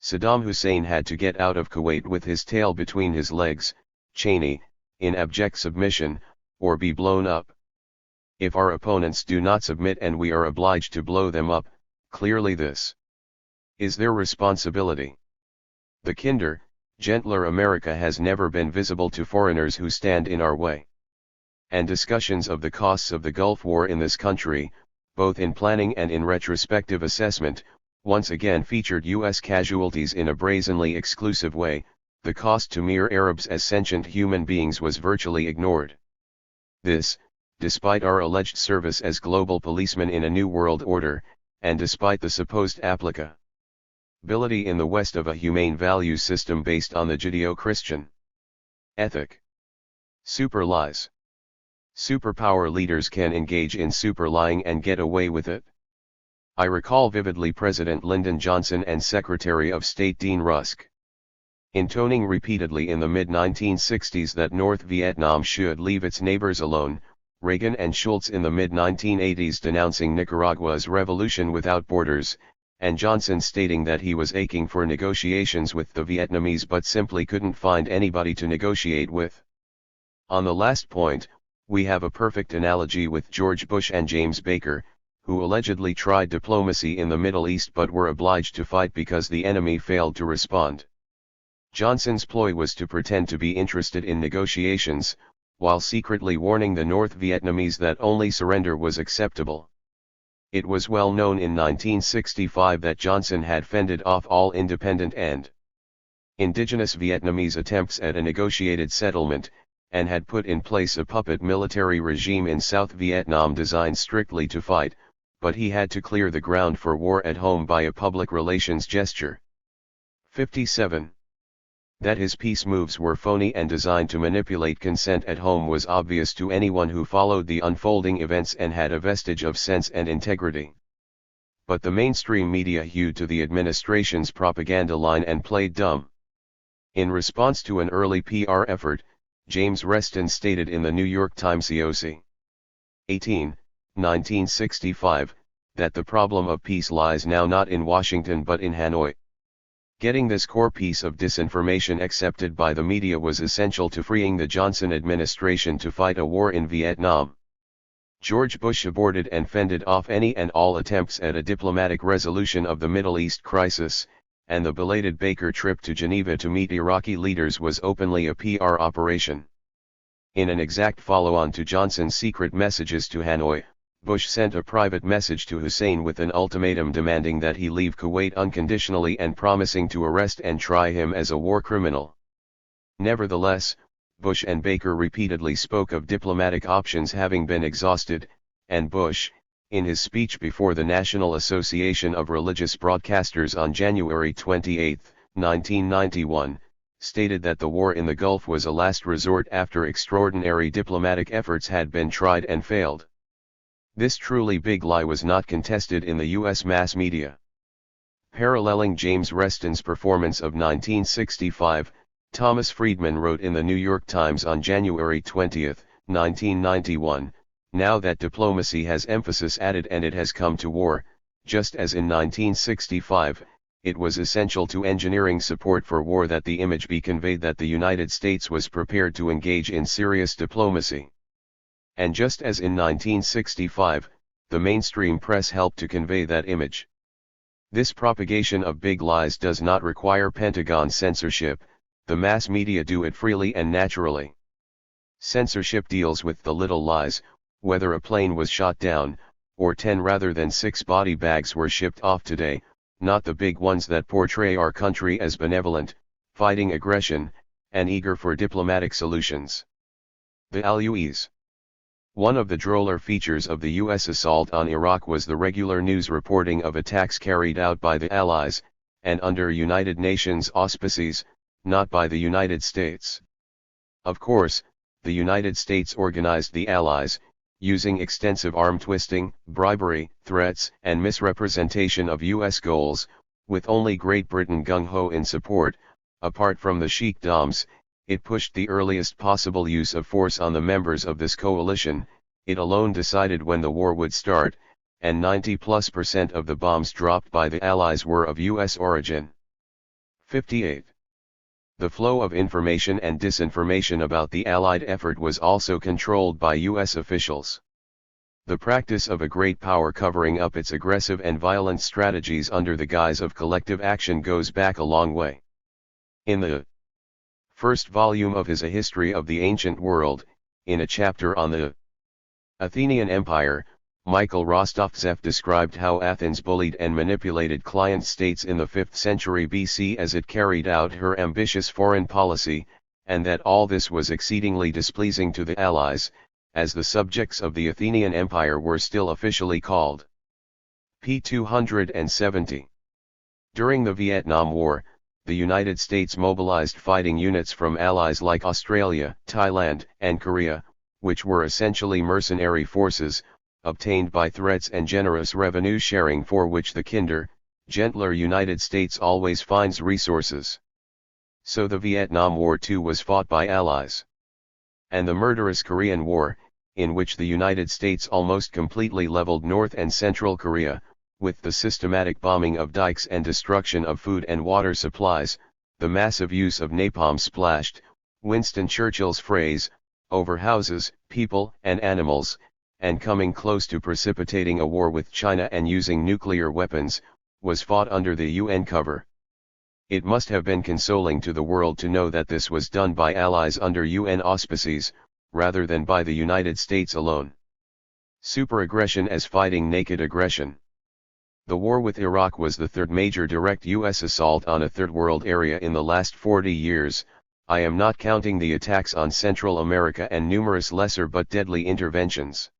Saddam Hussein had to get out of Kuwait with his tail between his legs, Cheney, in abject submission, or be blown up. If our opponents do not submit and we are obliged to blow them up, clearly this is their responsibility. The Kinder, Gentler America has never been visible to foreigners who stand in our way. And discussions of the costs of the Gulf War in this country, both in planning and in retrospective assessment, once again featured U.S. casualties in a brazenly exclusive way. The cost to mere Arabs as sentient human beings was virtually ignored. This, despite our alleged service as global policemen in a new world order, and despite the supposed applicability in the West of a humane value system based on the Judeo-Christian ethic. Super lies. Superpower leaders can engage in super lying and get away with it. I recall vividly President Lyndon Johnson and Secretary of State Dean Rusk intoning repeatedly in the mid-1960s that North Vietnam should leave its neighbors alone, Reagan and Schultz in the mid-1980s denouncing Nicaragua's revolution without borders, and Johnson stating that he was aching for negotiations with the Vietnamese but simply couldn't find anybody to negotiate with. On the last point, we have a perfect analogy with George Bush and James Baker, who allegedly tried diplomacy in the Middle East but were obliged to fight because the enemy failed to respond. Johnson's ploy was to pretend to be interested in negotiations, while secretly warning the North Vietnamese that only surrender was acceptable. It was well known in 1965 that Johnson had fended off all independent and indigenous Vietnamese attempts at a negotiated settlement, and had put in place a puppet military regime in South Vietnam designed strictly to fight, but he had to clear the ground for war at home by a public relations gesture. 57. That his peace moves were phony and designed to manipulate consent at home was obvious to anyone who followed the unfolding events and had a vestige of sense and integrity. But the mainstream media hewed to the administration's propaganda line and played dumb. In response to an early PR effort, James Reston stated in the New York Times COC 18, 1965, that the problem of peace lies now not in Washington but in Hanoi. Getting this core piece of disinformation accepted by the media was essential to freeing the Johnson administration to fight a war in Vietnam. George Bush aborted and fended off any and all attempts at a diplomatic resolution of the Middle East crisis, and the belated Baker trip to Geneva to meet Iraqi leaders was openly a PR operation. In an exact follow-on to Johnson's secret messages to Hanoi, Bush sent a private message to Hussein with an ultimatum demanding that he leave Kuwait unconditionally and promising to arrest and try him as a war criminal. Nevertheless, Bush and Baker repeatedly spoke of diplomatic options having been exhausted, and Bush, in his speech before the National Association of Religious Broadcasters on January 28, 1991, stated that the war in the Gulf was a last resort after extraordinary diplomatic efforts had been tried and failed. This truly big lie was not contested in the U.S. mass media. Paralleling James Reston's performance of 1965, Thomas Friedman wrote in the New York Times on January 20, 1991, "Now that diplomacy has emphasis added and it has come to war, just as in 1965, it was essential to engineering support for war that the image be conveyed that the United States was prepared to engage in serious diplomacy. And just as in 1965, the mainstream press helped to convey that image. This propagation of big lies does not require Pentagon censorship, the mass media do it freely and naturally. Censorship deals with the little lies, whether a plane was shot down, or 10 rather than 6 body bags were shipped off today, not the big ones that portray our country as benevolent, fighting aggression, and eager for diplomatic solutions. The Allies. One of the droller features of the U.S. assault on Iraq was the regular news reporting of attacks carried out by the Allies, and under United Nations auspices, not by the United States. Of course, the United States organized the Allies, using extensive arm-twisting, bribery, threats, and misrepresentation of U.S. goals, with only Great Britain gung-ho in support. Apart from the sheikdoms, it pushed the earliest possible use of force on the members of this coalition. It alone decided when the war would start, and 90+% of the bombs dropped by the Allies were of U.S. origin. 58. The flow of information and disinformation about the Allied effort was also controlled by U.S. officials. The practice of a great power covering up its aggressive and violent strategies under the guise of collective action goes back a long way. In the first volume of his A History of the Ancient World, in a chapter on the Athenian Empire, Michael Rostovtsev described how Athens bullied and manipulated client states in the 5th century BC as it carried out her ambitious foreign policy, and that all this was exceedingly displeasing to the Allies, as the subjects of the Athenian Empire were still officially called. p. 270. During the Vietnam War, the United States mobilized fighting units from allies like Australia, Thailand, and Korea, which were essentially mercenary forces, obtained by threats and generous revenue sharing for which the kinder, gentler United States always finds resources. So the Vietnam War too was fought by allies. And the murderous Korean War, in which the United States almost completely leveled North and Central Korea, with the systematic bombing of dikes and destruction of food and water supplies, the massive use of napalm splashed, Winston Churchill's phrase, over houses, people and animals, and coming close to precipitating a war with China and using nuclear weapons, was fought under the UN cover. It must have been consoling to the world to know that this was done by allies under UN auspices, rather than by the United States alone. Superaggression as fighting naked aggression. The war with Iraq was the third major direct U.S. assault on a third world area in the last 40 years, I am not counting the attacks on Central America and numerous lesser but deadly interventions.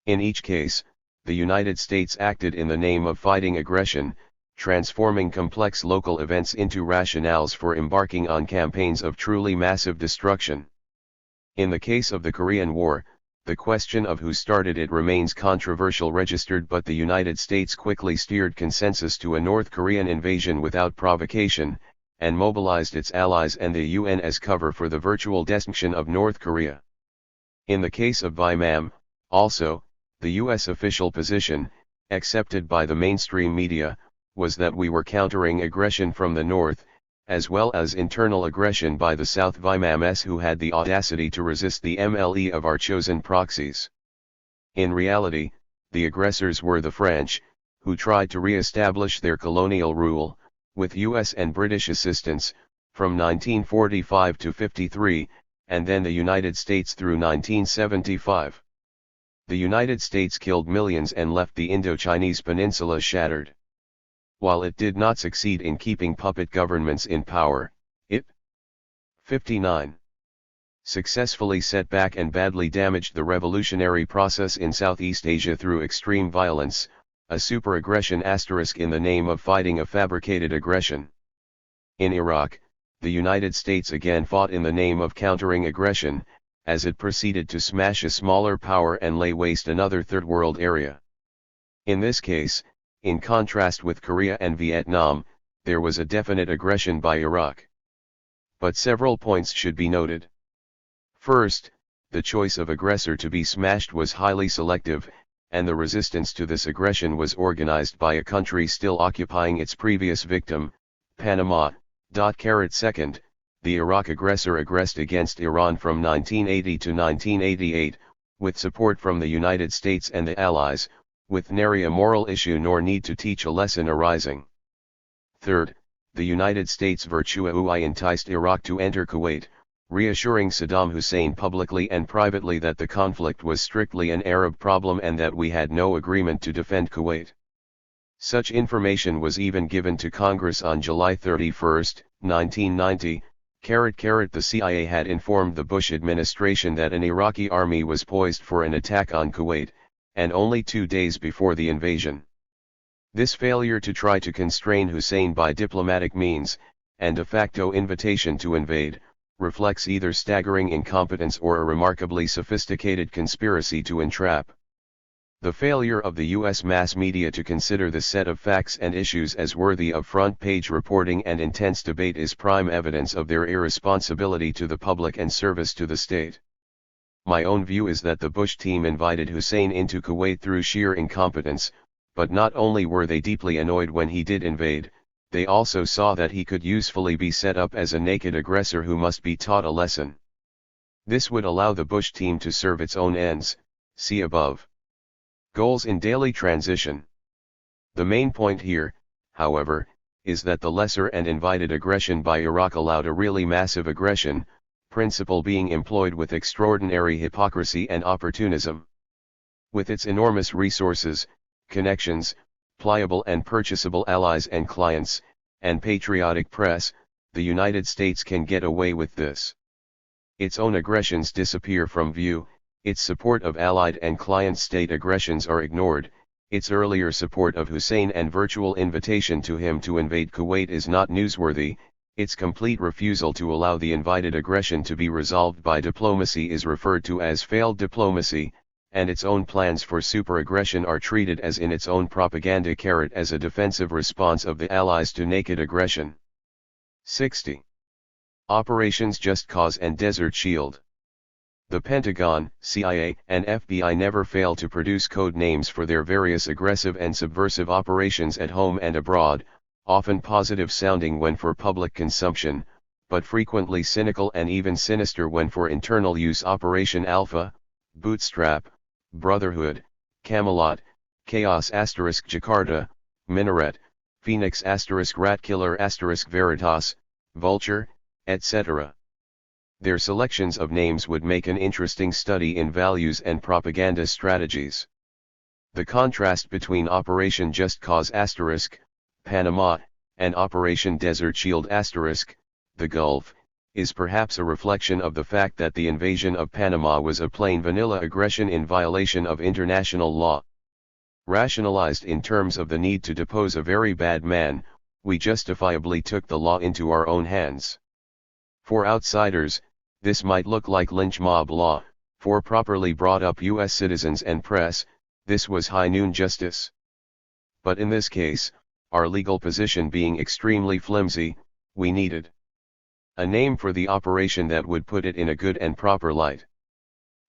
In each case, the United States acted in the name of fighting aggression, transforming complex local events into rationales for embarking on campaigns of truly massive destruction. In the case of the Korean War, the question of who started it remains controversial registered, but the United States quickly steered consensus to a North Korean invasion without provocation, and mobilized its allies and the UN as cover for the virtual destruction of North Korea. In the case of Vietnam, also, the U.S. official position, accepted by the mainstream media, was that we were countering aggression from the North, as well as internal aggression by the South Vietnamese who had the audacity to resist the MLE of our chosen proxies. In reality, the aggressors were the French, who tried to re-establish their colonial rule, with US and British assistance, from 1945 to 53, and then the United States through 1975. The United States killed millions and left the Indo-Chinese peninsula shattered. While it did not succeed in keeping puppet governments in power, it 59. Successfully set back and badly damaged the revolutionary process in Southeast Asia through extreme violence, a superaggression asterisk in the name of fighting a fabricated aggression. In Iraq, the United States again fought in the name of countering aggression, as it proceeded to smash a smaller power and lay waste another third world area. In this case, in contrast with Korea and Vietnam, there was a definite aggression by Iraq. But several points should be noted. First, the choice of aggressor to be smashed was highly selective, and the resistance to this aggression was organized by a country still occupying its previous victim, Panama. Second, the Iraq aggressor aggressed against Iran from 1980 to 1988, with support from the United States and the Allies, with nary a moral issue nor need to teach a lesson arising. Third, the United States virtually enticed Iraq to enter Kuwait, reassuring Saddam Hussein publicly and privately that the conflict was strictly an Arab problem and that we had no agreement to defend Kuwait. Such information was even given to Congress on July 31, 1990. The CIA had informed the Bush administration that an Iraqi army was poised for an attack on Kuwait, and only 2 days before the invasion. This failure to try to constrain Hussein by diplomatic means, and de facto invitation to invade, reflects either staggering incompetence or a remarkably sophisticated conspiracy to entrap. The failure of the U.S. mass media to consider this set of facts and issues as worthy of front-page reporting and intense debate is prime evidence of their irresponsibility to the public and service to the state. My own view is that the Bush team invited Hussein into Kuwait through sheer incompetence, but not only were they deeply annoyed when he did invade, they also saw that he could usefully be set up as a naked aggressor who must be taught a lesson. This would allow the Bush team to serve its own ends, see above. Goals in daily transition. The main point here, however, is that the lesser and invited aggression by Iraq allowed a really massive aggression, principle being employed with extraordinary hypocrisy and opportunism. With its enormous resources, connections, pliable and purchasable allies and clients, and patriotic press, the United States can get away with this. Its own aggressions disappear from view, its support of allied and client state aggressions are ignored, its earlier support of Hussein and virtual invitation to him to invade Kuwait is not newsworthy, its complete refusal to allow the invited aggression to be resolved by diplomacy is referred to as failed diplomacy, and its own plans for superaggression are treated as in its own propaganda carrot as a defensive response of the Allies to naked aggression. 60. Operations Just Cause and Desert Shield. The Pentagon, CIA, and FBI never fail to produce code names for their various aggressive and subversive operations at home and abroad, often positive sounding when for public consumption, but frequently cynical and even sinister when for internal use. Operation Alpha, Bootstrap, Brotherhood, Camelot, Chaos Jakarta, Minaret, Phoenix Ratkiller Veritas, Vulture, etc. Their selections of names would make an interesting study in values and propaganda strategies. The contrast between Operation Just Cause Panama, and Operation Desert Shield the Gulf, is perhaps a reflection of the fact that the invasion of Panama was a plain vanilla aggression in violation of international law. Rationalized in terms of the need to depose a very bad man, we justifiably took the law into our own hands. For outsiders, this might look like lynch mob law. For properly brought up U.S. citizens and press, this was high noon justice. But in this case, our legal position being extremely flimsy, we needed a name for the operation that would put it in a good and proper light.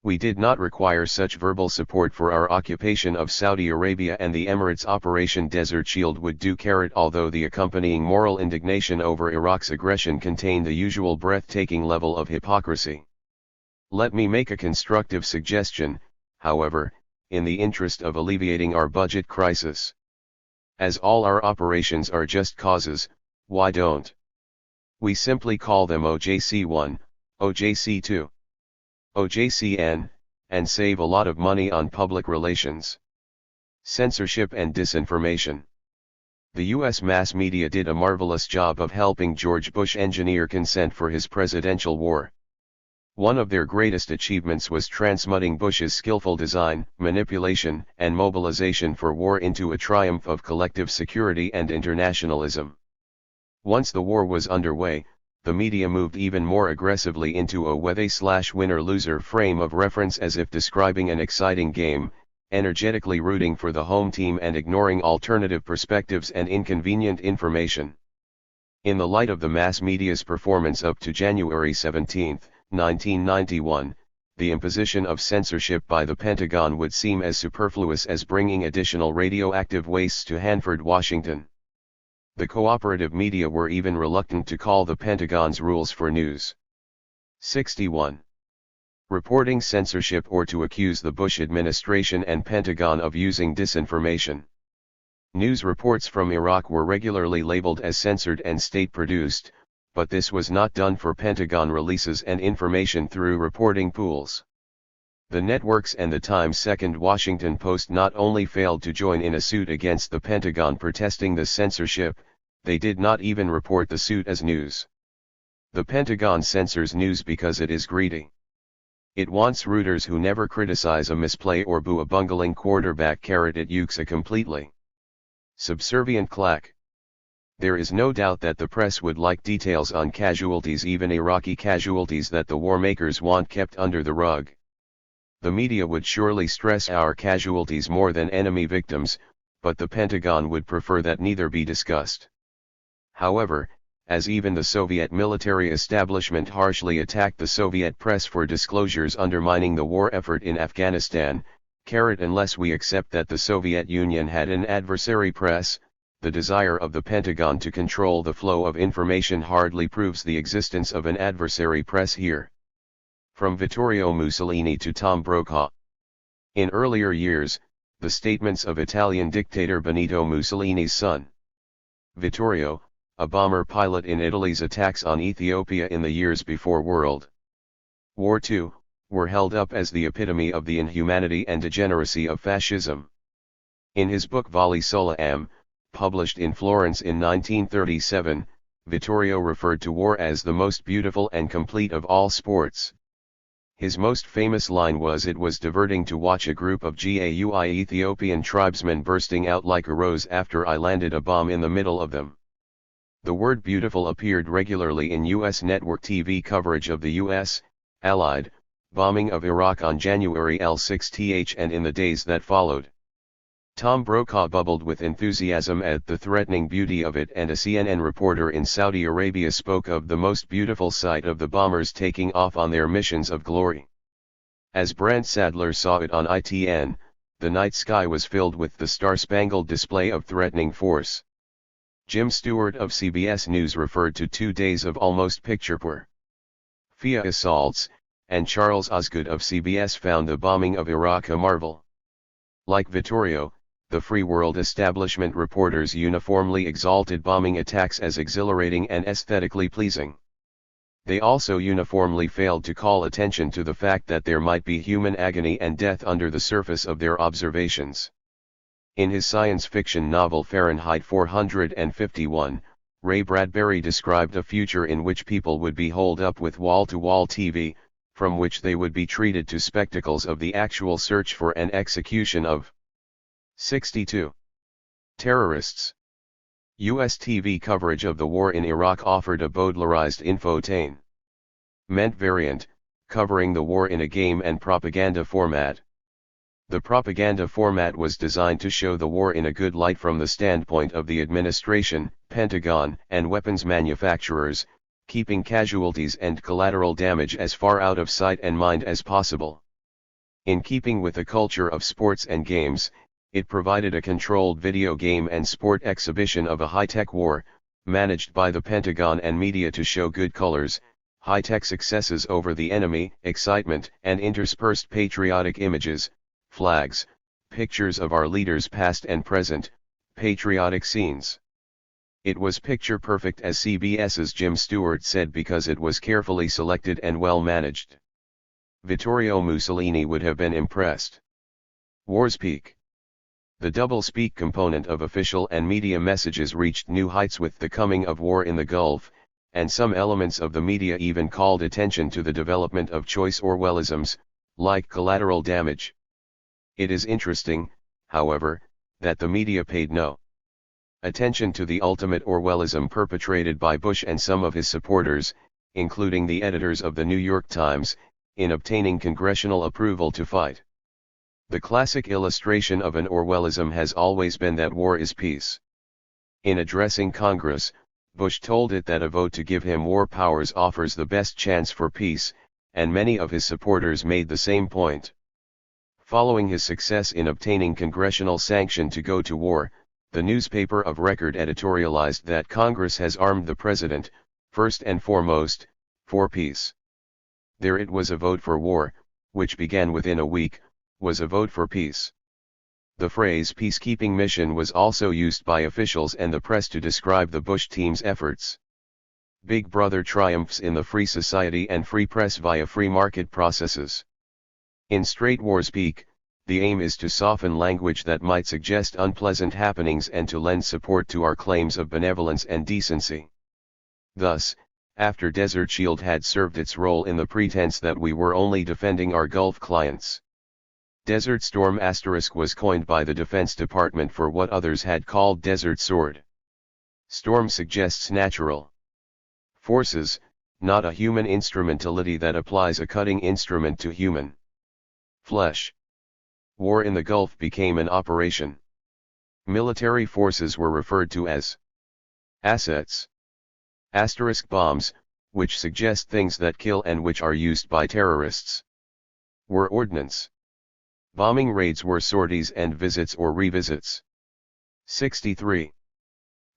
We did not require such verbal support for our occupation of Saudi Arabia and the Emirates. Operation Desert Shield would do. Although the accompanying moral indignation over Iraq's aggression contained the usual breathtaking level of hypocrisy. Let me make a constructive suggestion, however, in the interest of alleviating our budget crisis. As all our operations are just causes, why don't we simply call them OJC1, OJC2, OJCN, and save a lot of money on public relations? Censorship and disinformation. The U.S. mass media did a marvelous job of helping George Bush engineer consent for his presidential war. One of their greatest achievements was transmuting Bush's skillful design, manipulation, and mobilization for war into a triumph of collective security and internationalism. Once the war was underway, the media moved even more aggressively into a whether/winner-loser frame of reference, as if describing an exciting game, energetically rooting for the home team and ignoring alternative perspectives and inconvenient information. In the light of the mass media's performance up to January 17, 1991, the imposition of censorship by the Pentagon would seem as superfluous as bringing additional radioactive wastes to Hanford, Washington. The cooperative media were even reluctant to call the Pentagon's rules for news. 61. Reporting censorship or to accuse the Bush administration and Pentagon of using disinformation. News reports from Iraq were regularly labeled as censored and state-produced, but this was not done for Pentagon releases and information through reporting pools. The networks and the Times-Second Washington Post not only failed to join in a suit against the Pentagon protesting the censorship, they did not even report the suit as news. The Pentagon censors news because it is greedy. It wants rooters who never criticize a misplay or boo a bungling quarterback. It ukes a completely subservient claque. There is no doubt that the press would like details on casualties, even Iraqi casualties that the war makers want kept under the rug. The media would surely stress our casualties more than enemy victims, but the Pentagon would prefer that neither be discussed. However, as even the Soviet military establishment harshly attacked the Soviet press for disclosures undermining the war effort in Afghanistan, unless we accept that the Soviet Union had an adversary press, the desire of the Pentagon to control the flow of information hardly proves the existence of an adversary press here. From Vittorio Mussolini to Tom Brokaw. In earlier years, the statements of Italian dictator Benito Mussolini's son Vittorio, a bomber pilot in Italy's attacks on Ethiopia in the years before World War II, were held up as the epitome of the inhumanity and degeneracy of fascism. In his book Volley Sola Am, published in Florence in 1937, Vittorio referred to war as the most beautiful and complete of all sports. His most famous line was, "It was diverting to watch a group of GAUI Ethiopian tribesmen bursting out like a rose after I landed a bomb in the middle of them." The word beautiful appeared regularly in U.S. network TV coverage of the U.S. Allied bombing of Iraq on January 6th and in the days that followed. Tom Brokaw bubbled with enthusiasm at the threatening beauty of it, and a CNN reporter in Saudi Arabia spoke of the most beautiful sight of the bombers taking off on their missions of glory. As Brant Sadler saw it on ITN, the night sky was filled with the star-spangled display of threatening force. Jim Stewart of CBS News referred to 2 days of almost picture-perfect assaults, and Charles Osgood of CBS found the bombing of Iraq a marvel. Like Vittorio, the Free World establishment reporters uniformly exalted bombing attacks as exhilarating and aesthetically pleasing. They also uniformly failed to call attention to the fact that there might be human agony and death under the surface of their observations. In his science fiction novel Fahrenheit 451, Ray Bradbury described a future in which people would be holed up with wall-to-wall TV, from which they would be treated to spectacles of the actual search for and execution of 62 terrorists. U.S. TV coverage of the war in Iraq offered a Baudelarized infotainment variant, covering the war in a game and propaganda format. The propaganda format was designed to show the war in a good light from the standpoint of the administration, Pentagon, and weapons manufacturers, keeping casualties and collateral damage as far out of sight and mind as possible. In keeping with the culture of sports and games, it provided a controlled video game and sport exhibition of a high-tech war, managed by the Pentagon and media to show good colors, high-tech successes over the enemy, excitement, and interspersed patriotic images, flags, pictures of our leaders past and present, patriotic scenes. It was picture-perfect, as CBS's Jim Stewart said, because it was carefully selected and well managed. Vittorio Mussolini would have been impressed. War's peak. The double-speak component of official and media messages reached new heights with the coming of war in the Gulf, and some elements of the media even called attention to the development of choice Orwellisms, like collateral damage. It is interesting, however, that the media paid no attention to the ultimate Orwellism perpetrated by Bush and some of his supporters, including the editors of the New York Times, in obtaining congressional approval to fight. The classic illustration of an Orwellism has always been that war is peace. In addressing Congress, Bush told it that a vote to give him war powers offers the best chance for peace, and many of his supporters made the same point. Following his success in obtaining congressional sanction to go to war, the newspaper of record editorialized that Congress has armed the president, first and foremost, for peace. There it was, a vote for war, which began within a week, was a vote for peace. The phrase peacekeeping mission was also used by officials and the press to describe the Bush team's efforts. Big Brother triumphs in the free society and free press via free market processes. In straight war speak, the aim is to soften language that might suggest unpleasant happenings and to lend support to our claims of benevolence and decency. Thus, after Desert Shield had served its role in the pretense that we were only defending our Gulf clients, Desert Storm * was coined by the Defense Department for what others had called Desert Sword. Storm suggests natural forces, not a human instrumentality that applies a cutting instrument to human flesh. War in the Gulf became an operation. Military forces were referred to as assets. * bombs, which suggest things that kill and which are used by terrorists, were ordnance. Bombing raids were sorties and visits or revisits. 63.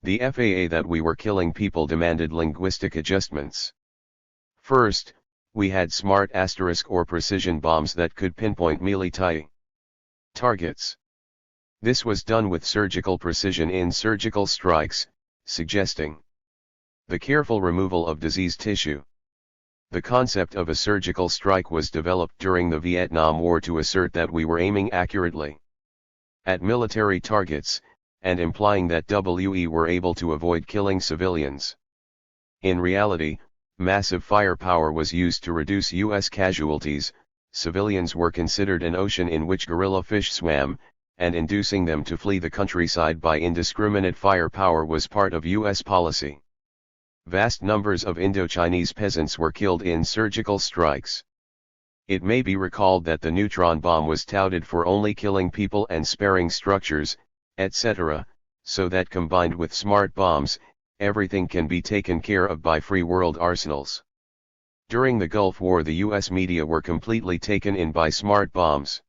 The FAA that we were killing people demanded linguistic adjustments. First, we had smart * or precision bombs that could pinpoint melee targets. This was done with surgical precision in surgical strikes, suggesting the careful removal of diseased tissue. The concept of a surgical strike was developed during the Vietnam War to assert that we were aiming accurately at military targets, and implying that we were able to avoid killing civilians. In reality, massive firepower was used to reduce U.S. casualties. Civilians were considered an ocean in which guerrilla fish swam, and inducing them to flee the countryside by indiscriminate firepower was part of U.S. policy. Vast numbers of Indochinese peasants were killed in surgical strikes. It may be recalled that the neutron bomb was touted for only killing people and sparing structures, etc., so that combined with smart bombs, everything can be taken care of by free world arsenals. During the Gulf War, the US media were completely taken in by smart bombs.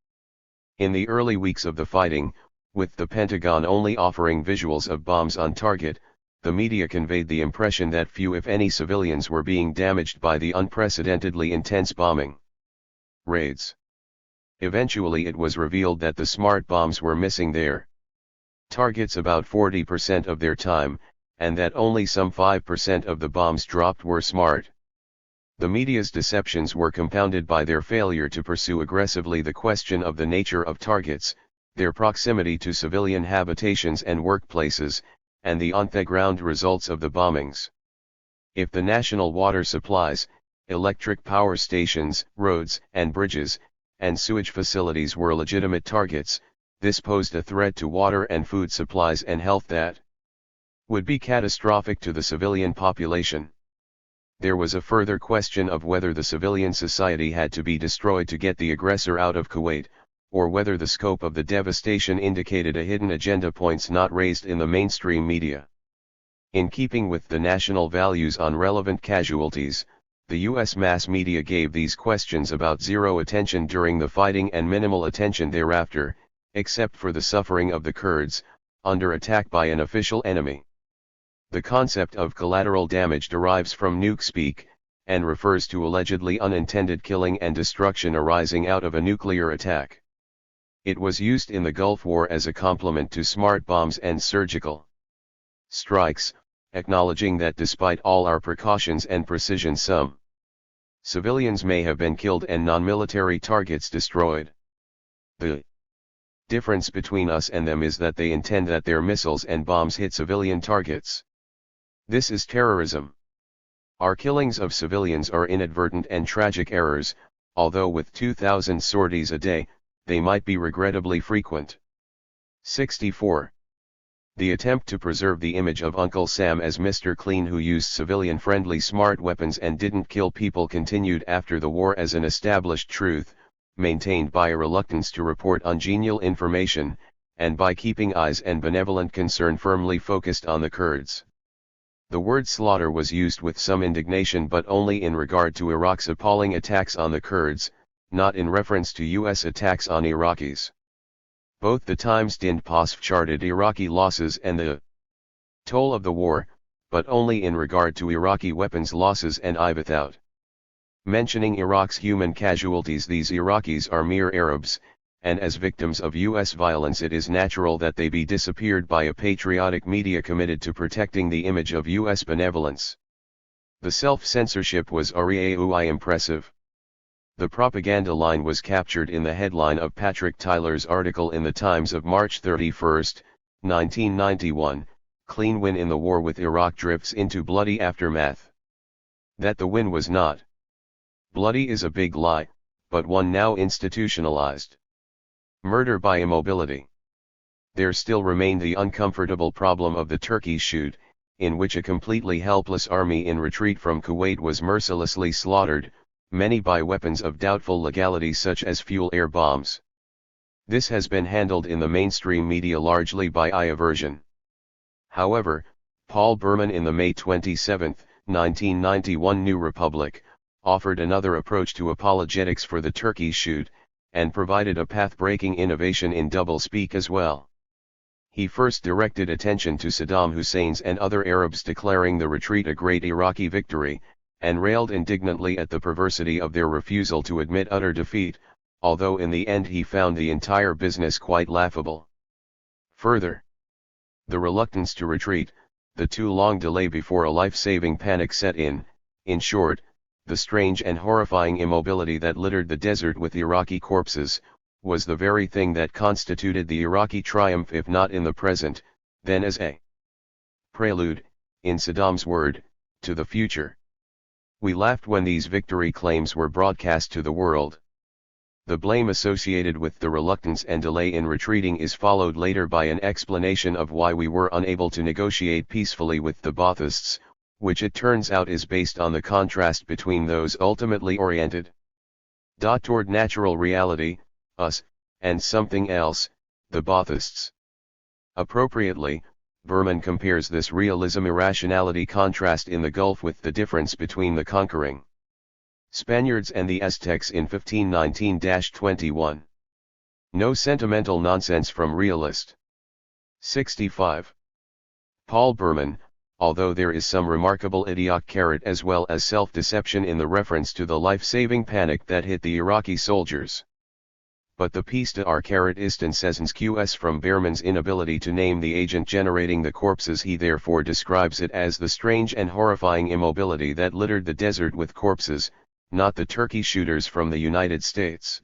In the early weeks of the fighting, with the Pentagon only offering visuals of bombs on target, the media conveyed the impression that few if any civilians were being damaged by the unprecedentedly intense bombing raids. Eventually it was revealed that the smart bombs were missing their targets about 40% of their time, and that only some 5% of the bombs dropped were smart. The media's deceptions were compounded by their failure to pursue aggressively the question of the nature of targets, their proximity to civilian habitations and workplaces, and the on-the-ground results of the bombings. If the national water supplies, electric power stations, roads and bridges, and sewage facilities were legitimate targets, this posed a threat to water and food supplies and health that would be catastrophic to the civilian population. There was a further question of whether the civilian society had to be destroyed to get the aggressor out of Kuwait, or whether the scope of the devastation indicated a hidden agenda, points not raised in the mainstream media. In keeping with the national values on relevant casualties, the U.S. mass media gave these questions about zero attention during the fighting and minimal attention thereafter, except for the suffering of the Kurds, under attack by an official enemy. The concept of collateral damage derives from nukespeak, and refers to allegedly unintended killing and destruction arising out of a nuclear attack. It was used in the Gulf War as a complement to smart bombs and surgical strikes, acknowledging that despite all our precautions and precision, some civilians may have been killed and non-military targets destroyed. The difference between us and them is that they intend that their missiles and bombs hit civilian targets. This is terrorism. Our killings of civilians are inadvertent and tragic errors, although with 2,000 sorties a day, they might be regrettably frequent. 64. The attempt to preserve the image of Uncle Sam as Mr. Clean, who used civilian-friendly smart weapons and didn't kill people, continued after the war as an established truth, maintained by a reluctance to report ungenial information, and by keeping eyes and benevolent concern firmly focused on the Kurds. The word slaughter was used with some indignation, but only in regard to Iraq's appalling attacks on the Kurds, not in reference to U.S. attacks on Iraqis. Both the Times Dind Post charted Iraqi losses and the toll of the war, but only in regard to Iraqi weapons losses and without mentioning Iraq's human casualties. These Iraqis are mere Arabs, and as victims of U.S. violence it is natural that they be disappeared by a patriotic media committed to protecting the image of U.S. benevolence. The self-censorship was really impressive. The propaganda line was captured in the headline of Patrick Tyler's article in the Times of March 31, 1991, "Clean win in the war with Iraq drifts into bloody aftermath." That the win was not bloody is a big lie, but one now institutionalized. Murder by immobility. There still remained the uncomfortable problem of the Turkey shoot, in which a completely helpless army in retreat from Kuwait was mercilessly slaughtered, many by weapons of doubtful legality such as fuel air bombs. This has been handled in the mainstream media largely by aversion. However, Paul Berman in the May 27, 1991 New Republic, offered another approach to apologetics for the Turkey shoot, and provided a path-breaking innovation in doublespeak as well. He first directed attention to Saddam Hussein's and other Arabs declaring the retreat a great Iraqi victory, and railed indignantly at the perversity of their refusal to admit utter defeat, although in the end he found the entire business quite laughable. Further, the reluctance to retreat, the too long delay before a life-saving panic set in short, the strange and horrifying immobility that littered the desert with Iraqi corpses, was the very thing that constituted the Iraqi triumph, if not in the present, then as a prelude, in Saddam's word, to the future. We laughed when these victory claims were broadcast to the world. The blame associated with the reluctance and delay in retreating is followed later by an explanation of why we were unable to negotiate peacefully with the Baathists, which it turns out is based on the contrast between those ultimately oriented toward natural reality, us, and something else, the Baathists. Appropriately, Herman compares this realism-irrationality contrast in the Gulf with the difference between the conquering Spaniards and the Aztecs in 1519-21. No sentimental nonsense from realist. 65. Paul Berman, although there is some remarkable idiot as well as self-deception in the reference to the life-saving panic that hit the Iraqi soldiers. But the piste ist qs from Berman's inability to name the agent generating the corpses. He therefore describes it as the strange and horrifying immobility that littered the desert with corpses, not the turkey shooters from the United States.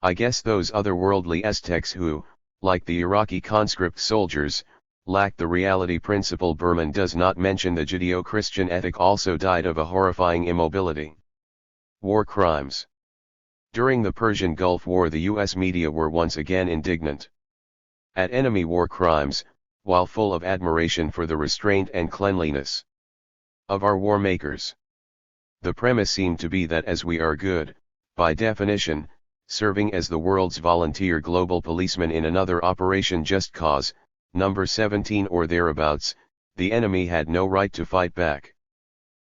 I guess those otherworldly Aztecs who, like the Iraqi conscript soldiers, lacked the reality principle. Berman does not mention the Judeo-Christian ethic also died of a horrifying immobility. War crimes. During the Persian Gulf War, the U.S. media were once again indignant at enemy war crimes, while full of admiration for the restraint and cleanliness of our war makers. The premise seemed to be that as we are good, by definition, serving as the world's volunteer global policeman in another Operation Just Cause, number 17 or thereabouts, the enemy had no right to fight back.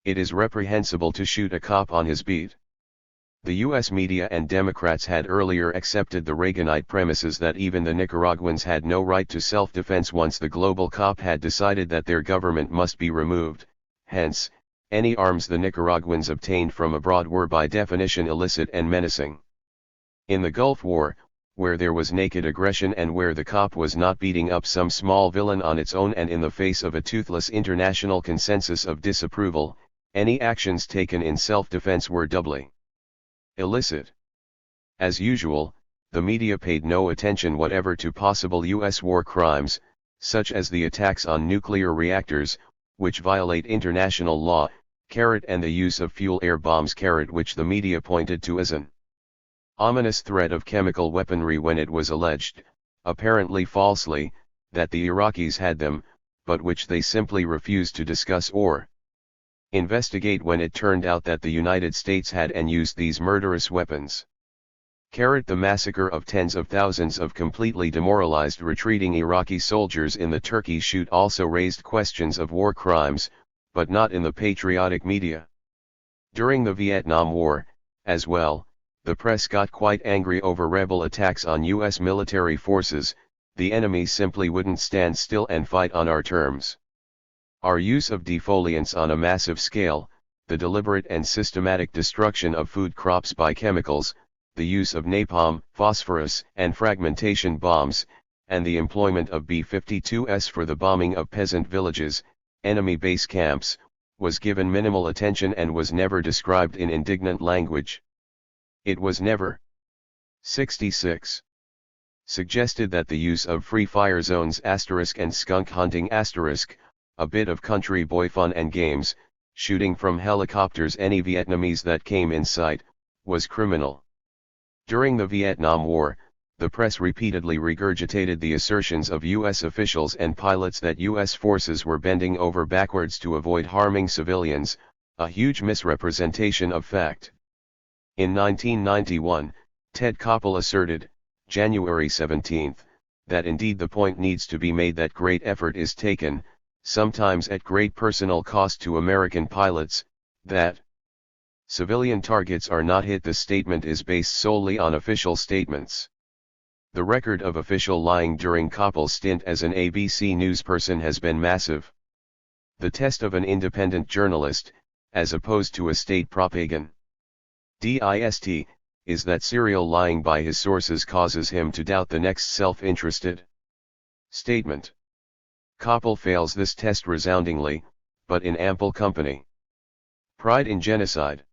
It is reprehensible to shoot a cop on his beat. The U.S. media and Democrats had earlier accepted the Reaganite premises that even the Nicaraguans had no right to self-defense once the global cop had decided that their government must be removed. Hence, any arms the Nicaraguans obtained from abroad were by definition illicit and menacing. In the Gulf War, where there was naked aggression and where the cop was not beating up some small villain on its own and in the face of a toothless international consensus of disapproval, any actions taken in self-defense were doubly illicit. As usual, the media paid no attention whatever to possible U.S. war crimes, such as the attacks on nuclear reactors, which violate international law, and the use of fuel-air bombs, which the media pointed to as an ominous threat of chemical weaponry when it was alleged, apparently falsely, that the Iraqis had them, but which they simply refused to discuss or investigate when it turned out that the United States had and used these murderous weapons. The massacre of tens of thousands of completely demoralized retreating Iraqi soldiers in the Turkey shoot also raised questions of war crimes, but not in the patriotic media. During the Vietnam War, as well, the press got quite angry over rebel attacks on U.S. military forces. The enemy simply wouldn't stand still and fight on our terms. Our use of defoliants on a massive scale, the deliberate and systematic destruction of food crops by chemicals, the use of napalm, phosphorus, and fragmentation bombs, and the employment of B-52s for the bombing of peasant villages, enemy base camps, was given minimal attention and was never described in indignant language. It was never 66. Suggested that the use of free fire zones and skunk hunting a bit of country boy fun and games, shooting from helicopters any Vietnamese that came in sight, was criminal. During the Vietnam War, the press repeatedly regurgitated the assertions of U.S. officials and pilots that U.S. forces were bending over backwards to avoid harming civilians, a huge misrepresentation of fact. In 1991, Ted Koppel asserted, January 17, that indeed the point needs to be made that great effort is taken, sometimes at great personal cost to American pilots, that civilian targets are not hit. The statement is based solely on official statements. The record of official lying during Koppel's stint as an ABC News person has been massive. The test of an independent journalist, as opposed to a state propagandist, is that serial lying by his sources causes him to doubt the next self-interested statement. Koppel fails this test resoundingly, but in ample company. Pride in genocide.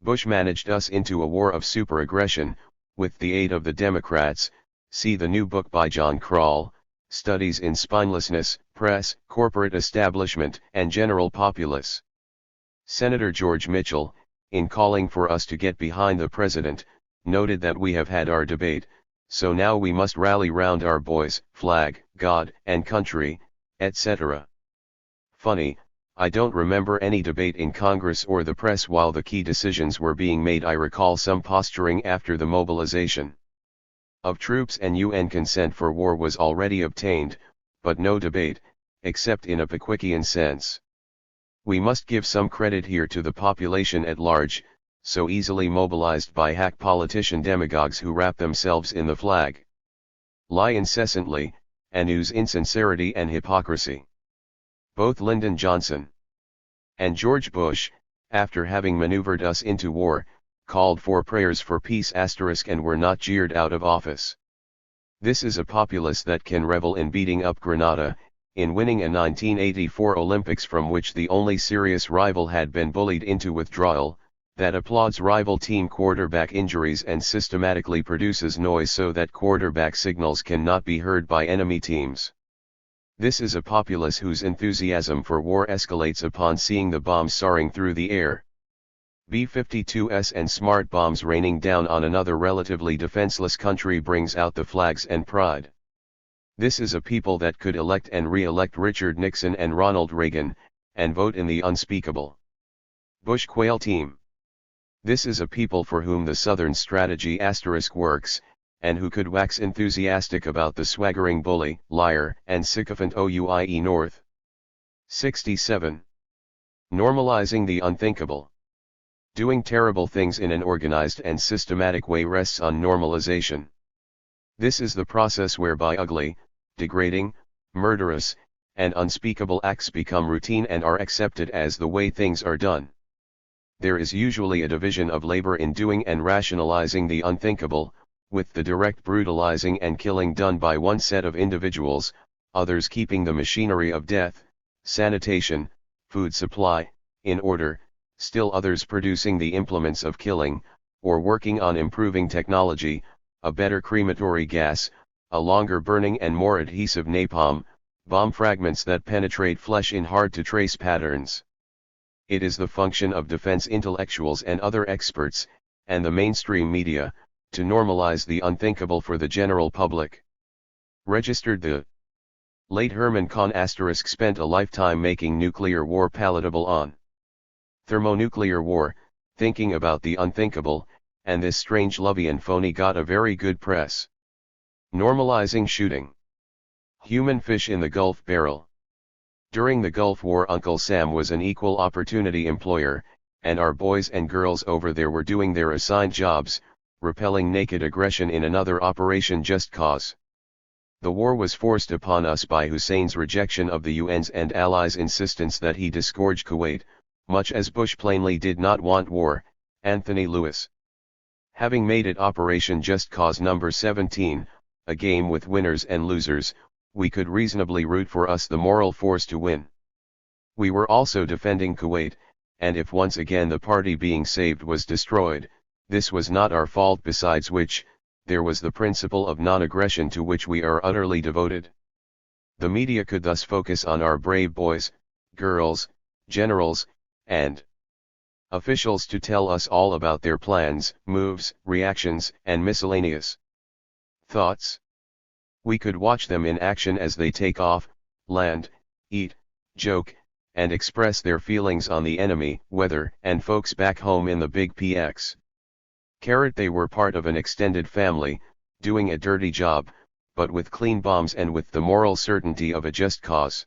Bush managed us into a war of superaggression, with the aid of the Democrats. See the new book by John Kroll, Studies in Spinelessness, Press, Corporate Establishment, and General Populace. Senator George Mitchell, in calling for us to get behind the president, noted that we have had our debate, so now we must rally round our boys, flag, God, and country, etc. Funny, I don't remember any debate in Congress or the press while the key decisions were being made. I recall some posturing after the mobilization of troops and UN consent for war was already obtained, but no debate, except in a Pickwickian sense. We must give some credit here to the population at large, so easily mobilized by hack politician demagogues who wrap themselves in the flag, lie incessantly, and ooze insincerity and hypocrisy. Both Lyndon Johnson and George Bush, after having maneuvered us into war, called for prayers for peace and were not jeered out of office. This is a populace that can revel in beating up Grenada, in winning a 1984 Olympics from which the only serious rival had been bullied into withdrawal, that applauds rival team quarterback injuries and systematically produces noise so that quarterback signals cannot be heard by enemy teams. This is a populace whose enthusiasm for war escalates upon seeing the bombs soaring through the air. B-52s and smart bombs raining down on another relatively defenseless country brings out the flags and pride. This is a people that could elect and re-elect Richard Nixon and Ronald Reagan, and vote in the unspeakable Bush Quail team. This is a people for whom the Southern strategy * works, and who could wax enthusiastic about the swaggering bully, liar, and sycophant OUIE North. 67. Normalizing the unthinkable. Doing terrible things in an organized and systematic way rests on normalization. This is the process whereby ugly, degrading, murderous, and unspeakable acts become routine and are accepted as the way things are done. There is usually a division of labor in doing and rationalizing the unthinkable, with the direct brutalizing and killing done by one set of individuals, others keeping the machinery of death, sanitation, food supply, in order, still others producing the implements of killing, or working on improving technology, a better crematory gas, a longer burning and more adhesive napalm, bomb fragments that penetrate flesh in hard-to-trace patterns. It is the function of defense intellectuals and other experts, and the mainstream media, to normalize the unthinkable for the general public. Registered the late Herman spent a lifetime making nuclear war palatable on thermonuclear war, thinking about the unthinkable, and this strange Lovian phony got a very good press. Normalizing shooting human fish in the Gulf barrel. During the Gulf War, Uncle Sam was an equal opportunity employer, and our boys and girls over there were doing their assigned jobs, repelling naked aggression in another Operation Just Cause. The war was forced upon us by Hussein's rejection of the UN's and Allies' insistence that he disgorge Kuwait, much as Bush plainly did not want war. Anthony Lewis. Having made it Operation Just Cause number 17, a game with winners and losers, we could reasonably root for us the moral force to win. We were also defending Kuwait, and if once again the party being saved was destroyed, this was not our fault, besides which, there was the principle of non-aggression to which we are utterly devoted. The media could thus focus on our brave boys, girls, generals, and officials to tell us all about their plans, moves, reactions, and miscellaneous thoughts. We could watch them in action as they take off, land, eat, joke, and express their feelings on the enemy, weather, and folks back home in the big PX. They were part of an extended family, doing a dirty job, but with clean bombs and with the moral certainty of a just cause.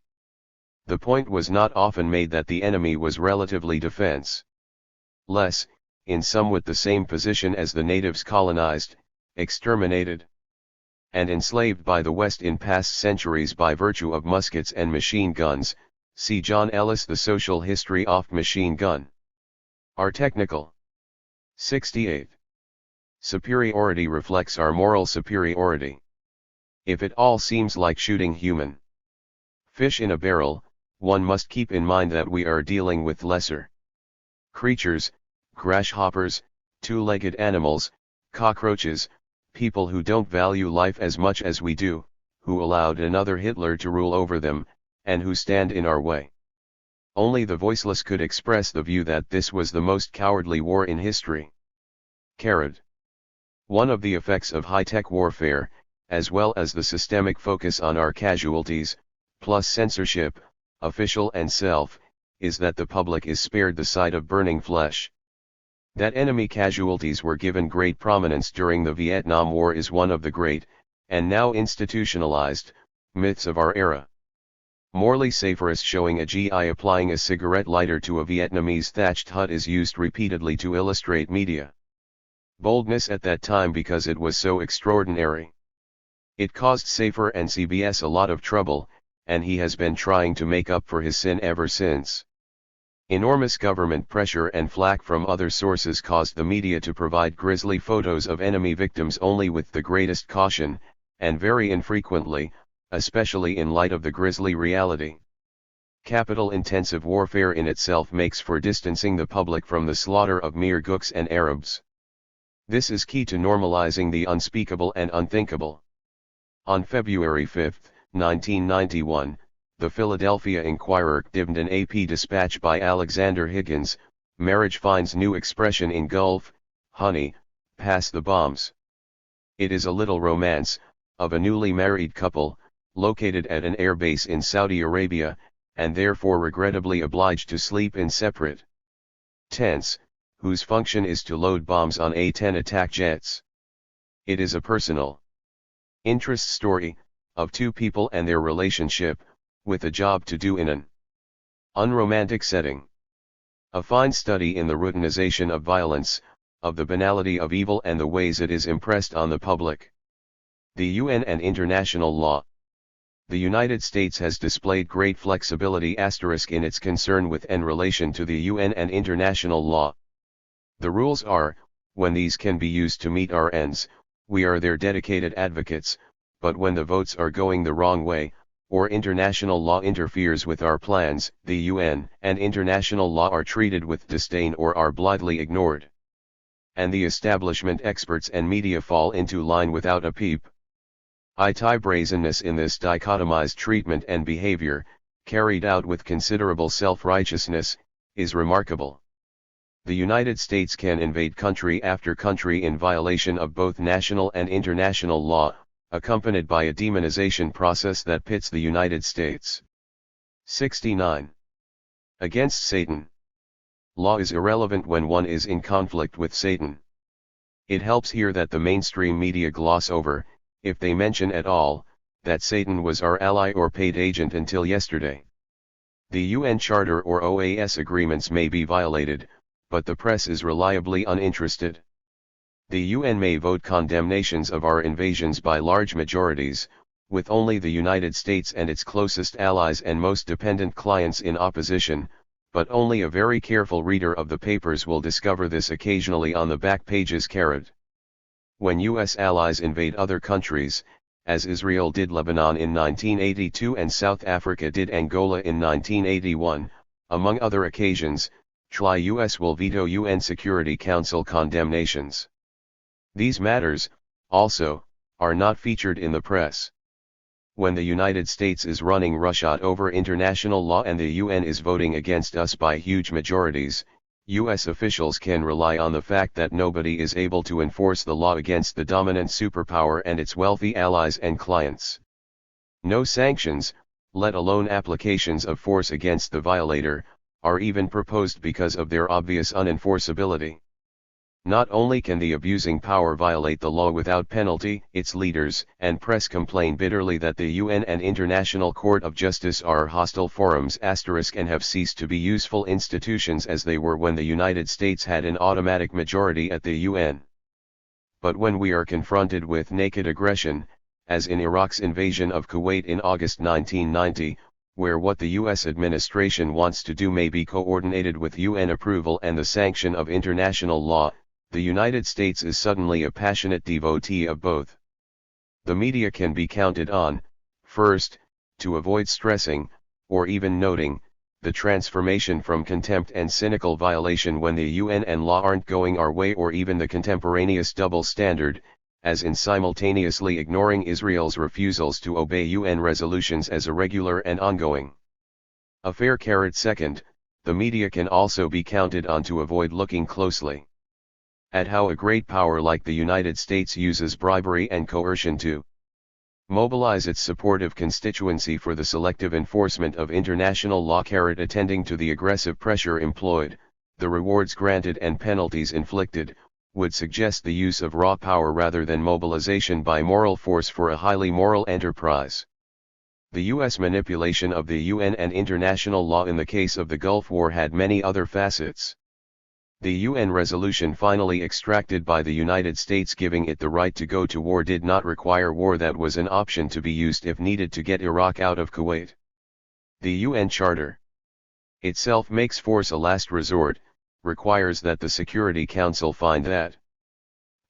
The point was not often made that the enemy was relatively defenseless, in somewhat the same position as the natives colonized, exterminated, and enslaved by the West in past centuries by virtue of muskets and machine guns. See John Ellis, The Social History of Machine Gun. Our technical 68. Superiority reflects our moral superiority. If it all seems like shooting human fish in a barrel, one must keep in mind that we are dealing with lesser creatures, grasshoppers, two-legged animals, cockroaches, people who don't value life as much as we do, who allowed another Hitler to rule over them, and who stand in our way. Only the voiceless could express the view that this was the most cowardly war in history. One of the effects of high-tech warfare, as well as the systemic focus on our casualties, plus censorship, official and self, is that the public is spared the sight of burning flesh. That enemy casualties were given great prominence during the Vietnam War is one of the great, and now institutionalized, myths of our era. Morley Safarist showing a GI applying a cigarette lighter to a Vietnamese thatched hut is used repeatedly to illustrate media boldness at that time because it was so extraordinary. It caused Safer and CBS a lot of trouble, and he has been trying to make up for his sin ever since. Enormous government pressure and flack from other sources caused the media to provide grisly photos of enemy victims only with the greatest caution, and very infrequently, especially in light of the grisly reality. Capital-intensive warfare in itself makes for distancing the public from the slaughter of mere gooks and Arabs. This is key to normalizing the unspeakable and unthinkable. On February 5, 1991, the Philadelphia Inquirer dibbed an AP dispatch by Alexander Higgins, "Marriage finds new expression in Gulf, honey, pass the bombs." It is a little romance, of a newly married couple, located at an airbase in Saudi Arabia, and therefore regrettably obliged to sleep in separate tents, whose function is to load bombs on A-10 attack jets. It is a personal interest story, of two people and their relationship, with a job to do in an unromantic setting. A fine study in the routinization of violence, of the banality of evil and the ways it is impressed on the public. The UN and international law. The United States has displayed great flexibility in its concern with and relation to the UN and international law. The rules are, when these can be used to meet our ends, we are their dedicated advocates, but when the votes are going the wrong way, or international law interferes with our plans, the UN and international law are treated with disdain or are blithely ignored. And the establishment experts and media fall into line without a peep. Brazenness in this dichotomized treatment and behavior, carried out with considerable self-righteousness, is remarkable. The United States can invade country after country in violation of both national and international law, accompanied by a demonization process that pits the United States. 69. Against Satan. Law is irrelevant when one is in conflict with Satan. It helps here that the mainstream media gloss over, if they mention at all, that Satan was our ally or paid agent until yesterday. The UN Charter or OAS agreements may be violated, but the press is reliably uninterested. The UN may vote condemnations of our invasions by large majorities, with only the United States and its closest allies and most dependent clients in opposition, but only a very careful reader of the papers will discover this occasionally on the back pages. When US allies invade other countries, as Israel did Lebanon in 1982 and South Africa did Angola in 1981, among other occasions, US will veto UN Security Council condemnations. These matters, also, are not featured in the press. When the United States is running roughshod over international law and the UN is voting against us by huge majorities, US officials can rely on the fact that nobody is able to enforce the law against the dominant superpower and its wealthy allies and clients. No sanctions, let alone applications of force against the violator, are even proposed because of their obvious unenforceability. Not only can the abusing power violate the law without penalty, its leaders and press complain bitterly that the UN and International Court of Justice are hostile forums and have ceased to be useful institutions as they were when the United States had an automatic majority at the UN. But when we are confronted with naked aggression, as in Iraq's invasion of Kuwait in August 1990, where what the US administration wants to do may be coordinated with UN approval and the sanction of international law, the United States is suddenly a passionate devotee of both. The media can be counted on, first, to avoid stressing, or even noting, the transformation from contempt and cynical violation when the UN and law aren't going our way, or even the contemporaneous double standard, as in simultaneously ignoring Israel's refusals to obey UN resolutions as a regular and ongoing affair. Second, the media can also be counted on to avoid looking closely at how a great power like the United States uses bribery and coercion to mobilize its supportive constituency for the selective enforcement of international law. Attending to the aggressive pressure employed, the rewards granted and penalties inflicted, would suggest the use of raw power rather than mobilization by moral force for a highly moral enterprise. The U.S. manipulation of the UN and international law in the case of the Gulf War had many other facets. The UN resolution finally extracted by the United States giving it the right to go to war did not require war. That was an option to be used if needed to get Iraq out of Kuwait. The UN Charter itself makes force a last resort, requires that the Security Council find that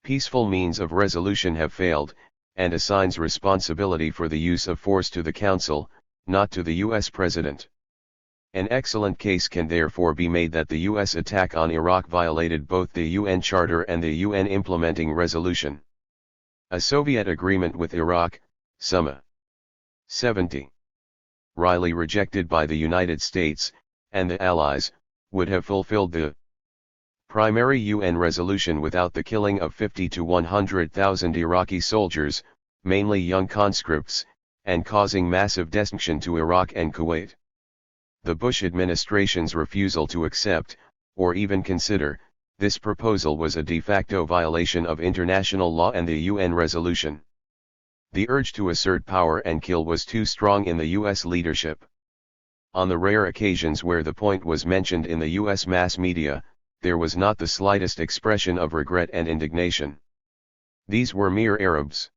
peaceful means of resolution have failed, and assigns responsibility for the use of force to the Council, not to the U.S. President. An excellent case can therefore be made that the U.S. attack on Iraq violated both the UN Charter and the UN implementing resolution. A Soviet agreement with Iraq, Summa 70, wryly rejected by the United States and the Allies, would have fulfilled the primary UN resolution without the killing of 50 to 100,000 Iraqi soldiers, mainly young conscripts, and causing massive destruction to Iraq and Kuwait. The Bush administration's refusal to accept, or even consider, this proposal was a de facto violation of international law and the UN resolution. The urge to assert power and kill was too strong in the U.S. leadership. On the rare occasions where the point was mentioned in the U.S. mass media, there was not the slightest expression of regret and indignation. These were mere Arabs.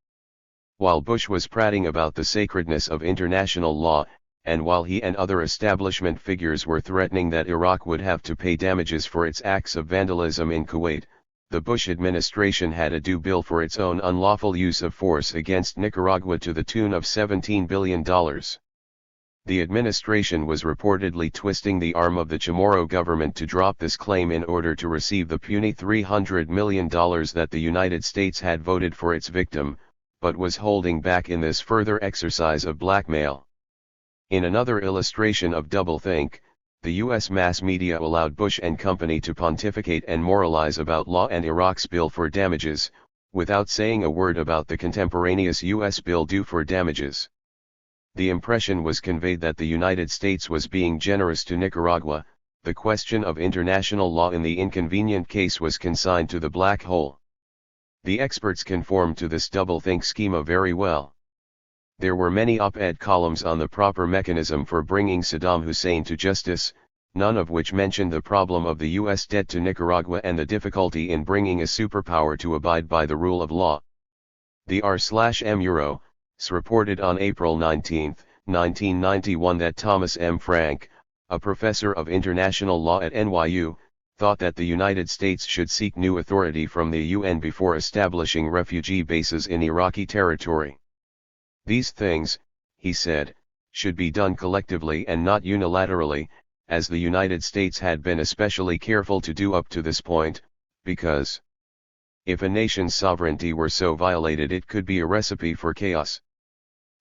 While Bush was prating about the sacredness of international law, and while he and other establishment figures were threatening that Iraq would have to pay damages for its acts of vandalism in Kuwait, the Bush administration had a due bill for its own unlawful use of force against Nicaragua to the tune of $17 billion. The administration was reportedly twisting the arm of the Chamorro government to drop this claim in order to receive the puny $300 million that the United States had voted for its victim, but was holding back in this further exercise of blackmail. In another illustration of doublethink, the U.S. mass media allowed Bush and company to pontificate and moralize about law and Iraq's bill for damages, without saying a word about the contemporaneous U.S. bill due for damages. The impression was conveyed that the United States was being generous to Nicaragua. The question of international law in the inconvenient case was consigned to the black hole. The experts conformed to this doublethink schema very well. There were many op-ed columns on the proper mechanism for bringing Saddam Hussein to justice, none of which mentioned the problem of the U.S. debt to Nicaragua and the difficulty in bringing a superpower to abide by the rule of law. The R/M Euro reported on April 19, 1991 that Thomas M. Frank, a professor of international law at NYU, thought that the United States should seek new authority from the UN before establishing refugee bases in Iraqi territory. These things, he said, should be done collectively and not unilaterally, as the United States had been especially careful to do up to this point, because if a nation's sovereignty were so violated it could be a recipe for chaos.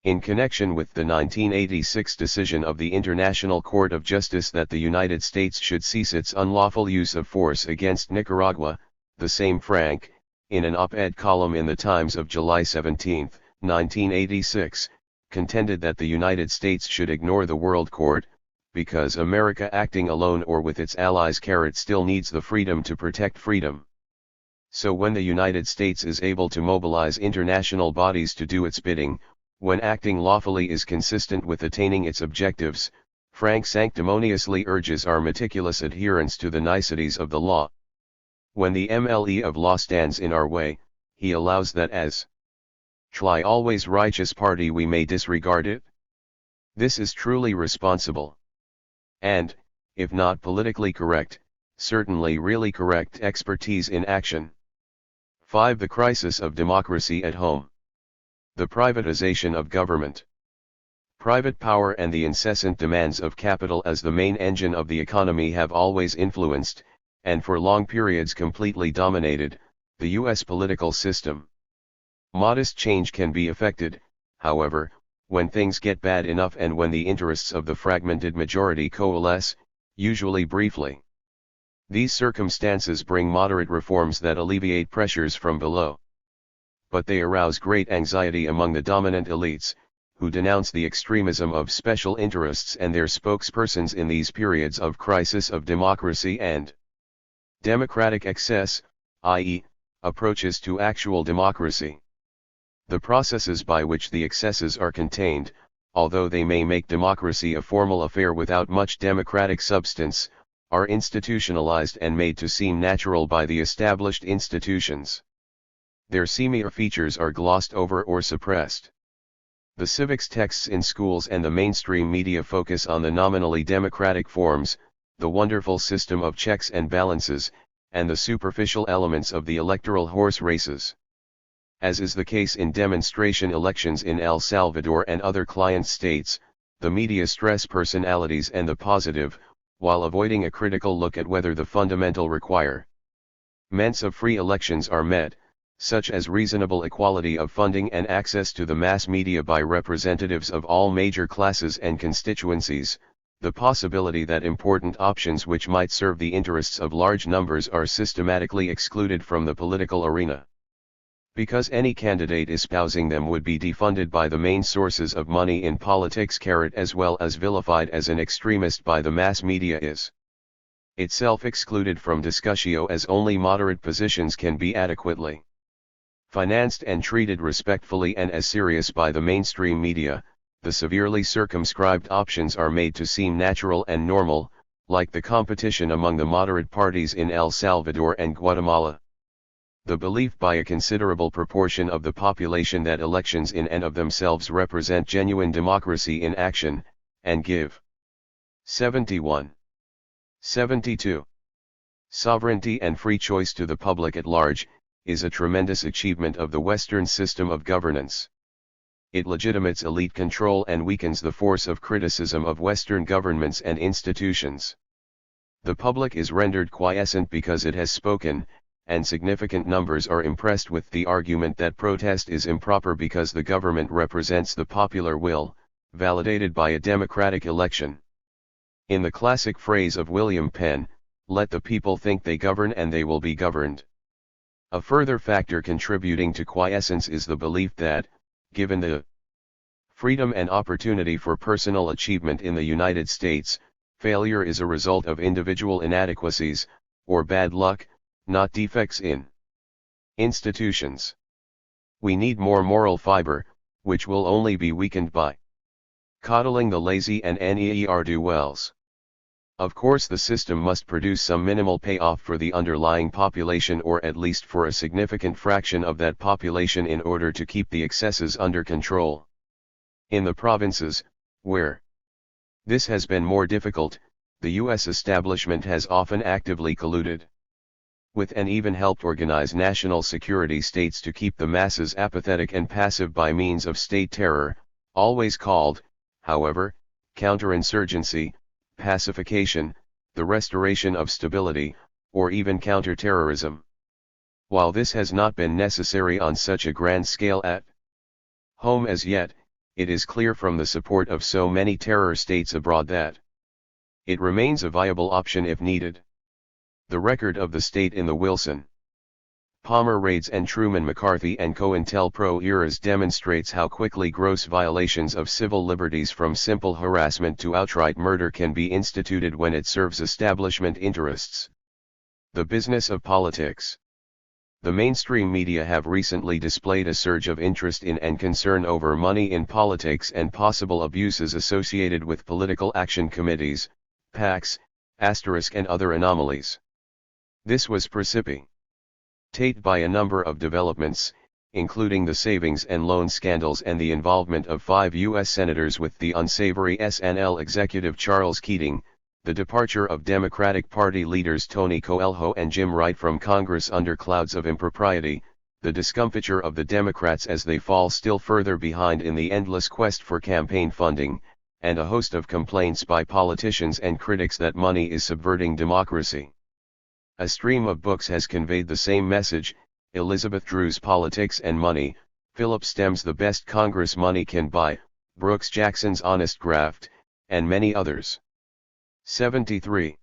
In connection with the 1986 decision of the International Court of Justice that the United States should cease its unlawful use of force against Nicaragua, the same Frank, in an op-ed column in the Times of July 17, 1986, contended that the United States should ignore the World Court, because America acting alone or with its allies still needs the freedom to protect freedom. So when the United States is able to mobilize international bodies to do its bidding, when acting lawfully is consistent with attaining its objectives, Frank sanctimoniously urges our meticulous adherence to the niceties of the law. When the MLE of law stands in our way, he allows that as always righteous party we may disregard it. This is truly responsible. And, if not politically correct, certainly really correct expertise in action. 5. The crisis of democracy at home. The privatization of government. Private power and the incessant demands of capital as the main engine of the economy have always influenced, and for long periods completely dominated, the U.S. political system. Modest change can be effected, however, when things get bad enough and when the interests of the fragmented majority coalesce, usually briefly. These circumstances bring moderate reforms that alleviate pressures from below. But they arouse great anxiety among the dominant elites, who denounce the extremism of special interests and their spokespersons in these periods of crisis of democracy and democratic excess, i.e., approaches to actual democracy. The processes by which the excesses are contained, although they may make democracy a formal affair without much democratic substance, are institutionalized and made to seem natural by the established institutions. Their seamier features are glossed over or suppressed. The civics texts in schools and the mainstream media focus on the nominally democratic forms, the wonderful system of checks and balances, and the superficial elements of the electoral horse races. As is the case in demonstration elections in El Salvador and other client states, the media stress personalities and the positive, while avoiding a critical look at whether the fundamental requirements of free elections are met, such as reasonable equality of funding and access to the mass media by representatives of all major classes and constituencies, the possibility that important options which might serve the interests of large numbers are systematically excluded from the political arena. Because any candidate espousing them would be defunded by the main sources of money in politics, as well as vilified as an extremist by the mass media is itself excluded from discussio, as only moderate positions can be adequately financed and treated respectfully and as serious by the mainstream media. The severely circumscribed options are made to seem natural and normal, like the competition among the moderate parties in El Salvador and Guatemala. The belief by a considerable proportion of the population that elections in and of themselves represent genuine democracy in action, and give 71. 72. Sovereignty and free choice to the public at large, is a tremendous achievement of the Western system of governance. It legitimates elite control and weakens the force of criticism of Western governments and institutions. The public is rendered quiescent because it has spoken, and significant numbers are impressed with the argument that protest is improper because the government represents the popular will, validated by a democratic election. In the classic phrase of William Penn, "Let the people think they govern and they will be governed." A further factor contributing to quiescence is the belief that, given the freedom and opportunity for personal achievement in the United States, failure is a result of individual inadequacies, or bad luck, not defects in institutions. We need more moral fiber, which will only be weakened by coddling the lazy and ne'er-do-wells. Of course, the system must produce some minimal payoff for the underlying population, or at least for a significant fraction of that population, in order to keep the excesses under control. In the provinces, where this has been more difficult, the U.S. establishment has often actively colluded with and even helped organize national security states to keep the masses apathetic and passive by means of state terror, always called, however, counterinsurgency, pacification, the restoration of stability, or even counterterrorism. While this has not been necessary on such a grand scale at home as yet, it is clear from the support of so many terror states abroad that it remains a viable option if needed. The record of the state in the Wilson, Palmer raids and Truman-McCarthy and COINTELPRO eras demonstrates how quickly gross violations of civil liberties from simple harassment to outright murder can be instituted when it serves establishment interests. The business of politics. The mainstream media have recently displayed a surge of interest in and concern over money in politics and possible abuses associated with political action committees, PACs, and other anomalies. This was precipitated by a number of developments, including the savings and loan scandals and the involvement of 5 U.S. senators with the unsavory SNL executive Charles Keating, the departure of Democratic Party leaders Tony Coelho and Jim Wright from Congress under clouds of impropriety, the discomfiture of the Democrats as they fall still further behind in the endless quest for campaign funding, and a host of complaints by politicians and critics that money is subverting democracy. A stream of books has conveyed the same message: Elizabeth Drew's Politics and Money, Philip Stem's The Best Congress Money Can Buy, Brooks Jackson's Honest Graft, and many others. 73.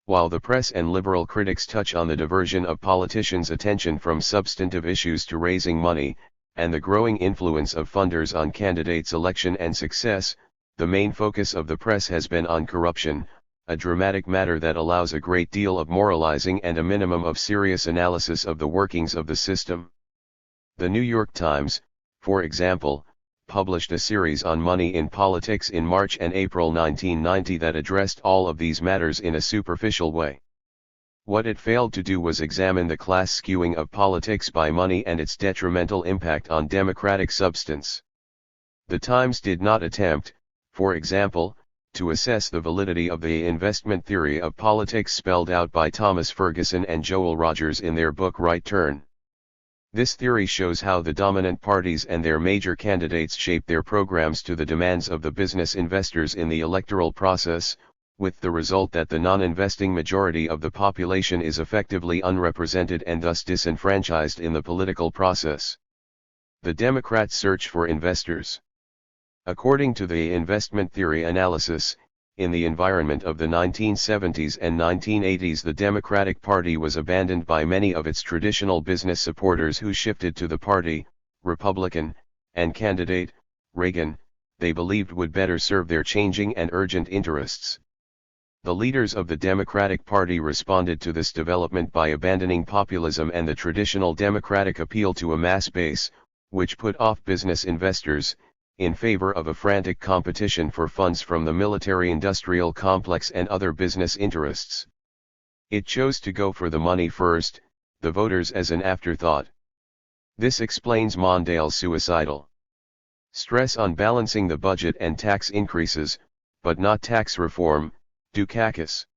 While the press and liberal critics touch on the diversion of politicians' attention from substantive issues to raising money, and the growing influence of funders on candidates' election and success, the main focus of the press has been on corruption, a dramatic matter that allows a great deal of moralizing and a minimum of serious analysis of the workings of the system. The New York Times, for example, published a series on money in politics in March and April 1990 that addressed all of these matters in a superficial way. What it failed to do was examine the class skewing of politics by money and its detrimental impact on democratic substance. The Times did not attempt, for example, to assess the validity of the investment theory of politics spelled out by Thomas Ferguson and Joel Rogers in their book Right Turn. This theory shows how the dominant parties and their major candidates shape their programs to the demands of the business investors in the electoral process, with the result that the non-investing majority of the population is effectively unrepresented and thus disenfranchised in the political process. The Democrats search for investors. According to the investment theory analysis, in the environment of the 1970s and 1980s, the Democratic Party was abandoned by many of its traditional business supporters who shifted to the party, Republican, and candidate, Reagan, they believed would better serve their changing and urgent interests. The leaders of the Democratic Party responded to this development by abandoning populism and the traditional Democratic appeal to a mass base, which put off business investors, in favor of a frantic competition for funds from the military-industrial complex and other business interests. It chose to go for the money first, the voters as an afterthought. This explains Mondale's suicidal stress on balancing the budget and tax increases, but not tax reform, Dukakis.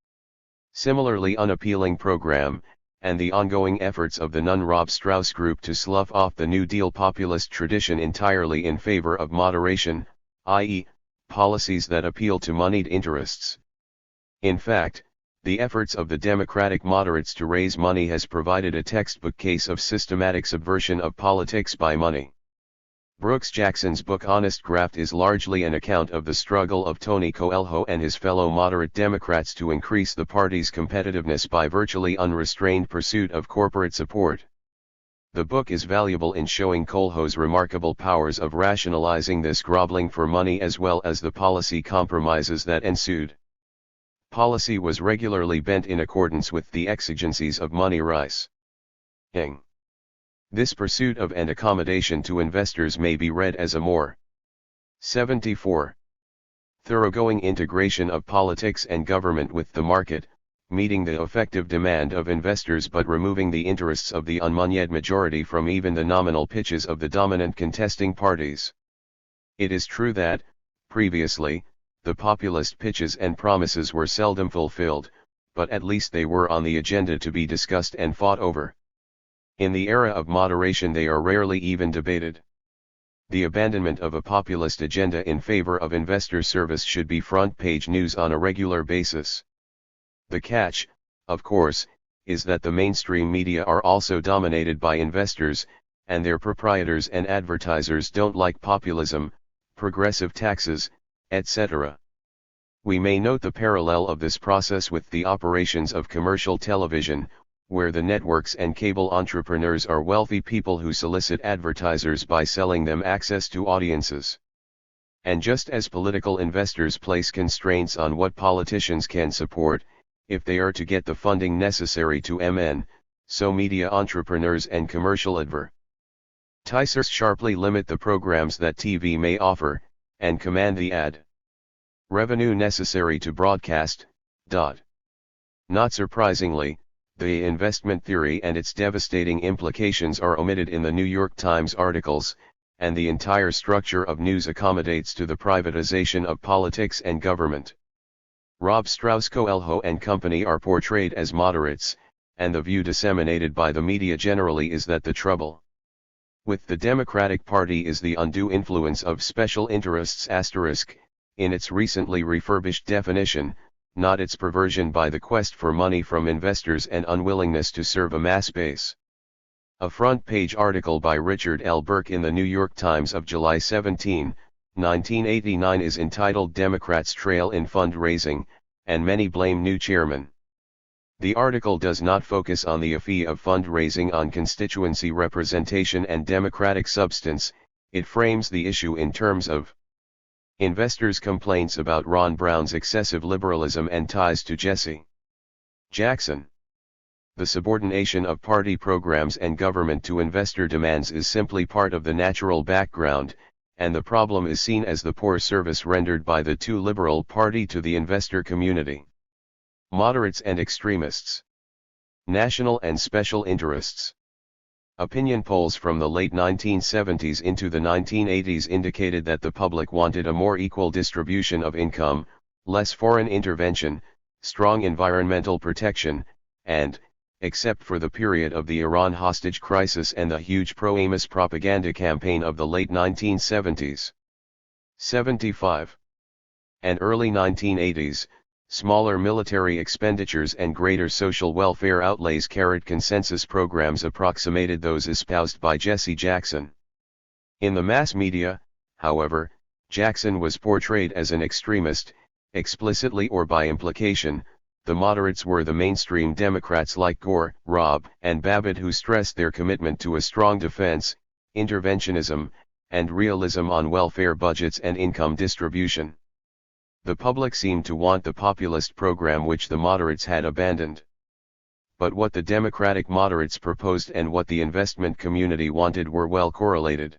Similarly unappealing program, and the ongoing efforts of the Nunn-Rob Strauss Group to slough off the New Deal populist tradition entirely in favor of moderation, i.e., policies that appeal to moneyed interests. In fact, the efforts of the Democratic moderates to raise money has provided a textbook case of systematic subversion of politics by money. Brooks Jackson's book Honest Graft is largely an account of the struggle of Tony Coelho and his fellow moderate Democrats to increase the party's competitiveness by virtually unrestrained pursuit of corporate support. The book is valuable in showing Coelho's remarkable powers of rationalizing this groveling for money as well as the policy compromises that ensued. Policy was regularly bent in accordance with the exigencies of money rise. This pursuit of and accommodation to investors may be read as a more 74. Thoroughgoing integration of politics and government with the market, meeting the effective demand of investors but removing the interests of the unmoneyed majority from even the nominal pitches of the dominant contesting parties. It is true that, previously, the populist pitches and promises were seldom fulfilled, but at least they were on the agenda to be discussed and fought over. In the era of moderation they are rarely even debated. The abandonment of a populist agenda in favor of investor service should be front-page news on a regular basis. The catch, of course, is that the mainstream media are also dominated by investors, and their proprietors and advertisers don't like populism, progressive taxes, etc. We may note the parallel of this process with the operations of commercial television, where the networks and cable entrepreneurs are wealthy people who solicit advertisers by selling them access to audiences. And just as political investors place constraints on what politicians can support, if they are to get the funding necessary to MN, so media entrepreneurs and commercial advertisers sharply limit the programs that TV may offer, and command the ad revenue necessary to broadcast. Not surprisingly, the investment theory and its devastating implications are omitted in the New York Times articles, and the entire structure of news accommodates to the privatization of politics and government. Rob Strauss Coelho and company are portrayed as moderates, and the view disseminated by the media generally is that the trouble with the Democratic Party is the undue influence of special interests in its recently refurbished definition, not its perversion by the quest for money from investors and unwillingness to serve a mass base. A front-page article by Richard L. Burke in the New York Times of July 17, 1989 is entitled "Democrats Trail in Fundraising, and Many Blame New Chairman." The article does not focus on the issue of fundraising on constituency representation and democratic substance. It frames the issue in terms of investors' complaints about Ron Brown's excessive liberalism and ties to Jesse Jackson. The subordination of party programs and government to investor demands is simply part of the natural background, and the problem is seen as the poor service rendered by the too liberal party to the investor community. Moderates and extremists. National and special interests. Opinion polls from the late 1970s into the 1980s indicated that the public wanted a more equal distribution of income, less foreign intervention, strong environmental protection, and, except for the period of the Iran hostage crisis and the huge pro-Amos propaganda campaign of the late 1970s. 75. And early 1980s, smaller military expenditures and greater social welfare outlays consensus programs approximated those espoused by Jesse Jackson. In the mass media, however, Jackson was portrayed as an extremist, explicitly or by implication. The moderates were the mainstream Democrats like Gore, Robb, and Babbitt who stressed their commitment to a strong defense, interventionism, and realism on welfare budgets and income distribution. The public seemed to want the populist program which the moderates had abandoned. But what the Democratic moderates proposed and what the investment community wanted were well correlated.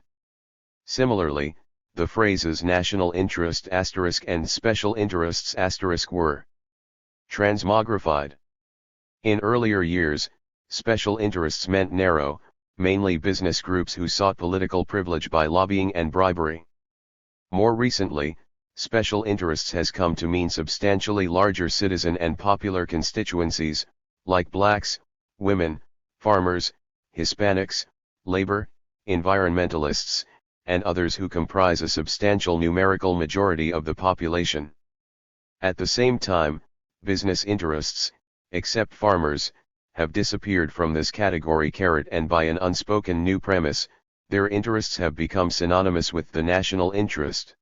Similarly, the phrases national interest and special interests were transmogrified. In earlier years, special interests meant narrow, mainly business groups who sought political privilege by lobbying and bribery. More recently, special interests has come to mean substantially larger citizen and popular constituencies, like blacks, women, farmers, Hispanics, labor, environmentalists, and others who comprise a substantial numerical majority of the population. At the same time, business interests, except farmers, have disappeared from this category and by an unspoken new premise, their interests have become synonymous with the national interest.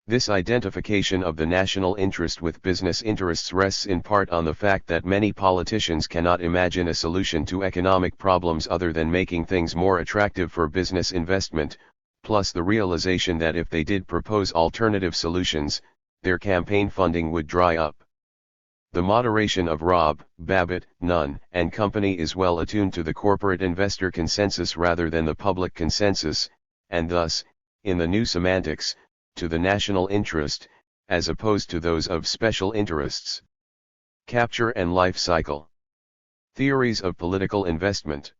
This identification of the national interest with business interests rests in part on the fact that many politicians cannot imagine a solution to economic problems other than making things more attractive for business investment, plus the realization that if they did propose alternative solutions, their campaign funding would dry up. The moderation of Robb, Babbitt, Nunn, and Company is well attuned to the corporate investor consensus rather than the public consensus, and thus, in the new semantics, to the national interest, as opposed to those of special interests. Capture and life cycle. Theories of political investment.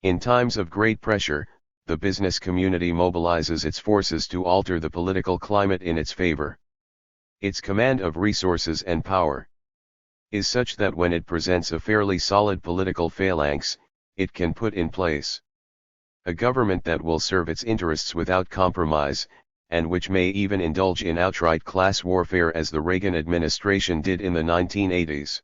In times of great pressure, the business community mobilizes its forces to alter the political climate in its favor. Its command of resources and power is such that when it presents a fairly solid political phalanx, it can put in place a government that will serve its interests without compromise, and which may even indulge in outright class warfare as the Reagan administration did in the 1980s.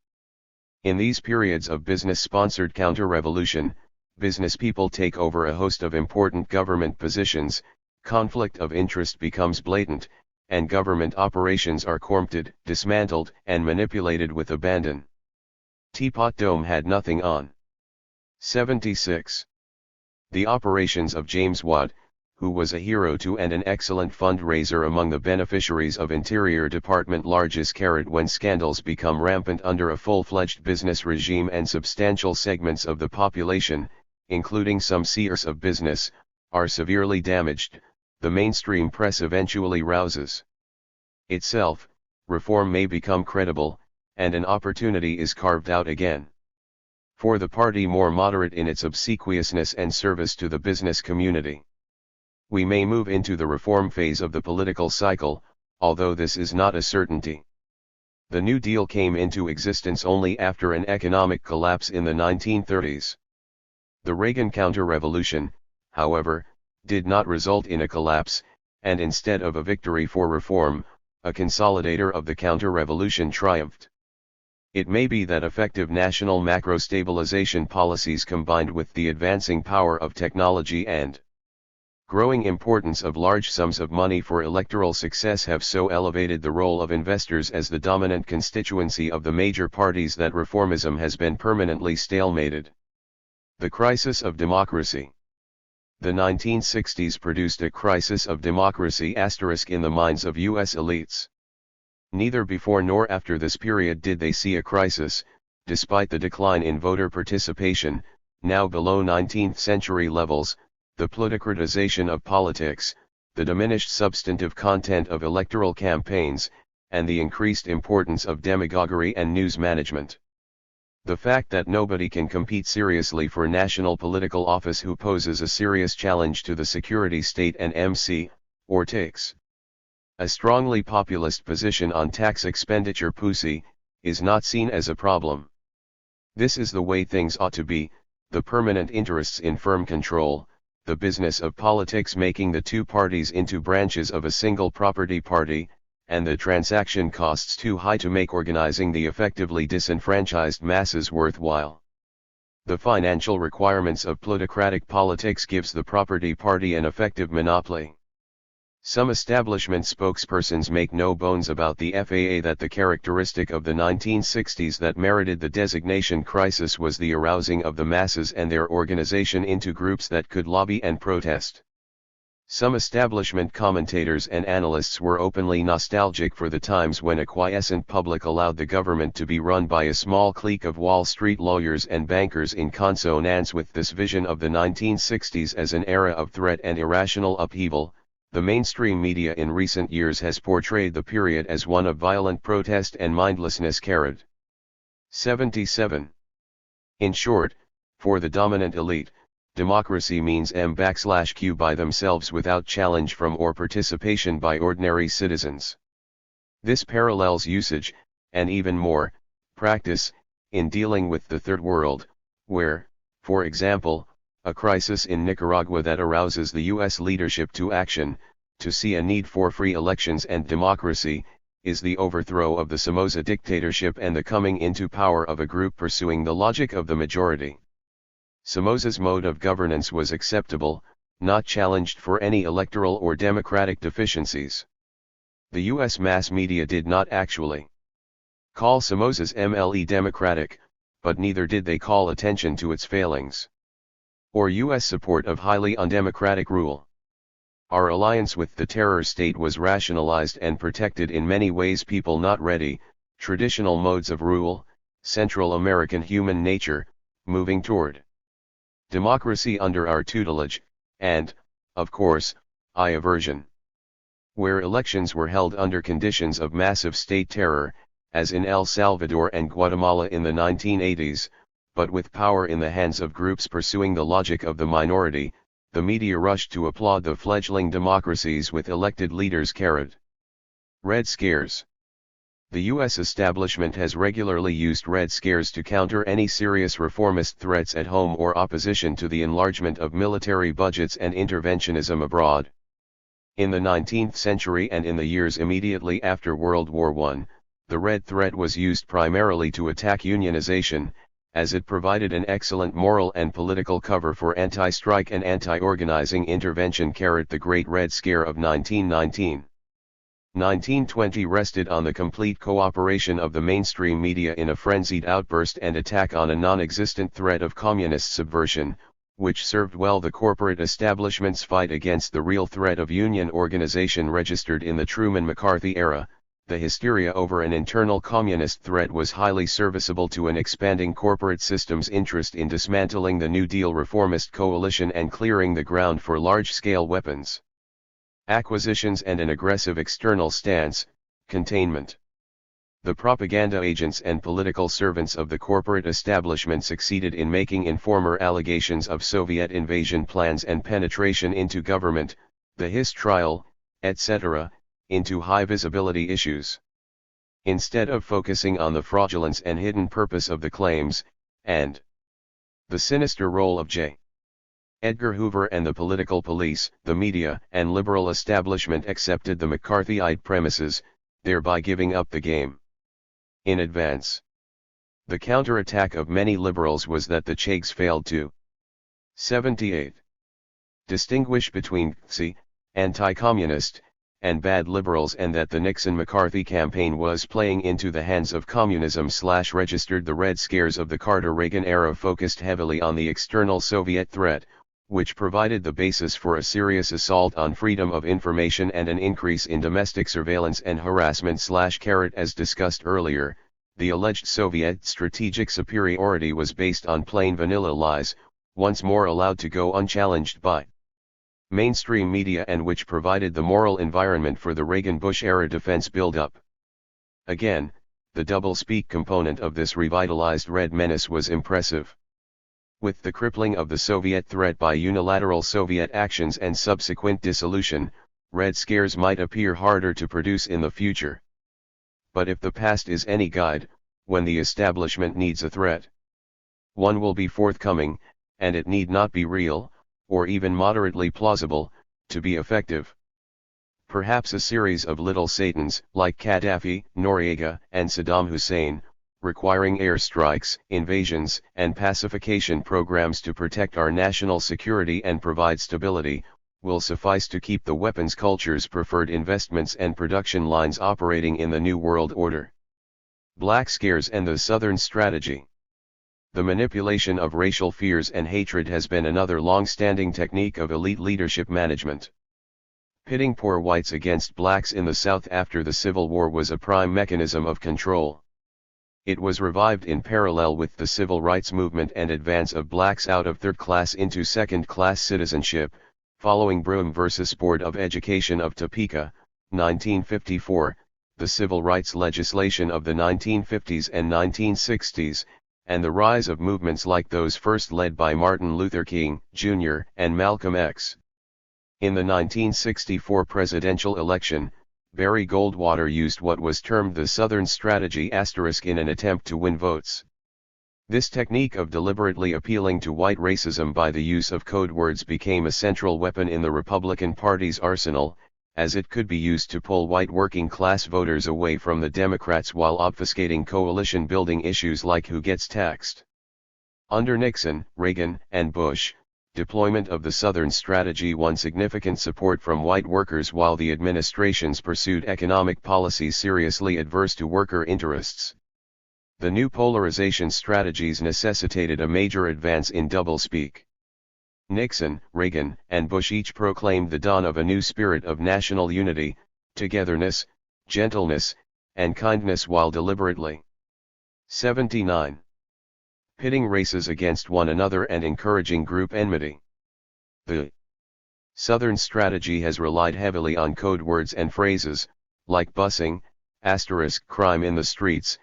In these periods of business-sponsored counter-revolution, business people take over a host of important government positions, conflict of interest becomes blatant, and government operations are corrupted, dismantled, and manipulated with abandon. Teapot Dome had nothing on. 76. The operations of James Watt, who was a hero to and an excellent fundraiser among the beneficiaries of Interior Department largesse when scandals become rampant under a full-fledged business regime and substantial segments of the population, including some seers of business, are severely damaged, the mainstream press eventually rouses itself, reform may become credible, and an opportunity is carved out again for the party more moderate in its obsequiousness and service to the business community. We may move into the reform phase of the political cycle, although this is not a certainty. The New Deal came into existence only after an economic collapse in the 1930s. The Reagan counter-revolution, however, did not result in a collapse, and instead of a victory for reform, a consolidator of the counter-revolution triumphed. It may be that effective national macro-stabilization policies combined with the advancing power of technology and growing importance of large sums of money for electoral success have so elevated the role of investors as the dominant constituency of the major parties that reformism has been permanently stalemated. The crisis of democracy. The 1960s produced a crisis of democracy * in the minds of U.S. elites. Neither before nor after this period did they see a crisis, despite the decline in voter participation, now below 19th century levels, the politicratization of politics, the diminished substantive content of electoral campaigns, and the increased importance of demagoguery and news management. The fact that nobody can compete seriously for national political office who poses a serious challenge to the security state and or takes a strongly populist position on tax expenditure is not seen as a problem. This is the way things ought to be, the permanent interests in firm control, the business of politics making the two parties into branches of a single property party, and the transaction costs too high to make organizing the effectively disenfranchised masses worthwhile. The financial requirements of plutocratic politics gives the property party an effective monopoly. Some establishment spokespersons make no bones about the FAA that the characteristic of the 1960s that merited the designation crisis was the arousing of the masses and their organization into groups that could lobby and protest. Some establishment commentators and analysts were openly nostalgic for the times when a quiescent public allowed the government to be run by a small clique of Wall Street lawyers and bankers in consonance with this vision of the 1960s as an era of threat and irrational upheaval. The mainstream media in recent years has portrayed the period as one of violent protest and mindlessness. 77. In short, for the dominant elite, democracy means M/Q by themselves without challenge from or participation by ordinary citizens. This parallels usage, and even more, practice, in dealing with the Third World, where, for example, a crisis in Nicaragua that arouses the U.S. leadership to action, to see a need for free elections and democracy, is the overthrow of the Somoza dictatorship and the coming into power of a group pursuing the logic of the majority. Somoza's mode of governance was acceptable, not challenged for any electoral or democratic deficiencies. The U.S. mass media did not actually call Somoza's MLE democratic, but neither did they call attention to its failings or U.S. support of highly undemocratic rule. Our alliance with the terror state was rationalized and protected in many ways: people not ready, traditional modes of rule, Central American human nature, moving toward democracy under our tutelage, and, of course, aversion. Where elections were held under conditions of massive state terror, as in El Salvador and Guatemala in the 1980s, but with power in the hands of groups pursuing the logic of the minority, the media rushed to applaud the fledgling democracies with elected leaders. Red Scares. The U.S. establishment has regularly used Red Scares to counter any serious reformist threats at home or opposition to the enlargement of military budgets and interventionism abroad. In the 19th century and in the years immediately after World War I, the Red threat was used primarily to attack unionization, as it provided an excellent moral and political cover for anti-strike and anti-organizing intervention. The Great Red Scare of 1919-1920 rested on the complete cooperation of the mainstream media in a frenzied outburst and attack on a non-existent threat of communist subversion, which served well the corporate establishment's fight against the real threat of union organization registered in the Truman-McCarthy era. The hysteria over an internal communist threat was highly serviceable to an expanding corporate system's interest in dismantling the New Deal reformist coalition and clearing the ground for large-scale weapons acquisitions and an aggressive external stance, containment. The propaganda agents and political servants of the corporate establishment succeeded in making informer allegations of Soviet invasion plans and penetration into government, the Hiss trial, etc., into high-visibility issues. instead of focusing on the fraudulence and hidden purpose of the claims, and the sinister role of J. Edgar Hoover and the political police, the media and liberal establishment accepted the McCarthyite premises, thereby giving up the game in advance. The counterattack of many liberals was that the Chags failed to 78. Distinguish between anti-communist, and bad liberals, and that the Nixon-McCarthy campaign was playing into the hands of communism/registered. The Red Scares of the Carter-Reagan era focused heavily on the external Soviet threat, which provided the basis for a serious assault on freedom of information and an increase in domestic surveillance and harassment. As discussed earlier, the alleged Soviet strategic superiority was based on plain vanilla lies, once more allowed to go unchallenged by mainstream media, and which provided the moral environment for the Reagan-Bush-era defense buildup. Again, the double-speak component of this revitalized Red Menace was impressive. With the crippling of the Soviet threat by unilateral Soviet actions and subsequent dissolution, Red Scares might appear harder to produce in the future. But if the past is any guide, when the establishment needs a threat, one will be forthcoming, and it need not be real, or even moderately plausible, to be effective. Perhaps a series of little Satans, like Gaddafi, Noriega, and Saddam Hussein, requiring airstrikes, invasions, and pacification programs to protect our national security and provide stability, will suffice to keep the weapons culture's preferred investments and production lines operating in the New World Order. Black Scares and the Southern Strategy. The manipulation of racial fears and hatred has been another long-standing technique of elite leadership management. Pitting poor whites against blacks in the South after the Civil War was a prime mechanism of control. It was revived in parallel with the civil rights movement and advance of blacks out of third class into second-class citizenship, following Broome vs. Board of Education of Topeka, 1954, the civil rights legislation of the 1950s and 1960s, and the rise of movements like those first led by Martin Luther King, Jr., and Malcolm X. In the 1964 presidential election, Barry Goldwater used what was termed the Southern Strategy * in an attempt to win votes. This technique of deliberately appealing to white racism by the use of code words became a central weapon in the Republican Party's arsenal, as it could be used to pull white working-class voters away from the Democrats while obfuscating coalition-building issues like who gets taxed. Under Nixon, Reagan, and Bush, deployment of the Southern Strategy won significant support from white workers while the administrations pursued economic policies seriously adverse to worker interests. The new polarization strategies necessitated a major advance in doublespeak. Nixon, Reagan, and Bush each proclaimed the dawn of a new spirit of national unity, togetherness, gentleness, and kindness while deliberately 79. Pitting races against one another and encouraging group enmity. The Southern Strategy has relied heavily on code words and phrases, like busing, *crime in the streets,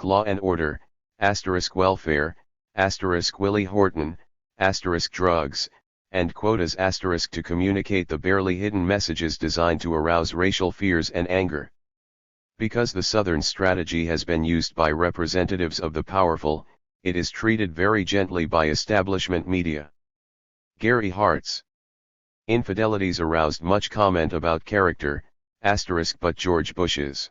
*law and order, *welfare, *Willie Horton, *drugs, and quotas * to communicate the barely hidden messages designed to arouse racial fears and anger. Because the Southern Strategy has been used by representatives of the powerful, it is treated very gently by establishment media. Gary Hart's infidelities aroused much comment about character, but George Bush's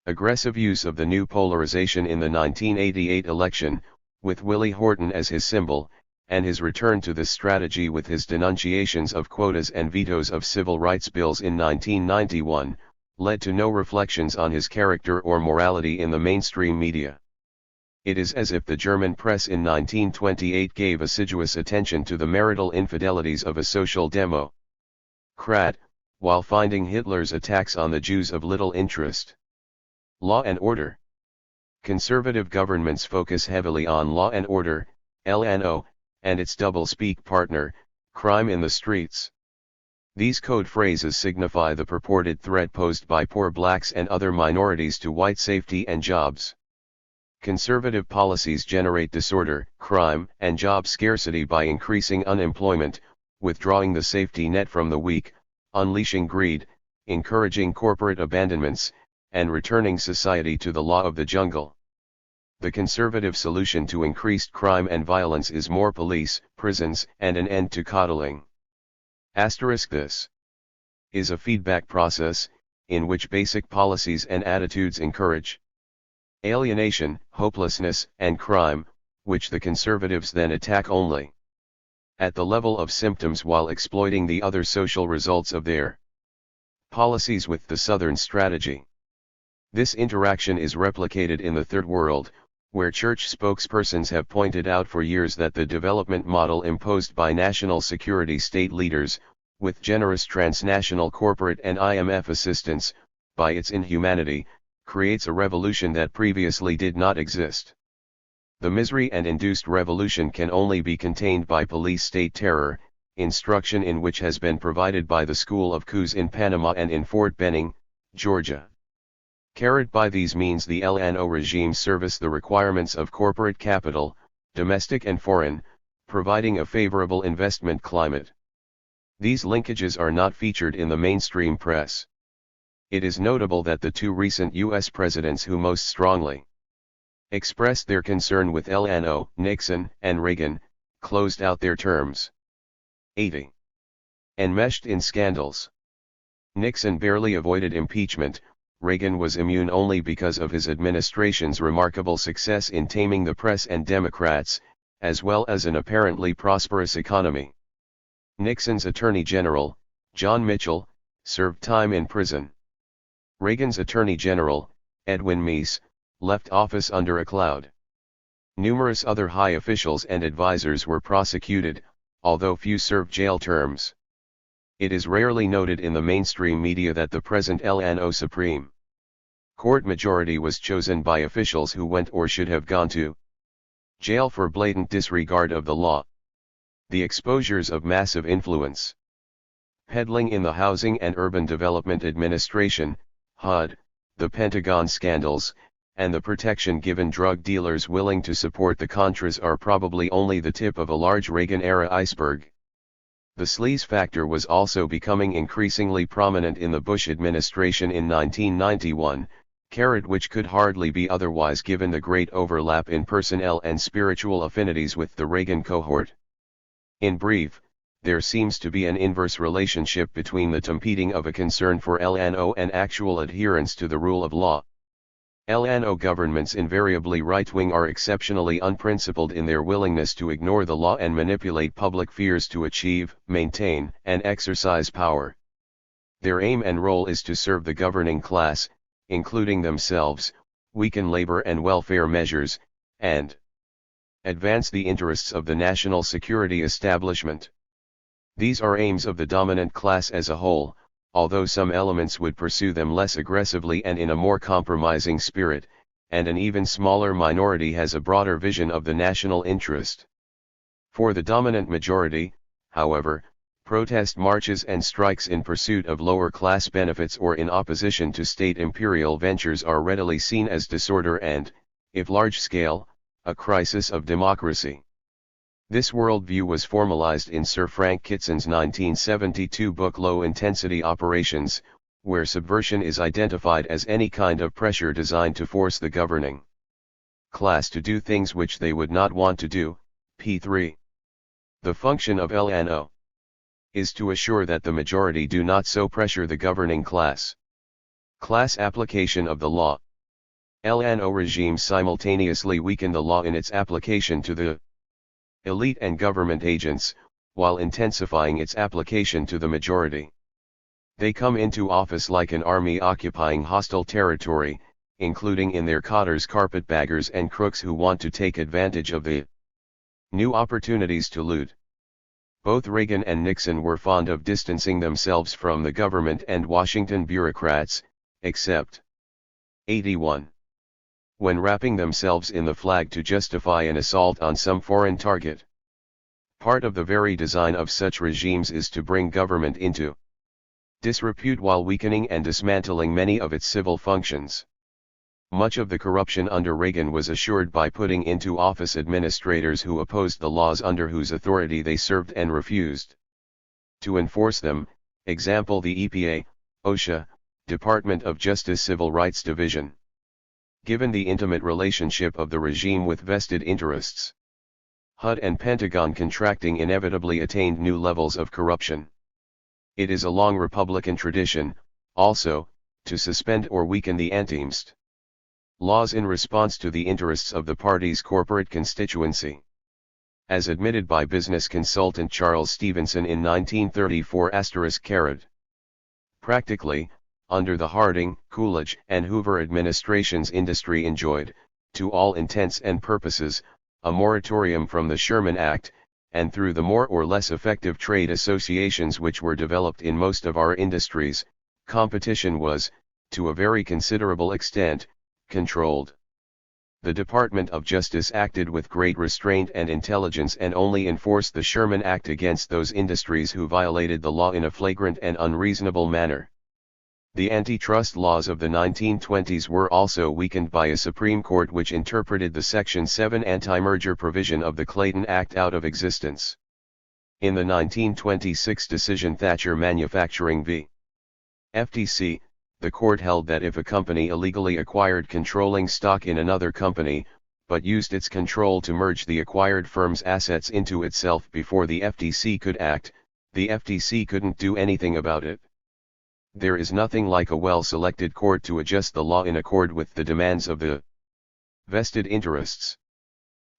aggressive use of the new polarization in the 1988 election, with Willie Horton as his symbol, and his return to this strategy with his denunciations of quotas and vetoes of civil rights bills in 1991, led to no reflections on his character or morality in the mainstream media. It is as if the German press in 1928 gave assiduous attention to the marital infidelities of a social democrat, while finding Hitler's attacks on the Jews of little interest. Law and order. Conservative governments focus heavily on law and order, LNO, and its double-speak partner, crime in the streets. These code phrases signify the purported threat posed by poor blacks and other minorities to white safety and jobs. Conservative policies generate disorder, crime, and job scarcity by increasing unemployment, withdrawing the safety net from the weak, unleashing greed, encouraging corporate abandonments, and returning society to the law of the jungle. The conservative solution to increased crime and violence is more police, prisons, and an end to coddling. This is a feedback process, in which basic policies and attitudes encourage alienation, hopelessness, and crime, which the conservatives then attack only at the level of symptoms while exploiting the other social results of their policies with the Southern strategy. This interaction is replicated in the Third World, where church spokespersons have pointed out for years that the development model imposed by national security state leaders, with generous transnational corporate and IMF assistance, by its inhumanity, creates a revolution that previously did not exist. The misery and induced revolution can only be contained by police state terror, instruction in which has been provided by the School of Coups in Panama and in Fort Benning, Georgia. By these means the LNO regime service the requirements of corporate capital, domestic and foreign, providing a favorable investment climate. These linkages are not featured in the mainstream press. It is notable that the two recent U.S. presidents who most strongly expressed their concern with LNO, Nixon and Reagan, closed out their terms 80. Enmeshed in scandals. Nixon barely avoided impeachment. Reagan was immune only because of his administration's remarkable success in taming the press and Democrats, as well as an apparently prosperous economy. Nixon's Attorney General, John Mitchell, served time in prison. Reagan's Attorney General, Edwin Meese, left office under a cloud. Numerous other high officials and advisors were prosecuted, although few served jail terms. It is rarely noted in the mainstream media that the present LNO Supreme Court majority was chosen by officials who went or should have gone to jail for blatant disregard of the law. The exposures of massive influence peddling in the Housing and Urban Development Administration, HUD, the Pentagon scandals, and the protection given drug dealers willing to support the Contras are probably only the tip of a large Reagan-era iceberg. The sleaze factor was also becoming increasingly prominent in the Bush administration in 1991, which could hardly be otherwise given the great overlap in personnel and spiritual affinities with the Reagan cohort. In brief, there seems to be an inverse relationship between the tempting of a concern for LNO and actual adherence to the rule of law. LNO governments, invariably right-wing, are exceptionally unprincipled in their willingness to ignore the law and manipulate public fears to achieve, maintain, and exercise power. Their aim and role is to serve the governing class, including themselves, weaken labor and welfare measures, and advance the interests of the national security establishment. These are aims of the dominant class as a whole, although some elements would pursue them less aggressively and in a more compromising spirit, and an even smaller minority has a broader vision of the national interest. For the dominant majority, however, protest marches and strikes in pursuit of lower-class benefits or in opposition to state imperial ventures are readily seen as disorder and, if large-scale, a crisis of democracy. This worldview was formalized in Sir Frank Kitson's 1972 book Low-Intensity Operations, where subversion is identified as any kind of pressure designed to force the governing class to do things which they would not want to do. p. 3. The function of LNO is to assure that the majority do not so pressure the governing class. Class application of the law. LNO regimes simultaneously weaken the law in its application to the elite and government agents, while intensifying its application to the majority. They come into office like an army occupying hostile territory, including in their cotters carpetbaggers and crooks who want to take advantage of the new opportunities to loot. Both Reagan and Nixon were fond of distancing themselves from the government and Washington bureaucrats, except 81. When wrapping themselves in the flag to justify an assault on some foreign target. Part of the very design of such regimes is to bring government into disrepute while weakening and dismantling many of its civil functions. Much of the corruption under Reagan was assured by putting into office administrators who opposed the laws under whose authority they served and refused to enforce them, example the EPA, OSHA, Department of Justice Civil Rights Division. Given the intimate relationship of the regime with vested interests, HUD and Pentagon contracting inevitably attained new levels of corruption. It is a long Republican tradition, also, to suspend or weaken the anti-MST laws in response to the interests of the party's corporate constituency. As admitted by business consultant Charles Stevenson in 1934*. Practically, under the Harding, Coolidge, and Hoover administrations, industry enjoyed, to all intents and purposes, a moratorium from the Sherman Act, and through the more or less effective trade associations which were developed in most of our industries, competition was, to a very considerable extent, controlled. The Department of Justice acted with great restraint and intelligence and only enforced the Sherman Act against those industries who violated the law in a flagrant and unreasonable manner. The antitrust laws of the 1920s were also weakened by a Supreme Court which interpreted the Section 7 anti-merger provision of the Clayton Act out of existence. In the 1926 decision Thatcher Manufacturing v. FTC, the court held that if a company illegally acquired controlling stock in another company, but used its control to merge the acquired firm's assets into itself before the FTC could act, the FTC couldn't do anything about it. There is nothing like a well-selected court to adjust the law in accord with the demands of the vested interests.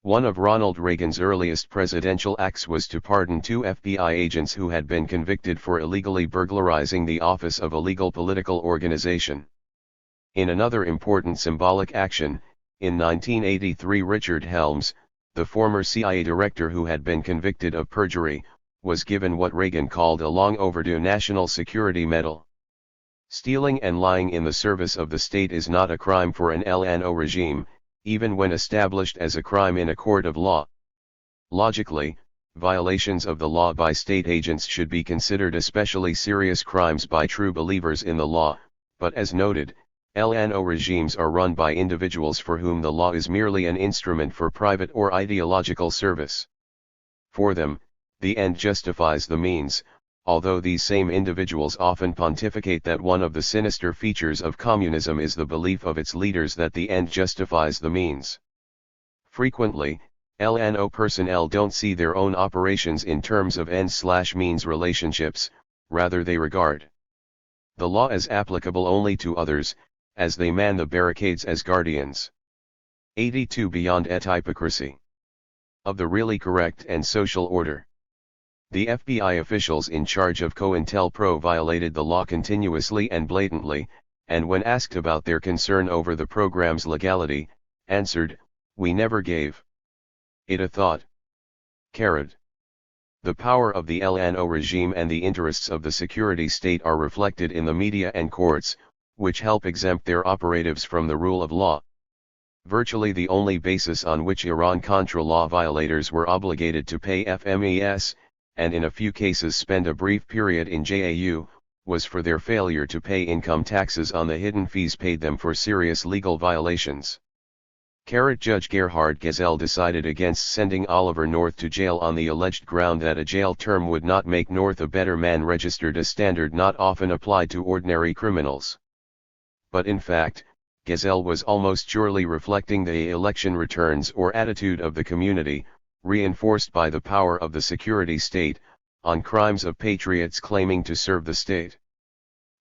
One of Ronald Reagan's earliest presidential acts was to pardon 2 FBI agents who had been convicted for illegally burglarizing the office of a legal political organization. In another important symbolic action, in 1983 Richard Helms, the former CIA director who had been convicted of perjury, was given what Reagan called a long-overdue National Security Medal. Stealing and lying in the service of the state is not a crime for an LNO regime, even when established as a crime in a court of law. Logically, violations of the law by state agents should be considered especially serious crimes by true believers in the law, but as noted, LNO regimes are run by individuals for whom the law is merely an instrument for private or ideological service. For them, the end justifies the means, although these same individuals often pontificate that one of the sinister features of communism is the belief of its leaders that the end justifies the means. Frequently, LNO personnel don't see their own operations in terms of ends/means relationships, rather they regard the law as applicable only to others, as they man the barricades as guardians. 82 Beyond et hypocrisy of the really correct and social order. The FBI officials in charge of COINTELPRO violated the law continuously and blatantly, and when asked about their concern over the program's legality, answered, "We never gave it a thought." The power of the LNO regime and the interests of the security state are reflected in the media and courts, which help exempt their operatives from the rule of law. Virtually the only basis on which Iran-Contra law violators were obligated to pay FMES, and in a few cases spend a brief period in JAU, was for their failure to pay income taxes on the hidden fees paid them for serious legal violations. Judge Gerhard Gesell decided against sending Oliver North to jail on the alleged ground that a jail term would not make North a better man, registered a standard not often applied to ordinary criminals. But in fact, Gesell was almost surely reflecting the election returns or attitude of the community, reinforced by the power of the security state, on crimes of patriots claiming to serve the state.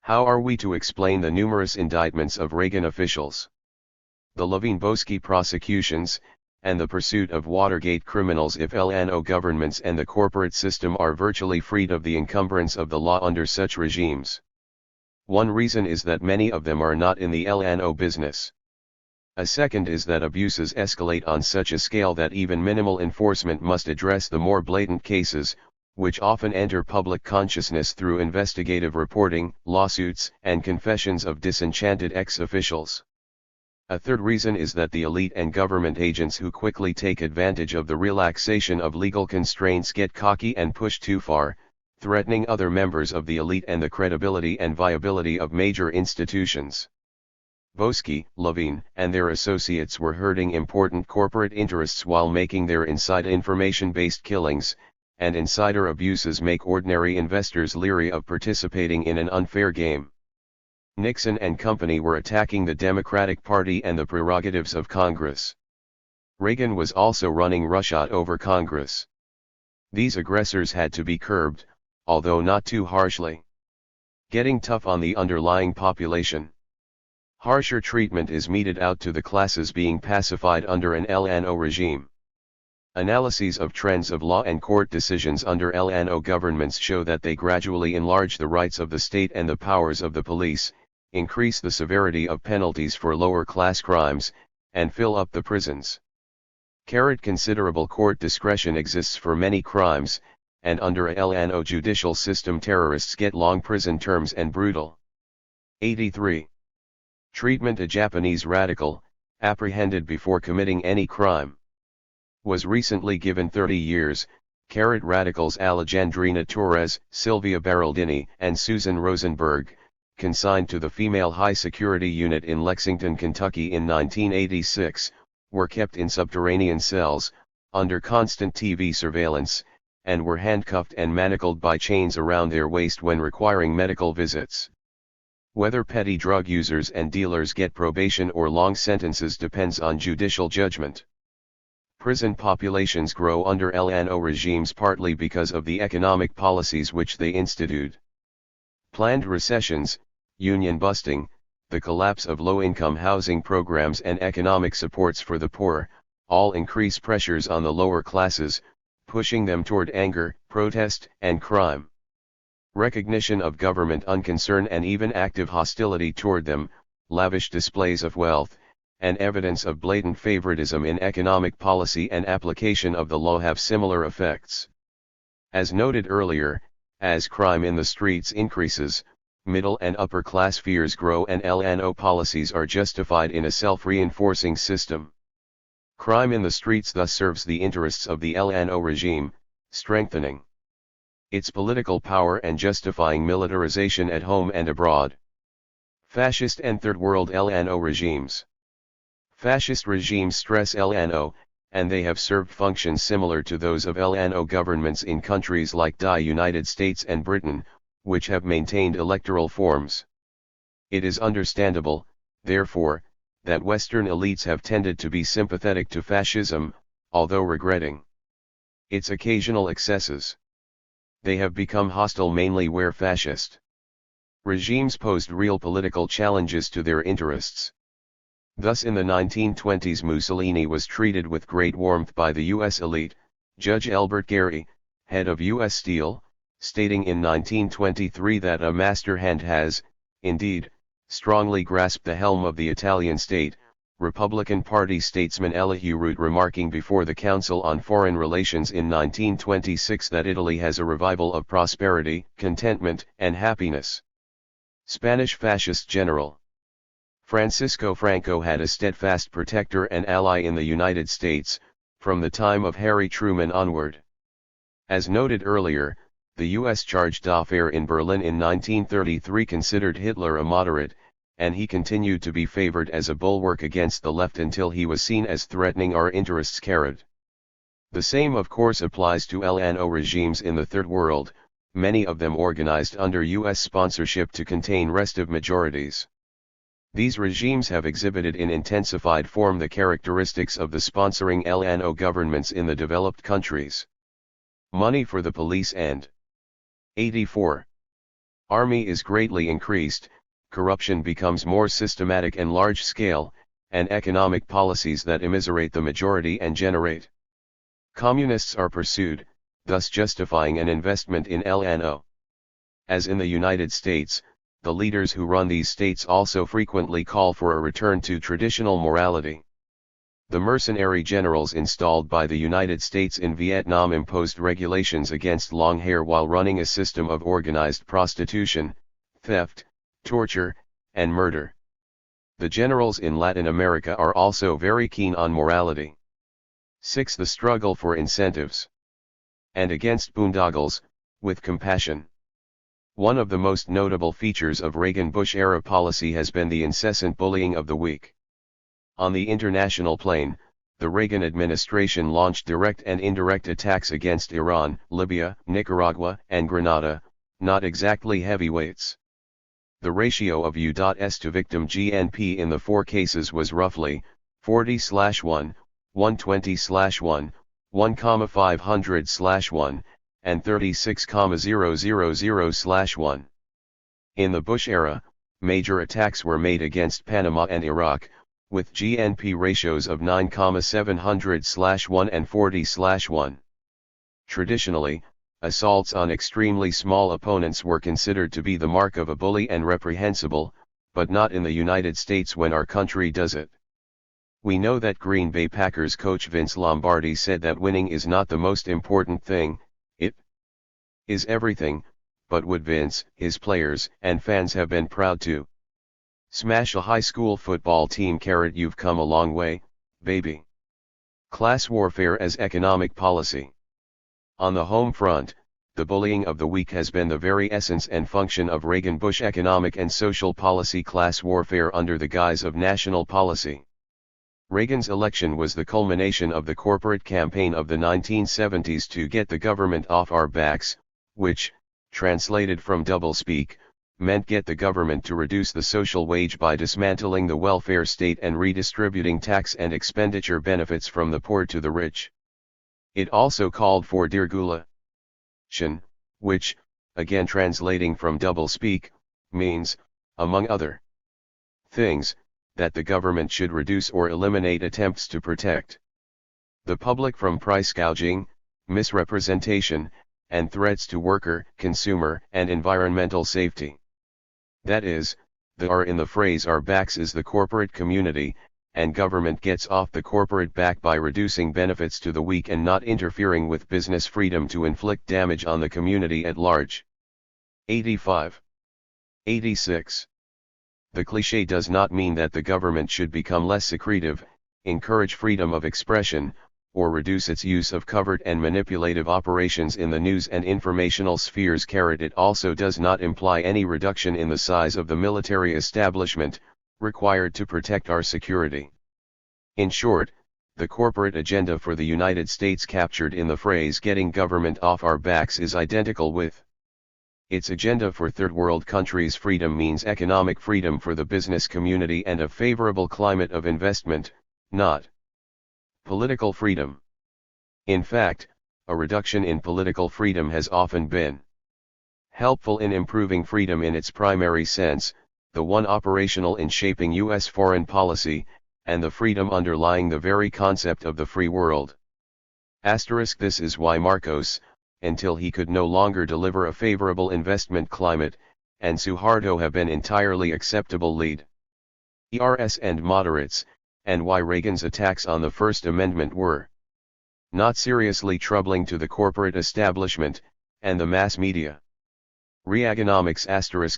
How are we to explain the numerous indictments of Reagan officials, the Levine-Boesky prosecutions, and the pursuit of Watergate criminals if LNO governments and the corporate system are virtually freed of the encumbrance of the law under such regimes? One reason is that many of them are not in the LNO business. A second is that abuses escalate on such a scale that even minimal enforcement must address the more blatant cases, which often enter public consciousness through investigative reporting, lawsuits, and confessions of disenchanted ex-officials. A third reason is that the elite and government agents who quickly take advantage of the relaxation of legal constraints get cocky and push too far, threatening other members of the elite and the credibility and viability of major institutions. Boesky, Levine, and their associates were hurting important corporate interests while making their inside information-based killings, and insider abuses make ordinary investors leery of participating in an unfair game. Nixon and company were attacking the Democratic Party and the prerogatives of Congress. Reagan was also running roughshod over Congress. These aggressors had to be curbed, although not too harshly. Getting tough on the underlying population. Harsher treatment is meted out to the classes being pacified under an LNO regime. Analyses of trends of law and court decisions under LNO governments show that they gradually enlarge the rights of the state and the powers of the police, increase the severity of penalties for lower-class crimes, and fill up the prisons. Considerable court discretion exists for many crimes, and under a LNO judicial system terrorists get long prison terms and brutal. 83. Treatment. A Japanese radical, apprehended before committing any crime, was recently given 30 years. Radicals Alejandrina Torres, Sylvia Beraldini, and Susan Rosenberg, consigned to the female high security unit in Lexington, Kentucky in 1986, were kept in subterranean cells, under constant TV surveillance, and were handcuffed and manacled by chains around their waist when requiring medical visits. Whether petty drug users and dealers get probation or long sentences depends on judicial judgment. Prison populations grow under LNO regimes partly because of the economic policies which they institute. Planned recessions, union busting, the collapse of low-income housing programs and economic supports for the poor, all increase pressures on the lower classes, pushing them toward anger, protest, and crime. Recognition of government unconcern and even active hostility toward them, lavish displays of wealth, and evidence of blatant favoritism in economic policy and application of the law have similar effects. As noted earlier, as crime in the streets increases, middle and upper class fears grow and LNO policies are justified in a self-reinforcing system. Crime in the streets thus serves the interests of the LNO regime, strengthening its political power and justifying militarization at home and abroad. Fascist and Third World LNO regimes. Fascist regimes stress LNO, and they have served functions similar to those of LNO governments in countries like the United States and Britain, which have maintained electoral forms. It is understandable, therefore, that Western elites have tended to be sympathetic to fascism, although regretting its occasional excesses. They have become hostile mainly where fascist regimes posed real political challenges to their interests. Thus in the 1920s Mussolini was treated with great warmth by the U.S. elite. Judge Elbert Gary, head of U.S. Steel, stating in 1923 that a master hand has, indeed, strongly grasped the helm of the Italian state, Republican Party statesman Elihu Root remarking before the Council on Foreign Relations in 1926 that Italy has a revival of prosperity, contentment, and happiness. Spanish fascist general Francisco Franco had a steadfast protector and ally in the United States, from the time of Harry Truman onward. As noted earlier, the U.S. charge d'affaires in Berlin in 1933 considered Hitler a moderate, and he continued to be favored as a bulwark against the left until he was seen as threatening our interests. The same of course applies to LNO regimes in the Third World, many of them organized under U.S. sponsorship to contain restive majorities. These regimes have exhibited in intensified form the characteristics of the sponsoring LNO governments in the developed countries. Money for the police and 84. Army is greatly increased, corruption becomes more systematic and large-scale, and economic policies that immiserate the majority and generate communists are pursued, thus justifying an investment in LNO. As in the United States, the leaders who run these states also frequently call for a return to traditional morality. The mercenary generals installed by the United States in Vietnam imposed regulations against long hair while running a system of organized prostitution, theft, torture, and murder. The generals in Latin America are also very keen on morality. 6. The struggle for incentives and against boondoggles, with compassion. One of the most notable features of Reagan-Bush-era policy has been the incessant bullying of the weak. On the international plane, the Reagan administration launched direct and indirect attacks against Iran, Libya, Nicaragua, and Grenada, not exactly heavyweights. The ratio of U.S to victim GNP in the four cases was roughly 40/1, 120/1, 1,500/1, and 36,000/1. In the Bush era, major attacks were made against Panama and Iraq, with GNP ratios of 9,700/1 and 40/1. Traditionally, assaults on extremely small opponents were considered to be the mark of a bully and reprehensible, but not in the United States when our country does it. We know that Green Bay Packers coach Vince Lombardi said that winning is not the most important thing, it is everything, but would Vince, his players, and fans have been proud to smash a high school football team? You've come a long way, baby. Class warfare as economic policy. On the home front, the bullying of the weak has been the very essence and function of Reagan-Bush economic and social policy class warfare under the guise of national policy. Reagan's election was the culmination of the corporate campaign of the 1970s to get the government off our backs, which, translated from doublespeak, meant get the government to reduce the social wage by dismantling the welfare state and redistributing tax and expenditure benefits from the poor to the rich. It also called for deregulation, which, again translating from doublespeak, means, among other things, that the government should reduce or eliminate attempts to protect the public from price gouging, misrepresentation, and threats to worker, consumer, and environmental safety. That is, the R in the phrase our backs is the corporate community, and government gets off the corporate back by reducing benefits to the weak and not interfering with business freedom to inflict damage on the community at large. 85. 86. The cliché does not mean that the government should become less secretive, encourage freedom of expression, or reduce its use of covert and manipulative operations in the news and informational spheres. It also does not imply any reduction in the size of the military establishment, required to protect our security. In short, the corporate agenda for the United States captured in the phrase getting government off our backs is identical with its agenda for third world countries. Freedom means economic freedom for the business community and a favorable climate of investment, not political freedom. In fact, a reduction in political freedom has often been helpful in improving freedom in its primary sense, the one operational in shaping U.S. foreign policy, and the freedom underlying the very concept of the free world. This is why Marcos, until he could no longer deliver a favorable investment climate, and Suharto have been entirely acceptable leaders and moderates, and why Reagan's attacks on the First Amendment were not seriously troubling to the corporate establishment, and the mass media. Reaganomics *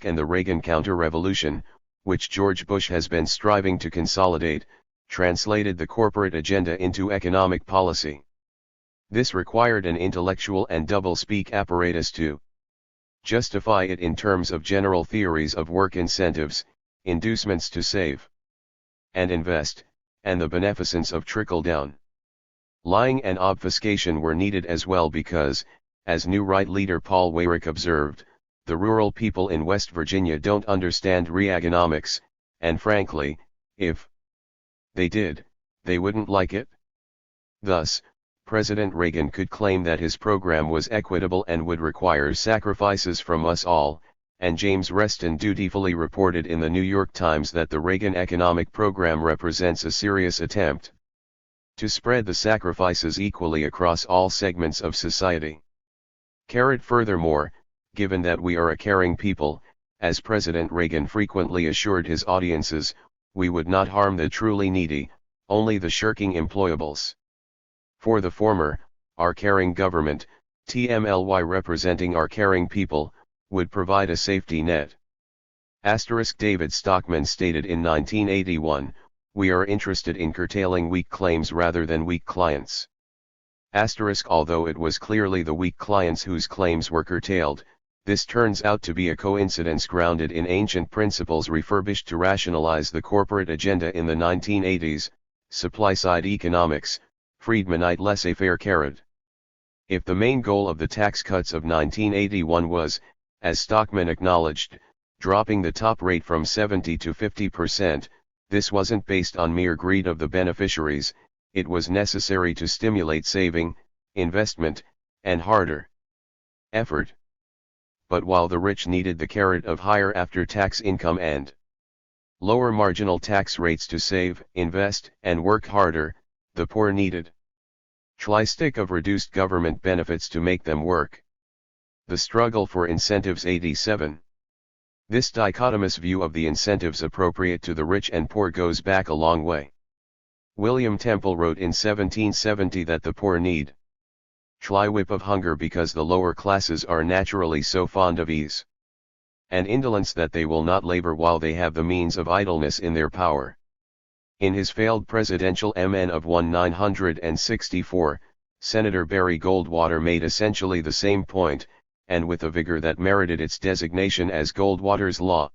and the Reagan counter-revolution, which George Bush has been striving to consolidate, translated the corporate agenda into economic policy. This required an intellectual and double-speak apparatus to justify it in terms of general theories of work incentives, inducements to save and invest, and the beneficence of trickle-down. Lying and obfuscation were needed as well because, as New Right leader Paul Weyrich observed, the rural people in West Virginia don't understand Reaganomics, and frankly, if they did, they wouldn't like it. Thus, President Reagan could claim that his program was equitable and would require sacrifices from us all, and James Reston dutifully reported in the New York Times that the Reagan economic program represents a serious attempt to spread the sacrifices equally across all segments of society. Furthermore, given that we are a caring people, as President Reagan frequently assured his audiences, we would not harm the truly needy, only the shirking employables. For the former, our caring government, TMLY representing our caring people, would provide a safety net. David Stockman stated in 1981, "We are interested in curtailing weak claims rather than weak clients." Although it was clearly the weak clients whose claims were curtailed, this turns out to be a coincidence grounded in ancient principles refurbished to rationalize the corporate agenda in the 1980s, supply-side economics, Friedmanite laissez-faire. If the main goal of the tax cuts of 1981 was, as Stockman acknowledged, dropping the top rate from 70 to 50%. This wasn't based on mere greed of the beneficiaries, it was necessary to stimulate saving, investment, and harder effort. But while the rich needed the carrot of higher after-tax income and lower marginal tax rates to save, invest, and work harder, the poor needed the stick of reduced government benefits to make them work. The struggle for incentives. 87. This dichotomous view of the incentives appropriate to the rich and poor goes back a long way. William Temple wrote in 1770 that the poor need the whip of hunger because the lower classes are naturally so fond of ease and indolence that they will not labor while they have the means of idleness in their power. In his failed presidential MN of 1964, Senator Barry Goldwater made essentially the same point, and with a vigor that merited its designation as Goldwater's Law.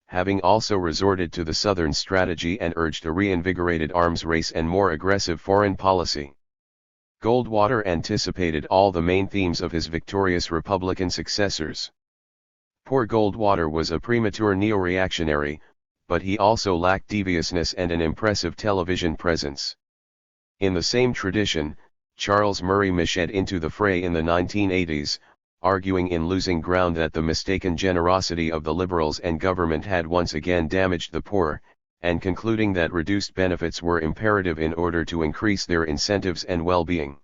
Having also resorted to the Southern strategy and urged a reinvigorated arms race and more aggressive foreign policy. Goldwater anticipated all the main themes of his victorious Republican successors. Poor Goldwater was a premature neo-reactionary, but he also lacked deviousness and an impressive television presence. In the same tradition, Charles Murray mished into the fray in the 1980s, arguing in losing ground that the mistaken generosity of the liberals and government had once again damaged the poor, and concluding that reduced benefits were imperative in order to increase their incentives and well-being.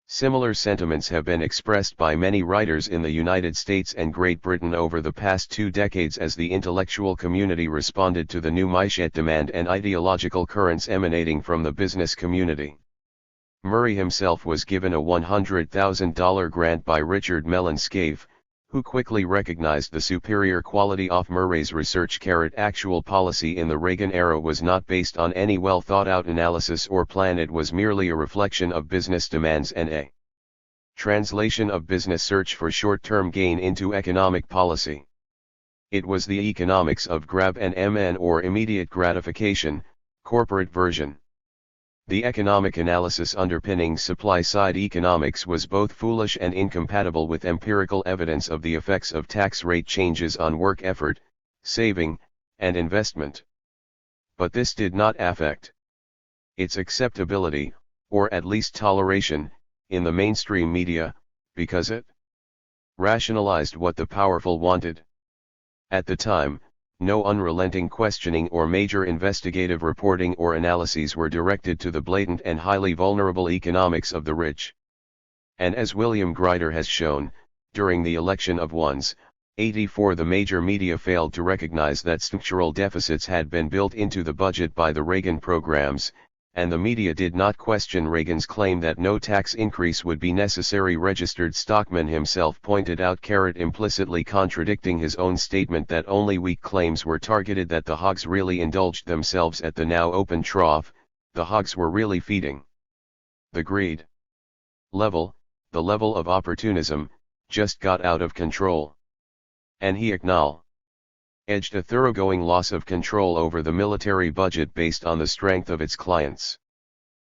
Similar sentiments have been expressed by many writers in the United States and Great Britain over the past 2 decades as the intellectual community responded to the new maishat demand and ideological currents emanating from the business community. Murray himself was given a $100,000 grant by Richard Mellon Scaife, who quickly recognized the superior quality of Murray's research. Actual policy in the Reagan era was not based on any well-thought-out analysis or plan. It was merely a reflection of business demands and a translation of business search for short-term gain into economic policy. It was the economics of grab and MN, or immediate gratification, corporate version. The economic analysis underpinning supply-side economics was both foolish and incompatible with empirical evidence of the effects of tax rate changes on work effort, saving, and investment. But this did not affect its acceptability, or at least toleration, in the mainstream media, because it rationalized what the powerful wanted. At the time, no unrelenting questioning or major investigative reporting or analyses were directed to the blatant and highly vulnerable economics of the rich. And as William Grider has shown, during the election of 1984 the major media failed to recognize that structural deficits had been built into the budget by the Reagan programs, and the media did not question Reagan's claim that no tax increase would be necessary. Registered Stockman himself pointed out, implicitly contradicting his own statement that only weak claims were targeted, that the hogs really indulged themselves at the now open trough. The hogs were really feeding the greed level, the level of opportunism, just got out of control. And he acknowledged a thoroughgoing loss of control over the military budget based on the strength of its clients.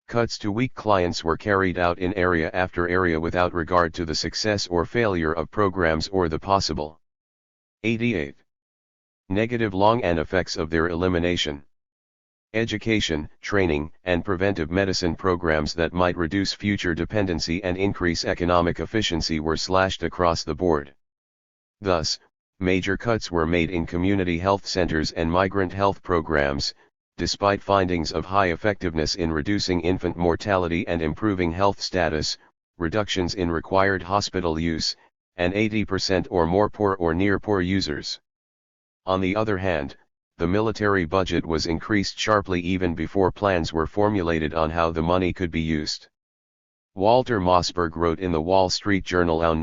Cuts to weak clients were carried out in area after area without regard to the success or failure of programs or the possible 88 negative long-term effects of their elimination. Education, training, and preventive medicine programs that might reduce future dependency and increase economic efficiency were slashed across the board. Thus, major cuts were made in community health centers and migrant health programs, despite findings of high effectiveness in reducing infant mortality and improving health status, reductions in required hospital use, and 80% or more poor or near poor users. On the other hand, the military budget was increased sharply even before plans were formulated on how the money could be used. Walter Mossberg wrote in the Wall Street Journal on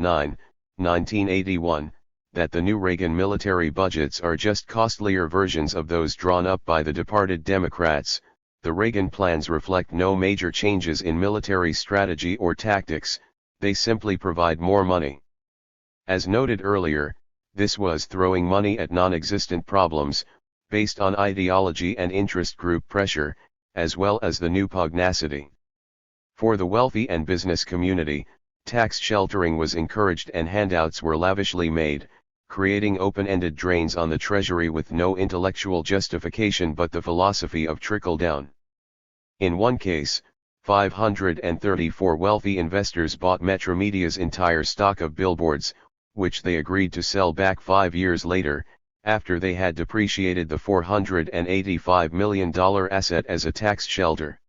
9/1981, that the new Reagan military budgets are just costlier versions of those drawn up by the departed Democrats. The Reagan plans reflect no major changes in military strategy or tactics, they simply provide more money. As noted earlier, this was throwing money at non-existent problems, based on ideology and interest group pressure, as well as the new pugnacity. For the wealthy and business community, tax sheltering was encouraged and handouts were lavishly made, creating open-ended drains on the treasury with no intellectual justification but the philosophy of trickle-down. In one case, 534 wealthy investors bought Metromedia's entire stock of billboards, which they agreed to sell back 5 years later, after they had depreciated the $485 million asset as a tax shelter.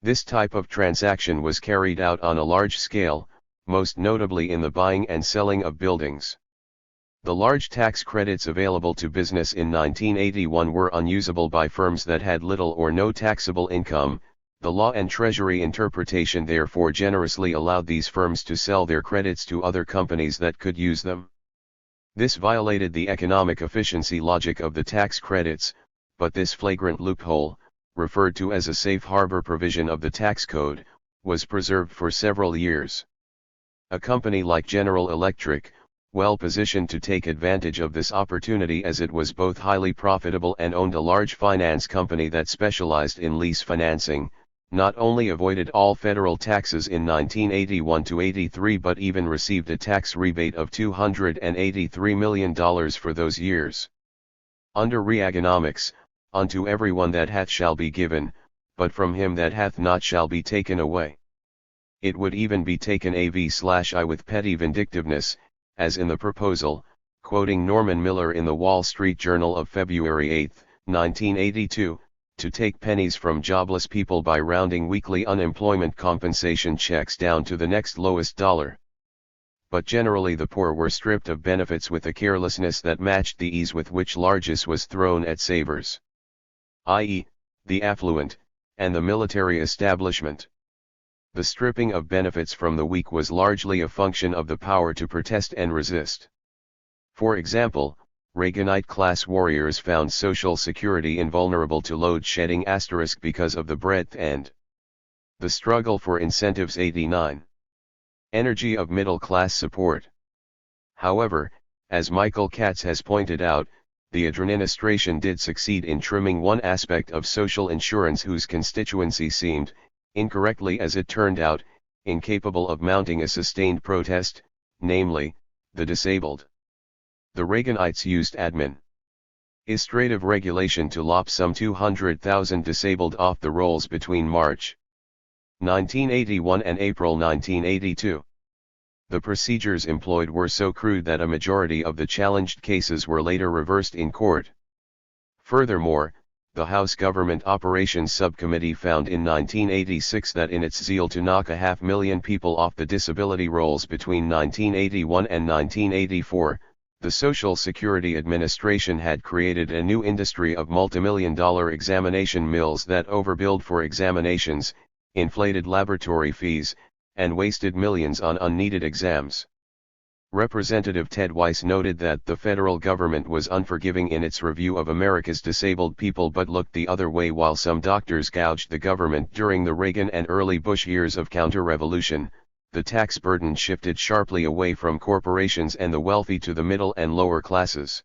This type of transaction was carried out on a large scale, most notably in the buying and selling of buildings. The large tax credits available to business in 1981 were unusable by firms that had little or no taxable income. The law and Treasury interpretation therefore generously allowed these firms to sell their credits to other companies that could use them. This violated the economic efficiency logic of the tax credits, but this flagrant loophole, referred to as a safe harbor provision of the tax code, was preserved for several years. A company like General Electric, well positioned to take advantage of this opportunity as it was both highly profitable and owned a large finance company that specialized in lease financing, not only avoided all federal taxes in 1981-83 but even received a tax rebate of $283 million for those years. Under Reaganomics, unto everyone that hath shall be given, but from him that hath not shall be taken away. It would even be taken av/I with petty vindictiveness, as in the proposal, quoting Norman Miller in the Wall Street Journal of February 8, 1982, to take pennies from jobless people by rounding weekly unemployment compensation checks down to the next lowest dollar. But generally the poor were stripped of benefits with a carelessness that matched the ease with which largesse was thrown at savers, i.e., the affluent, and the military establishment. The stripping of benefits from the weak was largely a function of the power to protest and resist. For example, Reaganite class warriors found Social Security invulnerable to load shedding * because of the breadth and the struggle for incentives 89. Energy of middle class support. However, as Michael Katz has pointed out, the administration did succeed in trimming one aspect of social insurance whose constituency seemed, incorrectly as it turned out, incapable of mounting a sustained protest, namely, the disabled. The Reaganites used administrative regulation to lop some 200,000 disabled off the rolls between March 1981 and April 1982. The procedures employed were so crude that a majority of the challenged cases were later reversed in court. Furthermore, the House Government Operations Subcommittee found in 1986 that in its zeal to knock 500,000 people off the disability rolls between 1981 and 1984, the Social Security Administration had created a new industry of multimillion-dollar examination mills that overbilled for examinations, inflated laboratory fees, and wasted millions on unneeded exams. Representative Ted Weiss noted that the federal government was unforgiving in its review of America's disabled people but looked the other way while some doctors gouged the government during the Reagan and early Bush years of counter-revolution. The tax burden shifted sharply away from corporations and the wealthy to the middle and lower classes.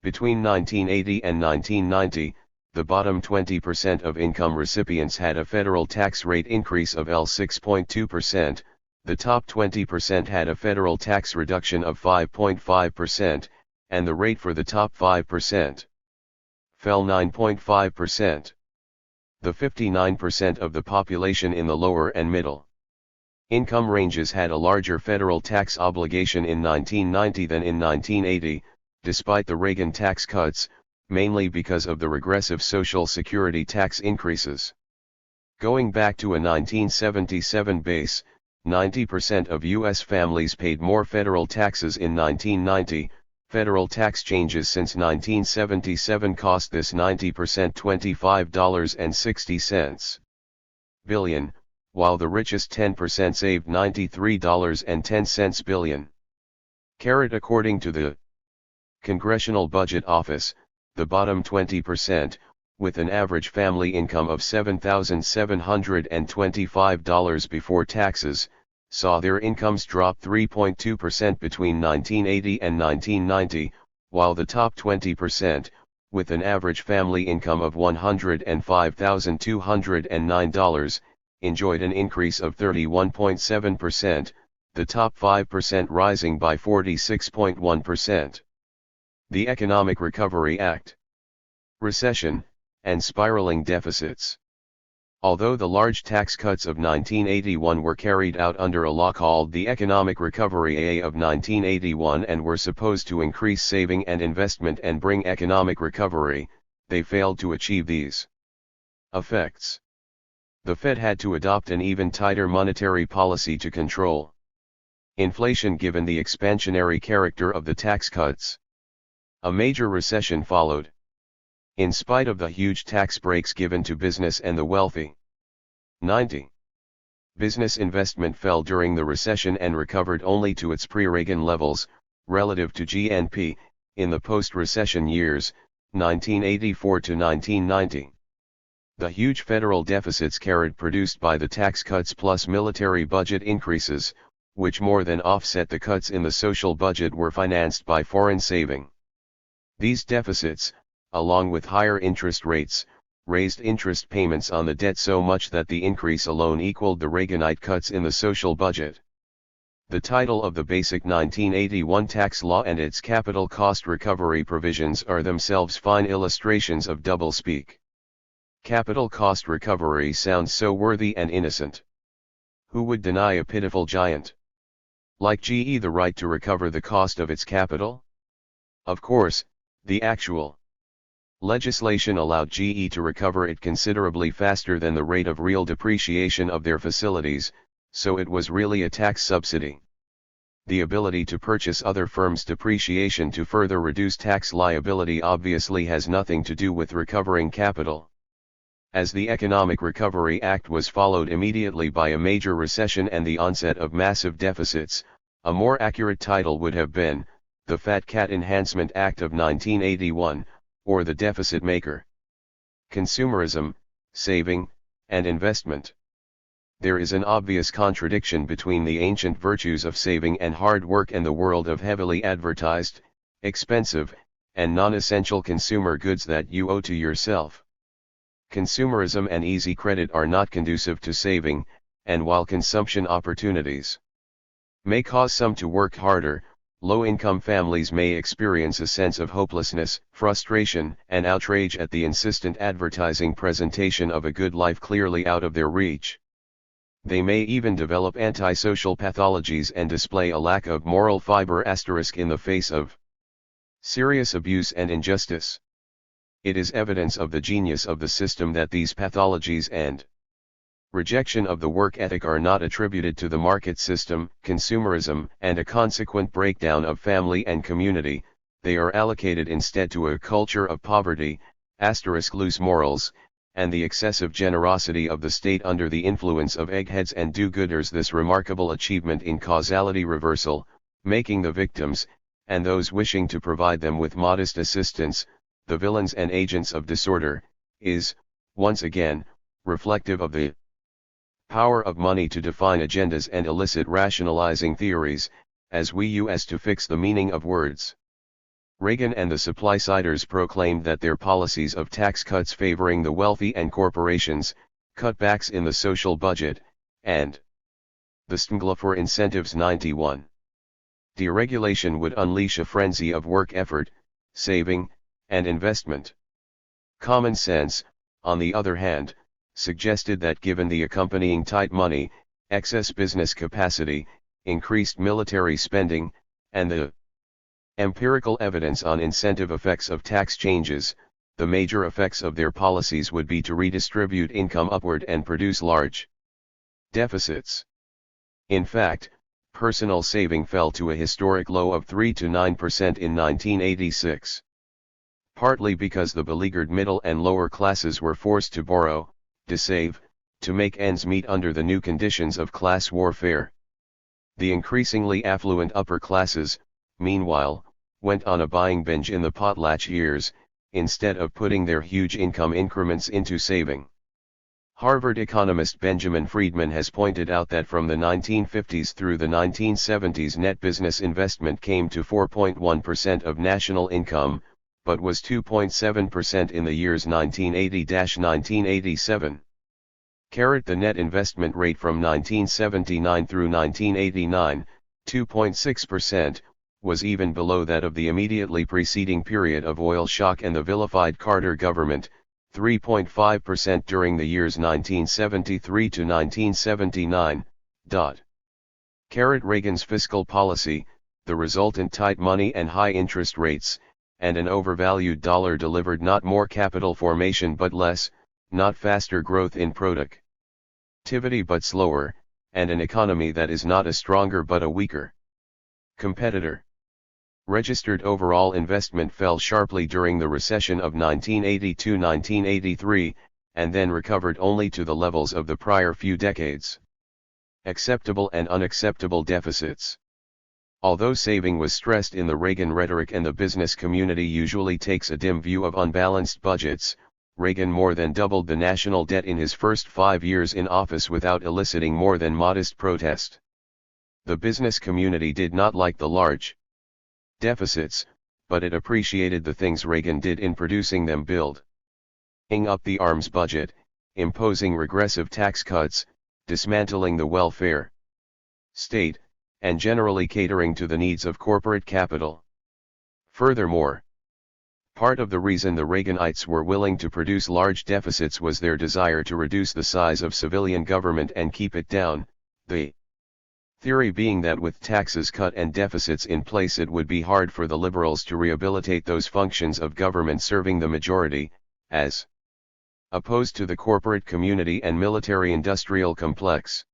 Between 1980 and 1990, the bottom 20% of income recipients had a federal tax rate increase of 6.2%, the top 20% had a federal tax reduction of 5.5%, and the rate for the top 5% fell 9.5%. The 59% of the population in the lower and middle income ranges had a larger federal tax obligation in 1990 than in 1980, despite the Reagan tax cuts, mainly because of the regressive Social Security tax increases. Going back to a 1977 base, 90% of U.S. families paid more federal taxes in 1990. Federal tax changes since 1977 cost this 90% $25.60 billion, while the richest 10% saved $93.10 billion. According to the Congressional Budget Office, the bottom 20%, with an average family income of $7,725 before taxes, saw their incomes drop 3.2% between 1980 and 1990, while the top 20%, with an average family income of $105,209, enjoyed an increase of 31.7%. the top 5% rising by 46.1%. The Economic Recovery Act. Recession, and spiraling deficits. Although the large tax cuts of 1981 were carried out under a law called the Economic Recovery Act of 1981 and were supposed to increase saving and investment and bring economic recovery, they failed to achieve these effects. The Fed had to adopt an even tighter monetary policy to control inflation given the expansionary character of the tax cuts. A major recession followed. In spite of the huge tax breaks given to business and the wealthy. 90. Business investment fell during the recession and recovered only to its pre-Reagan levels, relative to GNP, in the post-recession years, 1984 to 1990. The huge federal deficits produced by the tax cuts plus military budget increases, which more than offset the cuts in the social budget, were financed by foreign saving. These deficits, along with higher interest rates, raised interest payments on the debt so much that the increase alone equaled the Reaganite cuts in the social budget. The title of the basic 1981 tax law and its capital cost recovery provisions are themselves fine illustrations of doublespeak. Capital cost recovery sounds so worthy and innocent. Who would deny a pitiful giant like GE the right to recover the cost of its capital? Of course, the actual legislation allowed GE to recover it considerably faster than the rate of real depreciation of their facilities, so it was really a tax subsidy. The ability to purchase other firms' depreciation to further reduce tax liability obviously has nothing to do with recovering capital. As the Economic Recovery Act was followed immediately by a major recession and the onset of massive deficits, a more accurate title would have been, the Fat Cat Enhancement Act of 1981, or the Deficit Maker. Consumerism, saving, and investment. There is an obvious contradiction between the ancient virtues of saving and hard work and the world of heavily advertised, expensive, and non-essential consumer goods that you owe to yourself. Consumerism and easy credit are not conducive to saving, and while consumption opportunities may cause some to work harder, low-income families may experience a sense of hopelessness, frustration, and outrage at the insistent advertising presentation of a good life clearly out of their reach. They may even develop antisocial pathologies and display a lack of moral fiber in the face of serious abuse and injustice. It is evidence of the genius of the system that these pathologies and rejection of the work ethic are not attributed to the market system, consumerism, and a consequent breakdown of family and community. They are allocated instead to a culture of poverty, loose morals, and the excessive generosity of the state under the influence of eggheads and do-gooders. This remarkable achievement in causality reversal, making the victims, and those wishing to provide them with modest assistance, the villains and agents of disorder, is, once again, reflective of the power of money to define agendas and elicit rationalizing theories, as we use to fix the meaning of words. Reagan and the supply-siders proclaimed that their policies of tax cuts favoring the wealthy and corporations, cutbacks in the social budget, and the stimuli for incentives 91. Deregulation would unleash a frenzy of work effort, saving, and investment. Common sense, on the other hand, suggested that given the accompanying tight money, excess business capacity, increased military spending, and the empirical evidence on incentive effects of tax changes, the major effects of their policies would be to redistribute income upward and produce large deficits. In fact, personal saving fell to a historic low of 3 to 9% in 1986. Partly because the beleaguered middle and lower classes were forced to borrow, to save, to make ends meet under the new conditions of class warfare. The increasingly affluent upper classes, meanwhile, went on a buying binge in the potlatch years, instead of putting their huge income increments into saving. Harvard economist Benjamin Friedman has pointed out that from the 1950s through the 1970s net business investment came to 4.1% of national income, but was 2.7% in the years 1980-1987. The net investment rate from 1979 through 1989, 2.6%, was even below that of the immediately preceding period of oil shock and the vilified Carter government, 3.5% during the years 1973 to 1979. Reagan's fiscal policy, the resultant tight money and high interest rates, and an overvalued dollar delivered not more capital formation but less, not faster growth in productivity but slower, and an economy that is not a stronger but a weaker competitor. Registered overall investment fell sharply during the recession of 1982-1983, and then recovered only to the levels of the prior few decades. Acceptable and unacceptable deficits. Although saving was stressed in the Reagan rhetoric and the business community usually takes a dim view of unbalanced budgets, Reagan more than doubled the national debt in his first 5 years in office without eliciting more than modest protest. The business community did not like the large deficits, but it appreciated the things Reagan did in producing them: building up the arms budget, imposing regressive tax cuts, dismantling the welfare state, and generally catering to the needs of corporate capital. Furthermore, part of the reason the Reaganites were willing to produce large deficits was their desire to reduce the size of civilian government and keep it down, the theory being that with taxes cut and deficits in place it would be hard for the liberals to rehabilitate those functions of government serving the majority, as opposed to the corporate community and military-industrial complex.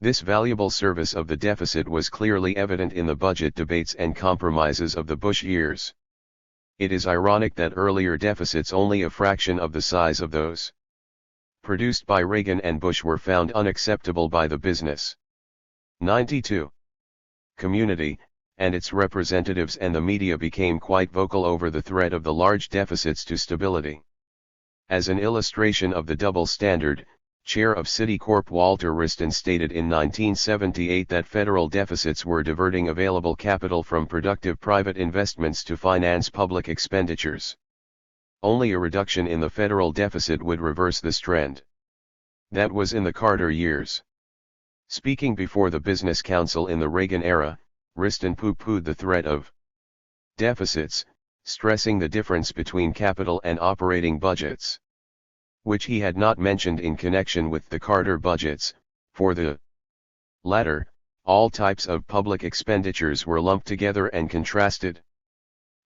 This valuable service of the deficit was clearly evident in the budget debates and compromises of the Bush years. It is ironic that earlier deficits only a fraction of the size of those produced by Reagan and Bush were found unacceptable by the business 92 community, and its representatives and the media became quite vocal over the threat of the large deficits to stability. As an illustration of the double standard, Chair of Citicorp Walter Wriston stated in 1978 that federal deficits were diverting available capital from productive private investments to finance public expenditures. Only a reduction in the federal deficit would reverse this trend. That was in the Carter years. Speaking before the Business Council in the Reagan era, Wriston pooh-poohed the threat of deficits, stressing the difference between capital and operating budgets, which he had not mentioned in connection with the Carter budgets. For the latter, all types of public expenditures were lumped together and contrasted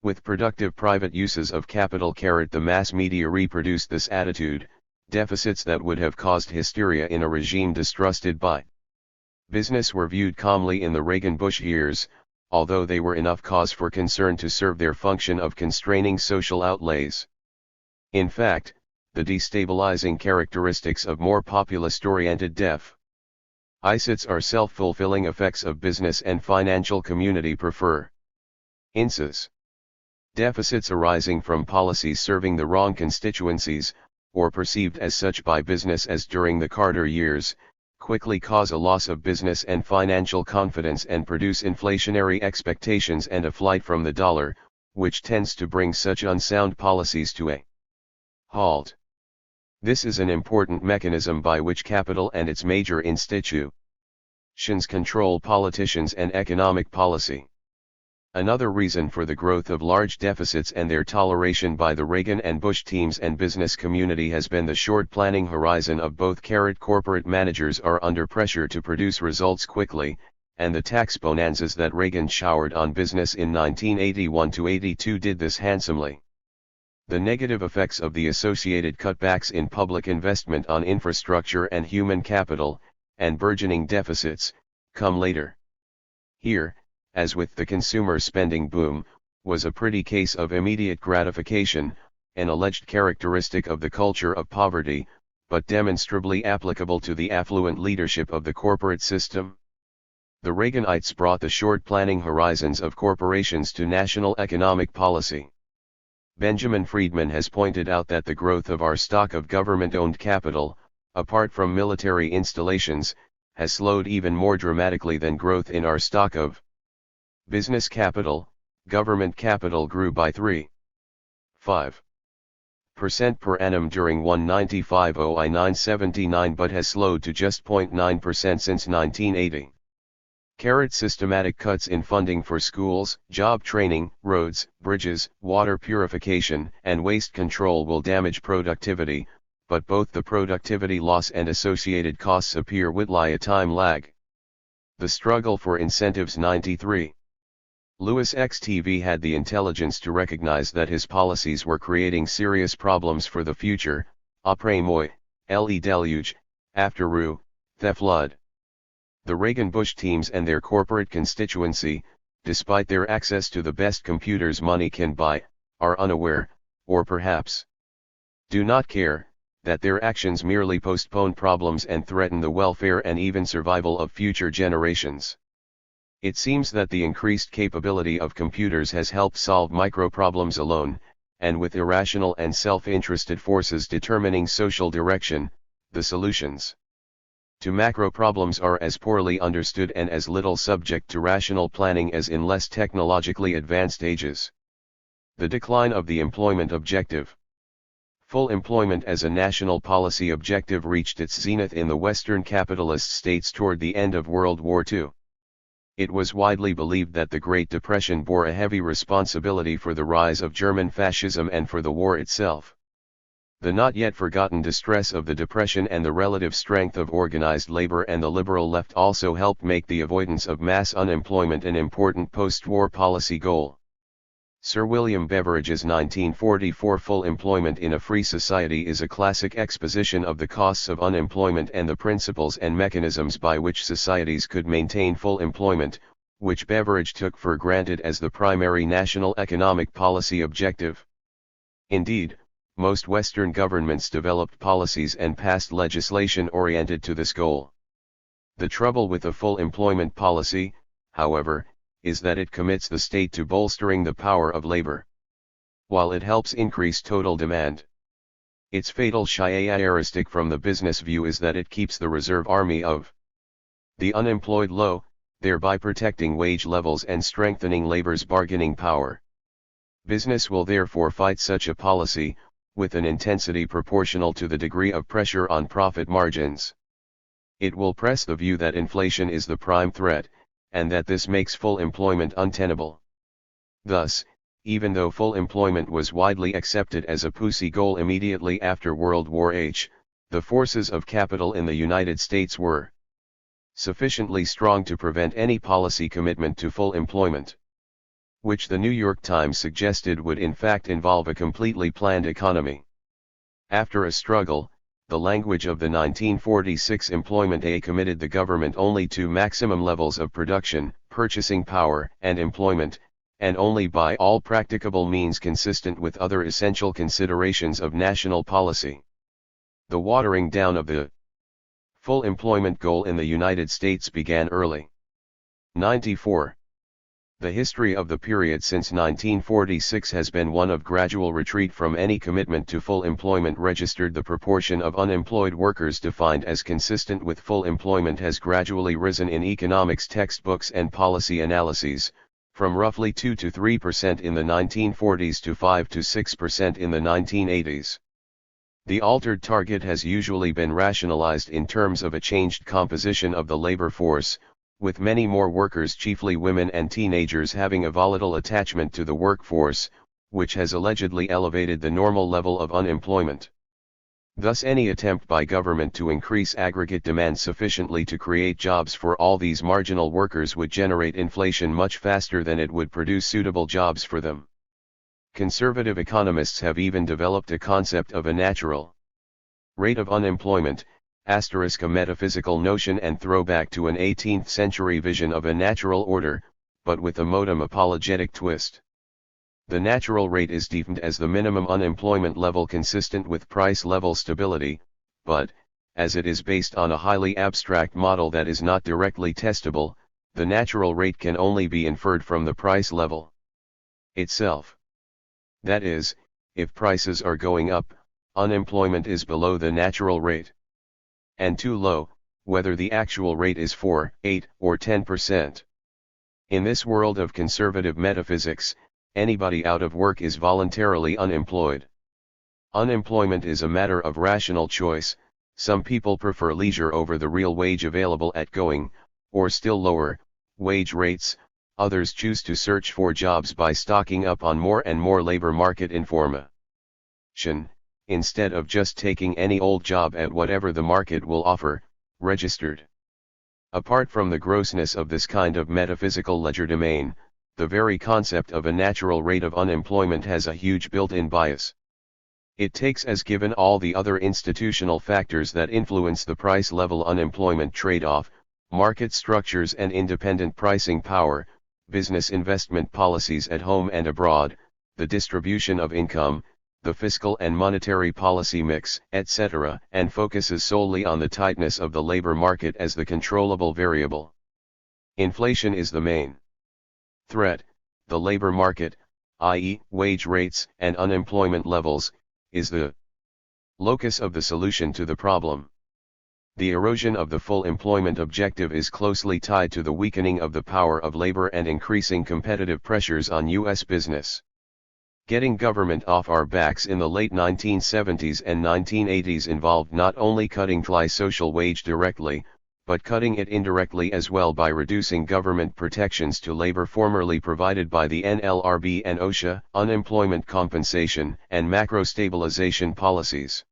with productive private uses of capital. The mass media reproduced this attitude: deficits that would have caused hysteria in a regime distrusted by business were viewed calmly in the Reagan-Bush years, although they were enough cause for concern to serve their function of constraining social outlays. In fact, the destabilizing characteristics of more populist-oriented deficits are self-fulfilling effects of business and financial community preferences. Deficits arising from policies serving the wrong constituencies, or perceived as such by business as during the Carter years, quickly cause a loss of business and financial confidence and produce inflationary expectations and a flight from the dollar, which tends to bring such unsound policies to a halt. This is an important mechanism by which capital and its major institutions control politicians and economic policy. Another reason for the growth of large deficits and their toleration by the Reagan and Bush teams and business community has been the short planning horizon of both. Corporate managers are under pressure to produce results quickly, and the tax bonanzas that Reagan showered on business in 1981-82 did this handsomely. The negative effects of the associated cutbacks in public investment on infrastructure and human capital, and burgeoning deficits, come later. Here, as with the consumer spending boom, was a pretty case of immediate gratification, an alleged characteristic of the culture of poverty, but demonstrably applicable to the affluent leadership of the corporate system. The Reaganites brought the short planning horizons of corporations to national economic policy. Benjamin Friedman has pointed out that the growth of our stock of government-owned capital, apart from military installations, has slowed even more dramatically than growth in our stock of business capital. Government capital grew by 3.5% 0.8% per annum during 1995-09-79 but has slowed to just 0.9% since 1980. Systematic cuts in funding for schools, job training, roads, bridges, water purification, and waste control will damage productivity, but both the productivity loss and associated costs appear with a time lag. The struggle for incentives. 93. Louis XTV had the intelligence to recognize that his policies were creating serious problems for the future, après-moi, le deluge, after Roux, the flood. The Reagan-Bush teams and their corporate constituency, despite their access to the best computers money can buy, are unaware, or perhaps do not care, that their actions merely postpone problems and threaten the welfare and even survival of future generations. It seems that the increased capability of computers has helped solve micro-problems alone, and with irrational and self-interested forces determining social direction, the solutions to macro problems are as poorly understood and as little subject to rational planning as in less technologically advanced ages. The decline of the employment objective. Full employment as a national policy objective reached its zenith in the Western capitalist states toward the end of World War II. It was widely believed that the Great Depression bore a heavy responsibility for the rise of German fascism and for the war itself. The not yet forgotten distress of the Depression and the relative strength of organized labor and the liberal left also helped make the avoidance of mass unemployment an important post-war policy goal. Sir William Beveridge's 1944 Full Employment in a Free Society is a classic exposition of the costs of unemployment and the principles and mechanisms by which societies could maintain full employment, which Beveridge took for granted as the primary national economic policy objective. Indeed, most Western governments developed policies and passed legislation oriented to this goal. The trouble with a full employment policy, however, is that it commits the state to bolstering the power of labor, while it helps increase total demand. Its fatal characteristic from the business view is that it keeps the reserve army of the unemployed low, thereby protecting wage levels and strengthening labor's bargaining power. Business will therefore fight such a policy, with an intensity proportional to the degree of pressure on profit margins. It will press the view that inflation is the prime threat, and that this makes full employment untenable. Thus, even though full employment was widely accepted as a pussy goal immediately after World War H, the forces of capital in the United States were sufficiently strong to prevent any policy commitment to full employment, which the New York Times suggested would in fact involve a completely planned economy. After a struggle, the language of the 1946 Employment Act committed the government only to maximum levels of production, purchasing power, and employment, and only by all practicable means consistent with other essential considerations of national policy. The watering down of the full employment goal in the United States began early. 94. The history of the period since 1946 has been one of gradual retreat from any commitment to full employment. Registered the proportion of unemployed workers defined as consistent with full employment has gradually risen in economics textbooks and policy analyses, from roughly 2 to 3% in the 1940s to 5 to 6% in the 1980s. The altered target has usually been rationalized in terms of a changed composition of the labor force, with many more workers, chiefly women and teenagers, having a volatile attachment to the workforce, which has allegedly elevated the normal level of unemployment. Thus any attempt by government to increase aggregate demand sufficiently to create jobs for all these marginal workers would generate inflation much faster than it would produce suitable jobs for them. Conservative economists have even developed a concept of a natural rate of unemployment, a metaphysical notion and throwback to an 18th century vision of a natural order, but with a modem apologetic twist. The natural rate is defined as the minimum unemployment level consistent with price level stability, but, as it is based on a highly abstract model that is not directly testable, the natural rate can only be inferred from the price level itself. That is, if prices are going up, unemployment is below the natural rate, and too low, whether the actual rate is 4, 8, or 10%. In this world of conservative metaphysics, anybody out of work is voluntarily unemployed. Unemployment is a matter of rational choice. Some people prefer leisure over the real wage available at going, or still lower, wage rates. Others choose to search for jobs by stocking up on more and more labor market information, instead of just taking any old job at whatever the market will offer, registered. Apart from the grossness of this kind of metaphysical legerdemain, the very concept of a natural rate of unemployment has a huge built-in bias. It takes as given all the other institutional factors that influence the price-level unemployment trade-off, market structures and independent pricing power, business investment policies at home and abroad, the distribution of income, the fiscal and monetary policy mix, etc., and focuses solely on the tightness of the labor market as the controllable variable. Inflation is the main threat. The labor market, i.e., wage rates and unemployment levels, is the locus of the solution to the problem. The erosion of the full employment objective is closely tied to the weakening of the power of labor and increasing competitive pressures on U.S. business. Getting government off our backs in the late 1970s and 1980s involved not only cutting the social wage directly, but cutting it indirectly as well by reducing government protections to labor formerly provided by the NLRB and OSHA, unemployment compensation and macro-stabilization policies.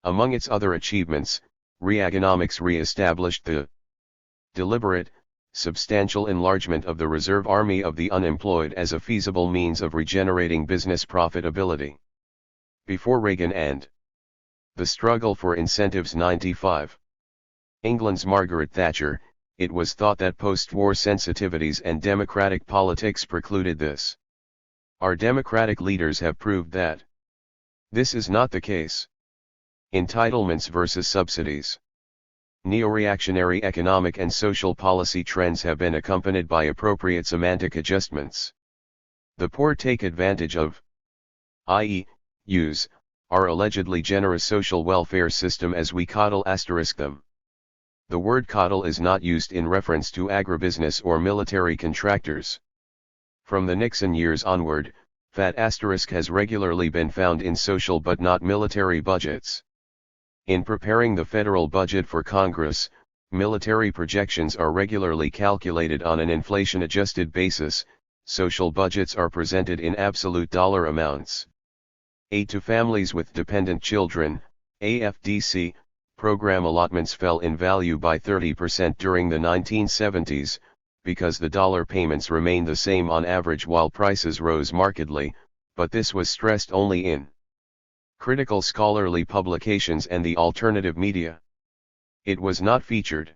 Among its other achievements, Reaganomics re-established the deliberate, substantial enlargement of the reserve army of the unemployed as a feasible means of regenerating business profitability. Before Reagan and the struggle for incentives 95. England's Margaret Thatcher, it was thought that post-war sensitivities and democratic politics precluded this. Our democratic leaders have proved that this is not the case. Entitlements versus subsidies. Neo-reactionary economic and social policy trends have been accompanied by appropriate semantic adjustments. The poor take advantage of, i.e., use, our allegedly generous social welfare system as we coddle them. The word coddle is not used in reference to agribusiness or military contractors. From the Nixon years onward, fat asterisk has regularly been found in social but not military budgets. In preparing the federal budget for Congress, military projections are regularly calculated on an inflation-adjusted basis. Social budgets are presented in absolute dollar amounts. Aid to families with dependent children, AFDC, program allotments fell in value by 30% during the 1970s, because the dollar payments remained the same on average while prices rose markedly, but this was stressed only in critical scholarly publications and the alternative media. It was not featured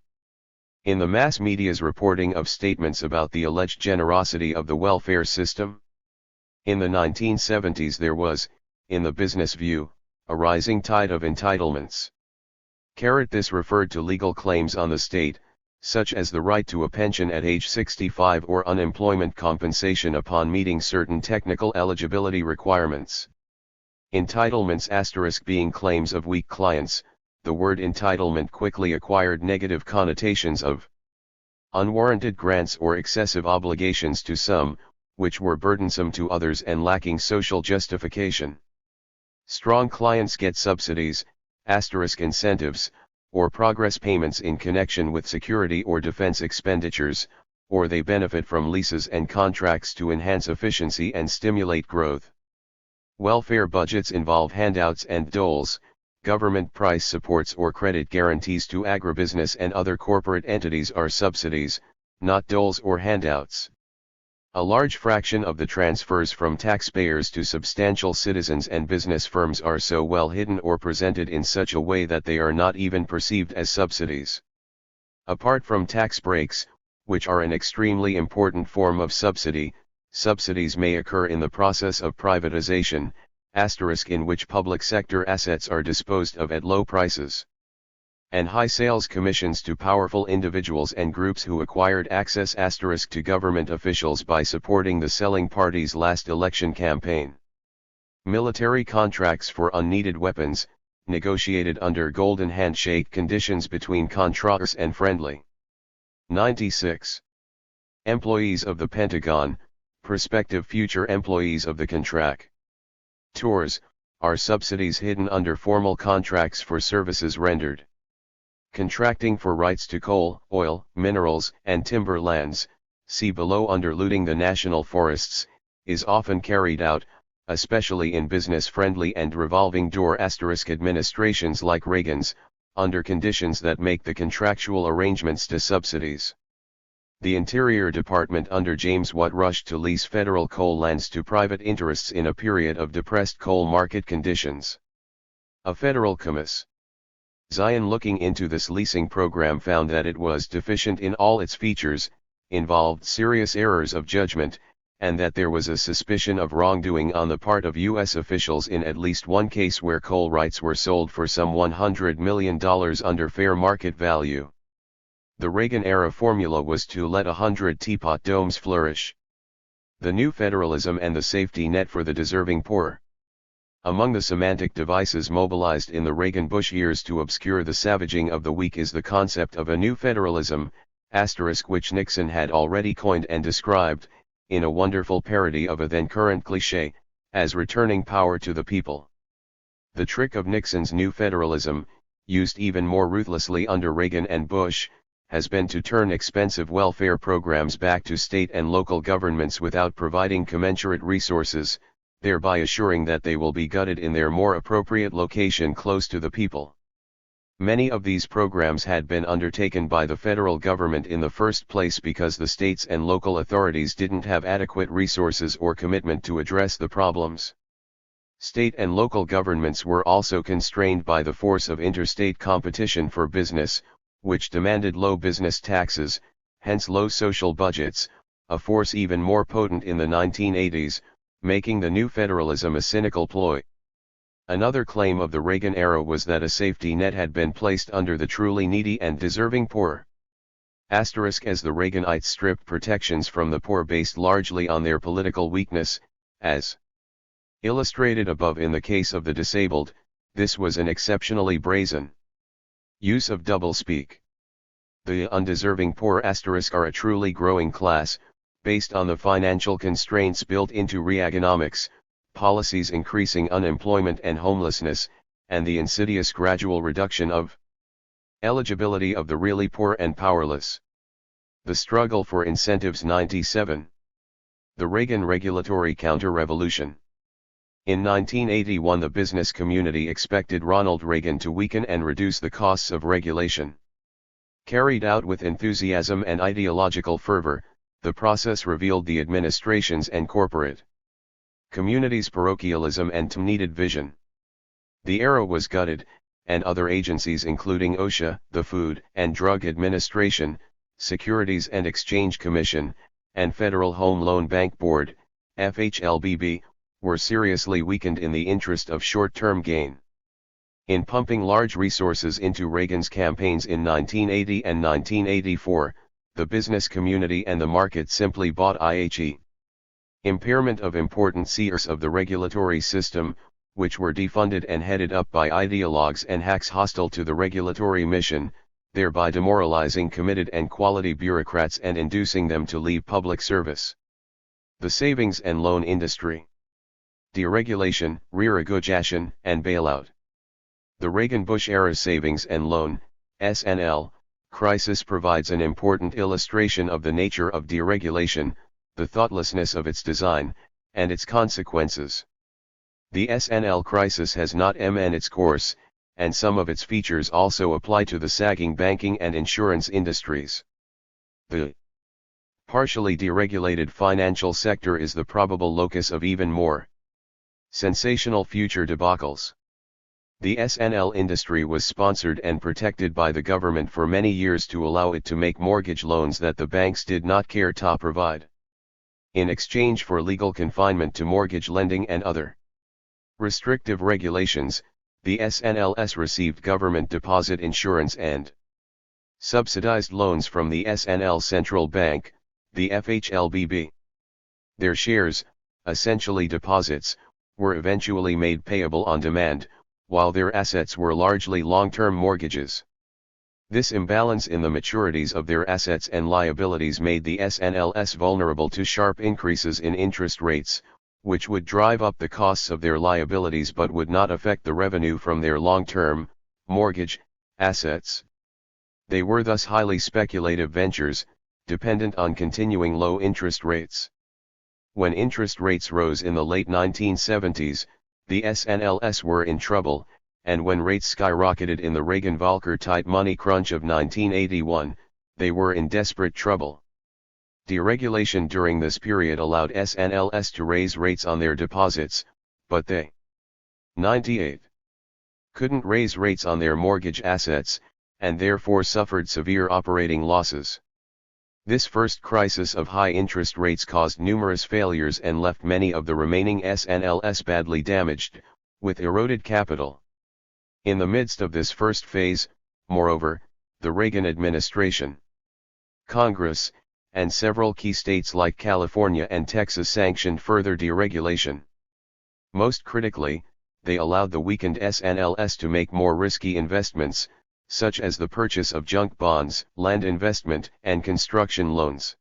in the mass media's reporting of statements about the alleged generosity of the welfare system. In the 1970s there was, in the business view, a rising tide of entitlements. This referred to legal claims on the state, such as the right to a pension at age 65 or unemployment compensation upon meeting certain technical eligibility requirements. Entitlements asterisk being claims of weak clients, the word entitlement quickly acquired negative connotations of unwarranted grants or excessive obligations to some, which were burdensome to others and lacking social justification. Strong clients get subsidies, asterisk incentives, or progress payments in connection with security or defense expenditures, or they benefit from leases and contracts to enhance efficiency and stimulate growth. Welfare budgets involve handouts and doles, government price supports or credit guarantees to agribusiness and other corporate entities are subsidies, not doles or handouts. A large fraction of the transfers from taxpayers to substantial citizens and business firms are so well hidden or presented in such a way that they are not even perceived as subsidies. Apart from tax breaks, which are an extremely important form of subsidy, subsidies may occur in the process of privatization, asterisk in which public sector assets are disposed of at low prices, and high sales commissions to powerful individuals and groups who acquired access asterisk to government officials by supporting the selling party's last election campaign. Military contracts for unneeded weapons, negotiated under golden handshake conditions between contractors and friendly. 96. Employees of the Pentagon, prospective future employees of the contract. Tours, are subsidies hidden under formal contracts for services rendered. Contracting for rights to coal, oil, minerals, and timber lands, see below under looting the national forests, is often carried out, especially in business-friendly and revolving-door administrations like Reagan's, under conditions that make the contractual arrangements to subsidies. The Interior Department under James Watt rushed to lease federal coal lands to private interests in a period of depressed coal market conditions. A federal commiss. Zion looking into this leasing program found that it was deficient in all its features, involved serious errors of judgment, and that there was a suspicion of wrongdoing on the part of U.S. officials in at least one case where coal rights were sold for some $100 million under fair market value. The Reagan-era formula was to let 100 teapot domes flourish. The new federalism and the safety net for the deserving poor. Among the semantic devices mobilized in the Reagan-Bush years to obscure the savaging of the weak is the concept of a new federalism, which Nixon had already coined and described, in a wonderful parody of a then-current cliché, as returning power to the people. The trick of Nixon's new federalism, used even more ruthlessly under Reagan and Bush, has been to turn expensive welfare programs back to state and local governments without providing commensurate resources, thereby assuring that they will be gutted in their more appropriate location close to the people. Many of these programs had been undertaken by the federal government in the first place because the states and local authorities didn't have adequate resources or commitment to address the problems. State and local governments were also constrained by the force of interstate competition for business, which demanded low business taxes, hence low social budgets, a force even more potent in the 1980s, making the new federalism a cynical ploy. Another claim of the Reagan era was that a safety net had been placed under the truly needy and deserving poor. As the Reaganites stripped protections from the poor based largely on their political weakness, as illustrated above in the case of the disabled, this was an exceptionally brazen use of doublespeak. The undeserving poor are a truly growing class, based on the financial constraints built into Reaganomics, policies increasing unemployment and homelessness, and the insidious gradual reduction of eligibility of the really poor and powerless. The struggle for incentives 97. The Reagan regulatory counter-revolution. In 1981 the business community expected Ronald Reagan to weaken and reduce the costs of regulation. Carried out with enthusiasm and ideological fervor, the process revealed the administration's and corporate community's parochialism and needed vision. The era was gutted, and other agencies including OSHA, the Food and Drug Administration, Securities and Exchange Commission, and Federal Home Loan Bank Board, FHLBB, were seriously weakened in the interest of short-term gain. In pumping large resources into Reagan's campaigns in 1980 and 1984, the business community and the market simply bought IHE. Impairment of important seers of the regulatory system, which were defunded and headed up by ideologues and hacks hostile to the regulatory mission, thereby demoralizing committed and quality bureaucrats and inducing them to leave public service. The savings and loan industry. Deregulation, reregulation, and bailout. The Reagan-Bush-era savings and loan, SNL, crisis provides an important illustration of the nature of deregulation, the thoughtlessness of its design, and its consequences. The SNL crisis has not run its course, and some of its features also apply to the sagging banking and insurance industries. The partially deregulated financial sector is the probable locus of even more sensational future debacles. The SNL industry was sponsored and protected by the government for many years to allow it to make mortgage loans that the banks did not care to provide. In exchange for legal confinement to mortgage lending and other restrictive regulations, the SNLs received government deposit insurance and subsidized loans from the SNL Central Bank, the FHLBB. Their shares, essentially deposits, were eventually made payable on demand, while their assets were largely long-term mortgages. This imbalance in the maturities of their assets and liabilities made the SNLs vulnerable to sharp increases in interest rates, which would drive up the costs of their liabilities but would not affect the revenue from their long-term, mortgage, assets. They were thus highly speculative ventures, dependent on continuing low interest rates. When interest rates rose in the late 1970s, the SNLS were in trouble, and when rates skyrocketed in the Reagan-Volcker tight money crunch of 1981, they were in desperate trouble. Deregulation during this period allowed SNLS to raise rates on their deposits, but they 98 couldn't raise rates on their mortgage assets, and therefore suffered severe operating losses. This first crisis of high interest rates caused numerous failures and left many of the remaining SNLS badly damaged, with eroded capital. In the midst of this first phase, moreover, the Reagan administration, Congress, and several key states like California and Texas sanctioned further deregulation. Most critically, they allowed the weakened SNLS to make more risky investments, such as the purchase of junk bonds, land investment, and construction loans.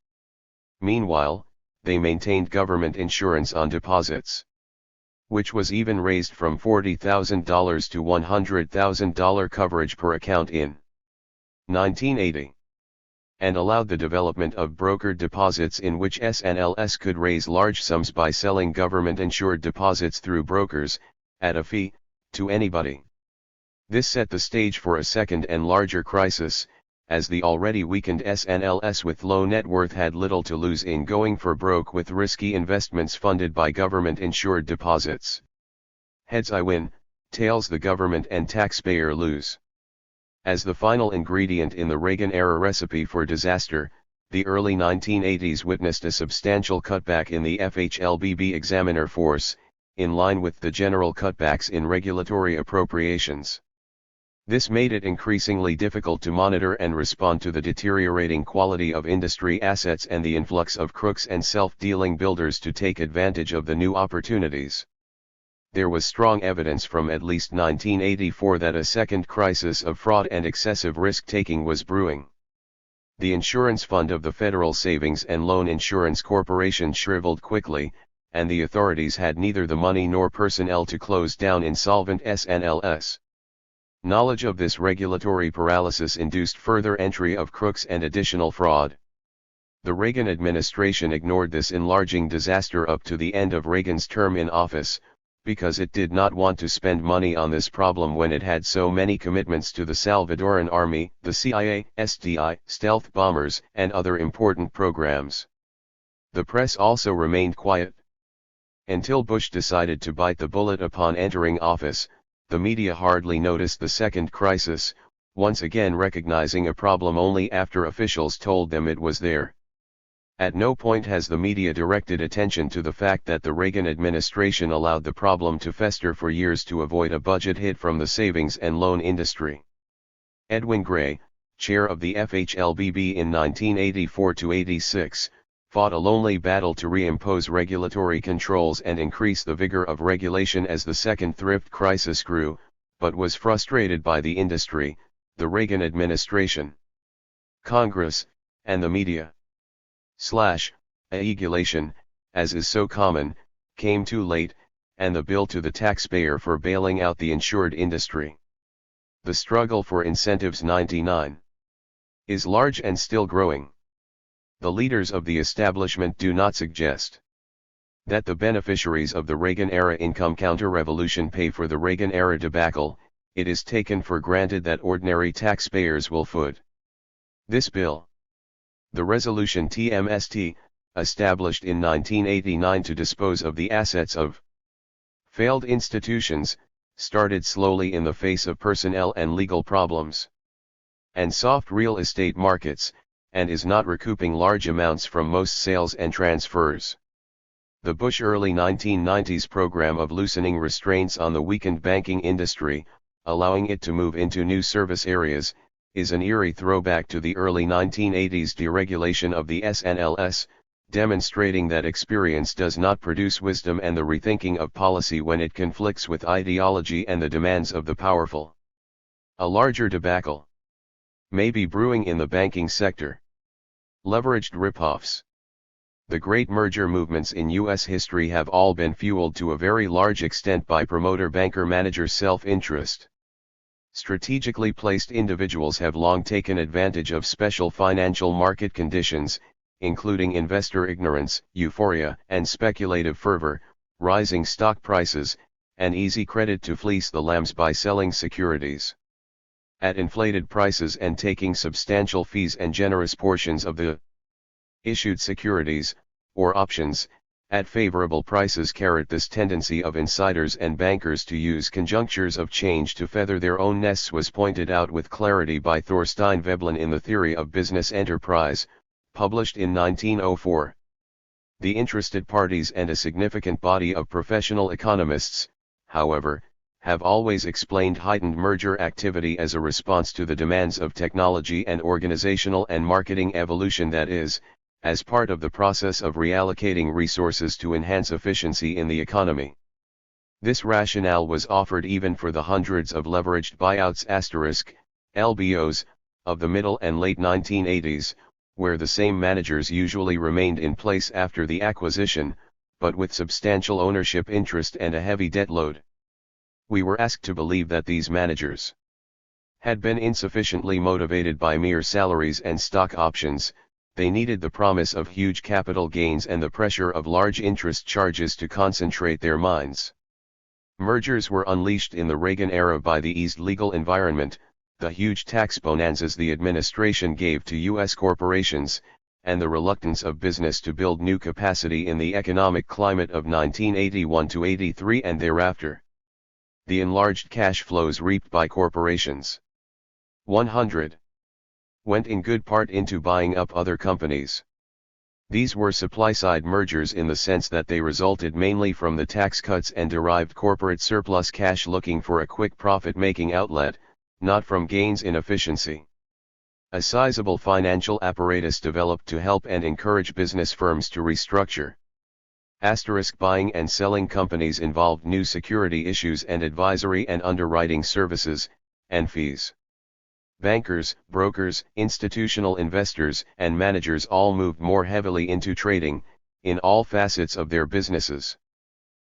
Meanwhile, they maintained government insurance on deposits, which was even raised from $40,000 to $100,000 coverage per account in 1980. And allowed the development of brokered deposits in which SNLS could raise large sums by selling government-insured deposits through brokers, at a fee, to anybody. This set the stage for a second and larger crisis, as the already weakened SNLS with low net worth had little to lose in going for broke with risky investments funded by government-insured deposits. Heads I win, tails the government and taxpayer lose. As the final ingredient in the Reagan-era recipe for disaster, the early 1980s witnessed a substantial cutback in the FHLBB examiner force, in line with the general cutbacks in regulatory appropriations. This made it increasingly difficult to monitor and respond to the deteriorating quality of industry assets and the influx of crooks and self-dealing builders to take advantage of the new opportunities. There was strong evidence from at least 1984 that a second crisis of fraud and excessive risk-taking was brewing. The insurance fund of the Federal Savings and Loan Insurance Corporation shriveled quickly, and the authorities had neither the money nor personnel to close down insolvent SNLS. Knowledge of this regulatory paralysis induced further entry of crooks and additional fraud. The Reagan administration ignored this enlarging disaster up to the end of Reagan's term in office, because it did not want to spend money on this problem when it had so many commitments to the Salvadoran army, the CIA, SDI, stealth bombers, and other important programs. The press also remained quiet. Until Bush decided to bite the bullet upon entering office, the media hardly noticed the second crisis, once again recognizing a problem only after officials told them it was there. At no point has the media directed attention to the fact that the Reagan administration allowed the problem to fester for years to avoid a budget hit from the savings and loan industry. Edwin Gray, chair of the FHLBB in 1984-86, fought a lonely battle to reimpose regulatory controls and increase the vigor of regulation as the second thrift crisis grew, but was frustrated by the industry, the Reagan administration, Congress, and the media. Regulation, as is so common, came too late, and the bill to the taxpayer for bailing out the insured industry. The struggle for incentives 99 is large and still growing. The leaders of the establishment do not suggest that the beneficiaries of the Reagan-era income counter-revolution pay for the Reagan-era debacle. It is taken for granted that ordinary taxpayers will foot this bill. The resolution TMST, established in 1989 to dispose of the assets of failed institutions, started slowly in the face of personnel and legal problems and soft real estate markets, and is not recouping large amounts from most sales and transfers. The Bush early 1990s program of loosening restraints on the weakened banking industry, allowing it to move into new service areas, is an eerie throwback to the early 1980s deregulation of the SNLS, demonstrating that experience does not produce wisdom and the rethinking of policy when it conflicts with ideology and the demands of the powerful. A larger debacle may be brewing in the banking sector. Leveraged ripoffs. The great merger movements in U.S. history have all been fueled to a very large extent by promoter-banker-manager self-interest. Strategically placed individuals have long taken advantage of special financial market conditions, including investor ignorance, euphoria, and speculative fervor, rising stock prices, and easy credit to fleece the lambs by selling securities at inflated prices and taking substantial fees and generous portions of the issued securities, or options, at favorable prices. This tendency of insiders and bankers to use conjunctures of change to feather their own nests was pointed out with clarity by Thorstein Veblen in The Theory of Business Enterprise, published in 1904. The interested parties and a significant body of professional economists, however, have always explained heightened merger activity as a response to the demands of technology and organizational and marketing evolution, that is, as part of the process of reallocating resources to enhance efficiency in the economy. This rationale was offered even for the hundreds of leveraged buyouts (LBOs) of the middle and late 1980s, where the same managers usually remained in place after the acquisition, but with substantial ownership interest and a heavy debt load. We were asked to believe that these managers had been insufficiently motivated by mere salaries and stock options. They needed the promise of huge capital gains and the pressure of large interest charges to concentrate their minds. Mergers were unleashed in the Reagan era by the eased legal environment, the huge tax bonanzas the administration gave to U.S. corporations, and the reluctance of business to build new capacity in the economic climate of 1981 to 83 and thereafter. The enlarged cash flows reaped by corporations 100 went in good part into buying up other companies. These were supply-side mergers in the sense that they resulted mainly from the tax cuts and derived corporate surplus cash looking for a quick profit-making outlet, not from gains in efficiency. A sizable financial apparatus developed to help and encourage business firms to restructure. Buying and selling companies involved new security issues and advisory and underwriting services, and fees. Bankers, brokers, institutional investors, and managers all moved more heavily into trading, in all facets of their businesses.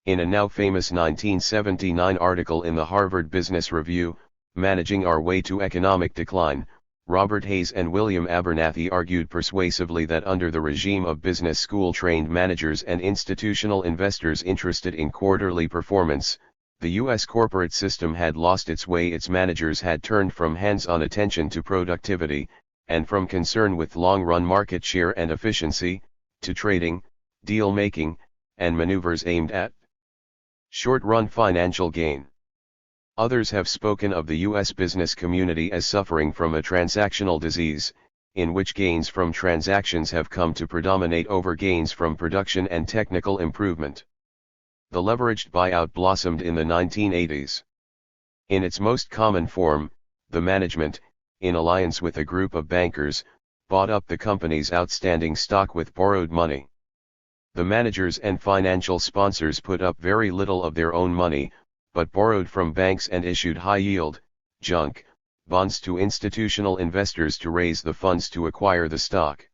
In a now famous 1979 article in the Harvard Business Review, Managing Our Way to Economic Decline, Robert Hayes and William Abernathy argued persuasively that under the regime of business school-trained managers and institutional investors interested in quarterly performance, the U.S. corporate system had lost its way. Its managers had turned from hands-on attention to productivity, and from concern with long-run market share and efficiency, to trading, deal-making, and maneuvers aimed at short-run financial gain. Others have spoken of the U.S. business community as suffering from a transactional disease, in which gains from transactions have come to predominate over gains from production and technical improvement. The leveraged buyout blossomed in the 1980s. In its most common form, the management, in alliance with a group of bankers, bought up the company's outstanding stock with borrowed money. The managers and financial sponsors put up very little of their own money, but borrowed from banks and issued high-yield, junk, bonds to institutional investors to raise the funds to acquire the stock.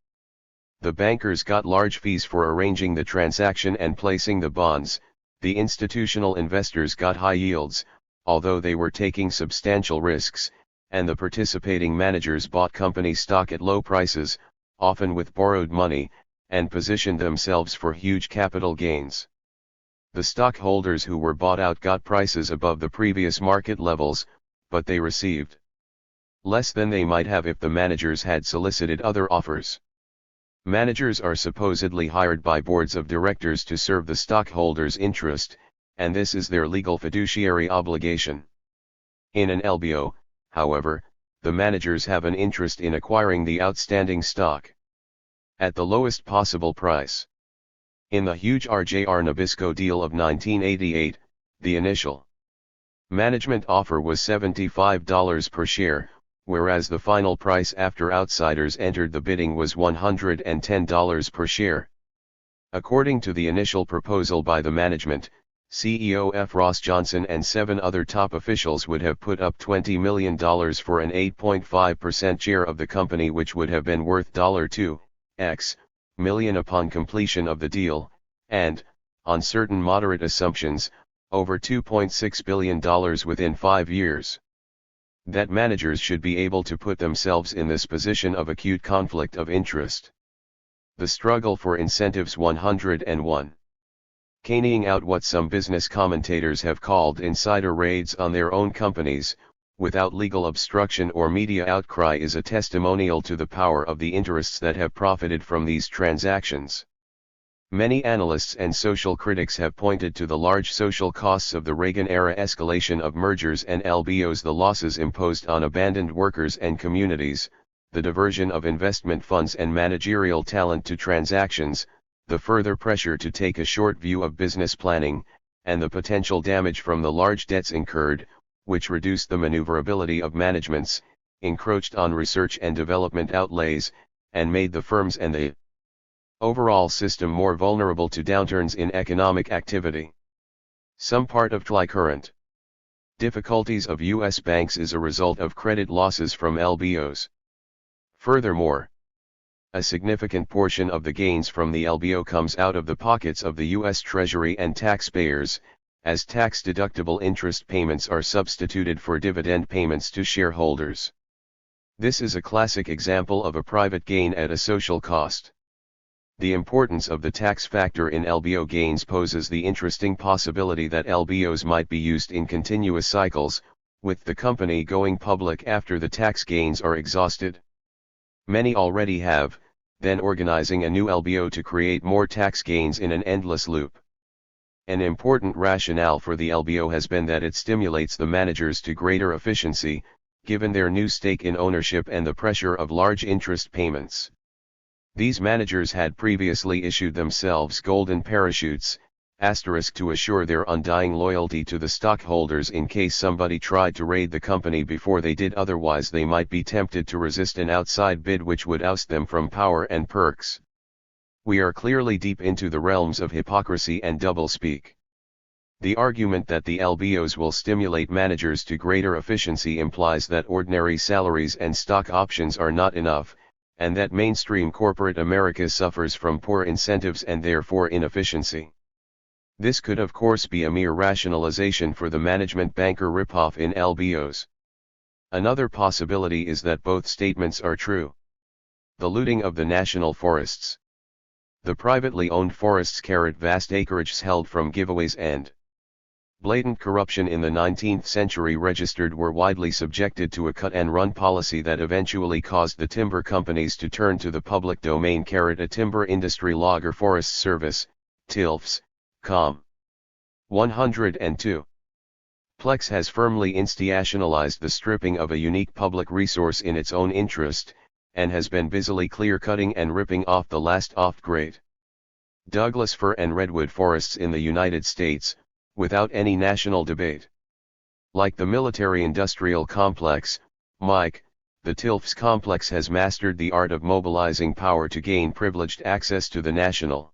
The bankers got large fees for arranging the transaction and placing the bonds. The institutional investors got high yields, although they were taking substantial risks, and the participating managers bought company stock at low prices, often with borrowed money, and positioned themselves for huge capital gains. The stockholders who were bought out got prices above the previous market levels, but they received less than they might have if the managers had solicited other offers. Managers are supposedly hired by boards of directors to serve the stockholders' interest, and this is their legal fiduciary obligation. In an LBO, however, the managers have an interest in acquiring the outstanding stock at the lowest possible price. In the huge RJR Nabisco deal of 1988, the initial management offer was $75 per share, whereas the final price after outsiders entered the bidding was $110 per share. According to the initial proposal by the management, CEO F. Ross Johnson and 7 other top officials would have put up $20 million for an 8.5% share of the company, which would have been worth $2x, million upon completion of the deal, and, on certain moderate assumptions, over $2.6 billion within 5 years. That managers should be able to put themselves in this position of acute conflict of interest. The struggle for incentives 101. Caning out what some business commentators have called insider raids on their own companies, without legal obstruction or media outcry, is a testimonial to the power of the interests that have profited from these transactions. Many analysts and social critics have pointed to the large social costs of the Reagan-era escalation of mergers and LBOs, the losses imposed on abandoned workers and communities, the diversion of investment funds and managerial talent to transactions, the further pressure to take a short view of business planning, and the potential damage from the large debts incurred, which reduced the maneuverability of managements, encroached on research and development outlays, and made the firms and the overall system more vulnerable to downturns in economic activity. Some part of THI current difficulties of U.S. banks is a result of credit losses from LBOs. Furthermore, a significant portion of the gains from the LBO comes out of the pockets of the U.S. Treasury and taxpayers, as tax-deductible interest payments are substituted for dividend payments to shareholders. This is a classic example of a private gain at a social cost. The importance of the tax factor in LBO gains poses the interesting possibility that LBOs might be used in continuous cycles, with the company going public after the tax gains are exhausted. Many already have, then organizing a new LBO to create more tax gains in an endless loop. An important rationale for the LBO has been that it stimulates the managers to greater efficiency, given their new stake in ownership and the pressure of large interest payments. These managers had previously issued themselves golden parachutes, to assure their undying loyalty to the stockholders in case somebody tried to raid the company before they did. Otherwise they might be tempted to resist an outside bid which would oust them from power and perks. We are clearly deep into the realms of hypocrisy and doublespeak. The argument that the LBOs will stimulate managers to greater efficiency implies that ordinary salaries and stock options are not enough, and that mainstream corporate America suffers from poor incentives and therefore inefficiency. This could of course be a mere rationalization for the management banker ripoff in LBOs. Another possibility is that both statements are true. The looting of the national forests. The privately owned forests vast acreages held from giveaways and blatant corruption in the 19th century were widely subjected to a cut-and-run policy that eventually caused the timber companies to turn to the public domain. A Timber Industry Logger Forest Service, TILFs, Com. 102. Plex has firmly institutionalized the stripping of a unique public resource in its own interest, and has been busily clear-cutting and ripping off the last off-grade Douglas fir and redwood forests in the United States, without any national debate. Like the military-industrial complex, MIC, the TILFs complex has mastered the art of mobilizing power to gain privileged access to the national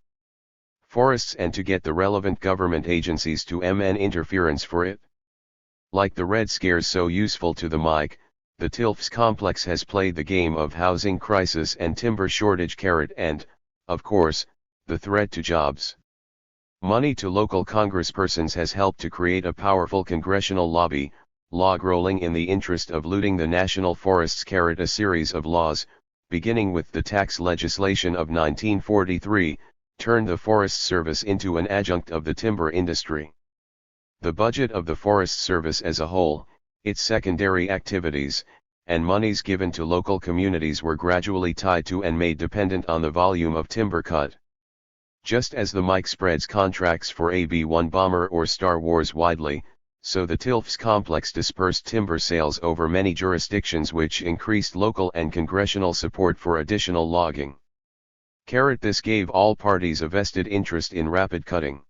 forests and to get the relevant government agencies to MN interference for it. Like the Red Scares so useful to the MIC, the TILFs complex has played the game of housing crisis and timber shortage and, of course, the threat to jobs. Money to local congresspersons has helped to create a powerful congressional lobby, log rolling in the interest of looting the national forests. A series of laws, beginning with the tax legislation of 1943, turned the Forest Service into an adjunct of the timber industry. The budget of the Forest Service as a whole, its secondary activities, and monies given to local communities were gradually tied to and made dependent on the volume of timber cut. Just as the MIC spreads contracts for a B-1 bomber or Star Wars widely, so the TILFs complex dispersed timber sales over many jurisdictions, which increased local and congressional support for additional logging. This gave all parties a vested interest in rapid cutting.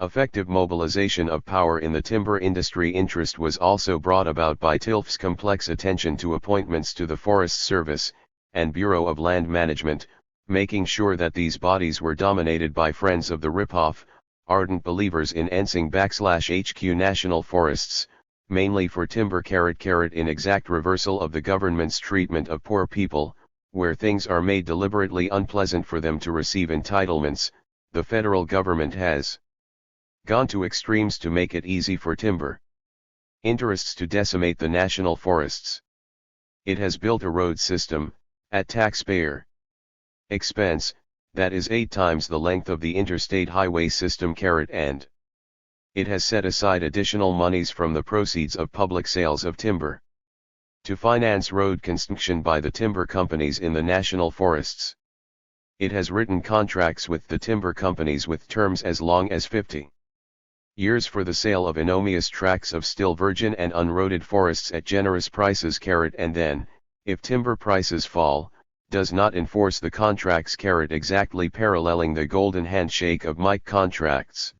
Effective mobilization of power in the timber industry interest was also brought about by TILF's complex attention to appointments to the Forest Service and Bureau of Land Management, making sure that these bodies were dominated by friends of the ripoff, ardent believers in NSING/HQ national forests, mainly for timber. In exact reversal of the government's treatment of poor people, where things are made deliberately unpleasant for them to receive entitlements, the federal government has gone to extremes to make it easy for timber interests to decimate the national forests. It has built a road system, at taxpayer expense, that is 8 times the length of the interstate highway system, and it has set aside additional monies from the proceeds of public sales of timber to finance road construction by the timber companies in the national forests. It has written contracts with the timber companies with terms as long as 50 years for the sale of enormous tracts of still virgin and unroaded forests at generous prices, and then, if timber prices fall, does not enforce the contracts, exactly paralleling the golden handshake of Mike contracts.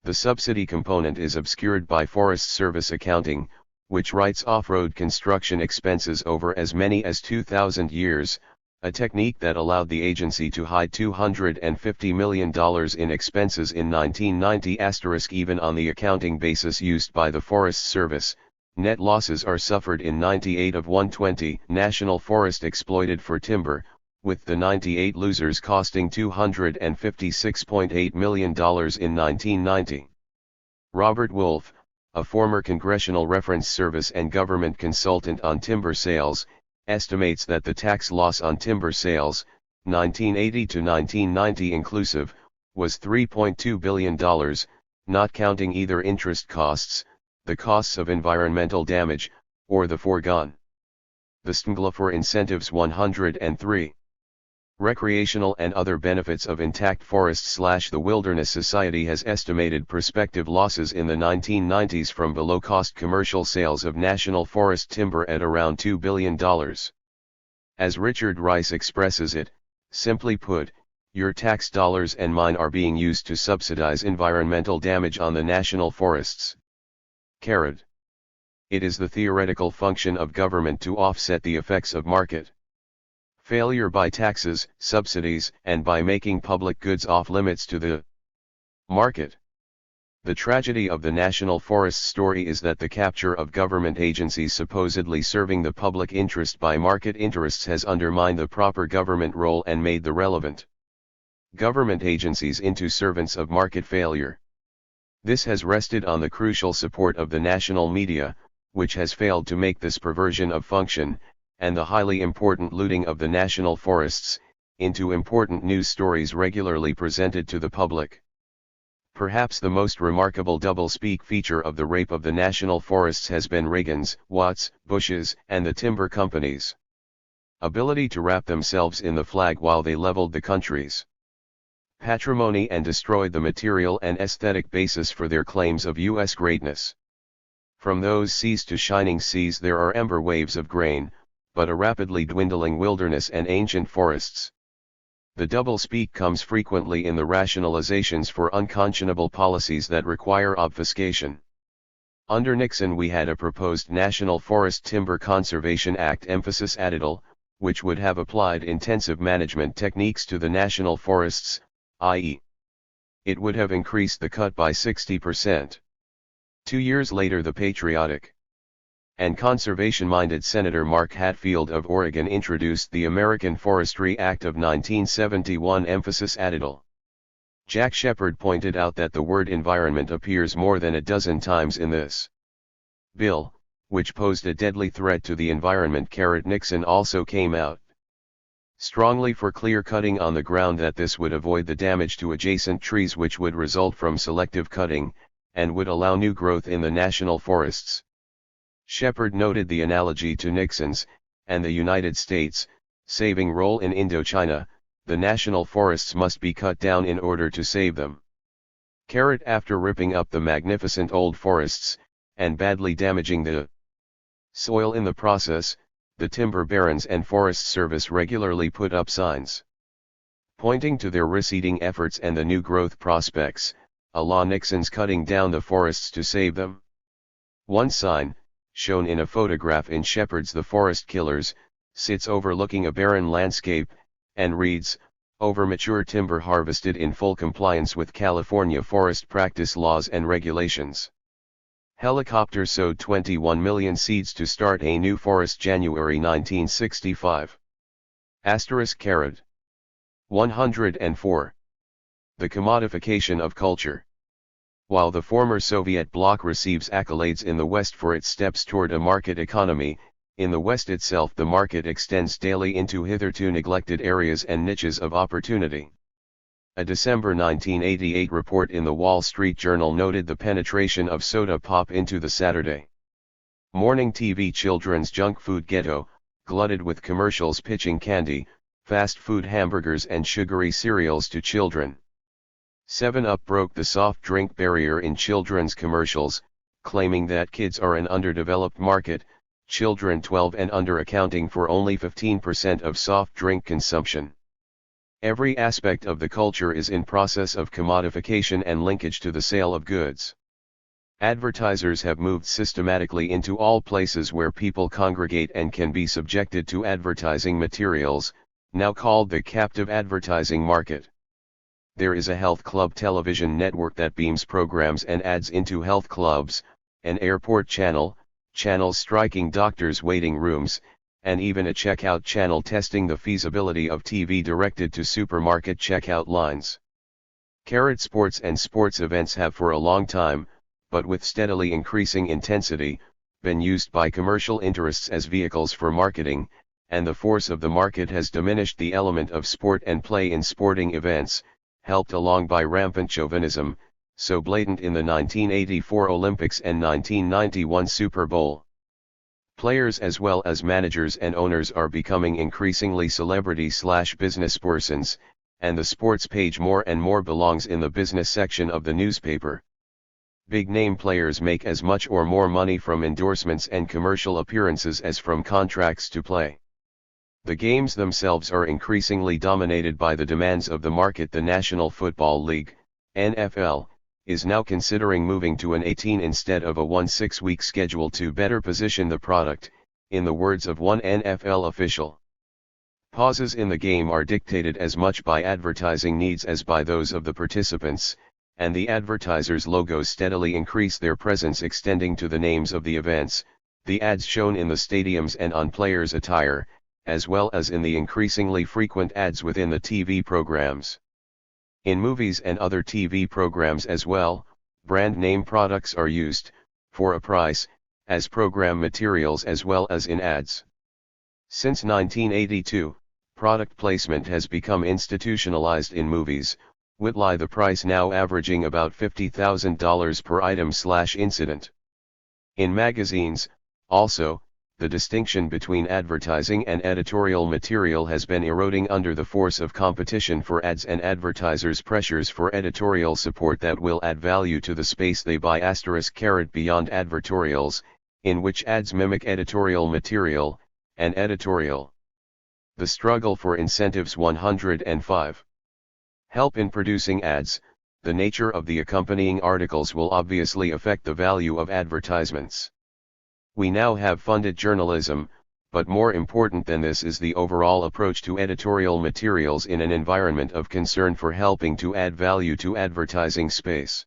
The subsidy component is obscured by Forest Service accounting, which writes off road construction expenses over as many as 2,000 years, a technique that allowed the agency to hide $250 million in expenses in 1990. Even on the accounting basis used by the Forest Service, net losses are suffered in 98 of 120 national forest exploited for timber, with the 98 losers costing $256.8 million in 1990. Robert Wolf, a former Congressional Reference Service and government consultant on timber sales, estimates that the tax loss on timber sales, 1980 to 1990 inclusive, was $3.2 billion, not counting either interest costs, the costs of environmental damage, or the foregone the STMGLA for incentives. 103. Recreational and other benefits of intact forests. The Wilderness Society has estimated prospective losses in the 1990s from below-cost commercial sales of national forest timber at around $2 billion. As Richard Rice expresses it, simply put, your tax dollars and mine are being used to subsidize environmental damage on the national forests. It is the theoretical function of government to offset the effects of market failure by taxes, subsidies, and by making public goods off limits to the market. The tragedy of the national forest story is that the capture of government agencies supposedly serving the public interest by market interests has undermined the proper government role and made the relevant government agencies into servants of market failure. This has rested on the crucial support of the national media, which has failed to make this perversion of function, and the highly important looting of the national forests, into important news stories regularly presented to the public. Perhaps the most remarkable double-speak feature of the rape of the national forests has been Reagan's, Watt's, Bush's, and the timber companies' ability to wrap themselves in the flag while they leveled the country's patrimony and destroyed the material and aesthetic basis for their claims of U.S. greatness. From those seas to shining seas there are ember waves of grain, but a rapidly dwindling wilderness and ancient forests. The double-speak comes frequently in the rationalizations for unconscionable policies that require obfuscation. Under Nixon we had a proposed National Forest Timber Conservation Act emphasis added, which would have applied intensive management techniques to the national forests, i.e., it would have increased the cut by 60%. 2 years later the patriotic and conservation-minded Senator Mark Hatfield of Oregon introduced the American Forestry Act of 1971 emphasis added. Jack Shepard pointed out that the word environment appears more than a dozen times in this bill, which posed a deadly threat to the environment. Nixon also came out strongly for clear-cutting on the ground that this would avoid the damage to adjacent trees which would result from selective cutting, and would allow new growth in the national forests. Shepard noted the analogy to Nixon's, and the United States, saving role in Indochina. The national forests must be cut down in order to save them. After ripping up the magnificent old forests, and badly damaging the soil in the process, the timber barons and Forest Service regularly put up signs pointing to their receding efforts and the new growth prospects, a la Nixon's cutting down the forests to save them. One sign, shown in a photograph in Shepard's The Forest Killers, sits overlooking a barren landscape, and reads, "Over mature timber harvested in full compliance with California forest practice laws and regulations." Helicopter sowed 21 million seeds to start a new forest January 1965. Asterisk caret. 104. The commodification of culture. While the former Soviet bloc receives accolades in the West for its steps toward a market economy, in the West itself the market extends daily into hitherto neglected areas and niches of opportunity. A December 1988 report in the Wall Street Journal noted the penetration of soda pop into the Saturday morning TV children's junk food ghetto, glutted with commercials pitching candy, fast food hamburgers and sugary cereals to children. 7-Up broke the soft drink barrier in children's commercials, claiming that kids are an underdeveloped market, children 12 and under accounting for only 15% of soft drink consumption. Every aspect of the culture is in process of commodification and linkage to the sale of goods. Advertisers have moved systematically into all places where people congregate and can be subjected to advertising materials, now called the captive advertising market. There is a health club television network that beams programs and ads into health clubs, an airport channel, channels striking doctors' waiting rooms, and even a checkout channel testing the feasibility of TV directed to supermarket checkout lines. Sports and sports events have for a long time, but with steadily increasing intensity, been used by commercial interests as vehicles for marketing, and the force of the market has diminished the element of sport and play in sporting events, helped along by rampant chauvinism, so blatant in the 1984 Olympics and 1991 Super Bowl. Players as well as managers and owners are becoming increasingly celebrity/businesspersons, and the sports page more and more belongs in the business section of the newspaper. Big-name players make as much or more money from endorsements and commercial appearances as from contracts to play. The games themselves are increasingly dominated by the demands of the market. The National Football League, NFL, is now considering moving to an 18 instead of a 1 6-week schedule to better position the product, in the words of one NFL official. Pauses in the game are dictated as much by advertising needs as by those of the participants, and the advertisers' logos steadily increase their presence, extending to the names of the events, the ads shown in the stadiums and on players' attire, as well as in the increasingly frequent ads within the TV programs. In movies and other TV programs as well, brand name products are used, for a price, as program materials as well as in ads. Since 1982, product placement has become institutionalized in movies, with the price now averaging about $50,000 per item/incident. In magazines, also, the distinction between advertising and editorial material has been eroding under the force of competition for ads and advertisers' pressures for editorial support that will add value to the space they buy. Beyond advertorials, in which ads mimic editorial material, and editorial. The struggle for incentives. 105. Help in producing ads. The nature of the accompanying articles will obviously affect the value of advertisements. We now have funded journalism, but more important than this is the overall approach to editorial materials in an environment of concern for helping to add value to advertising space.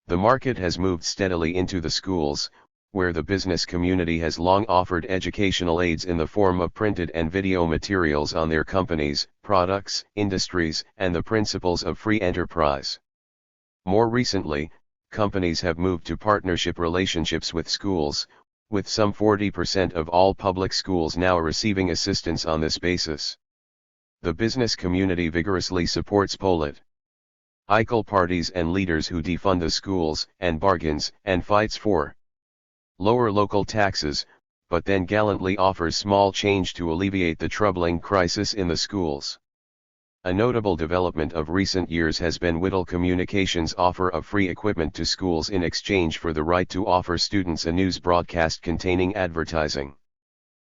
The market has moved steadily into the schools, where the business community has long offered educational aids in the form of printed and video materials on their companies, products, industries, and the principles of free enterprise. More recently, companies have moved to partnership relationships with schools, with some 40% of all public schools now receiving assistance on this basis. The business community vigorously supports political parties and leaders who defund the schools and bargains and fights for lower local taxes, but then gallantly offers small change to alleviate the troubling crisis in the schools. A notable development of recent years has been Whittle Communications' offer of free equipment to schools in exchange for the right to offer students a news broadcast containing advertising.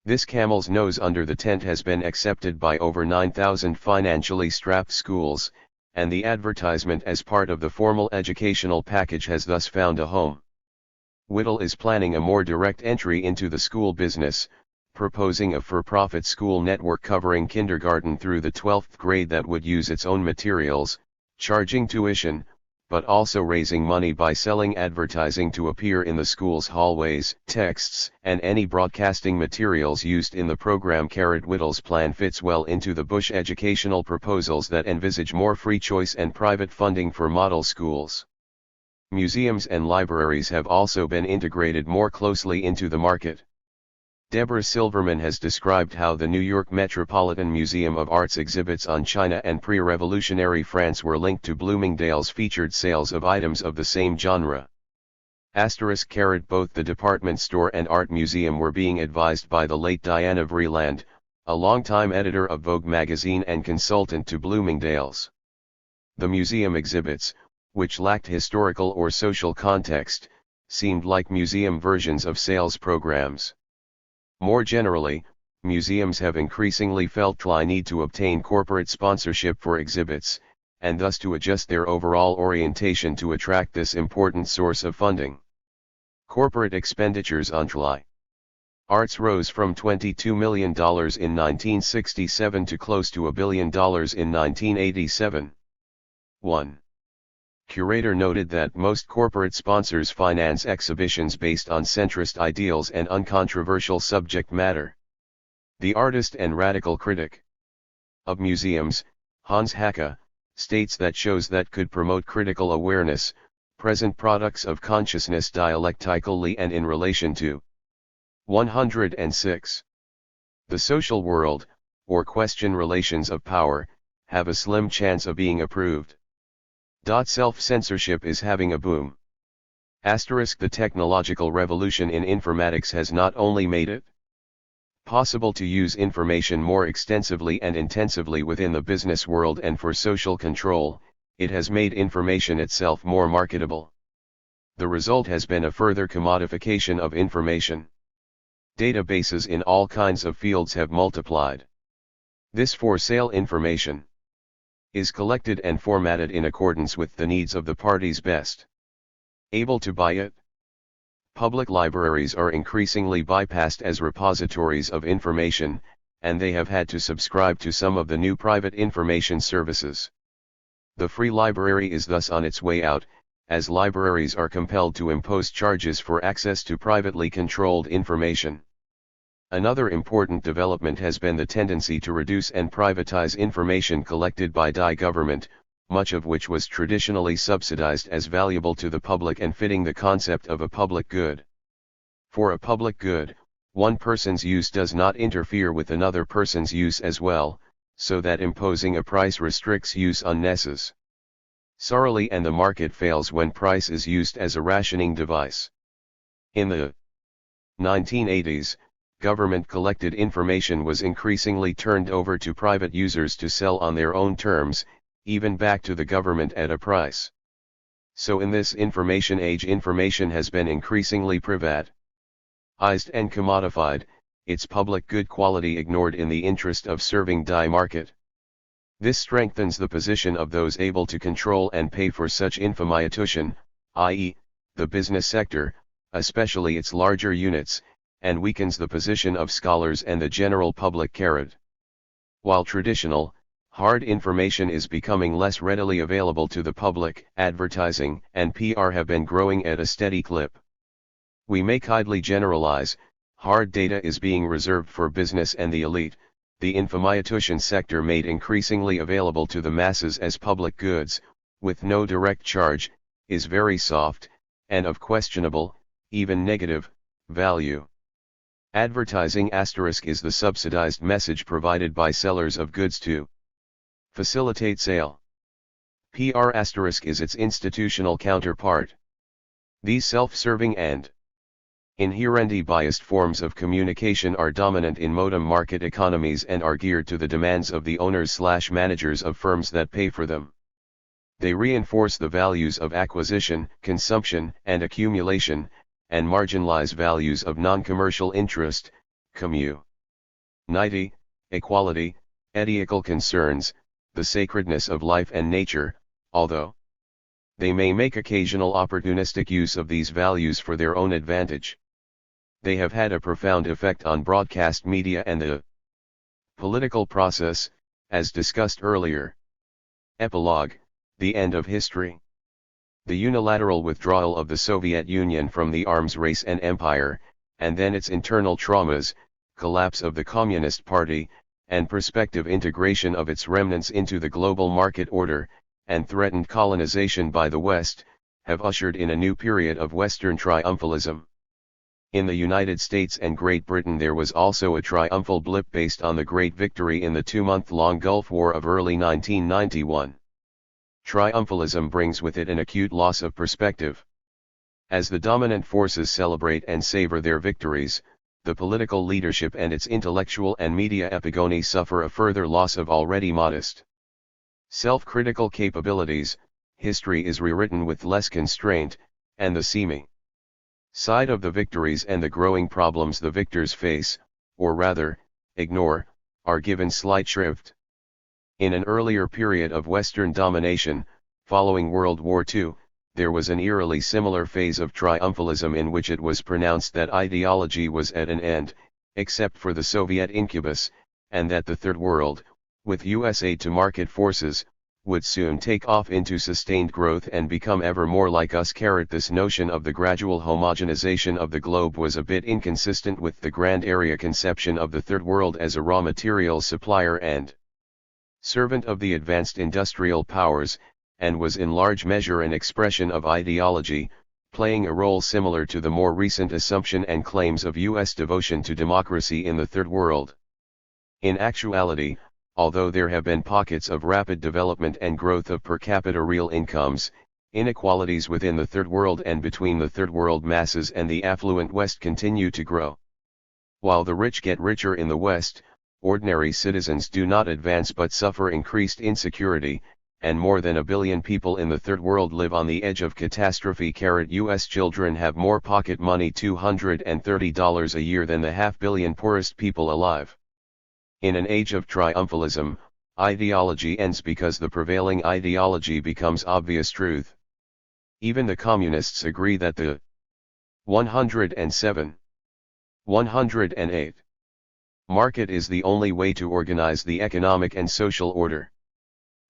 This camel's nose under the tent has been accepted by over 9,000 financially strapped schools, and the advertisement as part of the formal educational package has thus found a home. Whittle is planning a more direct entry into the school business, proposing a for-profit school network covering kindergarten through the 12th grade that would use its own materials, charging tuition, but also raising money by selling advertising to appear in the school's hallways, texts, and any broadcasting materials used in the program. Whittle's plan fits well into the Bush educational proposals that envisage more free choice and private funding for model schools. Museums and libraries have also been integrated more closely into the market. Deborah Silverman has described how the New York Metropolitan Museum of Art's exhibits on China and pre-revolutionary France were linked to Bloomingdale's featured sales of items of the same genre. Both the department store and art museum were being advised by the late Diana Vreeland, a longtime editor of Vogue magazine and consultant to Bloomingdale's. The museum exhibits, which lacked historical or social context, seemed like museum versions of sales programs. More generally, museums have increasingly felt the need to obtain corporate sponsorship for exhibits, and thus to adjust their overall orientation to attract this important source of funding. Corporate expenditures on arts rose from $22 million in 1967 to close to $1 billion in 1987. 1. Curator noted that most corporate sponsors finance exhibitions based on centrist ideals and uncontroversial subject matter. The artist and radical critic of museums, Hans Hacke, states that shows that could promote critical awareness, present products of consciousness dialectically and in relation to 106. The social world, or question relations of power, have a slim chance of being approved. Self-censorship is having a boom. The technological revolution in informatics has not only made it possible to use information more extensively and intensively within the business world and for social control, it has made information itself more marketable. The result has been a further commodification of information. Databases in all kinds of fields have multiplied. This for-sale information is collected and formatted in accordance with the needs of the parties best able to buy it. Public libraries are increasingly bypassed as repositories of information, and they have had to subscribe to some of the new private information services. The free library is thus on its way out, as libraries are compelled to impose charges for access to privately controlled information. Another important development has been the tendency to reduce and privatize information collected by the government, much of which was traditionally subsidized as valuable to the public and fitting the concept of a public good. For a public good, one person's use does not interfere with another person's use as well, so that imposing a price restricts use unnecessarily, and the market fails when price is used as a rationing device. In the 1980s, government-collected information was increasingly turned over to private users to sell on their own terms, even back to the government at a price. So in this information age, information has been increasingly privatized and commodified, its public good quality ignored in the interest of serving the market. This strengthens the position of those able to control and pay for such information, i.e., the business sector, especially its larger units, and weakens the position of scholars and the general public. While traditional, hard information is becoming less readily available to the public, advertising and PR have been growing at a steady clip. We may kindly generalize, hard data is being reserved for business and the elite. The information sector made increasingly available to the masses as public goods, with no direct charge, is very soft, and of questionable, even negative, value. Advertising * is the subsidized message provided by sellers of goods to facilitate sale. PR * is its institutional counterpart. These self-serving and inherently biased forms of communication are dominant in modern market economies and are geared to the demands of the owners/managers of firms that pay for them. They reinforce the values of acquisition, consumption, and accumulation, and marginalize values of non-commercial interest, community, equality, ethical concerns, the sacredness of life and nature, although they may make occasional opportunistic use of these values for their own advantage. They have had a profound effect on broadcast media and the political process, as discussed earlier. Epilogue, the end of history. The unilateral withdrawal of the Soviet Union from the arms race and empire, and then its internal traumas, collapse of the Communist Party, and prospective integration of its remnants into the global market order, and threatened colonization by the West, have ushered in a new period of Western triumphalism. In the United States and Great Britain there was also a triumphal blip based on the great victory in the two-month-long Gulf War of early 1991. Triumphalism brings with it an acute loss of perspective. As the dominant forces celebrate and savor their victories, the political leadership and its intellectual and media epigony suffer a further loss of already modest self-critical capabilities. History is rewritten with less constraint, and the seamy side of the victories and the growing problems the victors face, or rather, ignore, are given slight shrift. In an earlier period of Western domination, following World War II, there was an eerily similar phase of triumphalism in which it was pronounced that ideology was at an end, except for the Soviet incubus, and that the Third World, with US aid to market forces, would soon take off into sustained growth and become ever more like us. This notion of the gradual homogenization of the globe was a bit inconsistent with the grand area conception of the Third World as a raw material supplier and servant of the advanced industrial powers, and was in large measure an expression of ideology, playing a role similar to the more recent assumption and claims of US devotion to democracy in the Third World. In actuality, although there have been pockets of rapid development and growth of per capita real incomes, inequalities within the Third World and between the Third World masses and the affluent West continue to grow. While the rich get richer in the West, ordinary citizens do not advance but suffer increased insecurity, and more than 1 billion people in the Third World live on the edge of catastrophe. US children have more pocket money, $230 a year, than the 500 million poorest people alive. In an age of triumphalism, ideology ends because the prevailing ideology becomes obvious truth. Even the communists agree that the 107, 108 market is the only way to organize the economic and social order.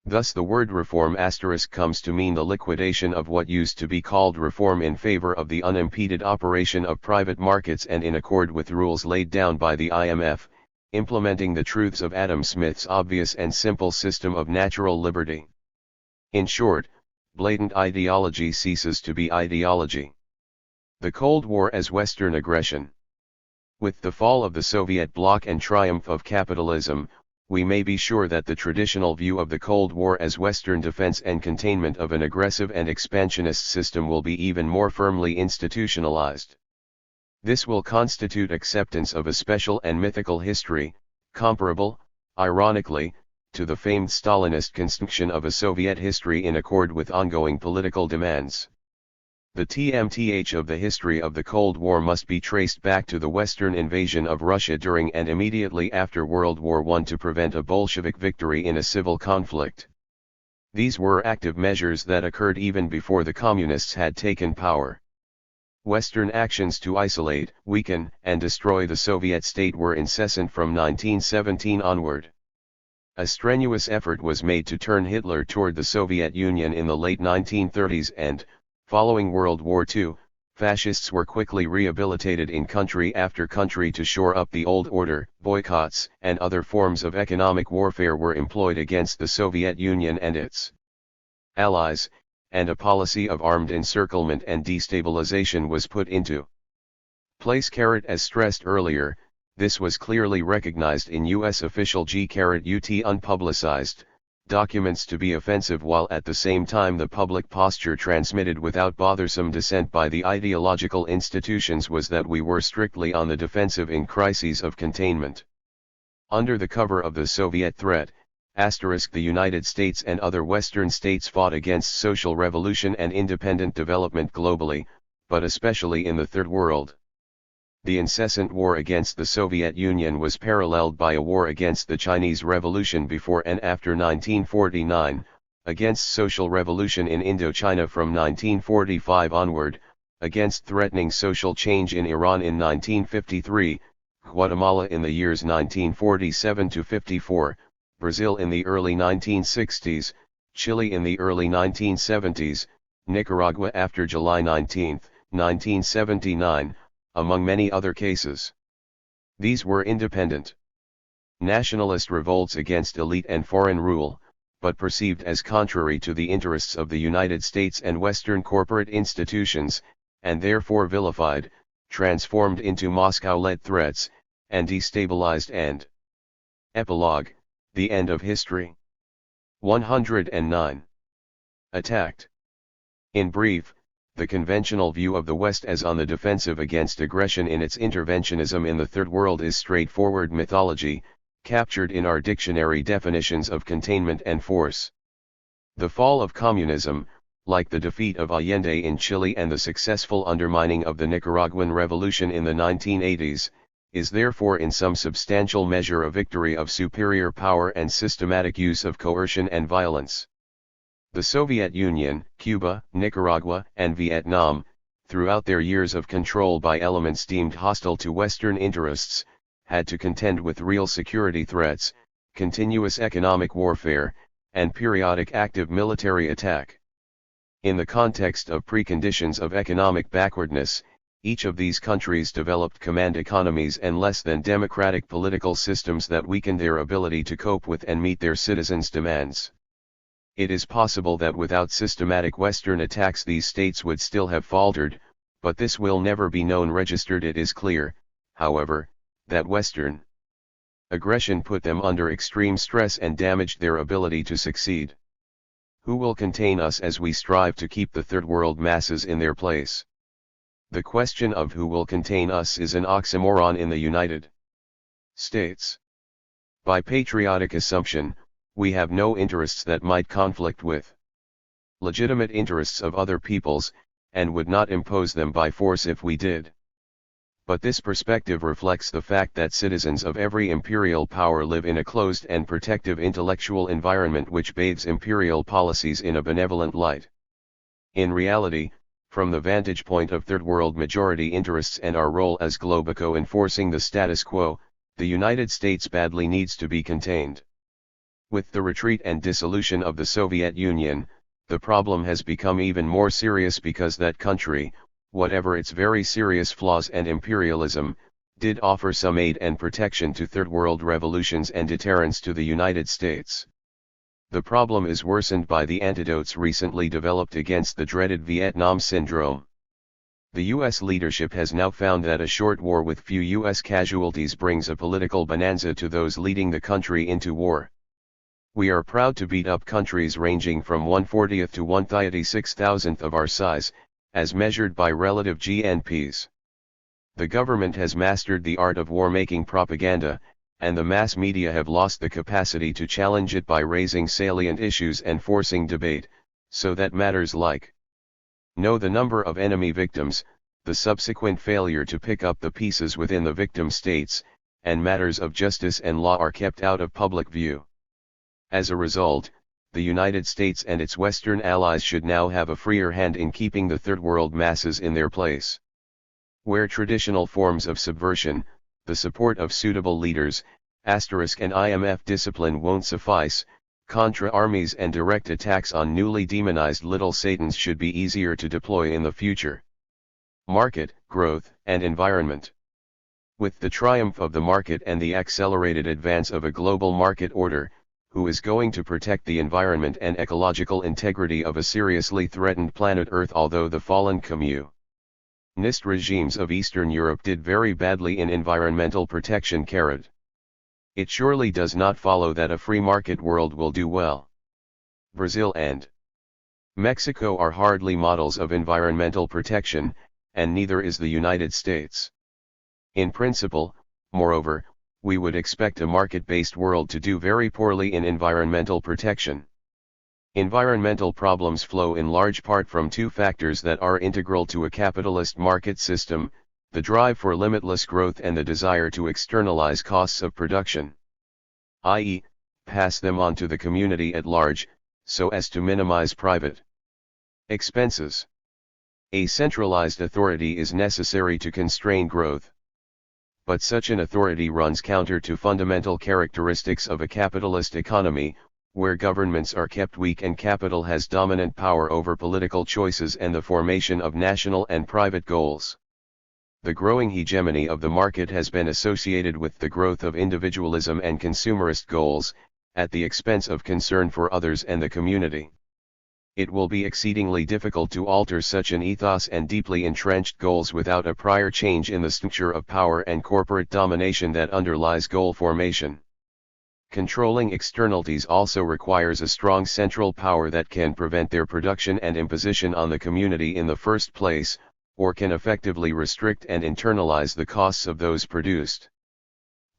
Thus the word reform * comes to mean the liquidation of what used to be called reform in favor of the unimpeded operation of private markets and in accord with rules laid down by the IMF, implementing the truths of Adam Smith's obvious and simple system of natural liberty. In short, blatant ideology ceases to be ideology. The Cold War as Western aggression. With the fall of the Soviet bloc and triumph of capitalism, we may be sure that the traditional view of the Cold War as Western defense and containment of an aggressive and expansionist system will be even more firmly institutionalized. This will constitute acceptance of a special and mythical history, comparable, ironically, to the famed Stalinist construction of a Soviet history in accord with ongoing political demands. The TMTH of the history of the Cold War must be traced back to the Western invasion of Russia during and immediately after World War I to prevent a Bolshevik victory in a civil conflict. These were active measures that occurred even before the Communists had taken power. Western actions to isolate, weaken, and destroy the Soviet state were incessant from 1917 onward. A strenuous effort was made to turn Hitler toward the Soviet Union in the late 1930s and, following World War II, fascists were quickly rehabilitated in country after country to shore up the old order. Boycotts and other forms of economic warfare were employed against the Soviet Union and its allies, and a policy of armed encirclement and destabilization was put into place. As stressed earlier, this was clearly recognized in U.S. official G-UT unpublicized documents to be offensive, while at the same time the public posture transmitted without bothersome dissent by the ideological institutions was that we were strictly on the defensive in crises of containment. Under the cover of the Soviet threat, the United States and other Western states fought against social revolution and independent development globally, but especially in the Third World. The incessant war against the Soviet Union was paralleled by a war against the Chinese Revolution before and after 1949, against social revolution in Indochina from 1945 onward, against threatening social change in Iran in 1953, Guatemala in the years 1947 to 54, Brazil in the early 1960s, Chile in the early 1970s, Nicaragua after July 19, 1979, among many other cases. These were independent, nationalist revolts against elite and foreign rule, but perceived as contrary to the interests of the United States and Western corporate institutions, and therefore vilified, transformed into Moscow-led threats, and destabilized and Epilogue, the end of history. 109. Attacked. In brief, the conventional view of the West as on the defensive against aggression in its interventionism in the Third World is straightforward mythology, captured in our dictionary definitions of containment and force. The fall of communism, like the defeat of Allende in Chile and the successful undermining of the Nicaraguan Revolution in the 1980s, is therefore in some substantial measure a victory of superior power and systematic use of coercion and violence. The Soviet Union, Cuba, Nicaragua, and Vietnam, throughout their years of control by elements deemed hostile to Western interests, had to contend with real security threats, continuous economic warfare, and periodic active military attack. In the context of preconditions of economic backwardness, each of these countries developed command economies and less than democratic political systems that weakened their ability to cope with and meet their citizens' demands. It is possible that without systematic Western attacks these states would still have faltered, but this will never be known. Registered. It is clear, however, that Western aggression put them under extreme stress and damaged their ability to succeed. Who will contain us as we strive to keep the Third World masses in their place? The question of who will contain us is an oxymoron in the United States. By patriotic assumption, we have no interests that might conflict with legitimate interests of other peoples, and would not impose them by force if we did. But this perspective reflects the fact that citizens of every imperial power live in a closed and protective intellectual environment which bathes imperial policies in a benevolent light. In reality, from the vantage point of Third World majority interests and our role as Globico enforcing the status quo, the United States badly needs to be contained. With the retreat and dissolution of the Soviet Union, the problem has become even more serious because that country, whatever its very serious flaws and imperialism, did offer some aid and protection to Third World revolutions and deterrence to the United States. The problem is worsened by the antidotes recently developed against the dreaded Vietnam syndrome. The U.S. leadership has now found that a short war with few U.S. casualties brings a political bonanza to those leading the country into war. We are proud to beat up countries ranging from 1/40th to 1/36,000th of our size, as measured by relative GNPs. The government has mastered the art of war-making propaganda, and the mass media have lost the capacity to challenge it by raising salient issues and forcing debate, so that matters like know the number of enemy victims, the subsequent failure to pick up the pieces within the victim states, and matters of justice and law are kept out of public view. As a result, the United States and its Western allies should now have a freer hand in keeping the Third World masses in their place. Where traditional forms of subversion, the support of suitable leaders, and IMF discipline won't suffice, Contra armies and direct attacks on newly demonized little Satans should be easier to deploy in the future. Market, growth, and environment. With the triumph of the market and the accelerated advance of a global market order, who is going to protect the environment and ecological integrity of a seriously threatened planet Earth? Although the fallen communist regimes of Eastern Europe did very badly in environmental protection, it surely does not follow that a free market world will do well. Brazil and Mexico are hardly models of environmental protection, and neither is the United States. In principle, moreover, we would expect a market-based world to do very poorly in environmental protection. Environmental problems flow in large part from two factors that are integral to a capitalist market system: the drive for limitless growth and the desire to externalize costs of production, i.e., pass them on to the community at large, so as to minimize private expenses. A centralized authority is necessary to constrain growth. But such an authority runs counter to fundamental characteristics of a capitalist economy, where governments are kept weak and capital has dominant power over political choices and the formation of national and private goals. The growing hegemony of the market has been associated with the growth of individualism and consumerist goals, at the expense of concern for others and the community. It will be exceedingly difficult to alter such an ethos and deeply entrenched goals without a prior change in the structure of power and corporate domination that underlies goal formation. Controlling externalities also requires a strong central power that can prevent their production and imposition on the community in the first place, or can effectively restrict and internalize the costs of those produced.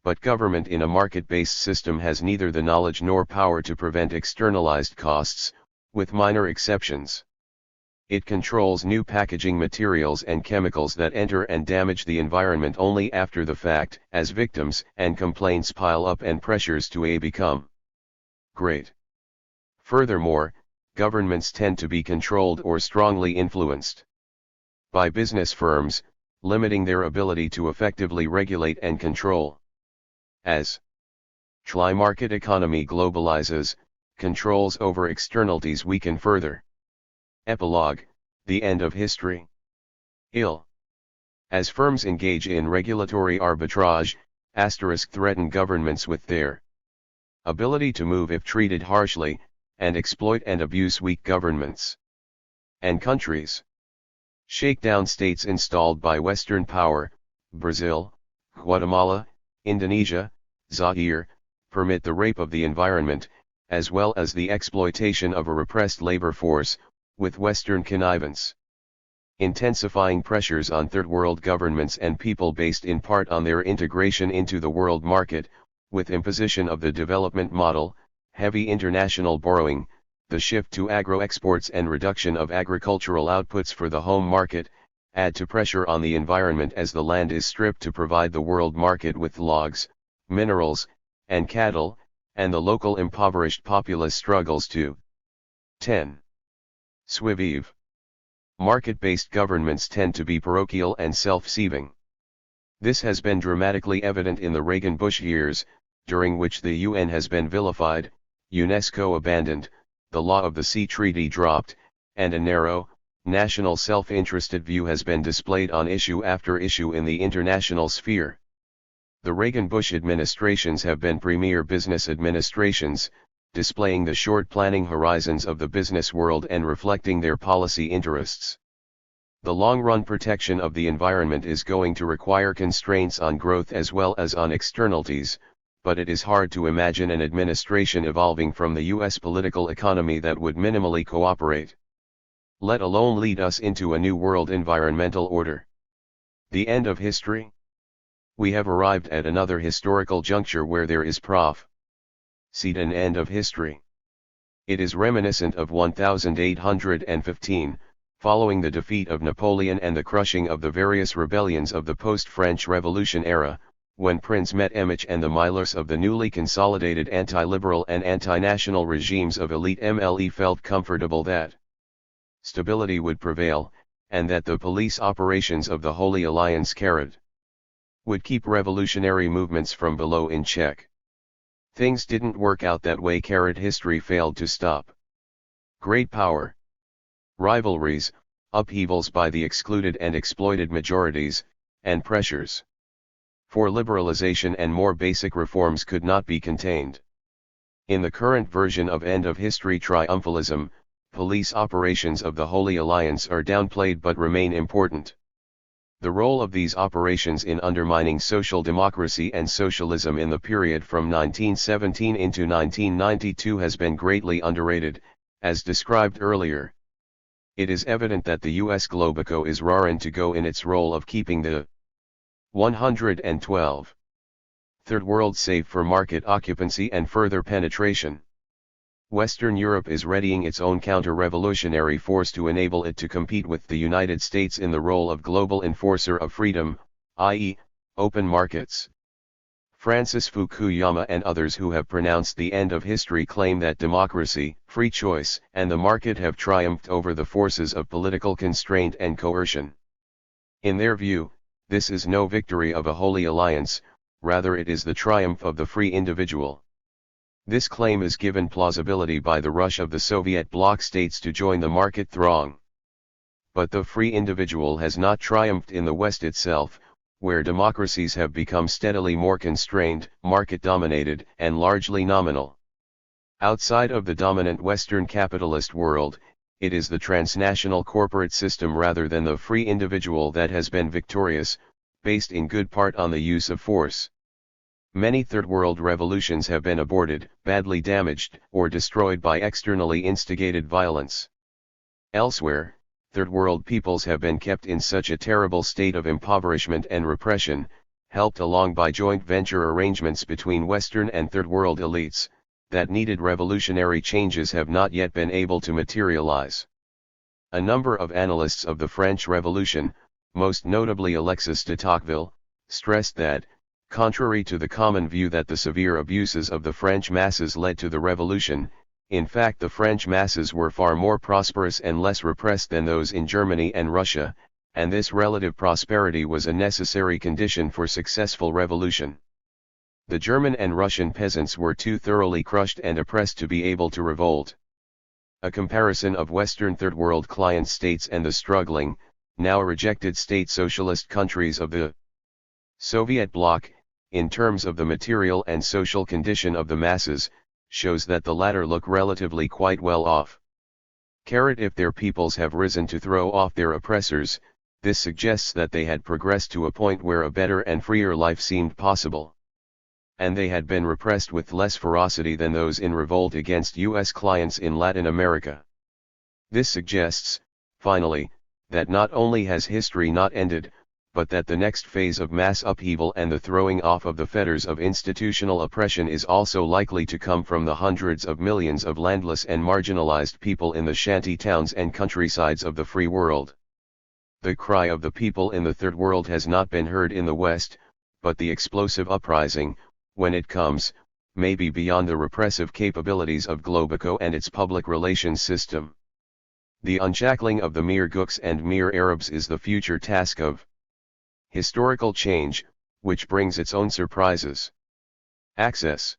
But government in a market-based system has neither the knowledge nor power to prevent externalized costs, with minor exceptions. It controls new packaging materials and chemicals that enter and damage the environment only after the fact, as victims and complaints pile up and pressures to become great. Furthermore, governments tend to be controlled or strongly influenced by business firms, limiting their ability to effectively regulate and control. As the market economy globalizes, controls over externalities weaken further. Epilogue, the end of history. As firms engage in regulatory arbitrage, threaten governments with their ability to move if treated harshly, and exploit and abuse weak governments and countries. Shake down states installed by Western power, Brazil, Guatemala, Indonesia, Zaire, permit the rape of the environment, as well as the exploitation of a repressed labor force, with Western connivance. Intensifying pressures on third world governments and people based in part on their integration into the world market, with imposition of the development model, heavy international borrowing, the shift to agro-exports and reduction of agricultural outputs for the home market, add to pressure on the environment as the land is stripped to provide the world market with logs, minerals, and cattle, and the local impoverished populace struggles to 10. Survive. Market-based governments tend to be parochial and self-seeving. This has been dramatically evident in the Reagan-Bush years, during which the UN has been vilified, UNESCO abandoned, the Law of the Sea Treaty dropped, and a narrow, national self-interested view has been displayed on issue after issue in the international sphere. The Reagan-Bush administrations have been premier business administrations, displaying the short planning horizons of the business world and reflecting their policy interests. The long-run protection of the environment is going to require constraints on growth as well as on externalities, but it is hard to imagine an administration evolving from the U.S. political economy that would minimally cooperate, let alone lead us into a new world environmental order. The end of history? We have arrived at another historical juncture where there is an end of history. It is reminiscent of 1815, following the defeat of Napoleon and the crushing of the various rebellions of the post-French Revolution era, when Prince Metternich and the milers of the newly consolidated anti-liberal and anti-national regimes of elite MLE felt comfortable that stability would prevail, and that the police operations of the Holy Alliance would keep revolutionary movements from below in check. Things didn't work out that way. History failed to stop great power, rivalries, upheavals by the excluded and exploited majorities, and pressures for liberalization and more basic reforms could not be contained. In the current version of end of history triumphalism, police operations of the Holy Alliance are downplayed but remain important. The role of these operations in undermining social democracy and socialism in the period from 1917 into 1992 has been greatly underrated, as described earlier. It is evident that the US Globico is raring to go in its role of keeping the 112 Third World safe for market occupancy and further penetration. Western Europe is readying its own counter-revolutionary force to enable it to compete with the United States in the role of global enforcer of freedom, i.e., open markets. Francis Fukuyama and others who have pronounced the end of history claim that democracy, free choice, and the market have triumphed over the forces of political constraint and coercion. In their view, this is no victory of a holy alliance, rather it is the triumph of the free individual. This claim is given plausibility by the rush of the Soviet bloc states to join the market throng. But the free individual has not triumphed in the West itself, where democracies have become steadily more constrained, market-dominated, and largely nominal. Outside of the dominant Western capitalist world, it is the transnational corporate system rather than the free individual that has been victorious, based in good part on the use of force. Many Third World revolutions have been aborted, badly damaged, or destroyed by externally instigated violence. Elsewhere, Third World peoples have been kept in such a terrible state of impoverishment and repression, helped along by joint venture arrangements between Western and Third World elites, that needed revolutionary changes have not yet been able to materialize. A number of analysts of the French Revolution, most notably Alexis de Tocqueville, stressed that, contrary to the common view that the severe abuses of the French masses led to the revolution, in fact the French masses were far more prosperous and less repressed than those in Germany and Russia, and this relative prosperity was a necessary condition for successful revolution. The German and Russian peasants were too thoroughly crushed and oppressed to be able to revolt. A comparison of Western Third World client states and the struggling, now rejected state socialist countries of the Soviet bloc, in terms of the material and social condition of the masses, shows that the latter look relatively quite well off. If their peoples have risen to throw off their oppressors, this suggests that they had progressed to a point where a better and freer life seemed possible. And they had been repressed with less ferocity than those in revolt against U.S. clients in Latin America. This suggests, finally, that not only has history not ended, but that the next phase of mass upheaval and the throwing off of the fetters of institutional oppression is also likely to come from the hundreds of millions of landless and marginalized people in the shanty towns and countrysides of the free world. The cry of the people in the Third World has not been heard in the West, but the explosive uprising, when it comes, may be beyond the repressive capabilities of Globico and its public relations system. The unshackling of the mere Gooks and mere Arabs is the future task of historical change, which brings its own surprises. Access.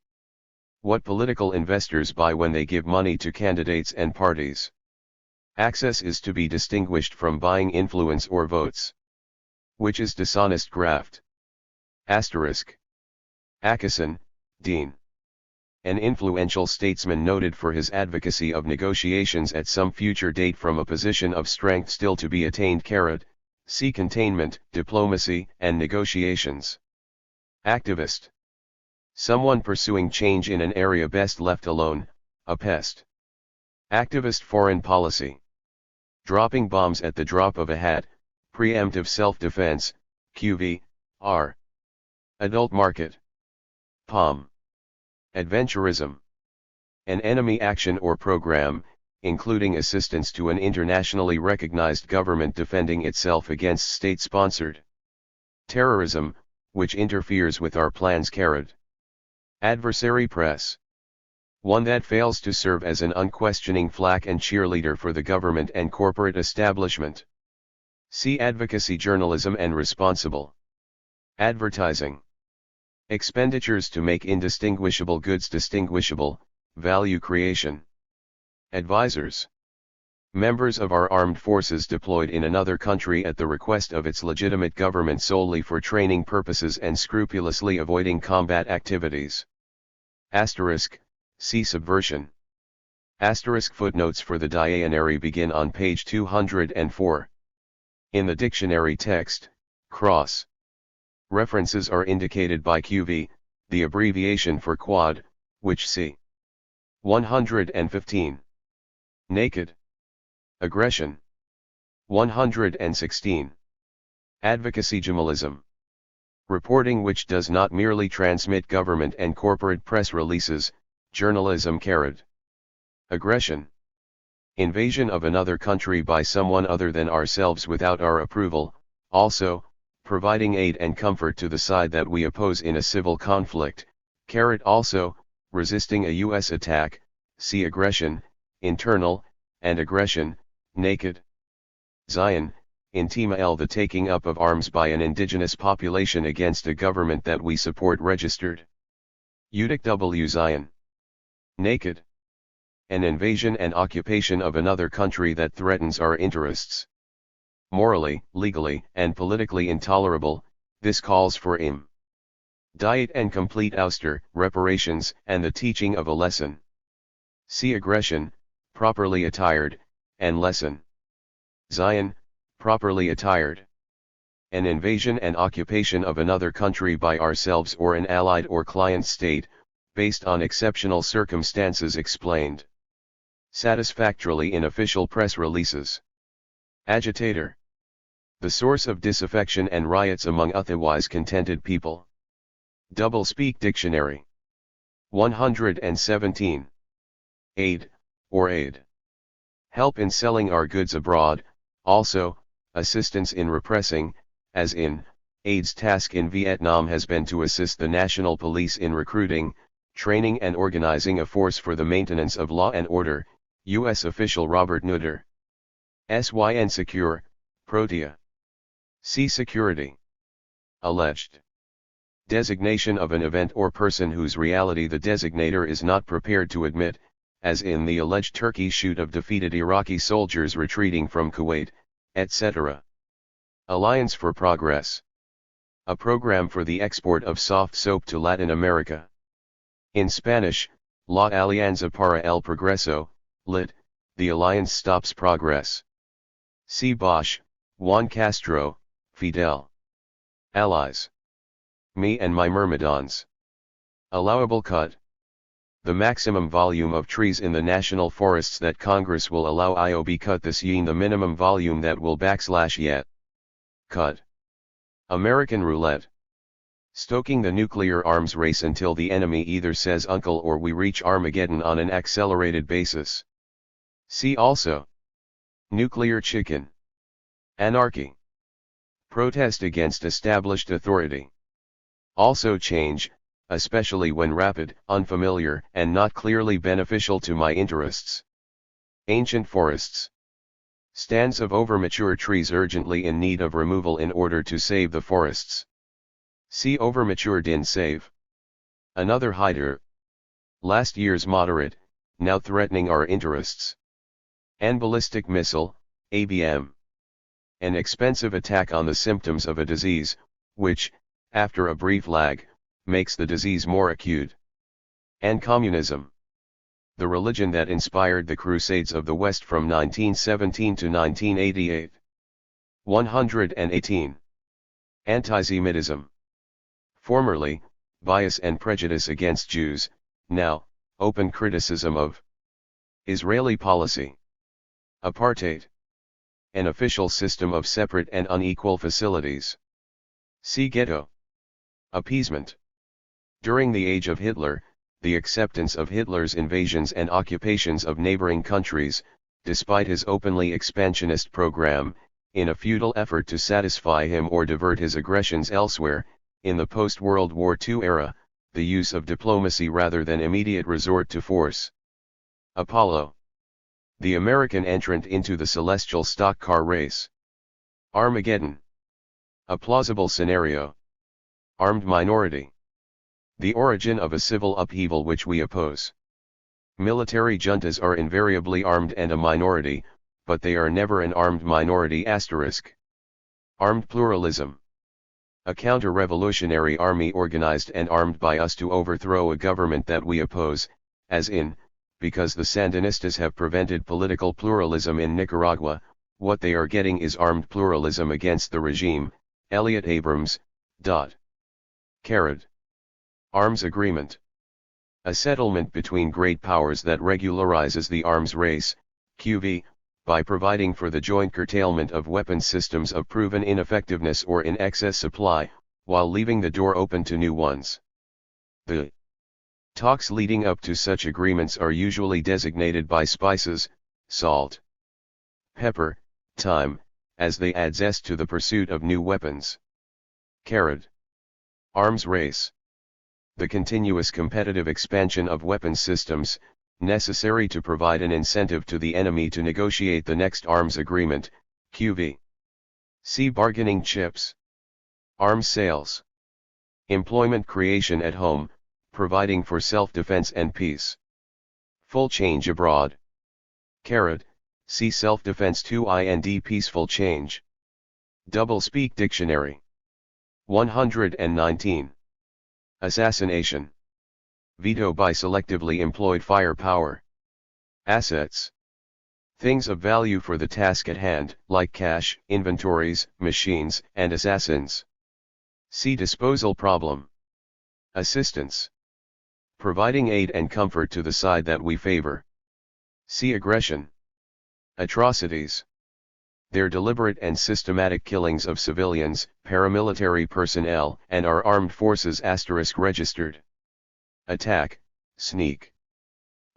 What political investors buy when they give money to candidates and parties. Access is to be distinguished from buying influence or votes. Which is dishonest graft. Asterisk. Akison, Dean. An influential statesman noted for his advocacy of negotiations at some future date from a position of strength still to be attained. See containment, diplomacy, and negotiations. Activist. Someone pursuing change in an area best left alone, a pest. Activist foreign policy. Dropping bombs at the drop of a hat, preemptive self-defense, QV.R. Adult market. POM. Adventurism. An enemy action or program, including assistance to an internationally recognized government defending itself against state-sponsored terrorism, which interferes with our plans. Adversary press. One that fails to serve as an unquestioning flack and cheerleader for the government and corporate establishment. See advocacy journalism and responsible advertising. Expenditures to make indistinguishable goods distinguishable, value creation. Advisors. Members of our armed forces deployed in another country at the request of its legitimate government solely for training purposes and scrupulously avoiding combat activities. Asterisk, see subversion. Asterisk footnotes for the diationary begin on page 204. In the dictionary text, cross references are indicated by QV, the abbreviation for quad, which see 115. Naked. Aggression. 116. Advocacy journalism. Reporting which does not merely transmit government and corporate press releases, journalism. Aggression. Invasion of another country by someone other than ourselves without our approval, also, providing aid and comfort to the side that we oppose in a civil conflict, also, resisting a U.S. attack, see aggression, internal, and aggression, naked. Zion, intima the taking up of arms by an indigenous population against a government that we support registered. Udic W. Zion. Naked. An invasion and occupation of another country that threatens our interests. Morally, legally, and politically intolerable, this calls for diet and complete ouster, reparations, and the teaching of a lesson. See aggression, properly attired, and lesson. Zion, properly attired. An invasion and occupation of another country by ourselves or an allied or client state, based on exceptional circumstances explained satisfactorily in official press releases. Agitator. The source of disaffection and riots among otherwise contented people. Doublespeak Dictionary. 117. Aid, or aid. Help in selling our goods abroad, also, assistance in repressing, as in, aid's task in Vietnam has been to assist the national police in recruiting, training and organizing a force for the maintenance of law and order, U.S. official Robert Nutter. SYN Secure, Protea. See Security. Alleged. Designation of an event or person whose reality the designator is not prepared to admit, as in the alleged Turkey shoot of defeated Iraqi soldiers retreating from Kuwait, etc. Alliance for Progress. A program for the export of soft soap to Latin America. In Spanish, La Alianza para el Progreso, lit., the Alliance Stops Progress. See Bosch, Juan Castro, Fidel. Allies. Me and my myrmidons. Allowable cut. The maximum volume of trees in the national forests that Congress will allow IOB cut this year, the minimum volume that will /yet cut. American roulette. Stoking the nuclear arms race until the enemy either says uncle or we reach Armageddon on an accelerated basis. See also. Nuclear chicken. Anarchy. Protest against established authority. Also change, especially when rapid, unfamiliar, and not clearly beneficial to my interests. Ancient forests. Stands of overmature trees urgently in need of removal in order to save the forests. See overmature din save. Another hider. Last year's moderate, now threatening our interests. An ballistic missile, ABM. An expensive attack on the symptoms of a disease, which, after a brief lag, makes the disease more acute. And communism. The religion that inspired the Crusades of the West from 1917 to 1988. 118. Antisemitism. Formerly, bias and prejudice against Jews, now, open criticism of Israeli policy. Apartheid. An official system of separate and unequal facilities. See ghetto. Appeasement. During the age of Hitler, the acceptance of Hitler's invasions and occupations of neighboring countries, despite his openly expansionist program, in a futile effort to satisfy him or divert his aggressions elsewhere, in the post-World War II era, the use of diplomacy rather than immediate resort to force. Apollo. The American entrant into the celestial stock car race. Armageddon. A plausible scenario. Armed minority. The origin of a civil upheaval which we oppose. Military juntas are invariably armed and a minority, but they are never an armed minority *. Armed pluralism. A counter-revolutionary army organized and armed by us to overthrow a government that we oppose, as in, because the Sandinistas have prevented political pluralism in Nicaragua, what they are getting is armed pluralism against the regime. Elliot Abrams. Carrot. Arms agreement. A settlement between great powers that regularizes the arms race, QV, by providing for the joint curtailment of weapons systems of proven ineffectiveness or in excess supply, while leaving the door open to new ones. The talks leading up to such agreements are usually designated by spices, salt, pepper, thyme, as they add zest to the pursuit of new weapons. Carrot. Arms race. The continuous competitive expansion of weapons systems, necessary to provide an incentive to the enemy to negotiate the next arms agreement, QV. See bargaining chips. Arms sales. Employment creation at home, providing for self-defense and peace. Full change abroad. Carat, see self-defense 2 ind peaceful change. Double-speak dictionary. 119. Assassination. Veto by selectively employed firepower. Assets. Things of value for the task at hand, like cash, inventories, machines, and assassins. See disposal problem. Assistance. Providing aid and comfort to the side that we favor. See aggression. Atrocities. Their deliberate and systematic killings of civilians, paramilitary personnel, and our armed forces * registered. Attack, sneak.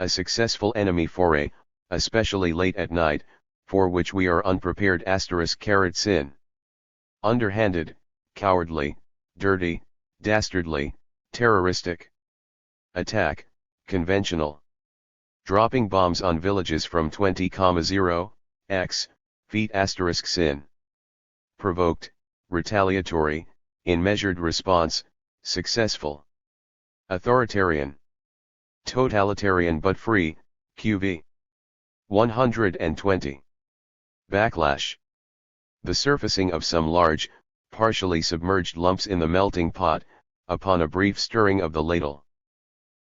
A successful enemy foray, especially late at night, for which we are unprepared * sin. Underhanded, cowardly, dirty, dastardly, terroristic. Attack, conventional. Dropping bombs on villages from 20,0 x feet * sin. Provoked, retaliatory, in measured response, successful. Authoritarian. Totalitarian but free, QV. 120. Backlash. The surfacing of some large, partially submerged lumps in the melting pot, upon a brief stirring of the ladle.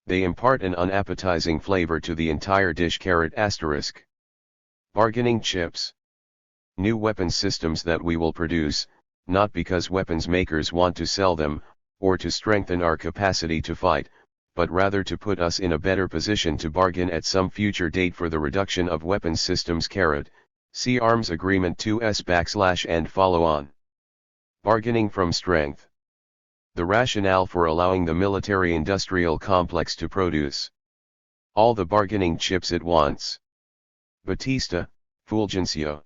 They impart an unappetizing flavor to the entire dish. *. Bargaining chips. New weapons systems that we will produce, not because weapons makers want to sell them, or to strengthen our capacity to fight, but rather to put us in a better position to bargain at some future date for the reduction of weapons systems. See Arms Agreement 2s / and follow on. Bargaining from strength. The rationale for allowing the military-industrial complex to produce all the bargaining chips it wants. Batista, Fulgencio.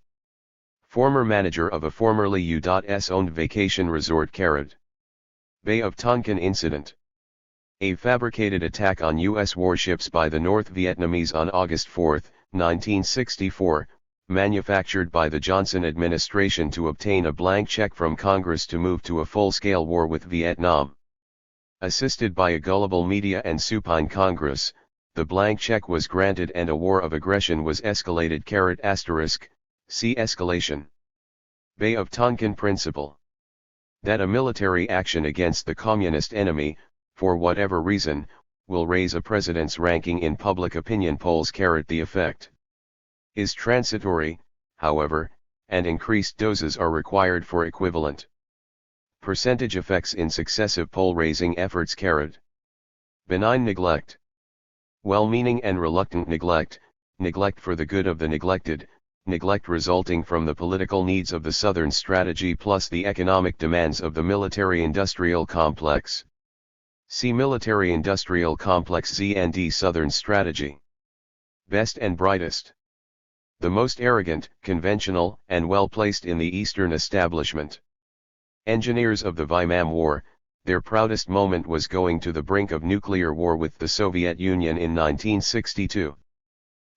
Former manager of a formerly U.S. owned vacation resort. Bay of Tonkin incident. A fabricated attack on U.S. warships by the North Vietnamese on August 4, 1964, manufactured by the Johnson administration to obtain a blank check from Congress to move to a full-scale war with Vietnam. Assisted by a gullible media and supine Congress, the blank check was granted and a war of aggression was escalated. * See escalation. Bay of Tonkin principle. That a military action against the communist enemy, for whatever reason, will raise a president's ranking in public opinion polls. The effect is transitory, however, and increased doses are required for equivalent percentage effects in successive poll-raising efforts. Benign neglect. Well-meaning and reluctant neglect, neglect for the good of the neglected, neglect resulting from the political needs of the Southern strategy plus the economic demands of the military-industrial complex. See Military-Industrial Complex Z&D Southern Strategy. Best and brightest. The most arrogant, conventional, and well-placed in the Eastern establishment. Engineers of the Vietnam War, their proudest moment was going to the brink of nuclear war with the Soviet Union in 1962.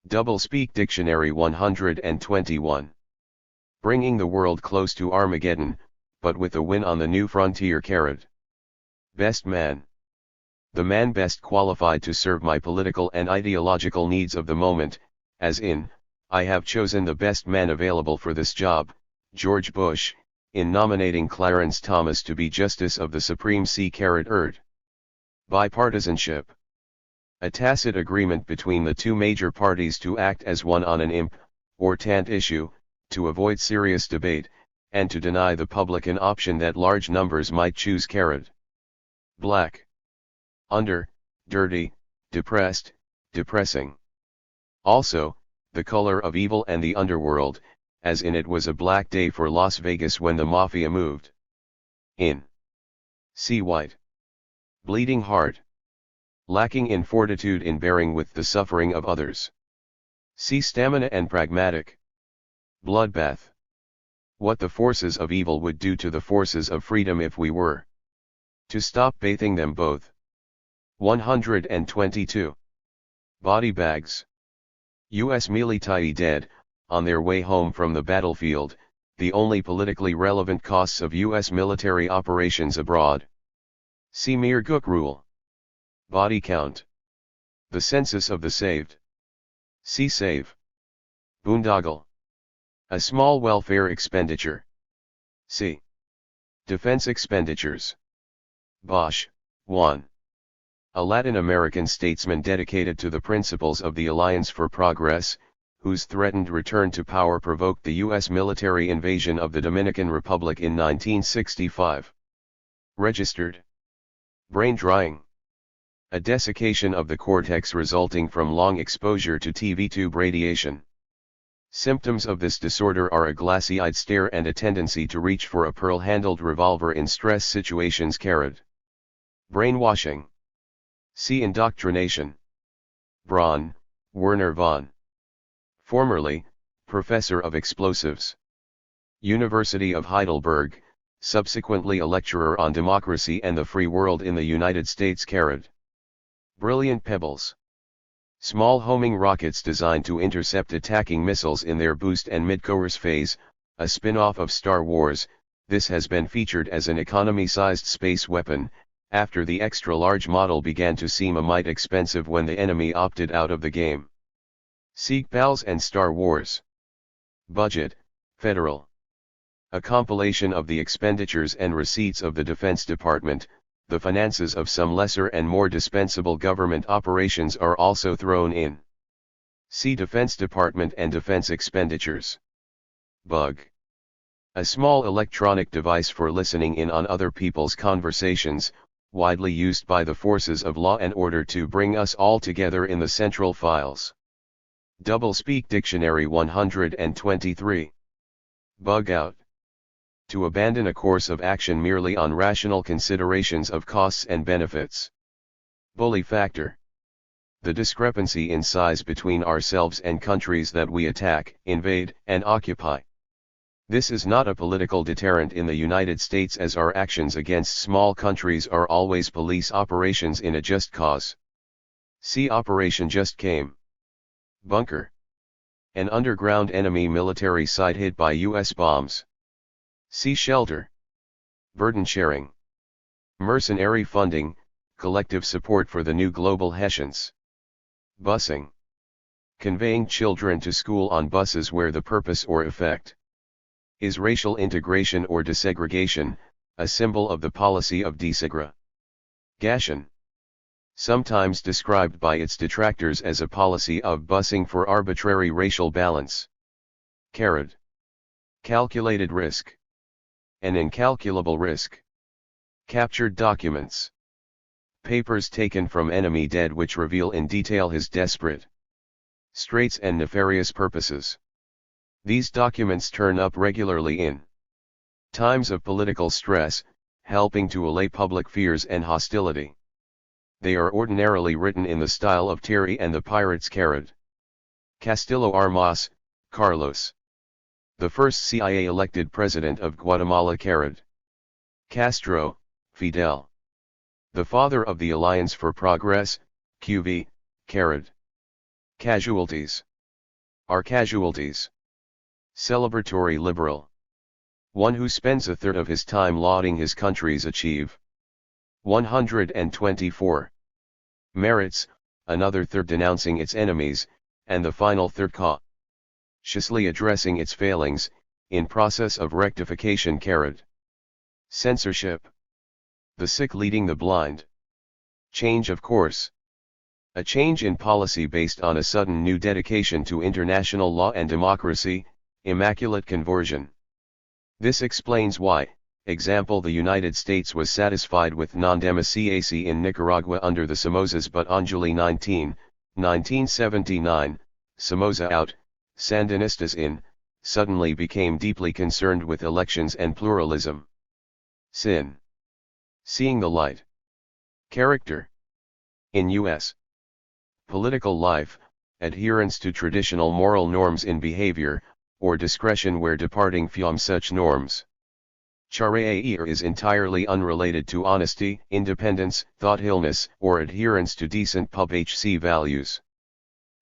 Double-speak dictionary 121. Bringing the world close to Armageddon, but with a win on the new frontier. Best man. The man best qualified to serve my political and ideological needs of the moment, as in, I have chosen the best man available for this job, George Bush, in nominating Clarence Thomas to be Justice of the Supreme C***. Bipartisanship. A tacit agreement between the two major parties to act as one on an imp, or tant issue, to avoid serious debate, and to deny the public an option that large numbers might choose. Black. Under, dirty, depressed, depressing. Also, the color of evil and the underworld, as in it was a black day for Las Vegas when the mafia moved in. See white. Bleeding heart. Lacking in fortitude in bearing with the suffering of others. See stamina and pragmatic. Bloodbath. What the forces of evil would do to the forces of freedom if we were to stop bathing them both. 122. Body bags. U.S. military dead, on their way home from the battlefield, the only politically relevant costs of U.S. military operations abroad. See Mir Guk rule. Body count. The census of the saved. C. Save. Boondoggle. A small welfare expenditure. C. Defense expenditures. Bosch, Juan. A Latin American statesman dedicated to the principles of the Alliance for Progress, whose threatened return to power provoked the U.S. military invasion of the Dominican Republic in 1965. Registered. Brain drying. A desiccation of the cortex resulting from long exposure to TV tube radiation. Symptoms of this disorder are a glassy-eyed stare and a tendency to reach for a pearl-handled revolver in stress situations. Brainwashing. C. Indoctrination. Braun, Werner von. Formerly, Professor of Explosives. University of Heidelberg, subsequently a lecturer on democracy and the free world in the United States. Brilliant pebbles. Small homing rockets designed to intercept attacking missiles in their boost and mid-course phase, a spin-off of Star Wars. This has been featured as an economy-sized space weapon, after the extra-large model began to seem a mite expensive when the enemy opted out of the game. Seek Pals and Star Wars. Budget, Federal. A compilation of the expenditures and receipts of the Defense Department. The finances of some lesser and more dispensable government operations are also thrown in. See Defense Department and Defense Expenditures. Bug. A small electronic device for listening in on other people's conversations, widely used by the forces of law and order to bring us all together in the central files. Doublespeak Dictionary 123. Bug out. To abandon a course of action merely on rational considerations of costs and benefits. Bully factor. The discrepancy in size between ourselves and countries that we attack, invade, and occupy. This is not a political deterrent in the United States, as our actions against small countries are always police operations in a just cause. See Operation Just Came. Bunker. An underground enemy military site hit by U.S. bombs. See Shelter. Burden sharing. Mercenary funding, collective support for the new global Hessians. Busing. Conveying children to school on buses where the purpose or effect is racial integration or desegregation, a symbol of the policy of desegregation. Sometimes described by its detractors as a policy of busing for arbitrary racial balance. Calculated risk. An incalculable risk. Captured documents. Papers taken from enemy dead which reveal in detail his desperate straits and nefarious purposes. These documents turn up regularly in times of political stress, helping to allay public fears and hostility. They are ordinarily written in the style of Terry and the Pirates. Castillo Armas, Carlos. The first CIA-elected president of Guatemala. Castro, Fidel. The father of the Alliance for Progress, QV, Casualties. Are casualties. Celebratory liberal. One who spends a third of his time lauding his country's achieve. 124. Merits, another third denouncing its enemies, and the final third cautiously addressing its failings, in process of rectification. Censorship. The sick leading the blind. Change of course. A change in policy based on a sudden new dedication to international law and democracy, immaculate conversion. This explains why, example, the United States was satisfied with non-democracy in Nicaragua under the Somozas, but on July 19, 1979, Somoza out, Sandinistas in, suddenly became deeply concerned with elections and pluralism. Sin. Seeing the light. Character. In U.S. political life, adherence to traditional moral norms in behavior, or discretion where departing from such norms. Character is entirely unrelated to honesty, independence, thoughtfulness, or adherence to decent public values.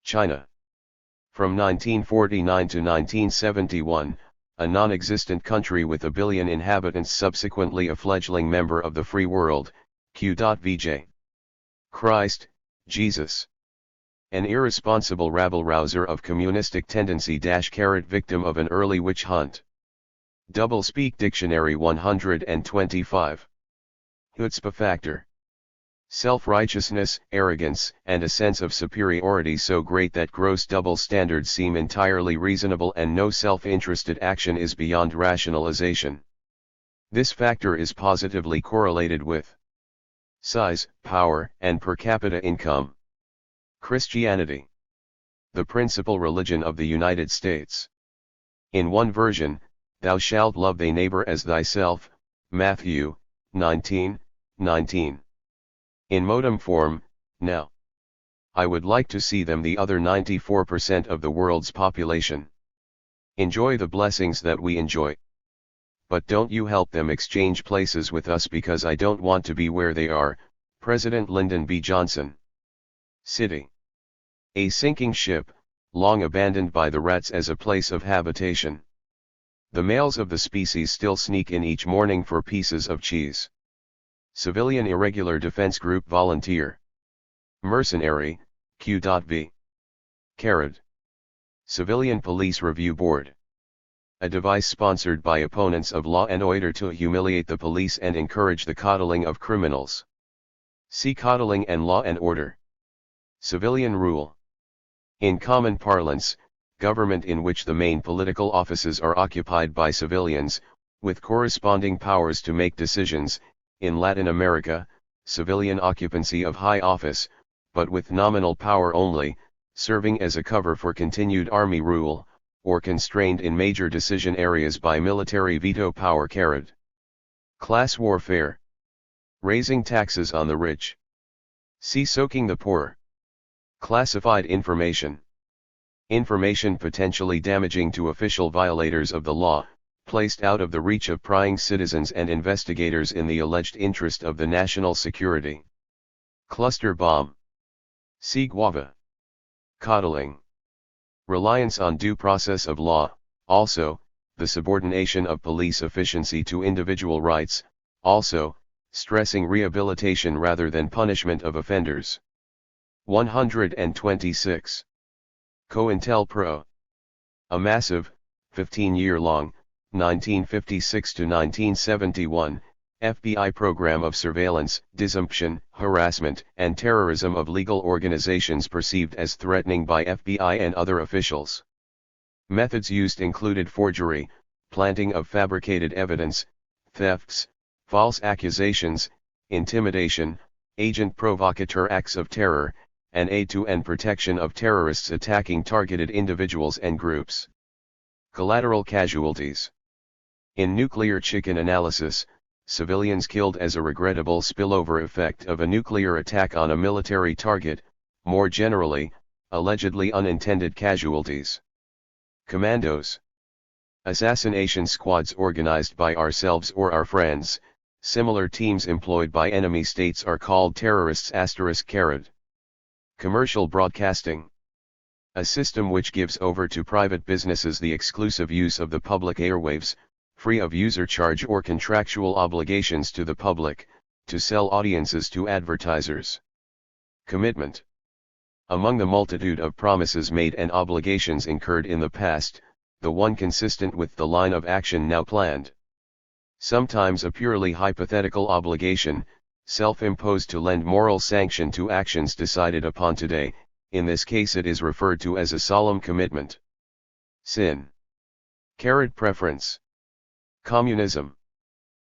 China. From 1949 to 1971, a non-existent country with a billion inhabitants, subsequently a fledgling member of the free world, Q.VJ. Christ, Jesus. An irresponsible rabble-rouser of communistic tendency - victim of an early witch hunt. Doublespeak Dictionary 125. Chutzpah factor. Self-righteousness, arrogance, and a sense of superiority so great that gross double standards seem entirely reasonable and no self-interested action is beyond rationalization. This factor is positively correlated with size, power, and per capita income. Christianity. The principal religion of the United States. In one version, thou shalt love thy neighbor as thyself, Matthew 19:19. In modem form, now. I would like to see them the other 94% of the world's population. Enjoy the blessings that we enjoy. But don't you help them exchange places with us because I don't want to be where they are. President Lyndon B. Johnson. City. A sinking ship, long abandoned by the rats as a place of habitation. The males of the species still sneak in each morning for pieces of cheese. Civilian Irregular Defense Group Volunteer. Mercenary, Q.V. Carrot. Civilian Police Review Board. A device sponsored by opponents of law and order to humiliate the police and encourage the coddling of criminals. See Coddling and Law and Order. Civilian rule. In common parlance, government in which the main political offices are occupied by civilians, with corresponding powers to make decisions. In Latin America, civilian occupancy of high office, but with nominal power only, serving as a cover for continued army rule, or constrained in major decision areas by military veto power. Class warfare. Raising taxes on the rich. See Soaking the Poor. Classified information. Information potentially damaging to official violators of the law, placed out of the reach of prying citizens and investigators in the alleged interest of the national security. Cluster bomb. See Guava. Coddling. Reliance on due process of law, also, the subordination of police efficiency to individual rights, also, stressing rehabilitation rather than punishment of offenders. 126. COINTELPRO. A massive, 15-year-long, 1956 to 1971, FBI program of surveillance, disruption, harassment, and terrorism of legal organizations perceived as threatening by FBI and other officials. Methods used included forgery, planting of fabricated evidence, thefts, false accusations, intimidation, agent provocateur acts of terror, and aid to and protection of terrorists attacking targeted individuals and groups. Collateral casualties. In nuclear chicken analysis, civilians killed as a regrettable spillover effect of a nuclear attack on a military target, more generally, allegedly unintended casualties. Commandos. Assassination squads organized by ourselves or our friends, similar teams employed by enemy states are called terrorists. Commercial broadcasting. A system which gives over to private businesses the exclusive use of the public airwaves, free of user charge or contractual obligations to the public, to sell audiences to advertisers. Commitment. Among the multitude of promises made and obligations incurred in the past, the one consistent with the line of action now planned. Sometimes a purely hypothetical obligation, self-imposed to lend moral sanction to actions decided upon today, in this case it is referred to as a solemn commitment. Sin. Preference. Communism.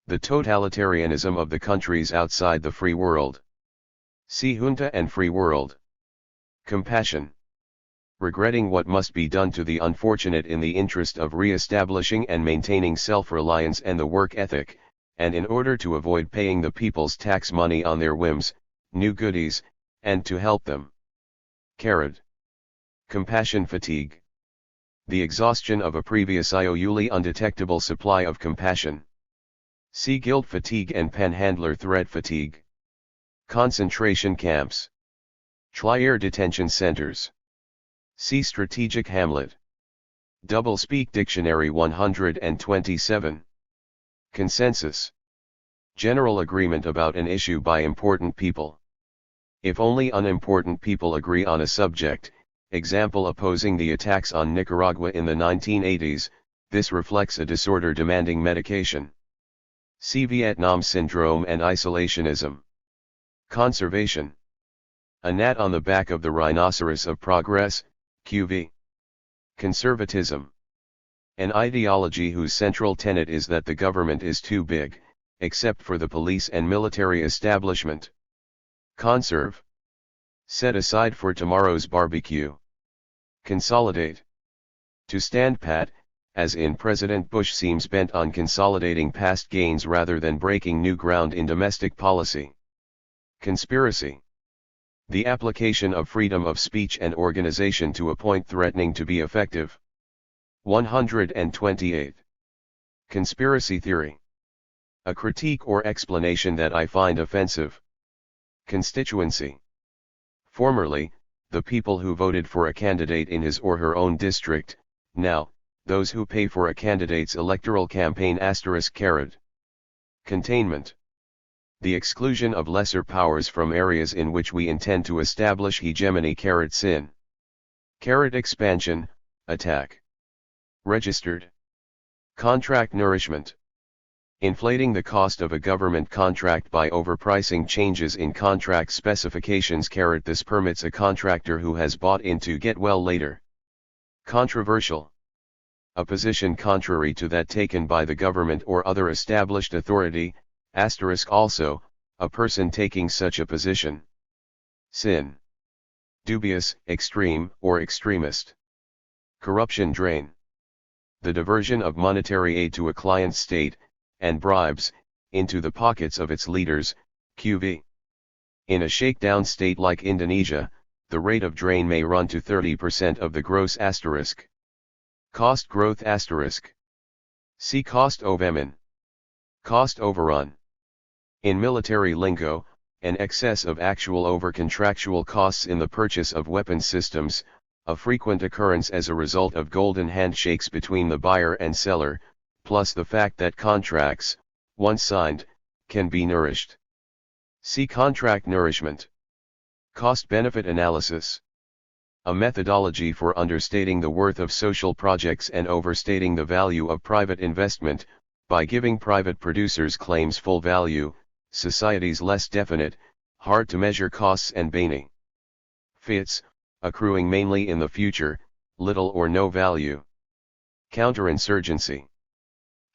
The totalitarianism of the countries outside the free world. See Junta and Free World. Compassion. Regretting what must be done to the unfortunate in the interest of re-establishing and maintaining self-reliance and the work ethic, and in order to avoid paying the people's tax money on their whims, new goodies, and to help them. Compassion fatigue. The exhaustion of a previously undetectable supply of compassion. See guilt fatigue and panhandler threat fatigue. Concentration camps. Trier detention centers. See Strategic Hamlet. Doublespeak Dictionary 127. Consensus. General agreement about an issue by important people. If only unimportant people agree on a subject, example opposing the attacks on Nicaragua in the 1980s, this reflects a disorder demanding medication. See Vietnam Syndrome and Isolationism. Conservation. A gnat on the back of the rhinoceros of progress, QV. Conservatism. An ideology whose central tenet is that the government is too big, except for the police and military establishment. Conserve. Set aside for tomorrow's barbecue. Consolidate. To stand pat, as in President Bush seems bent on consolidating past gains rather than breaking new ground in domestic policy. Conspiracy. The application of freedom of speech and organization to a point threatening to be effective. 128. Conspiracy theory. A critique or explanation that I find offensive. Constituency. Formerly, the people who voted for a candidate in his or her own district, now, those who pay for a candidate's electoral campaign ***. Containment. The exclusion of lesser powers from areas in which we intend to establish hegemony ***sin. Expansion, attack. Registered. Contract nourishment. Inflating the cost of a government contract by overpricing changes in contract specifications. This permits a contractor who has bought in to get well later. Controversial. A position contrary to that taken by the government or other established authority, also, a person taking such a position. Sin. Dubious, extreme, or extremist. Corruption drain. The diversion of monetary aid to a client state, and bribes, into the pockets of its leaders, QV. In a shakedown state like Indonesia, the rate of drain may run to 30% of the gross ***. Cost growth ***. See cost overrun. Cost overrun. In military lingo, an excess of actual over contractual costs in the purchase of weapons systems, a frequent occurrence as a result of golden handshakes between the buyer and seller, plus the fact that contracts, once signed, can be nourished. See contract nourishment. Cost-benefit analysis. A methodology for understating the worth of social projects and overstating the value of private investment, by giving private producers claims full value, societies less definite, hard to measure costs and benefits, accruing mainly in the future, little or no value. Counterinsurgency.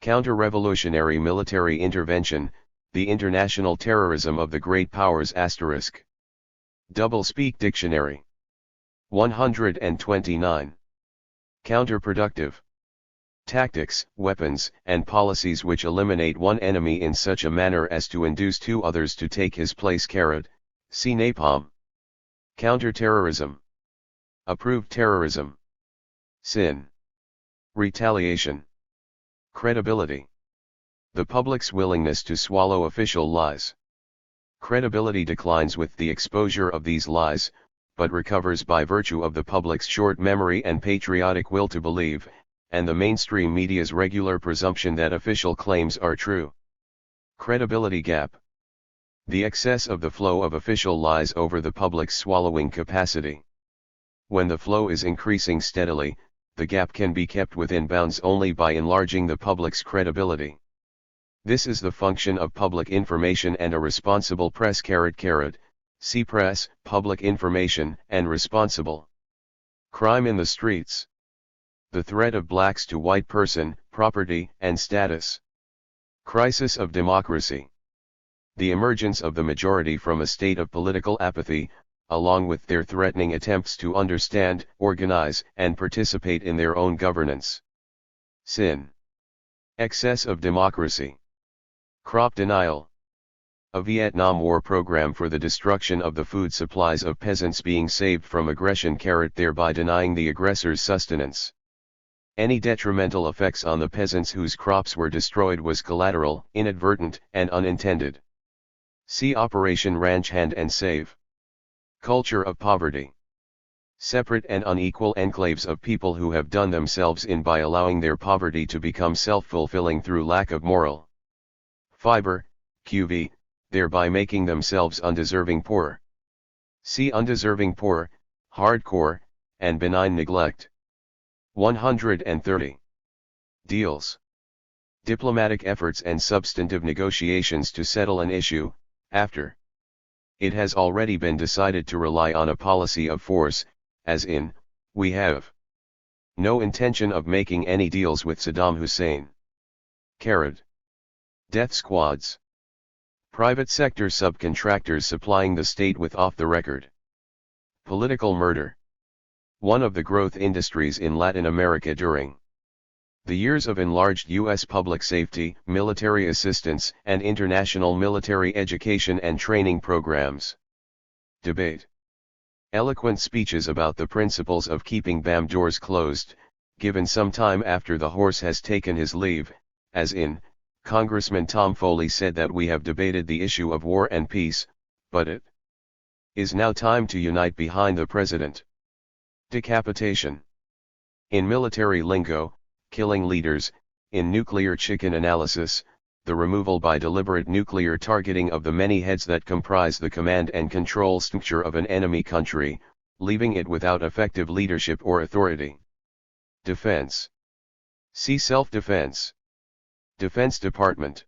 Counter-revolutionary military intervention, the international terrorism of the great powers ***. Double-speak dictionary. 129. Counterproductive. Tactics, weapons, and policies which eliminate one enemy in such a manner as to induce two others to take his place. See napalm. Counterterrorism. Approved terrorism. Sin. Retaliation. Credibility. The public's willingness to swallow official lies. Credibility declines with the exposure of these lies, but recovers by virtue of the public's short memory and patriotic will to believe, and the mainstream media's regular presumption that official claims are true. Credibility gap. The excess of the flow of official lies over the public's swallowing capacity. When the flow is increasing steadily, the gap can be kept within bounds only by enlarging the public's credibility. This is the function of public information and a responsible press. See press, public information, and responsible. Crime in the streets. The threat of blacks to white person, property, and status. Crisis of democracy. The emergence of the majority from a state of political apathy, along with their threatening attempts to understand, organize, and participate in their own governance. Sin. Excess of democracy. Crop denial. A Vietnam War program for the destruction of the food supplies of peasants being saved from aggression, thereby denying the aggressors sustenance. Any detrimental effects on the peasants whose crops were destroyed was collateral, inadvertent, and unintended. See Operation Ranch Hand and Save. Culture of poverty. Separate and unequal enclaves of people who have done themselves in by allowing their poverty to become self-fulfilling through lack of moral fiber, QV, thereby making themselves undeserving poor. See undeserving poor, hardcore, and benign neglect. 130. Deals. Diplomatic efforts and substantive negotiations to settle an issue, after it has already been decided to rely on a policy of force, as in, we have no intention of making any deals with Saddam Hussein. Death squads. Private sector subcontractors supplying the state with off-the-record political murder. One of the growth industries in Latin America during the years of enlarged U.S. public safety, military assistance, and international military education and training programs. Debate. Eloquent speeches about the principles of keeping BAM doors closed, given some time after the horse has taken his leave, as in, Congressman Tom Foley said that we have debated the issue of war and peace, but it is now time to unite behind the president. Decapitation. In military lingo, killing leaders; in nuclear chicken analysis, the removal by deliberate nuclear targeting of the many heads that comprise the command and control structure of an enemy country, leaving it without effective leadership or authority. Defense. See self-defense. Defense Department.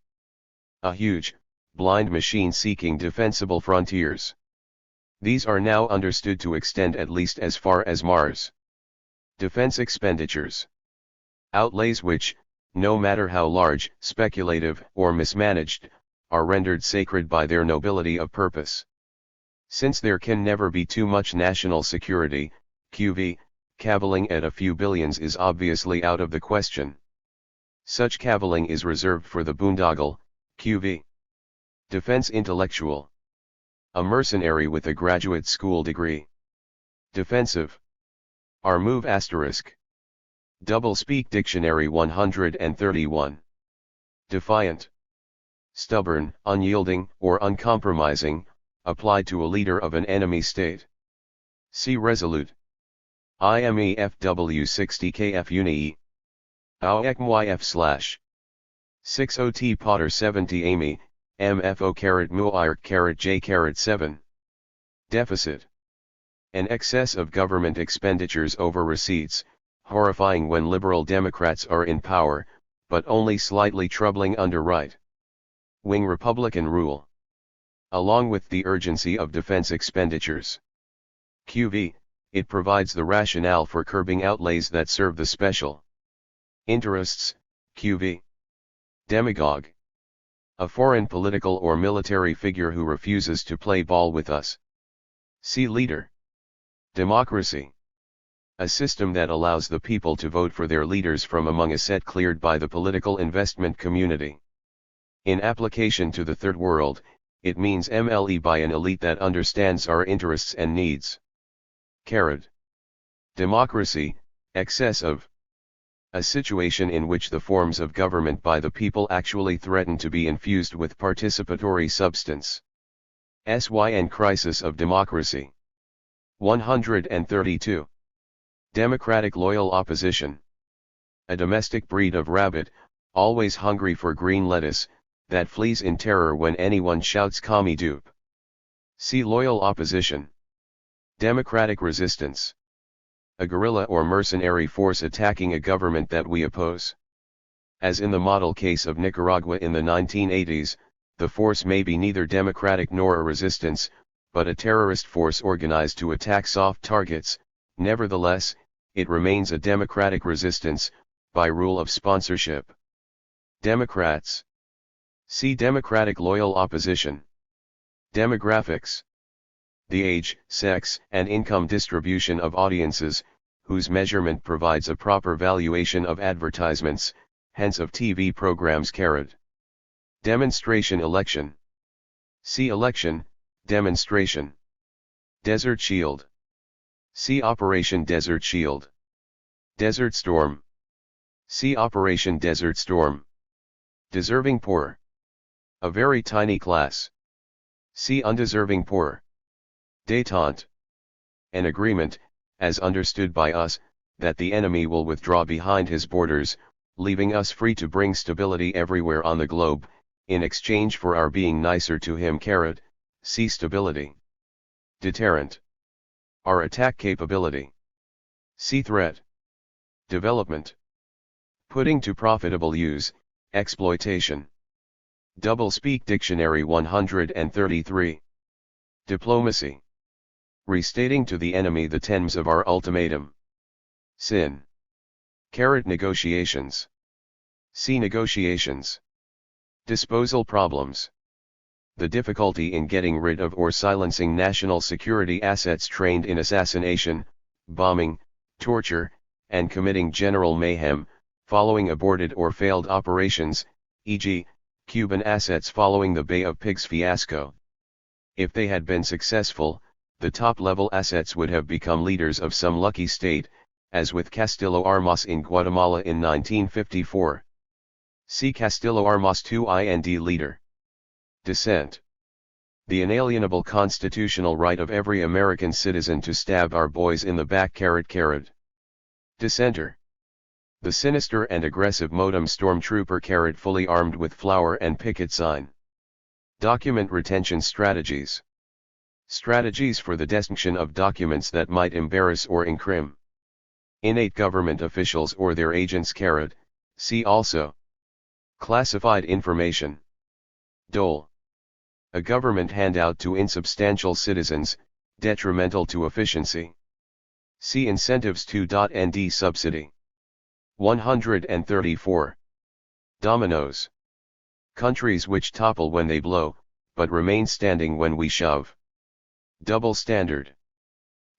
A huge, blind machine seeking defensible frontiers. These are now understood to extend at least as far as Mars. Defense expenditures. Outlays which, no matter how large, speculative, or mismanaged, are rendered sacred by their nobility of purpose. Since there can never be too much national security, QV, cavilling at a few billions is obviously out of the question. Such cavilling is reserved for the boondoggle, QV. Defense intellectual. A mercenary with a graduate school degree. Defensive. Our move asterisk. Double-speak dictionary 131. Defiant. Stubborn, unyielding, or uncompromising, applied to a leader of an enemy state. See resolute. IMEFW 60 KF Uni. AOECMYF/ 60T Potter 70 Amy, MFO muir J 7. Deficit. An excess of government expenditures over receipts, horrifying when Liberal Democrats are in power, but only slightly troubling under right-wing Republican rule. Along with the urgency of defense expenditures. QV, it provides the rationale for curbing outlays that serve the special interests, QV. Demagogue. A foreign political or military figure who refuses to play ball with us. See leader. Democracy. A system that allows the people to vote for their leaders from among a set cleared by the political investment community. In application to the Third World, it means MLE by an elite that understands our interests and needs. Democracy, excess of. A situation in which the forms of government by the people actually threaten to be infused with participatory substance. SYN crisis of democracy. 132. Democratic loyal opposition. A domestic breed of rabbit, always hungry for green lettuce, that flees in terror when anyone shouts "Commie dupe." See loyal opposition. Democratic resistance. A guerrilla or mercenary force attacking a government that we oppose. As in the model case of Nicaragua in the 1980s, the force may be neither democratic nor a resistance, but a terrorist force organized to attack soft targets. Nevertheless, it remains a democratic resistance, by rule of sponsorship. Democrats. See democratic loyal opposition. Demographics. The age, sex, and income distribution of audiences, whose measurement provides a proper valuation of advertisements, hence of TV programs. Demonstration election. See election, demonstration. Desert Shield. See Operation Desert Shield. Desert Storm. See Operation Desert Storm. Deserving poor. A very tiny class. See undeserving poor. Détente. An agreement, as understood by us, that the enemy will withdraw behind his borders, leaving us free to bring stability everywhere on the globe, in exchange for our being nicer to him. See stability. Deterrent. Our attack capability. C. Threat. Development. Putting to profitable use, exploitation. Doublespeak Dictionary 133. Diplomacy. Restating to the enemy the terms of our ultimatum. Sin. Negotiations. C. Negotiations. Disposal problems. The difficulty in getting rid of or silencing national security assets trained in assassination, bombing, torture, and committing general mayhem, following aborted or failed operations, e.g., Cuban assets following the Bay of Pigs fiasco. If they had been successful, the top-level assets would have become leaders of some lucky state, as with Castillo Armas in Guatemala in 1954. See Castillo Armas II leader. Dissent. The inalienable constitutional right of every American citizen to stab our boys in the back. Dissenter. The sinister and aggressive modem stormtrooper fully armed with flower and picket sign. Document retention strategies. Strategies for the destruction of documents that might embarrass or incriminate innate government officials or their agents. See also. Classified information. Dole. A government handout to insubstantial citizens, detrimental to efficiency. See incentives to.nd subsidy. 134. Dominoes. Countries which topple when they blow, but remain standing when we shove. Double standard.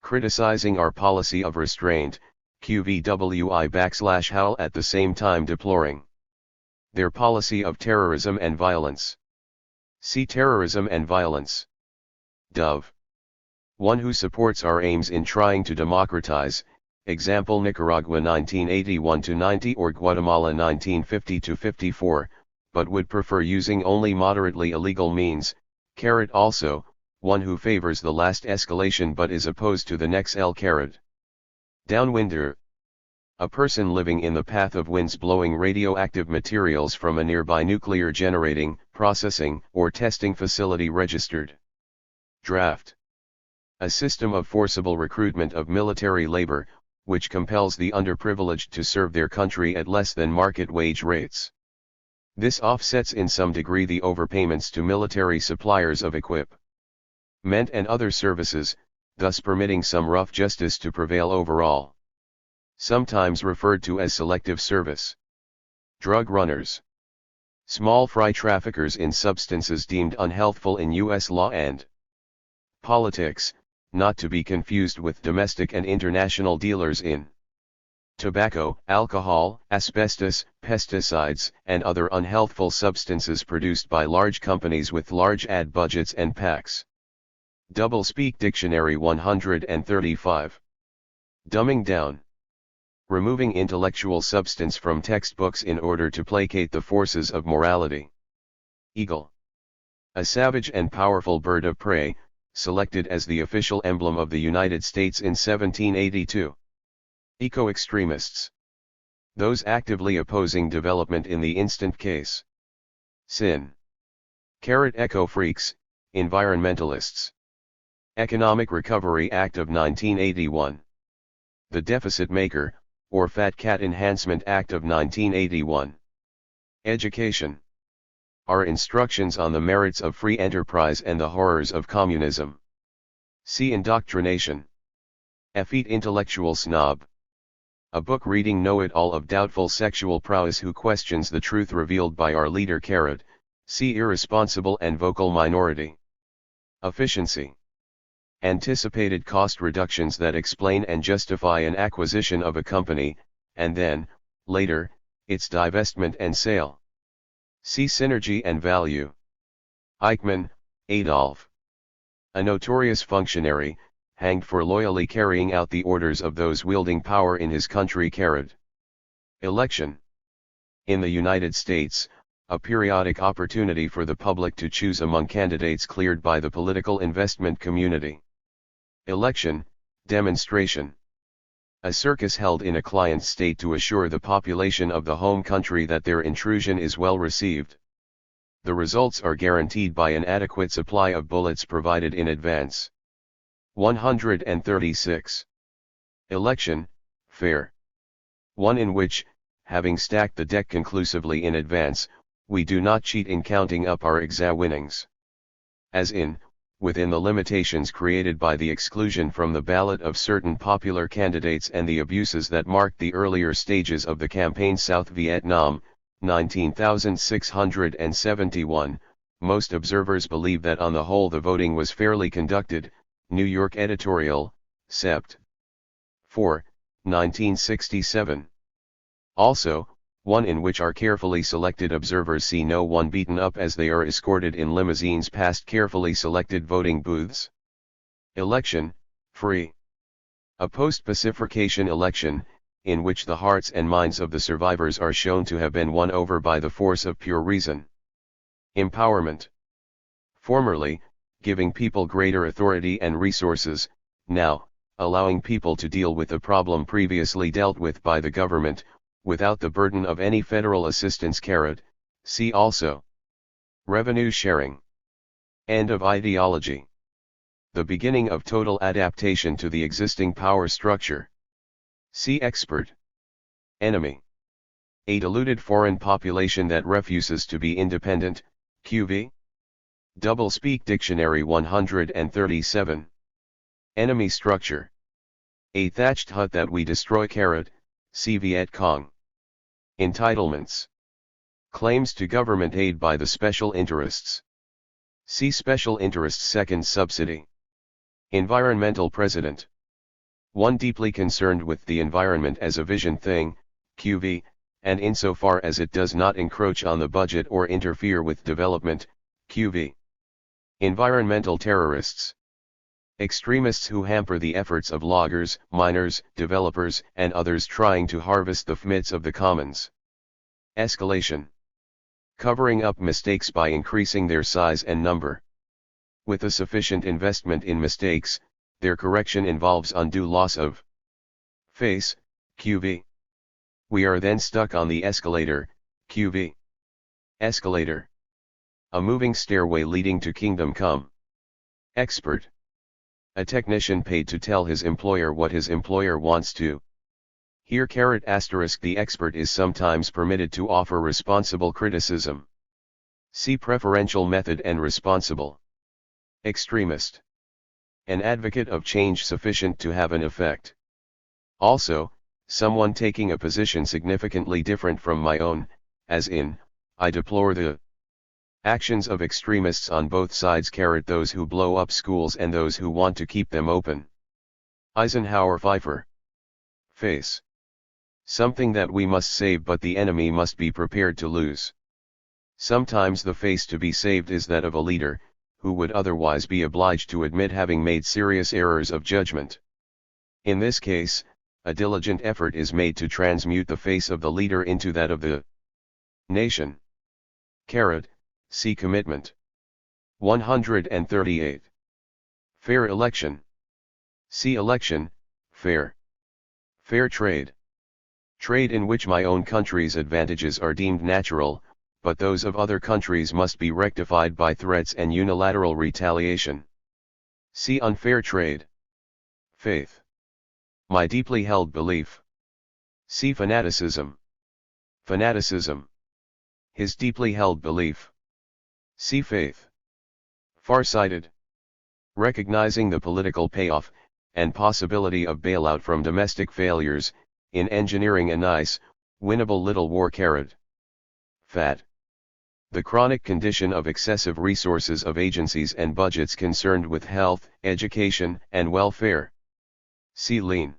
Criticizing our policy of restraint, QVWI/Howl at the same time deploring their policy of terrorism and violence. See terrorism and violence. Dove. One who supports our aims in trying to democratize, example Nicaragua 1981-90 or Guatemala 1950-54, but would prefer using only moderately illegal means. Also, one who favors the last escalation but is opposed to the next. Downwinder. A person living in the path of winds blowing radioactive materials from a nearby nuclear generating, processing, or testing facility. Registered. Draft. A system of forcible recruitment of military labor, which compels the underprivileged to serve their country at less than market wage rates. This offsets in some degree the overpayments to military suppliers of equipment and other services, thus permitting some rough justice to prevail overall. Sometimes referred to as selective service. Drug runners. Small fry traffickers in substances deemed unhealthful in U.S. law and politics, not to be confused with domestic and international dealers in tobacco, alcohol, asbestos, pesticides, and other unhealthful substances produced by large companies with large ad budgets and PACs. Doublespeak Dictionary 135. Dumbing down. Removing intellectual substance from textbooks in order to placate the forces of morality. Eagle. A savage and powerful bird of prey, selected as the official emblem of the United States in 1782. Eco-extremists. Those actively opposing development in the instant case. Sin. Eco-freaks, environmentalists. Economic Recovery Act of 1981. The Deficit Maker, or Fat Cat Enhancement Act of 1981. Education. Our instructions on the merits of free enterprise and the horrors of communism. See Indoctrination. Effete Intellectual Snob. A book reading know-it-all of doubtful sexual prowess who questions the truth revealed by our leader. See Irresponsible and Vocal Minority. Efficiency. Anticipated cost reductions that explain and justify an acquisition of a company, and then, later, its divestment and sale. See Synergy and Value. Eichmann, Adolf. A notorious functionary, hanged for loyally carrying out the orders of those wielding power in his country. Election. In the United States, a periodic opportunity for the public to choose among candidates cleared by the political investment community. Election, demonstration. A circus held in a client state to assure the population of the home country that their intrusion is well received. The results are guaranteed by an adequate supply of bullets provided in advance. 136. Election, fair. One in which, having stacked the deck conclusively in advance, we do not cheat in counting up our exa winnings. As in, within the limitations created by the exclusion from the ballot of certain popular candidates and the abuses that marked the earlier stages of the campaign. South Vietnam, 19,671, most observers believe that on the whole the voting was fairly conducted. New York editorial, Sept. 4, 1967. Also, one in which our carefully selected observers see no one beaten up as they are escorted in limousines past carefully selected voting booths. Election, free. A post-pacification election, in which the hearts and minds of the survivors are shown to have been won over by the force of pure reason. Empowerment. Formerly, giving people greater authority and resources, now, allowing people to deal with the problem previously dealt with by the government, without the burden of any federal assistance. See also. Revenue sharing. End of ideology. The beginning of total adaptation to the existing power structure. See expert. Enemy. A deluded foreign population that refuses to be independent. QV. Doublespeak Dictionary 137. Enemy structure. A thatched hut that we destroy. See Viet Cong. Entitlements. Claims to government aid by the special interests. See special interests. Second subsidy. Environmental president. One deeply concerned with the environment as a vision thing, QV, and insofar as it does not encroach on the budget or interfere with development, QV. Environmental terrorists. Extremists who hamper the efforts of loggers, miners, developers, and others trying to harvest the fmits of the commons. Escalation. Covering up mistakes by increasing their size and number. With a sufficient investment in mistakes, their correction involves undue loss of face, QV. We are then stuck on the escalator, QV. Escalator. A moving stairway leading to kingdom come. Expert. A technician paid to tell his employer what his employer wants to hear. The expert is sometimes permitted to offer responsible criticism. See preferential method and responsible. Extremist. An advocate of change sufficient to have an effect. Also, someone taking a position significantly different from my own, as in, I deplore the actions of extremists on both sides. Those who blow up schools and those who want to keep them open. Eisenhower Pfeiffer. Face. Something that we must save, but the enemy must be prepared to lose. Sometimes the face to be saved is that of a leader, who would otherwise be obliged to admit having made serious errors of judgment. In this case, a diligent effort is made to transmute the face of the leader into that of the nation. See commitment. 138. Fair election. See election, fair. Fair trade. Trade in which my own country's advantages are deemed natural, but those of other countries must be rectified by threats and unilateral retaliation. See unfair trade. Faith. My deeply held belief. See fanaticism. Fanaticism. His deeply held belief. See faith. Farsighted. Recognizing the political payoff, and possibility of bailout from domestic failures, in engineering a nice, winnable little war. Fat. The chronic condition of excessive resources of agencies and budgets concerned with health, education, and welfare. See lean.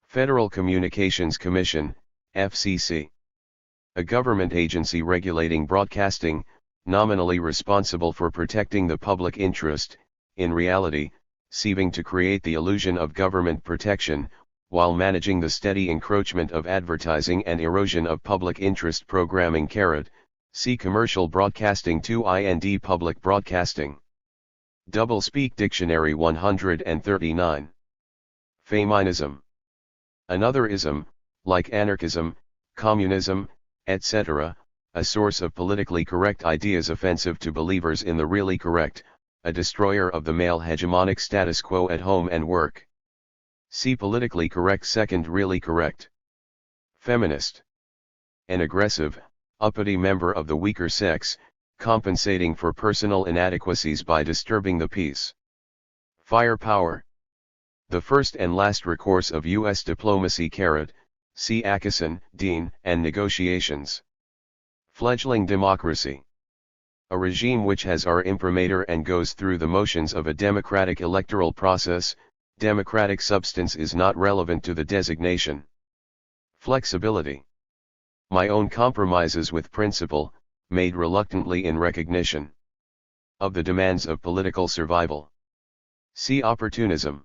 Federal Communications Commission, FCC. A government agency regulating broadcasting, nominally responsible for protecting the public interest, in reality, seeming to create the illusion of government protection, while managing the steady encroachment of advertising and erosion of public interest programming. See Commercial Broadcasting 2 and Public Broadcasting. Doublespeak Dictionary 139. Feminism. Another ism, like anarchism, communism, etc., a source of politically correct ideas offensive to believers in the really correct, a destroyer of the male hegemonic status quo at home and work. C. Politically correct. Second, really correct. Feminist. An aggressive, uppity member of the weaker sex, compensating for personal inadequacies by disturbing the peace. Firepower. The first and last recourse of U.S. diplomacy. See Atchison, Dean, and Negotiations. Fledgling democracy. A regime which has our imprimatur and goes through the motions of a democratic electoral process. Democratic substance is not relevant to the designation. Flexibility. My own compromises with principle, made reluctantly in recognition of the demands of political survival. See opportunism.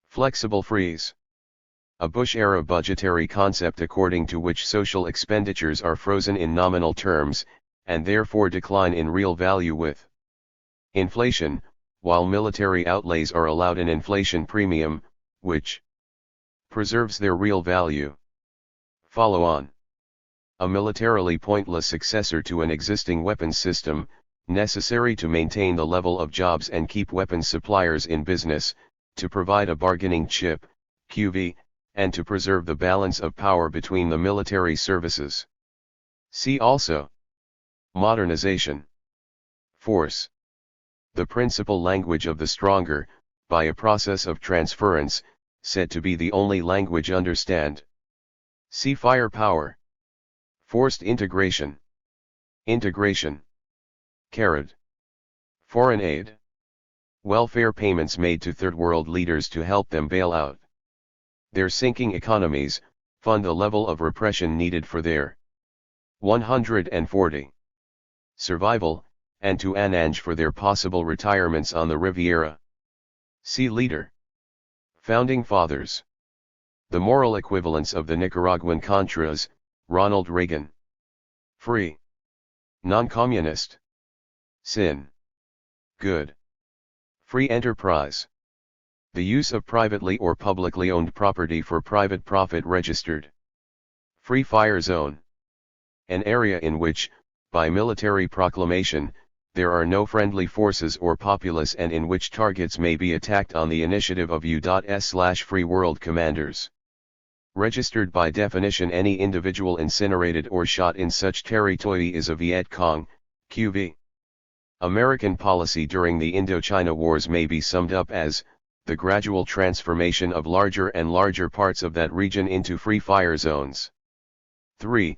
Flexible freeze. A Bush-era budgetary concept according to which social expenditures are frozen in nominal terms, and therefore decline in real value with inflation, while military outlays are allowed an inflation premium, which preserves their real value. Follow on. A militarily pointless successor to an existing weapons system, necessary to maintain the level of jobs and keep weapons suppliers in business, to provide a bargaining chip, QV, and to preserve the balance of power between the military services. See also modernization. Force. The principal language of the stronger, by a process of transference, said to be the only language understand. See firepower. Forced integration. Integration. Foreign aid. Welfare payments made to third world leaders to help them bail out their sinking economies, fund the level of repression needed for their 140 survival, and to arrange for their possible retirements on the Riviera. See leader. Founding Fathers. The moral equivalence of the Nicaraguan Contras, Ronald Reagan. Free. Non-communist. Sin. Good. Free enterprise. The use of privately or publicly owned property for private profit registered. Free fire zone. An area in which, by military proclamation, there are no friendly forces or populace and in which targets may be attacked on the initiative of U.S/Free World commanders. Registered by definition, any individual incinerated or shot in such territory is a Viet Cong, QV. American policy during the Indochina Wars may be summed up as the gradual transformation of larger and larger parts of that region into free fire zones. 3.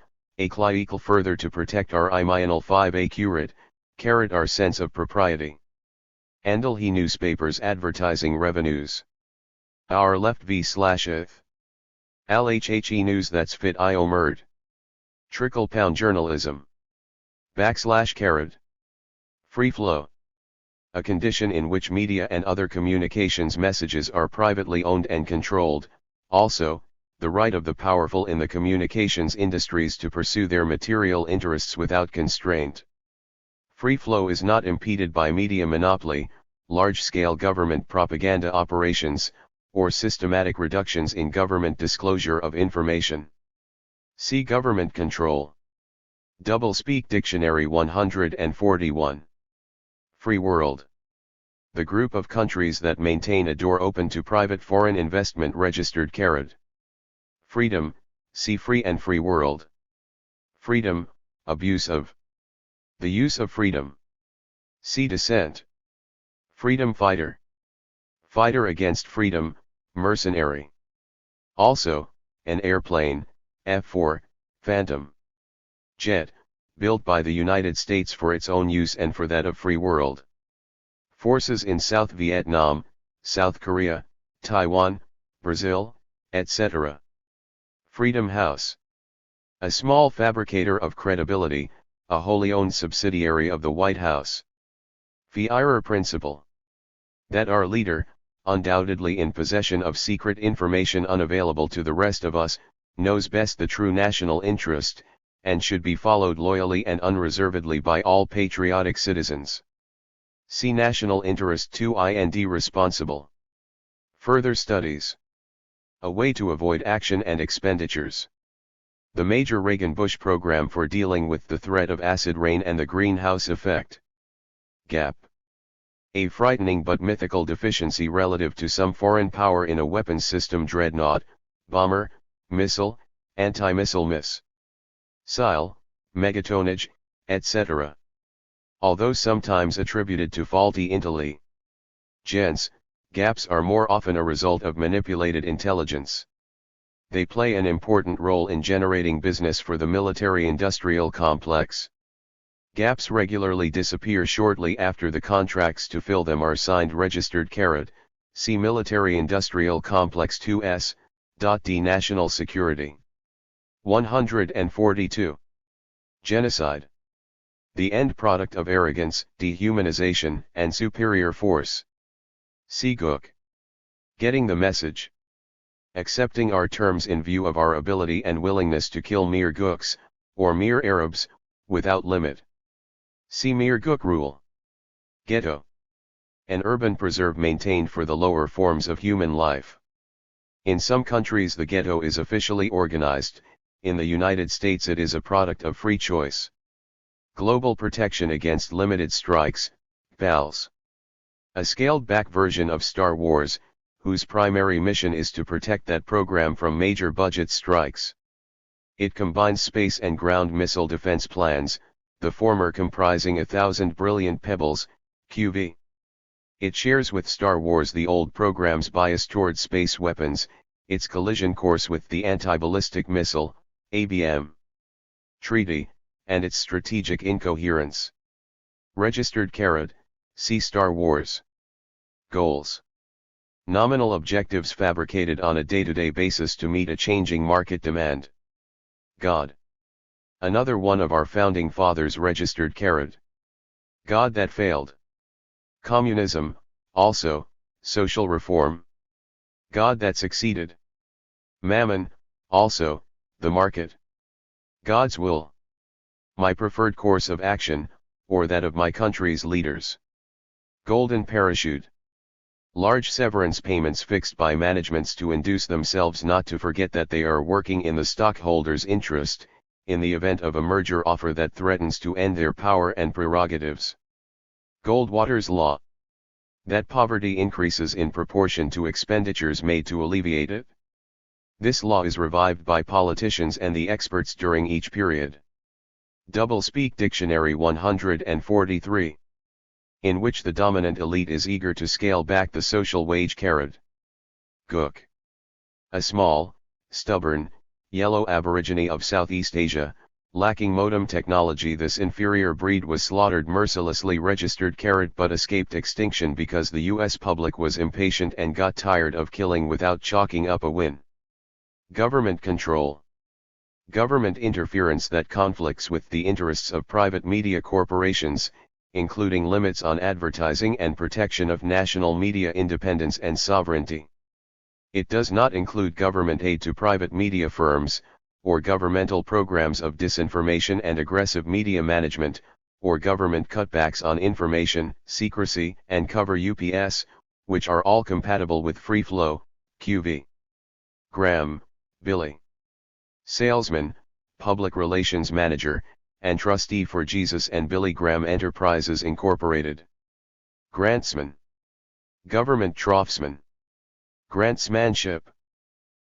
Further to protect our imional 5 our sense of propriety. Andalhi newspapers advertising revenues. Our left v/ith. LHHE news that's fit io murd. Trickle pound journalism. / Free flow. A condition in which media and other communications messages are privately owned and controlled, also, the right of the powerful in the communications industries to pursue their material interests without constraint. Free flow is not impeded by media monopoly, large-scale government propaganda operations, or systematic reductions in government disclosure of information. See government control. Doublespeak Dictionary 141. Free world. The group of countries that maintain a door open to private foreign investment registered / Freedom, see free and free world. Freedom, abuse of. The use of freedom. See dissent. Freedom fighter. Fighter against freedom, mercenary. Also, an airplane, F-4, Phantom jet, built by the United States for its own use and for that of free world. Forces in South Vietnam, South Korea, Taiwan, Brazil, etc. Freedom House. A small fabricator of credibility, a wholly owned subsidiary of the White House. FIRE principle. That our leader, undoubtedly in possession of secret information unavailable to the rest of us, knows best the true national interest, and should be followed loyally and unreservedly by all patriotic citizens. See National Interest 2 and responsible. Further studies. A way to avoid action and expenditures. The major Reagan-Bush program for dealing with the threat of acid rain and the greenhouse effect. Gap. A frightening but mythical deficiency relative to some foreign power in a weapons system dreadnought, bomber, missile, anti-missile missile, megatonnage, etc. Although sometimes attributed to faulty intelligence, gaps are more often a result of manipulated intelligence. They play an important role in generating business for the military-industrial complex. Gaps regularly disappear shortly after the contracts to fill them are signed. Registered carat, see Military-Industrial Complex 2S, D. National Security. 142. Genocide. The end product of arrogance, dehumanization, and superior force. See Gook. Getting the message. Accepting our terms in view of our ability and willingness to kill mere Gooks, or mere Arabs, without limit. See Mere Gook Rule. Ghetto. An urban preserve maintained for the lower forms of human life. In some countries the ghetto is officially organized, in the United States it is a product of free choice. Global Protection Against Limited Strikes, PALS. A scaled-back version of Star Wars, whose primary mission is to protect that program from major budget strikes. It combines space and ground missile defense plans, the former comprising 1,000 brilliant pebbles, QV. It shares with Star Wars the old program's bias toward space weapons, its collision course with the anti-ballistic missile, ABM. Treaty, and its strategic incoherence. Registered carat, see Star Wars. Goals. Nominal objectives fabricated on a day-to-day basis to meet a changing market demand. God. Another one of our founding fathers. Registered carat. God that failed. Communism, also, social reform. God that succeeded. Mammon, also, the market. God's will. My preferred course of action, or that of my country's leaders. Golden parachute. Large severance payments fixed by managements to induce themselves not to forget that they are working in the stockholders' interest, in the event of a merger offer that threatens to end their power and prerogatives. Goldwater's Law. That poverty increases in proportion to expenditures made to alleviate it. This law is revived by politicians and the experts during each period. Doublespeak Dictionary 143. In which the dominant elite is eager to scale back the social wage carrot. Gook. A small, stubborn, yellow aborigine of Southeast Asia, lacking modem technology, this inferior breed was slaughtered mercilessly. Registered carat but escaped extinction because the US public was impatient and got tired of killing without chalking up a win. Government control. Government interference that conflicts with the interests of private media corporations, including limits on advertising and protection of national media independence and sovereignty. It does not include government aid to private media firms, or governmental programs of disinformation and aggressive media management, or government cutbacks on information, secrecy, and cover UPS, which are all compatible with free flow, QV. Graham, Billy. Salesman, Public Relations Manager, and Trustee for Jesus and Billy Graham Enterprises Incorporated. Grantsman. Government Troughsman. Grantsmanship.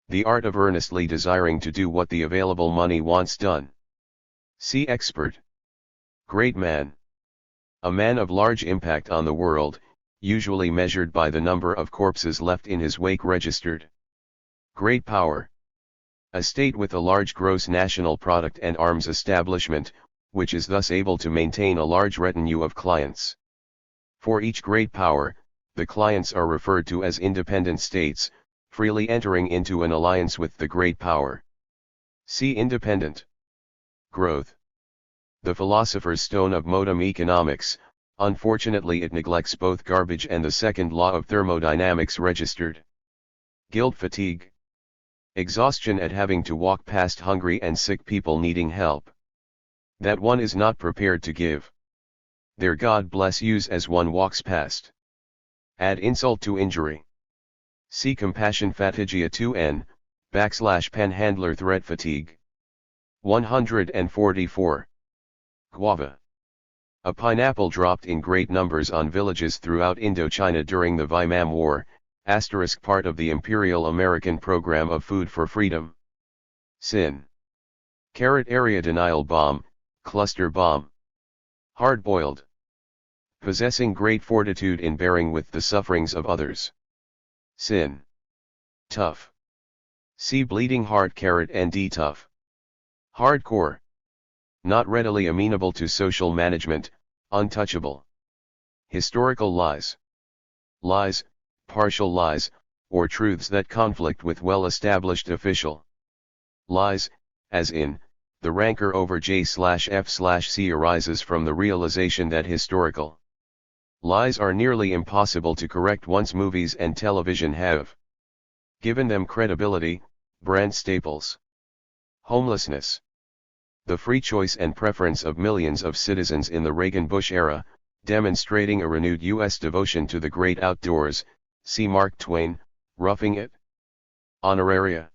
The art of earnestly desiring to do what the available money wants done. See Expert. Great man. A man of large impact on the world, usually measured by the number of corpses left in his wake. Registered. Great power. A state with a large gross national product and arms establishment, which is thus able to maintain a large retinue of clients. For each great power, the clients are referred to as independent states, freely entering into an alliance with the great power. See Independent. Growth. The philosopher's stone of modem economics, unfortunately it neglects both garbage and the second law of thermodynamics. Registered. Guilt fatigue. Exhaustion at having to walk past hungry and sick people needing help that one is not prepared to give. Their God bless yous as one walks past. Add insult to injury. See Compassion Fatigia 2n, /penhandler threat fatigue. 144. Guava. A pineapple dropped in great numbers on villages throughout Indochina during the Vietnam War, * part of the Imperial American Program of Food for Freedom. Sin. Area denial bomb, cluster bomb. Hard-boiled. Possessing great fortitude in bearing with the sufferings of others. Sin. Tough. See bleeding heart and tough. Hardcore. Not readily amenable to social management, untouchable. Historical lies. Lies, partial lies, or truths that conflict with well-established official lies, as in, the rancor over J/F/C arises from the realization that historical lies are nearly impossible to correct once movies and television have given them credibility, brand staples. Homelessness. The free choice and preference of millions of citizens in the Reagan-Bush era, demonstrating a renewed U.S. devotion to the great outdoors, see Mark Twain, Roughing It. Honoraria.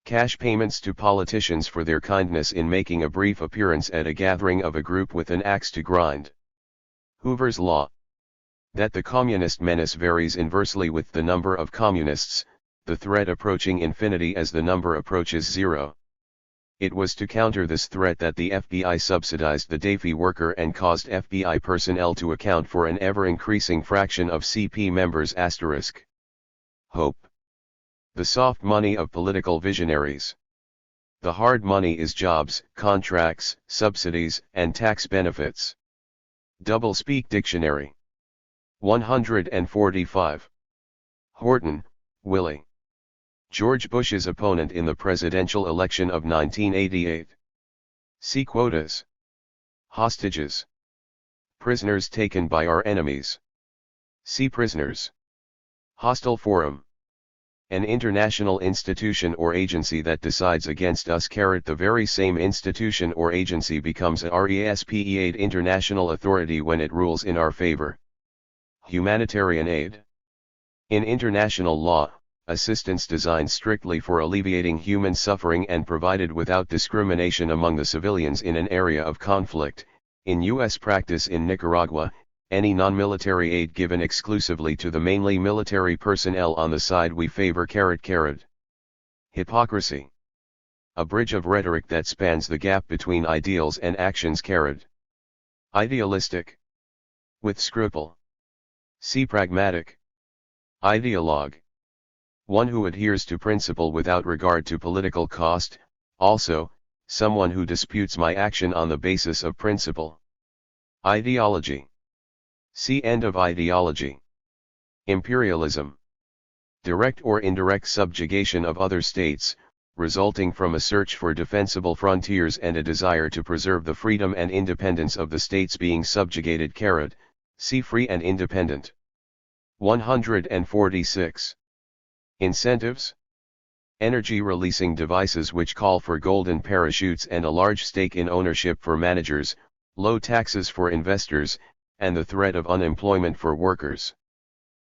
Cash payments to politicians for their kindness in making a brief appearance at a gathering of a group with an axe to grind. Hoover's Law. That the communist menace varies inversely with the number of communists, the threat approaching infinity as the number approaches zero. It was to counter this threat that the FBI subsidized the S Wuerker and caused FBI personnel to account for an ever-increasing fraction of CP members*. Hope. The soft money of political visionaries. The hard money is jobs, contracts, subsidies, and tax benefits. Doublespeak Dictionary. 145. Horton, Willie. George Bush's opponent in the presidential election of 1988. See quotas. Hostages. Prisoners taken by our enemies. See prisoners. Hostile forum. An international institution or agency that decides against us. The very same institution or agency becomes a RESPEAID international authority when it rules in our favor. Humanitarian aid. In international law, assistance designed strictly for alleviating human suffering and provided without discrimination among the civilians in an area of conflict. In U.S. practice in Nicaragua, any non-military aid given exclusively to the mainly military personnel on the side we favor. Hypocrisy. A bridge of rhetoric that spans the gap between ideals and actions. Idealistic. With scruple. See pragmatic. Ideologue. One who adheres to principle without regard to political cost, also, someone who disputes my action on the basis of principle. Ideology. See End of ideology. Imperialism. Direct or indirect subjugation of other states, resulting from a search for defensible frontiers and a desire to preserve the freedom and independence of the states being subjugated. See Free and Independent. 146. Incentives. Energy-releasing devices which call for golden parachutes and a large stake in ownership for managers, low taxes for investors, and the threat of unemployment for workers.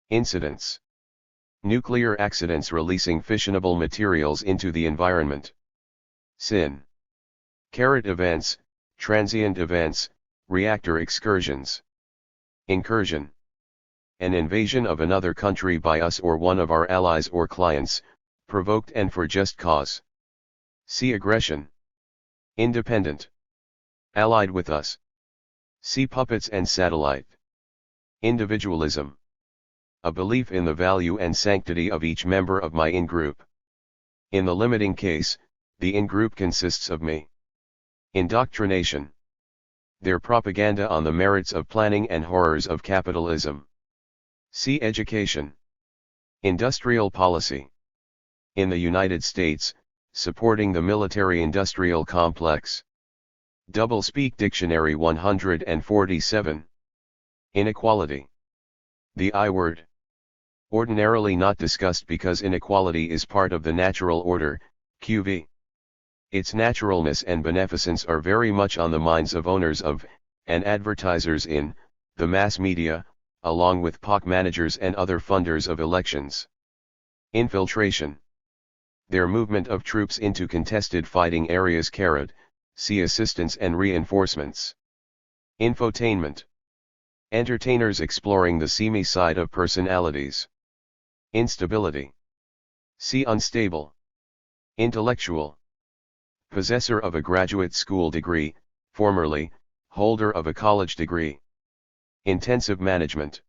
Incidents. Nuclear accidents releasing fissionable materials into the environment. Sin. Events, transient events, reactor excursions. Incursion. An invasion of another country by us or one of our allies or clients, provoked and for just cause. See aggression. Independent. Allied with us. See puppets and satellite. Individualism. A belief in the value and sanctity of each member of my in-group. In the limiting case, the in-group consists of me. Indoctrination. Their propaganda on the merits of planning and horrors of capitalism. See education. Industrial policy. In the United States, supporting the military-industrial complex. Doublespeak Dictionary 147. Inequality. The I word. Ordinarily not discussed because inequality is part of the natural order, QV. Its naturalness and beneficence are very much on the minds of owners of, and advertisers in, the mass media, along with POC managers and other funders of elections. Infiltration. Their movement of troops into contested fighting areas. See assistance and reinforcements. Infotainment. Entertainers exploring the seamy side of personalities. Instability. See unstable. Intellectual. Possessor of a graduate school degree, formerly, holder of a college degree. Intensive management.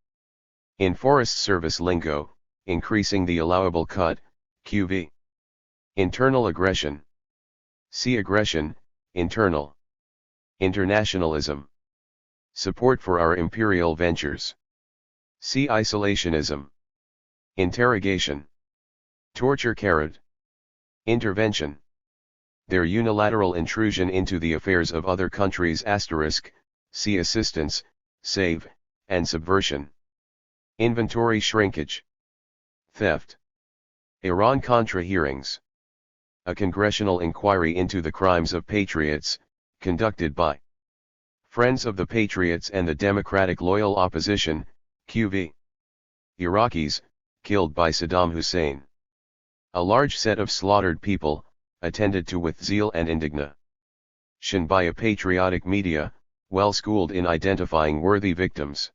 In Forest Service lingo, increasing the allowable cut, QV. Internal aggression. See aggression, internal. Internationalism. Support for our imperial ventures. See isolationism. Interrogation. Torture. Intervention. Their unilateral intrusion into the affairs of other countries. See assistance, save, and subversion. Inventory shrinkage. Theft. Iran-Contra hearings. A congressional inquiry into the crimes of patriots, conducted by Friends of the Patriots and the Democratic Loyal Opposition, QV. Iraqis, killed by Saddam Hussein. A large set of slaughtered people, attended to with zeal and indignation by a patriotic media, well schooled in identifying worthy victims.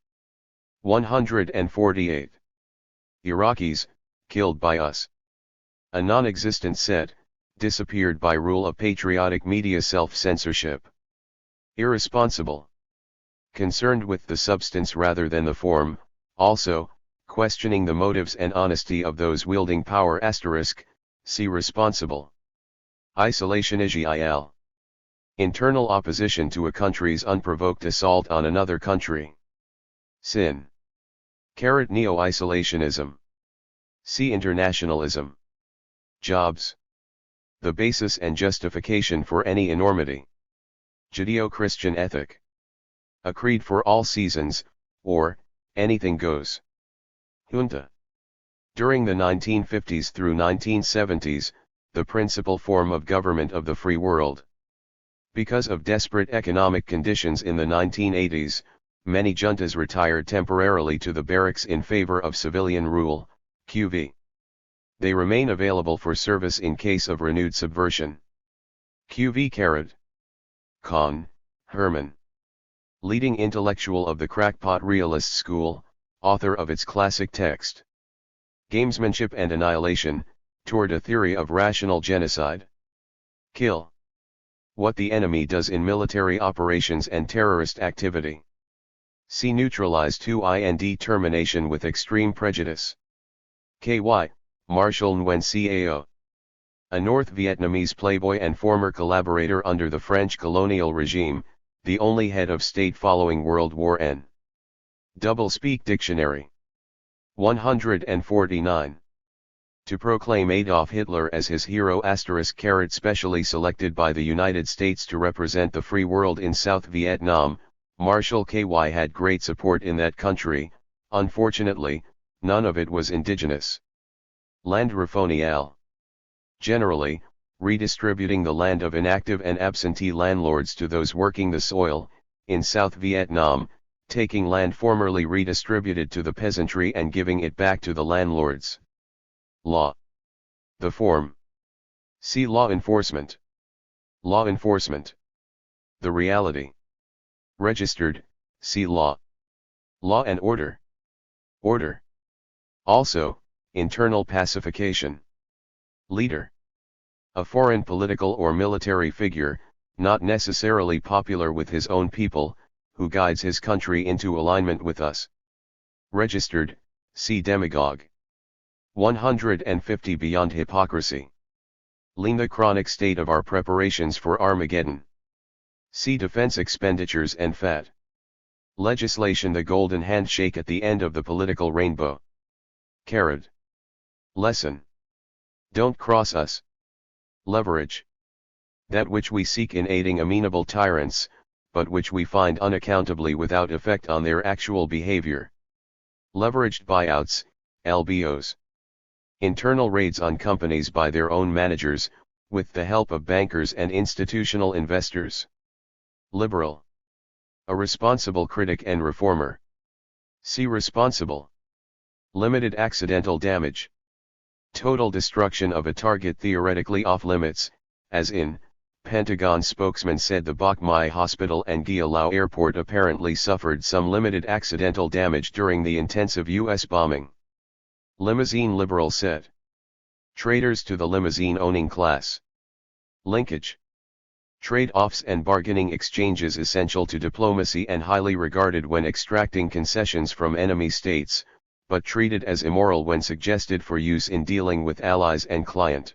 148. Iraqis, killed by us. A non-existent set, disappeared by rule of patriotic media self-censorship. Irresponsible. Concerned with the substance rather than the form, also, questioning the motives and honesty of those wielding power. See responsible. Isolationism. Internal opposition to a country's unprovoked assault on another country. Sin. Neo-isolationism. See internationalism. Jobs. The basis and justification for any enormity. Judeo-Christian ethic. A creed for all seasons, or, anything goes. Junta. During the 1950s through 1970s, the principal form of government of the free world. Because of desperate economic conditions in the 1980s, many juntas retired temporarily to the barracks in favor of civilian rule, QV. They remain available for service in case of renewed subversion. QV. Con, Herman. Leading intellectual of the crackpot realist school, author of its classic text. Gamesmanship and Annihilation, toward a theory of rational genocide. Kill. What the enemy does in military operations and terrorist activity. See neutralize to ind termination with extreme prejudice. KY, Marshall Nguyen Cao. A North Vietnamese playboy and former collaborator under the French colonial regime, the only head of state following World War N. Doublespeak Dictionary. 149. To proclaim Adolf Hitler as his hero *, specially selected by the United States to represent the free world in South Vietnam, Marshall KY had great support in that country, unfortunately, none of it was indigenous. Land refonial. Generally, redistributing the land of inactive and absentee landlords to those working the soil, in South Vietnam, taking land formerly redistributed to the peasantry and giving it back to the landlords. Law. The form. See law enforcement. Law enforcement. The reality. Registered, see law. Law and order. Order. Also, internal pacification. Leader. A foreign political or military figure, not necessarily popular with his own people, who guides his country into alignment with us. Registered, see demagogue. 150 Beyond hypocrisy. Lean the chronic state of our preparations for Armageddon. See defense expenditures and fat. Legislation. The golden handshake at the end of the political rainbow. Carrot. Lesson. Don't cross us. Leverage. That which we seek in aiding amenable tyrants, but which we find unaccountably without effect on their actual behavior. Leveraged buyouts, LBOs. Internal raids on companies by their own managers, with the help of bankers and institutional investors. Liberal. A responsible critic and reformer. See responsible. Limited accidental damage. Total destruction of a target theoretically off limits, as in, Pentagon spokesman said the Bok Mai Hospital and Gia Lau Airport apparently suffered some limited accidental damage during the intensive U.S. bombing. Limousine liberal said. Traitors to the limousine-owning class. Linkage. Trade-offs and bargaining exchanges essential to diplomacy and highly regarded when extracting concessions from enemy states, but treated as immoral when suggested for use in dealing with allies and client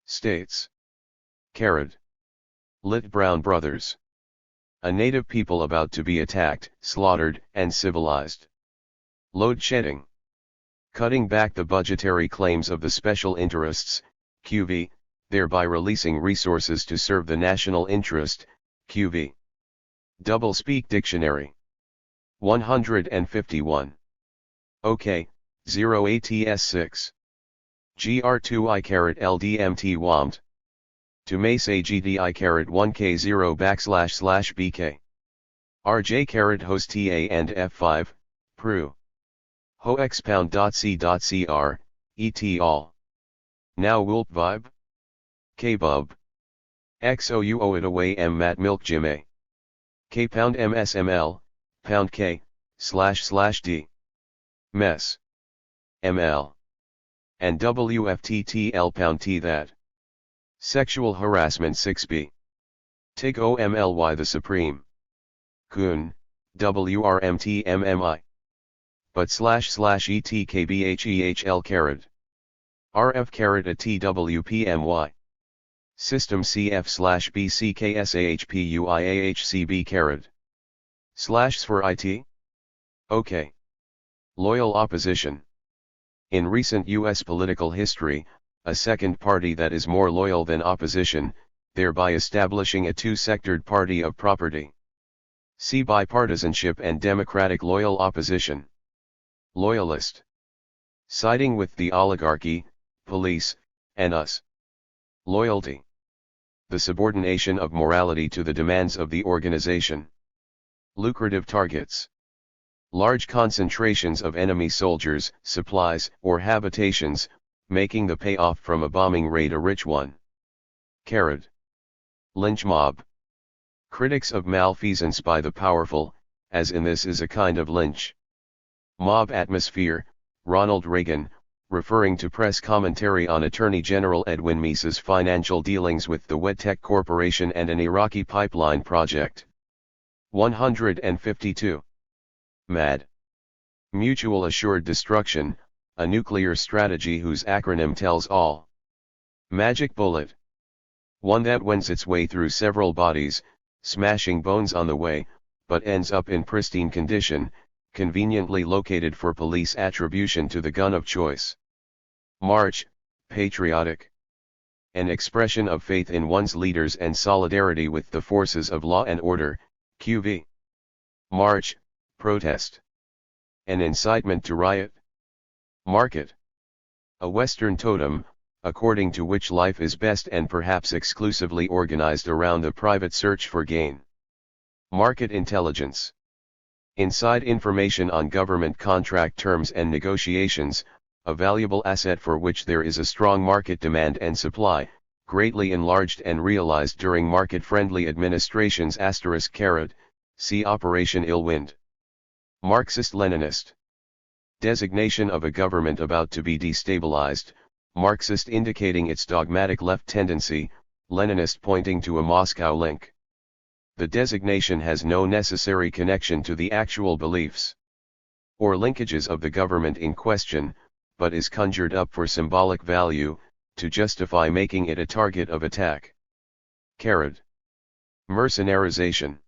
states. Carrot. Lit Brown Brothers. A native people about to be attacked, slaughtered, and civilized. Load shedding. Cutting back the budgetary claims of the special interests, QV, thereby releasing resources to serve the national interest, QV. Doublespeak Dictionary. 151. OK, 0 ATS 6. GR2I LDMT WAMT. To may say GDI 1K0 //BK. RJ host TA and F5, Pru. Ho expound.c.cr, et al. Now Wulp Vibe? K-Bub. XOUO it away M mat milk Jim K pound MSML, pound K, / D. Mess. ML. And WFTTL pound T that. Sexual harassment 6b. TIG OMLY the Supreme. Kun, WRMTMMI. But / ETKBHEHL carrot. RF carrot a TWPMY. System CF / BCKSAHPUIAHCB carrot. / for IT? OK. Loyal opposition. In recent U.S. political history, a second party that is more loyal than opposition, thereby establishing a two-sectored party of property. See bipartisanship and democratic loyal opposition. Loyalist. Siding with the oligarchy, police, and us. Loyalty. The subordination of morality to the demands of the organization. Lucrative targets. Large concentrations of enemy soldiers, supplies, or habitations, making the payoff from a bombing raid a rich one. Carrot. Lynch mob. Critics of malfeasance by the powerful, as in this is a kind of lynch. Mob atmosphere, Ronald Reagan, referring to press commentary on Attorney General Edwin Meese's financial dealings with the Wedtech Corporation and an Iraqi pipeline project. 152. MAD. Mutual Assured Destruction, a nuclear strategy whose acronym tells all. Magic bullet. One that wends its way through several bodies, smashing bones on the way, but ends up in pristine condition, conveniently located for police attribution to the gun of choice. March, patriotic. An expression of faith in one's leaders and solidarity with the forces of law and order, QV. March, protest. An incitement to riot. Market. A Western totem, according to which life is best and perhaps exclusively organized around the private search for gain. Market intelligence. Inside information on government contract terms and negotiations, a valuable asset for which there is a strong market demand and supply, greatly enlarged and realized during market-friendly administrations *, see Operation Illwind. Marxist-Leninist. Designation of a government about to be destabilized, Marxist indicating its dogmatic left tendency, Leninist pointing to a Moscow link. The designation has no necessary connection to the actual beliefs or linkages of the government in question, but is conjured up for symbolic value, to justify making it a target of attack. Carrot. Mercenarization.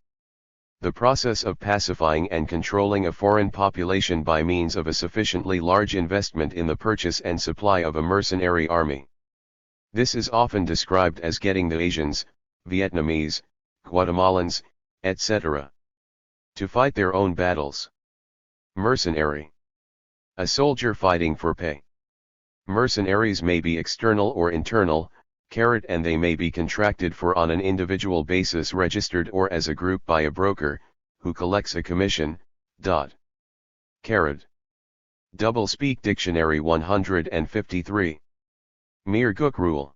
The process of pacifying and controlling a foreign population by means of a sufficiently large investment in the purchase and supply of a mercenary army. This is often described as getting the Asians, Vietnamese, Guatemalans, etc. to fight their own battles. Mercenary. A soldier fighting for pay. Mercenaries may be external or internal, and they may be contracted for on an individual basis registered or as a group by a broker, who collects a commission. Doublespeak Dictionary 153. Mere Gook Rule.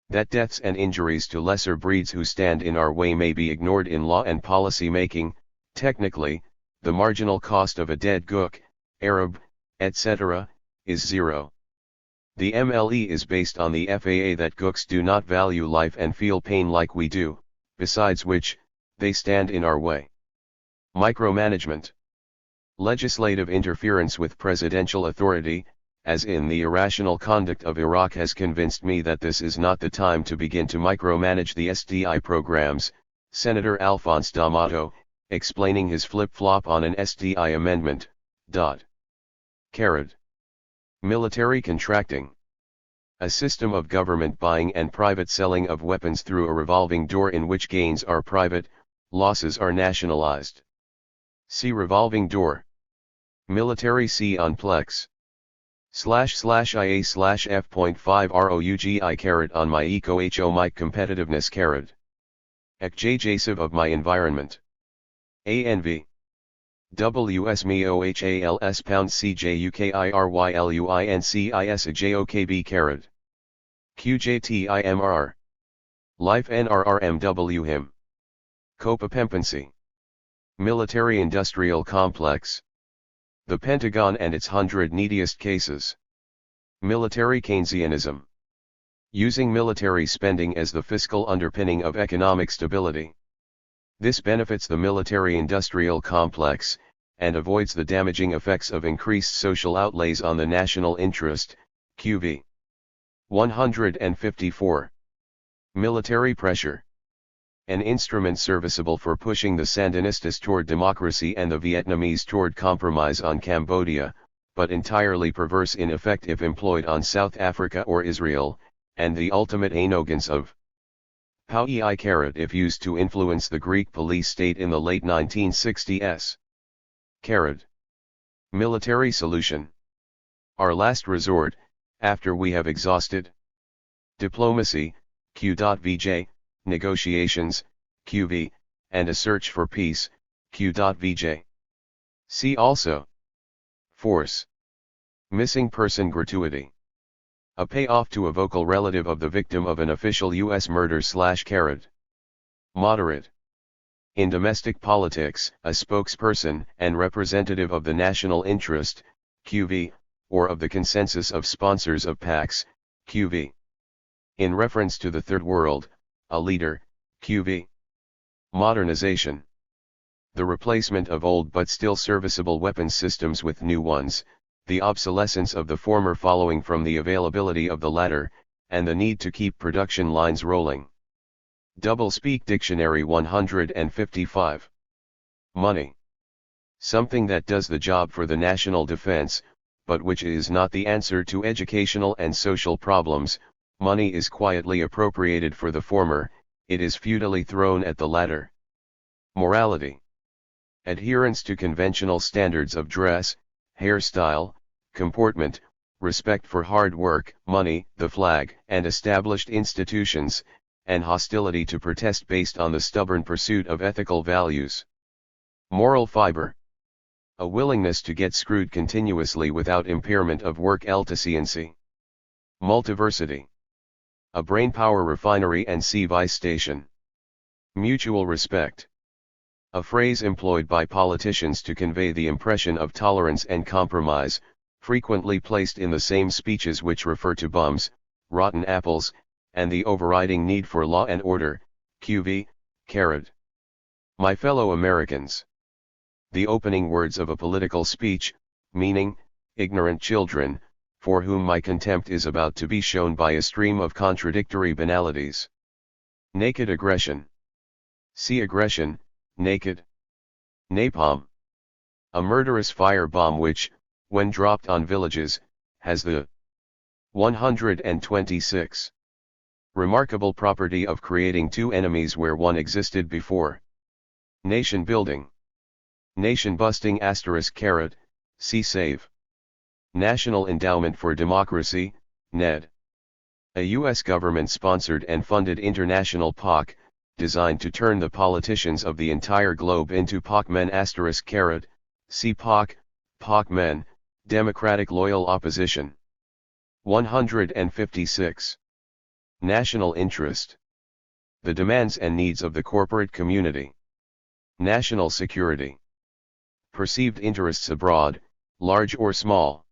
That deaths and injuries to lesser breeds who stand in our way may be ignored in law and policy making. Technically, the marginal cost of a dead Gook, Arab, etc., is zero. The MLE is based on the FAA that Gooks do not value life and feel pain like we do, besides which, they stand in our way. Micromanagement. Legislative interference with presidential authority, as in the irrational conduct of Iraq, has convinced me that this is not the time to begin to micromanage the SDI programs. Senator Alphonse D'Amato, explaining his flip-flop on an SDI amendment. Military contracting. A system of government buying and private selling of weapons through a revolving door in which gains are private, losses are nationalized. See revolving door. Military see on Plex. //ia/f.5 ROUGI on my eco ho my competitiveness ekjjsiv of my environment. ANV. WSMEOHALS pound CJUKIRYLUINCISJOKB QJTIMR. Life NRRMW him. Copepempancy. Military-industrial complex. The Pentagon and its 100 neediest cases. Military Keynesianism. Using military spending as the fiscal underpinning of economic stability. This benefits the military-industrial complex, and avoids the damaging effects of increased social outlays on the national interest. QV 154. Military pressure. An instrument serviceable for pushing the Sandinistas toward democracy and the Vietnamese toward compromise on Cambodia, but entirely perverse in effect if employed on South Africa or Israel, and the ultimate annoyance of POWEI if used to influence the Greek police state in the late 1960s. Military solution. Our last resort, after we have exhausted diplomacy, Q.VJ, negotiations, QV, and a search for peace, Q.VJ. See also force. Missing person gratuity. A payoff to a vocal relative of the victim of an official U.S. murder / Moderate. In domestic politics, a spokesperson and representative of the national interest, QV, or of the consensus of sponsors of PACs, QV. In reference to the Third World, a leader, QV. Modernization. The replacement of old but still serviceable weapons systems with new ones, the obsolescence of the former following from the availability of the latter, and the need to keep production lines rolling. Doublespeak Dictionary 155. Money. Something that does the job for the national defense, but which is not the answer to educational and social problems. Money is quietly appropriated for the former, it is futilely thrown at the latter. Morality. Adherence to conventional standards of dress, hairstyle, comportment, respect for hard work, money, the flag, and established institutions, and hostility to protest based on the stubborn pursuit of ethical values. Moral fiber. A willingness to get screwed continuously without impairment of work efficiency. Multiversity. A brainpower refinery and vice station. Mutual respect. A phrase employed by politicians to convey the impression of tolerance and compromise, frequently placed in the same speeches which refer to bums, rotten apples, and the overriding need for law and order. QV, My fellow Americans. The opening words of a political speech, meaning, ignorant children, for whom my contempt is about to be shown by a stream of contradictory banalities. Naked aggression. See aggression, naked. Napalm. A murderous fire bomb which, when dropped on villages, has the 126. Remarkable property of creating two enemies where one existed before. Nation building. Nation busting *, see save. National Endowment for Democracy, NED. A U.S. government-sponsored and funded international POC, designed to turn the politicians of the entire globe into POC-men *, see POC, POC-men, Democratic Loyal Opposition. 156. National interest. The demands and needs of the corporate community. National security. Perceived interests abroad, large or small.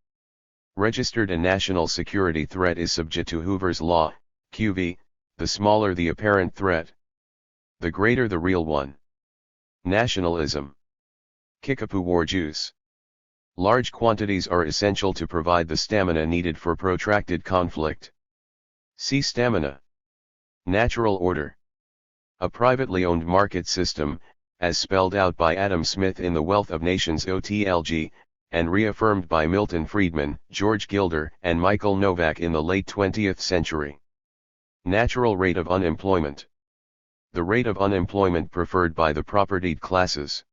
Registered a national security threat is subject to Hoover's law, QV, the smaller the apparent threat, the greater the real one. Nationalism. Kickapoo war juice. Large quantities are essential to provide the stamina needed for protracted conflict. See stamina. Natural order. A privately owned market system, as spelled out by Adam Smith in The Wealth of Nations OTLG, and reaffirmed by Milton Friedman, George Gilder, and Michael Novak in the late 20th century. Natural rate of unemployment. The rate of unemployment preferred by the propertied classes.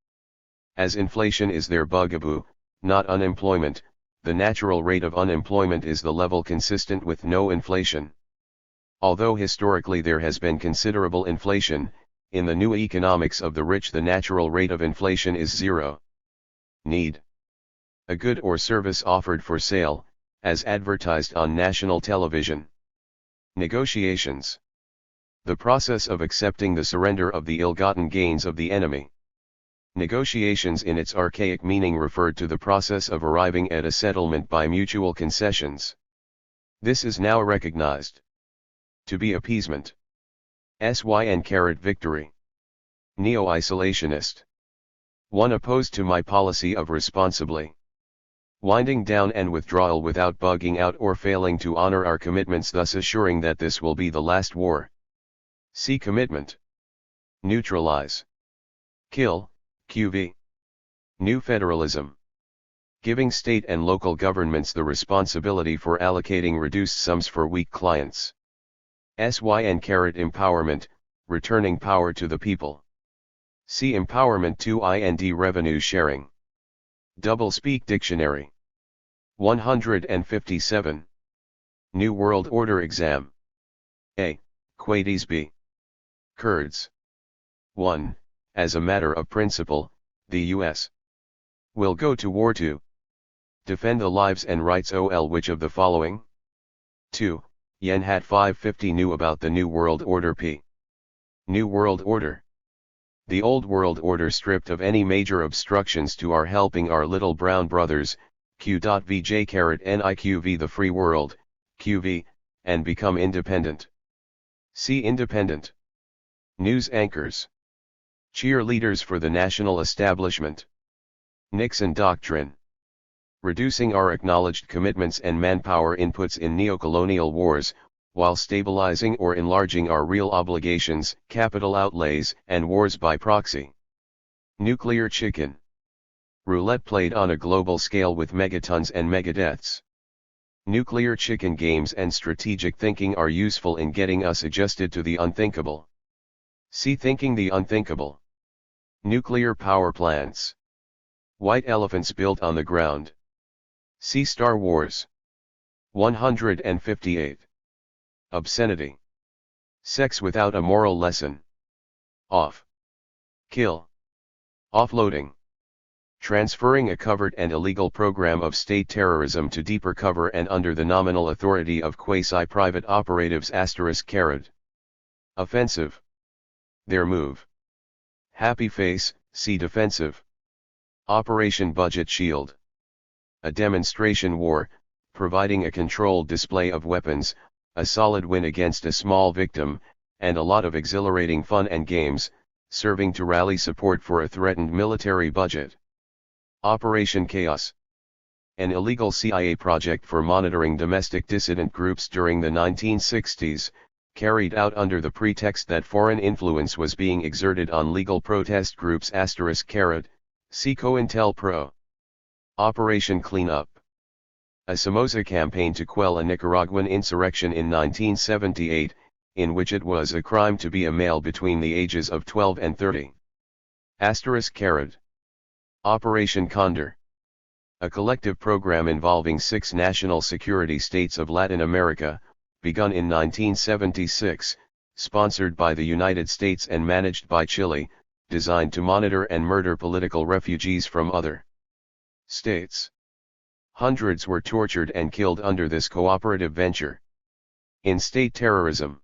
As inflation is their bugaboo, not unemployment, the natural rate of unemployment is the level consistent with no inflation. Although historically there has been considerable inflation, in the new economics of the rich the natural rate of inflation is zero. Need. A good or service offered for sale, as advertised on national television. Negotiations. The process of accepting the surrender of the ill-gotten gains of the enemy. Negotiations in its archaic meaning referred to the process of arriving at a settlement by mutual concessions. This is now recognized to be appeasement. S Wuerker victory. Neo-isolationist. One opposed to my policy of responsibly winding down and withdrawal without bugging out or failing to honor our commitments, thus assuring that this will be the last war. See commitment. Neutralize. Kill, QV. New federalism. Giving state and local governments the responsibility for allocating reduced sums for weak clients. S Wuerker empowerment, returning power to the people. See empowerment to IND revenue sharing. Doublespeak Dictionary. 157. New World Order Exam. A. Quades B. Kurds. 1. As a matter of principle, the U.S. will go to war to defend the lives and rights of which of the following? 2. Yen Hat 550 knew about the New World Order p. New World Order. The Old World Order stripped of any major obstructions to our helping our little brown brothers, Q.VJ_NIQV the free world, QV, and become independent. See independent. News anchors. Cheerleaders for the national establishment. Nixon Doctrine. Reducing our acknowledged commitments and manpower inputs in neocolonial wars, while stabilizing or enlarging our real obligations, capital outlays, and wars by proxy. Nuclear chicken. Roulette played on a global scale with megatons and megadeaths. Nuclear chicken games and strategic thinking are useful in getting us adjusted to the unthinkable. See Thinking the Unthinkable. Nuclear power plants. White elephants built on the ground. See Star Wars. 158. Obscenity. Sex without a moral lesson. Off. Kill. Offloading. Transferring a covert and illegal program of state terrorism to deeper cover and under the nominal authority of quasi-private operatives *. Offensive. Their move. Happy face, see defensive. Operation Budget Shield. A demonstration war, providing a controlled display of weapons, a solid win against a small victim, and a lot of exhilarating fun and games, serving to rally support for a threatened military budget. Operation Chaos. An illegal CIA project for monitoring domestic dissident groups during the 1960s, carried out under the pretext that foreign influence was being exerted on legal protest groups *. See COINTELPRO. Operation Cleanup. A Somoza campaign to quell a Nicaraguan insurrection in 1978, in which it was a crime to be a male between the ages of 12 and 30. *. Operation Condor. A collective program involving 6 national security states of Latin America, begun in 1976, sponsored by the United States and managed by Chile, designed to monitor and murder political refugees from other states. Hundreds were tortured and killed under this cooperative venture. In state terrorism.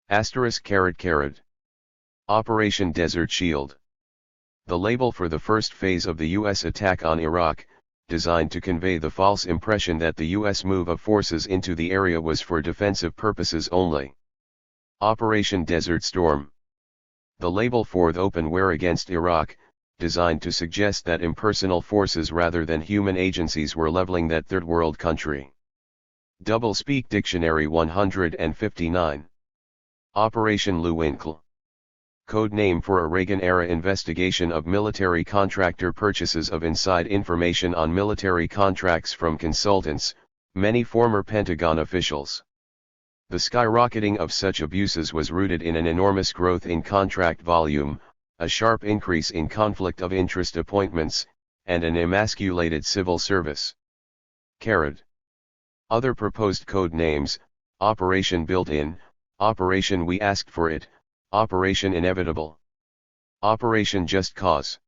Asterisk caret caret. Operation Desert Shield. The label for the first phase of the U.S. attack on Iraq, designed to convey the false impression that the U.S. move of forces into the area was for defensive purposes only. Operation Desert Storm. The label for the open war against Iraq, designed to suggest that impersonal forces rather than human agencies were leveling that third world country. Doublespeak Dictionary 159. Operation Lewinkel. Code name for a Reagan-era investigation of military contractor purchases of inside information on military contracts from consultants, many former Pentagon officials. The skyrocketing of such abuses was rooted in an enormous growth in contract volume, a sharp increase in conflict of interest appointments, and an emasculated civil service. Caret. Other proposed code names: Operation Built-In, Operation We Asked for It, Operation Inevitable, Operation Just Cause.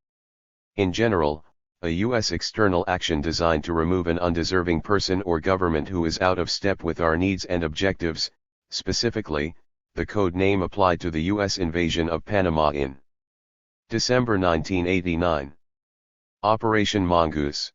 In general, a U.S. external action designed to remove an undeserving person or government who is out of step with our needs and objectives. Specifically, the code name applied to the U.S. invasion of Panama in December 1989. Operation Mongoose.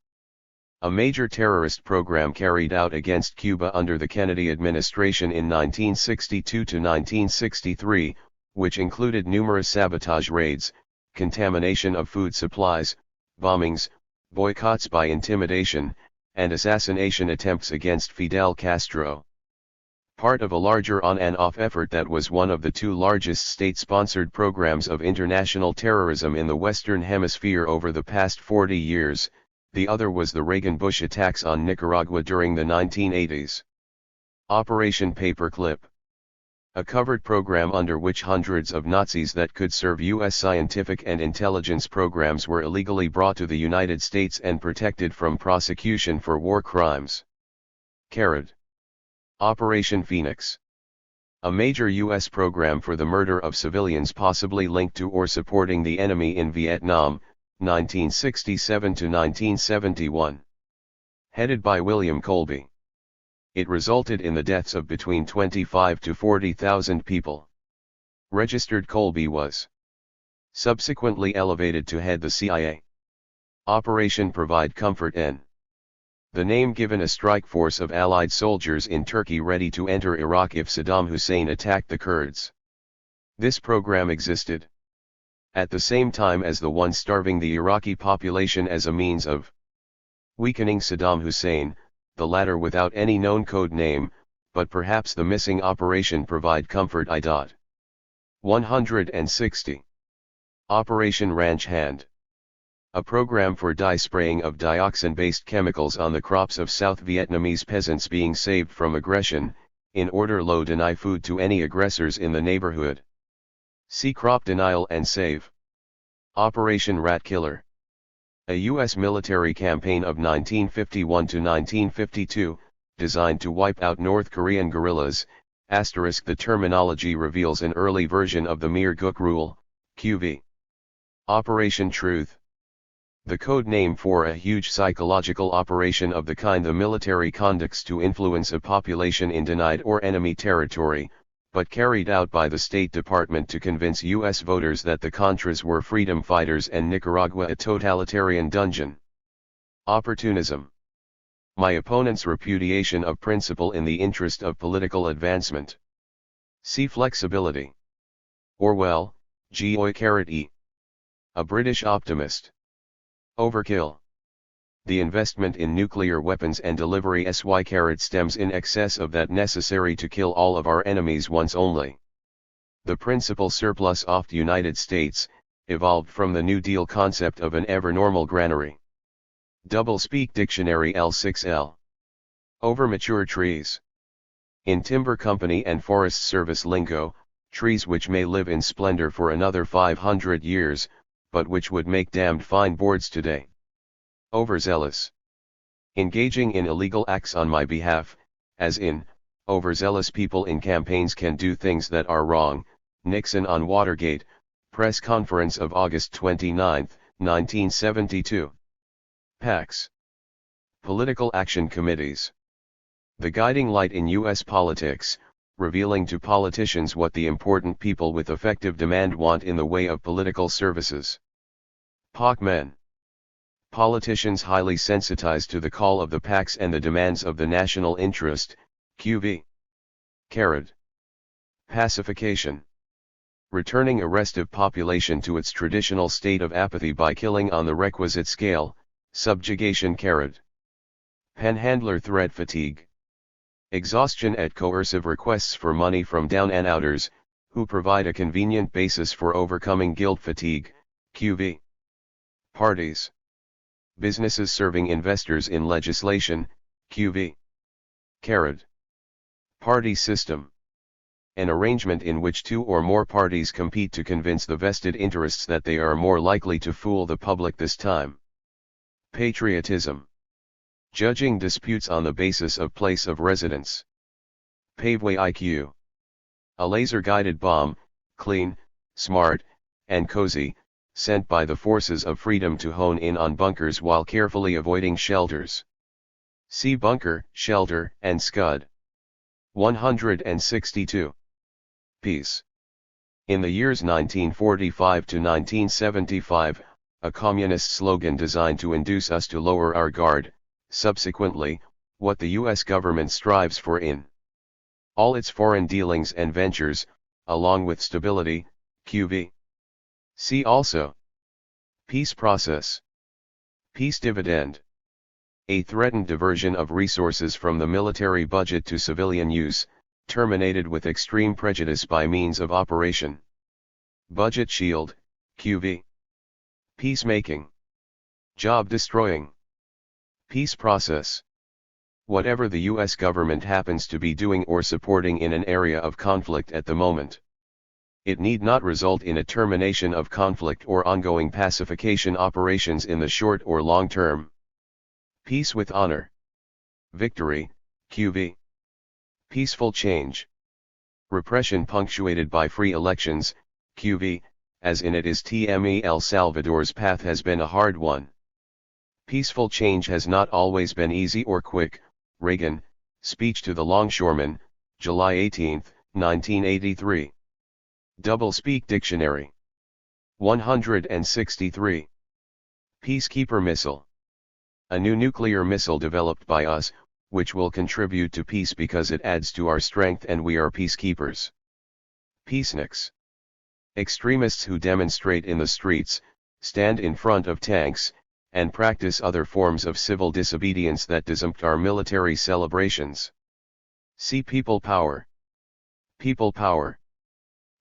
A major terrorist program carried out against Cuba under the Kennedy administration in 1962 to 1963, which included numerous sabotage raids, contamination of food supplies, bombings, boycotts by intimidation, and assassination attempts against Fidel Castro. Part of a larger on and off effort that was one of the two largest state-sponsored programs of international terrorism in the Western Hemisphere over the past 40 years, the other was the Reagan-Bush attacks on Nicaragua during the 1980s. Operation Paperclip. A covert program under which hundreds of Nazis that could serve U.S. scientific and intelligence programs were illegally brought to the United States and protected from prosecution for war crimes. Caret. Operation Phoenix. A major U.S. program for the murder of civilians possibly linked to or supporting the enemy in Vietnam, 1967 to 1971. Headed by William Colby. It resulted in the deaths of between 25 to 40,000 people. Registered Colby was subsequently elevated to head the CIA. Operation Provide Comfort N. The name given a strike force of Allied soldiers in Turkey ready to enter Iraq if Saddam Hussein attacked the Kurds. This program existed at the same time as the one starving the Iraqi population as a means of weakening Saddam Hussein, the latter without any known code name, but perhaps the missing Operation Provide Comfort I. 160. Operation Ranch Hand. A program for dye-spraying of dioxin-based chemicals on the crops of South Vietnamese peasants being saved from aggression, in order to deny food to any aggressors in the neighborhood. See Crop Denial and Save. Operation Rat Killer. A U.S. military campaign of 1951 to 1952, designed to wipe out North Korean guerrillas. The terminology reveals an early version of the Mir Guk rule, QV. Operation Truth. The code name for a huge psychological operation of the kind the military conducts to influence a population in denied or enemy territory, but carried out by the State Department to convince U.S. voters that the Contras were freedom fighters and Nicaragua a totalitarian dungeon. Opportunism. My opponent's repudiation of principle in the interest of political advancement. See Flexibility. Orwell, G.O.E. A British optimist. Overkill. The investment in nuclear weapons and delivery S Wuerker stems in excess of that necessary to kill all of our enemies once only. The principal surplus oft United States, evolved from the New Deal concept of an ever-normal granary. Doublespeak Dictionary L6L. Over mature trees. In timber company and forest service lingo, trees which may live in splendor for another 500 years, but which would make damned fine boards today. Overzealous. Engaging in illegal acts on my behalf, as in, overzealous people in campaigns can do things that are wrong. Nixon on Watergate, press conference of August 29, 1972. PACs. Political Action Committees. The guiding light in U.S. politics, revealing to politicians what the important people with effective demand want in the way of political services. POC men. Politicians highly sensitized to the call of the PACs and the demands of the national interest, QV. Carrot. Pacification. Returning a restive population to its traditional state of apathy by killing on the requisite scale, subjugation. Carrot. Panhandler threat fatigue. Exhaustion at coercive requests for money from down and outers, who provide a convenient basis for overcoming guilt fatigue, QV. Parties. Businesses serving investors in legislation, QV. Carrot. Party system. An arrangement in which two or more parties compete to convince the vested interests that they are more likely to fool the public this time. Patriotism. Judging disputes on the basis of place of residence. Paveway IQ. A laser-guided bomb, clean, smart, and cozy, sent by the forces of freedom to hone in on bunkers while carefully avoiding shelters. See bunker, shelter, and scud. 162. Peace. In the years 1945 to 1975, a communist slogan designed to induce us to lower our guard, subsequently, what the U.S. government strives for in all its foreign dealings and ventures, along with stability, QV. See also. Peace process. Peace dividend. A threatened diversion of resources from the military budget to civilian use, terminated with extreme prejudice by means of Operation Budget Shield, QV. Peacemaking. Job destroying. Peace process. Whatever the U.S. government happens to be doing or supporting in an area of conflict at the moment, it need not result in a termination of conflict or ongoing pacification operations in the short or long term. Peace with honor. Victory, QV. Peaceful change. Repression punctuated by free elections, QV, as in it is TME. El Salvador's path has been a hard one. Peaceful change has not always been easy or quick. Reagan, Speech to the Longshoremen, July 18, 1983. Doublespeak Dictionary. 163. Peacekeeper missile. A new nuclear missile developed by us, which will contribute to peace because it adds to our strength and we are peacekeepers. Peaceniks. Extremists who demonstrate in the streets, stand in front of tanks, and practice other forms of civil disobedience that disrupt our military celebrations. See people power. People power.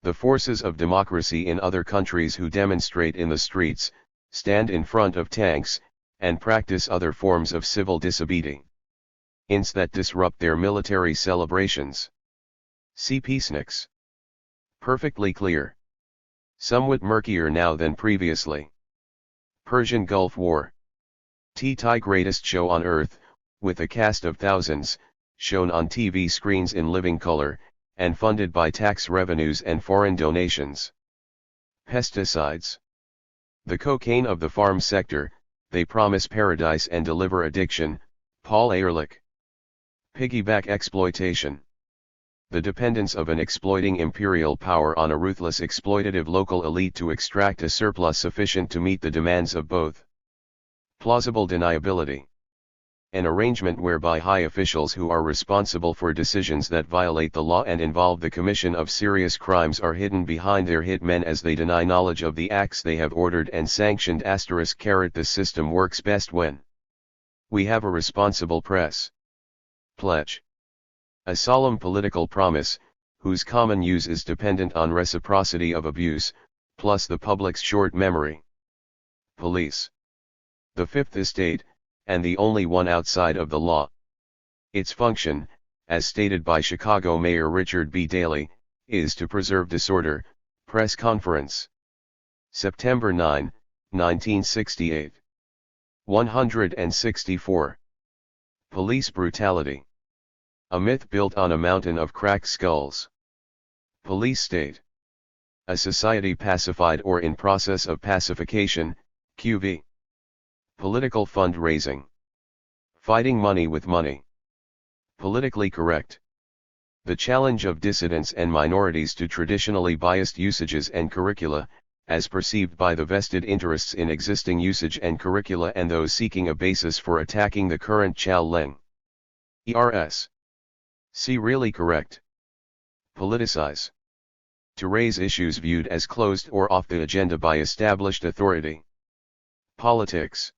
The forces of democracy in other countries who demonstrate in the streets, stand in front of tanks, and practice other forms of civil disobedience that disrupt their military celebrations. See peaceniks. Perfectly clear. Somewhat murkier now than previously. Persian Gulf War. THI greatest show on earth, with a cast of thousands, shown on TV screens in living color, and funded by tax revenues and foreign donations. Pesticides. The cocaine of the farm sector, they promise paradise and deliver addiction, Paul Ehrlich. Piggyback exploitation. The dependence of an exploiting imperial power on a ruthless exploitative local elite to extract a surplus sufficient to meet the demands of both. Plausible deniability. An arrangement whereby high officials who are responsible for decisions that violate the law and involve the commission of serious crimes are hidden behind their hitmen as they deny knowledge of the acts they have ordered and sanctioned. The system works best when we have a responsible press. Pledge. A solemn political promise, whose common use is dependent on reciprocity of abuse, plus the public's short memory. Police. The fifth estate, and the only one outside of the law. Its function, as stated by Chicago Mayor Richard B. Daley, is to preserve disorder. Press conference. September 9, 1968. 164. Police brutality. A myth built on a mountain of cracked skulls. Police state. A society pacified or in process of pacification, QV. Political fundraising. Fighting money with money. Politically correct. The challenge of dissidents and minorities to traditionally biased usages and curricula, as perceived by the vested interests in existing usage and curricula and those seeking a basis for attacking the current Chao Leng. ERS. See really correct. Politicize. To raise issues viewed as closed or off the agenda by established authority. Politics.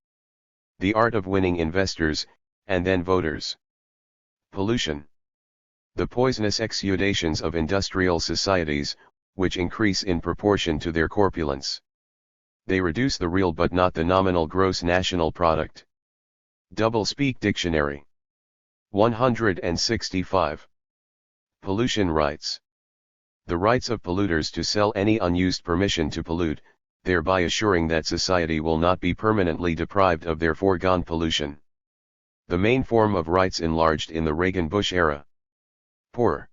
The art of winning investors, and then voters. Pollution. The poisonous exudations of industrial societies, which increase in proportion to their corpulence. They reduce the real but not the nominal gross national product. Double-speak dictionary. 165. Pollution rights. The rights of polluters to sell any unused permission to pollute, thereby assuring that society will not be permanently deprived of their foregone pollution. The main form of rights enlarged in the Reagan-Bush era. Poor.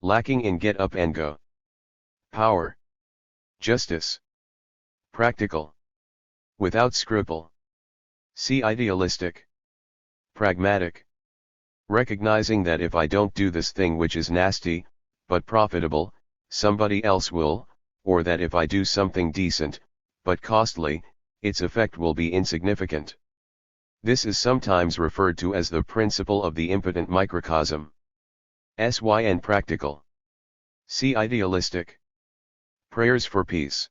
Lacking in get up and go. Power. Justice. Practical. Without scruple. See idealistic. Pragmatic. Recognizing that if I don't do this thing which is nasty, but profitable, somebody else will, or that if I do something decent, but costly, its effect will be insignificant. This is sometimes referred to as the principle of the impotent microcosm. SYN practical. See idealistic. Prayers for peace.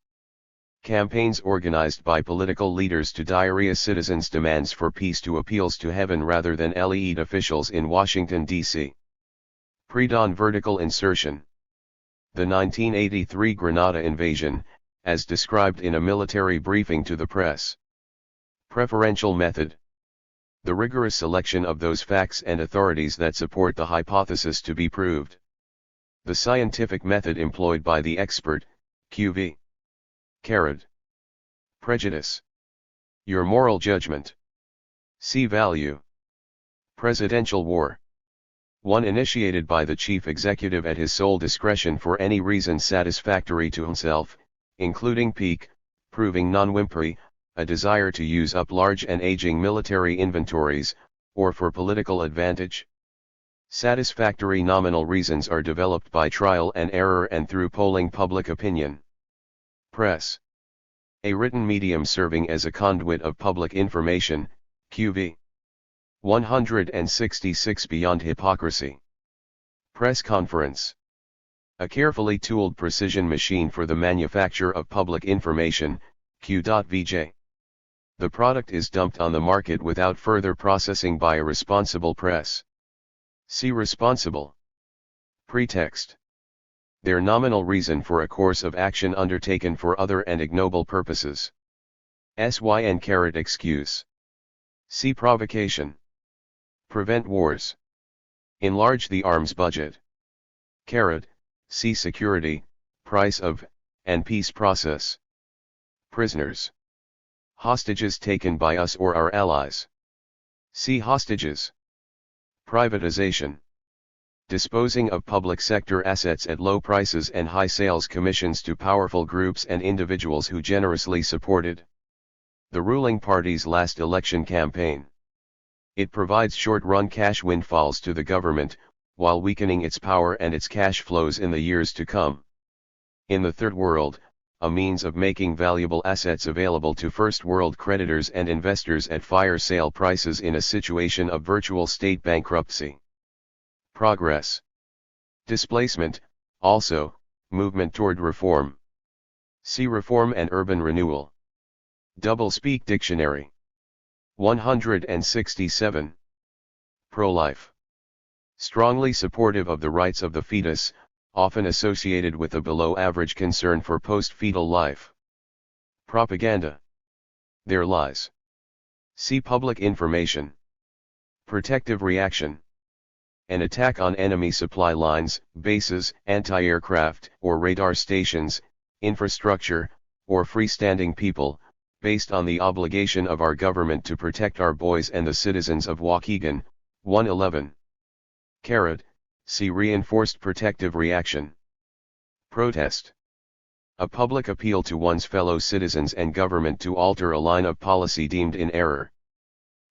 Campaigns organized by political leaders to diarrhea citizens' demands for peace to appeals to heaven rather than lead officials in Washington, D.C. Pre-dawn vertical insertion. The 1983 Grenada invasion, as described in a military briefing to the press. Preferential method. The rigorous selection of those facts and authorities that support the hypothesis to be proved. The scientific method employed by the expert, QV. Carrot. Prejudice. Your moral judgment. See value. Presidential war. One initiated by the chief executive at his sole discretion for any reason satisfactory to himself, including pique, proving non-whimpery, a desire to use up large and aging military inventories, or for political advantage. Satisfactory nominal reasons are developed by trial and error and through polling public opinion. Press. A written medium serving as a conduit of public information, QV. 166 Beyond hypocrisy. Press conference. A carefully tooled precision machine for the manufacture of public information, Q.VJ. The product is dumped on the market without further processing by a responsible press. See responsible. Pretext. Their nominal reason for a course of action undertaken for other and ignoble purposes. SYN carrot excuse. See provocation. Prevent wars. Enlarge the arms budget. Carrot, see security, price of, and peace process. Prisoners. Hostages taken by us or our allies. See hostages. Privatization. Disposing of public sector assets at low prices and high sales commissions to powerful groups and individuals who generously supported the ruling party's last election campaign. It provides short-run cash windfalls to the government, while weakening its power and its cash flows in the years to come. In the Third World, a means of making valuable assets available to First World creditors and investors at fire sale prices in a situation of virtual state bankruptcy. Progress. Displacement, also, movement toward reform. See Reform and Urban Renewal. Double-speak dictionary. 167. Pro-life. Strongly supportive of the rights of the fetus, often associated with a below-average concern for post-fetal life. Propaganda. Their lies. See Public Information. Protective reaction. An attack on enemy supply lines, bases, anti-aircraft or radar stations, infrastructure, or freestanding people, based on the obligation of our government to protect our boys and the citizens of Waukegan. 111. Carrot, see Reinforced Protective Reaction. Protest. A public appeal to one's fellow citizens and government to alter a line of policy deemed in error.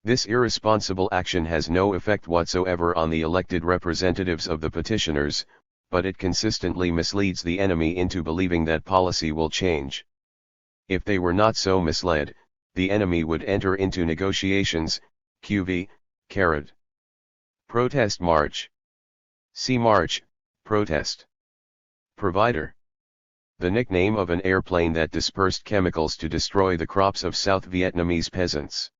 This irresponsible action has no effect whatsoever on the elected representatives of the petitioners, but it consistently misleads the enemy into believing that policy will change. If they were not so misled, the enemy would enter into negotiations. QV, carrot. Protest march. See march, protest. Provider. The nickname of an airplane that dispersed chemicals to destroy the crops of South Vietnamese peasants.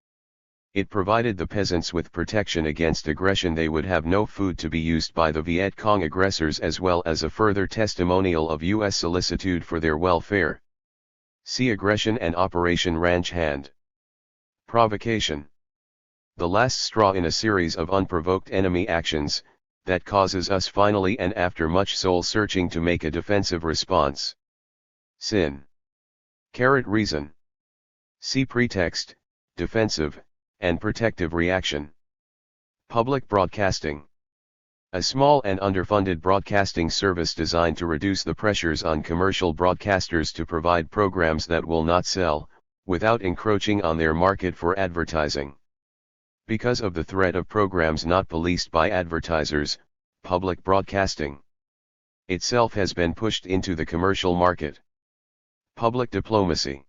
It provided the peasants with protection against aggression. They would have no food to be used by the Viet Cong aggressors, as well as a further testimonial of U.S. solicitude for their welfare. See aggression and Operation Ranch Hand. Provocation. The last straw in a series of unprovoked enemy actions, that causes us finally and after much soul-searching to make a defensive response. Sin. Carrot reason. See pretext, defensive, and protective reaction. Public broadcasting. A small and underfunded broadcasting service designed to reduce the pressures on commercial broadcasters to provide programs that will not sell, without encroaching on their market for advertising. Because of the threat of programs not policed by advertisers, public broadcasting itself has been pushed into the commercial market. Public diplomacy.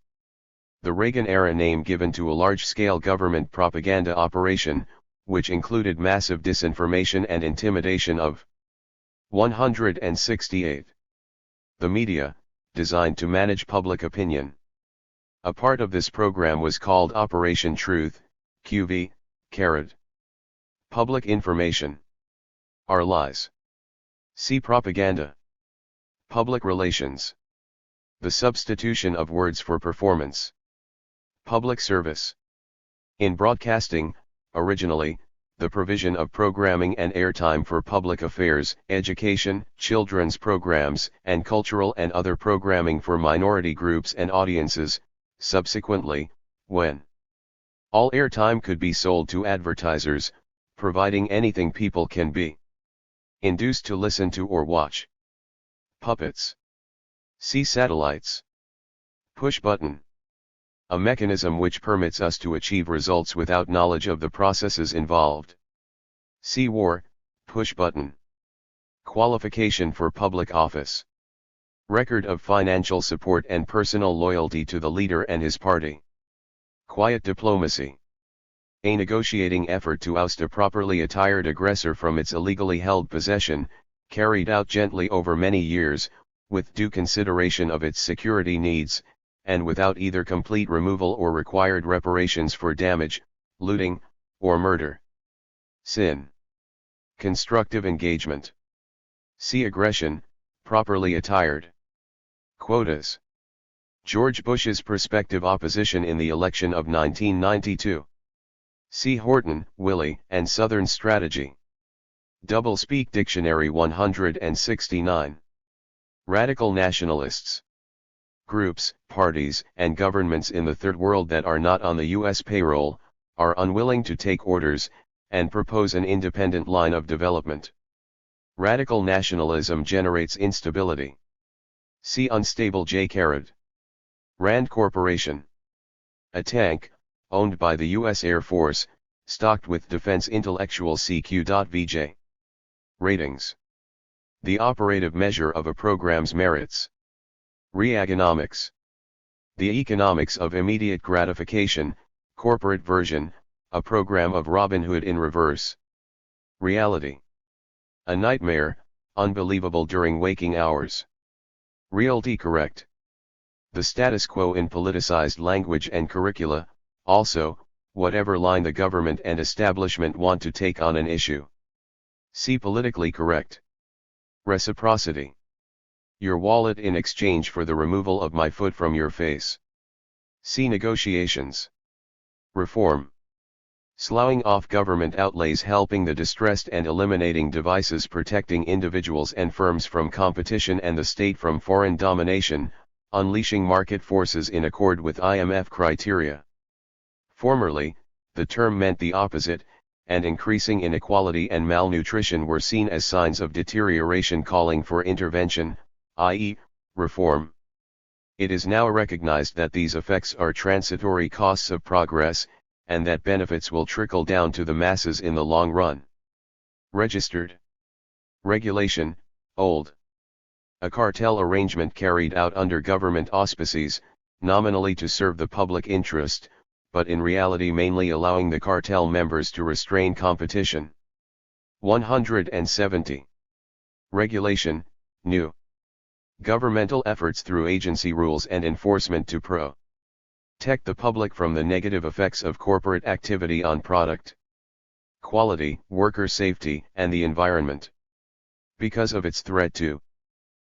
The Reagan-era name given to a large-scale government propaganda operation, which included massive disinformation and intimidation of 168. The media, designed to manage public opinion. A part of this program was called Operation Truth, QV, carrot. Public information. Are lies. See propaganda. Public relations. The substitution of words for performance. Public service. In broadcasting, originally, the provision of programming and airtime for public affairs, education, children's programs, and cultural and other programming for minority groups and audiences. Subsequently, when all airtime could be sold to advertisers, providing anything people can be induced to listen to or watch. Puppets. See satellites. Push button. A mechanism which permits us to achieve results without knowledge of the processes involved. See war, push button. Qualification for public office. Record of financial support and personal loyalty to the leader and his party. Quiet diplomacy. A negotiating effort to oust a properly attired aggressor from its illegally held possession, carried out gently over many years, with due consideration of its security needs, and without either complete removal or required reparations for damage, looting, or murder. Sin. Constructive engagement. See aggression, properly attired. Quotas. George Bush's prospective opposition in the election of 1992. See Horton, Willie, and Southern Strategy. Doublespeak Dictionary 169. Radical nationalists. Groups, parties, and governments in the Third World that are not on the U.S. payroll, are unwilling to take orders, and propose an independent line of development. Radical nationalism generates instability. See unstable J. Rand Corporation. A tank, owned by the U.S. Air Force, stocked with defense intellectual CQ.VJ. Ratings. The operative measure of a program's merits. Reaganomics. The economics of immediate gratification, corporate version, a program of Robin Hood in reverse. Reality. A nightmare, unbelievable during waking hours. Realty correct. The status quo in politicized language and curricula, also, whatever line the government and establishment want to take on an issue. See politically correct. Reciprocity. Your wallet in exchange for the removal of my foot from your face. See negotiations. Reform. Sloughing off government outlays, helping the distressed, and eliminating devices protecting individuals and firms from competition and the state from foreign domination, unleashing market forces in accord with IMF criteria. Formerly, the term meant the opposite, and increasing inequality and malnutrition were seen as signs of deterioration calling for intervention, i.e., reform. It is now recognized that these effects are transitory costs of progress, and that benefits will trickle down to the masses in the long run. Registered. Regulation, old. A cartel arrangement carried out under government auspices, nominally to serve the public interest, but in reality mainly allowing the cartel members to restrain competition. 170. Regulation, new. Governmental efforts through agency rules and enforcement to protect the public from the negative effects of corporate activity on product quality, worker safety, and the environment. Because of its threat to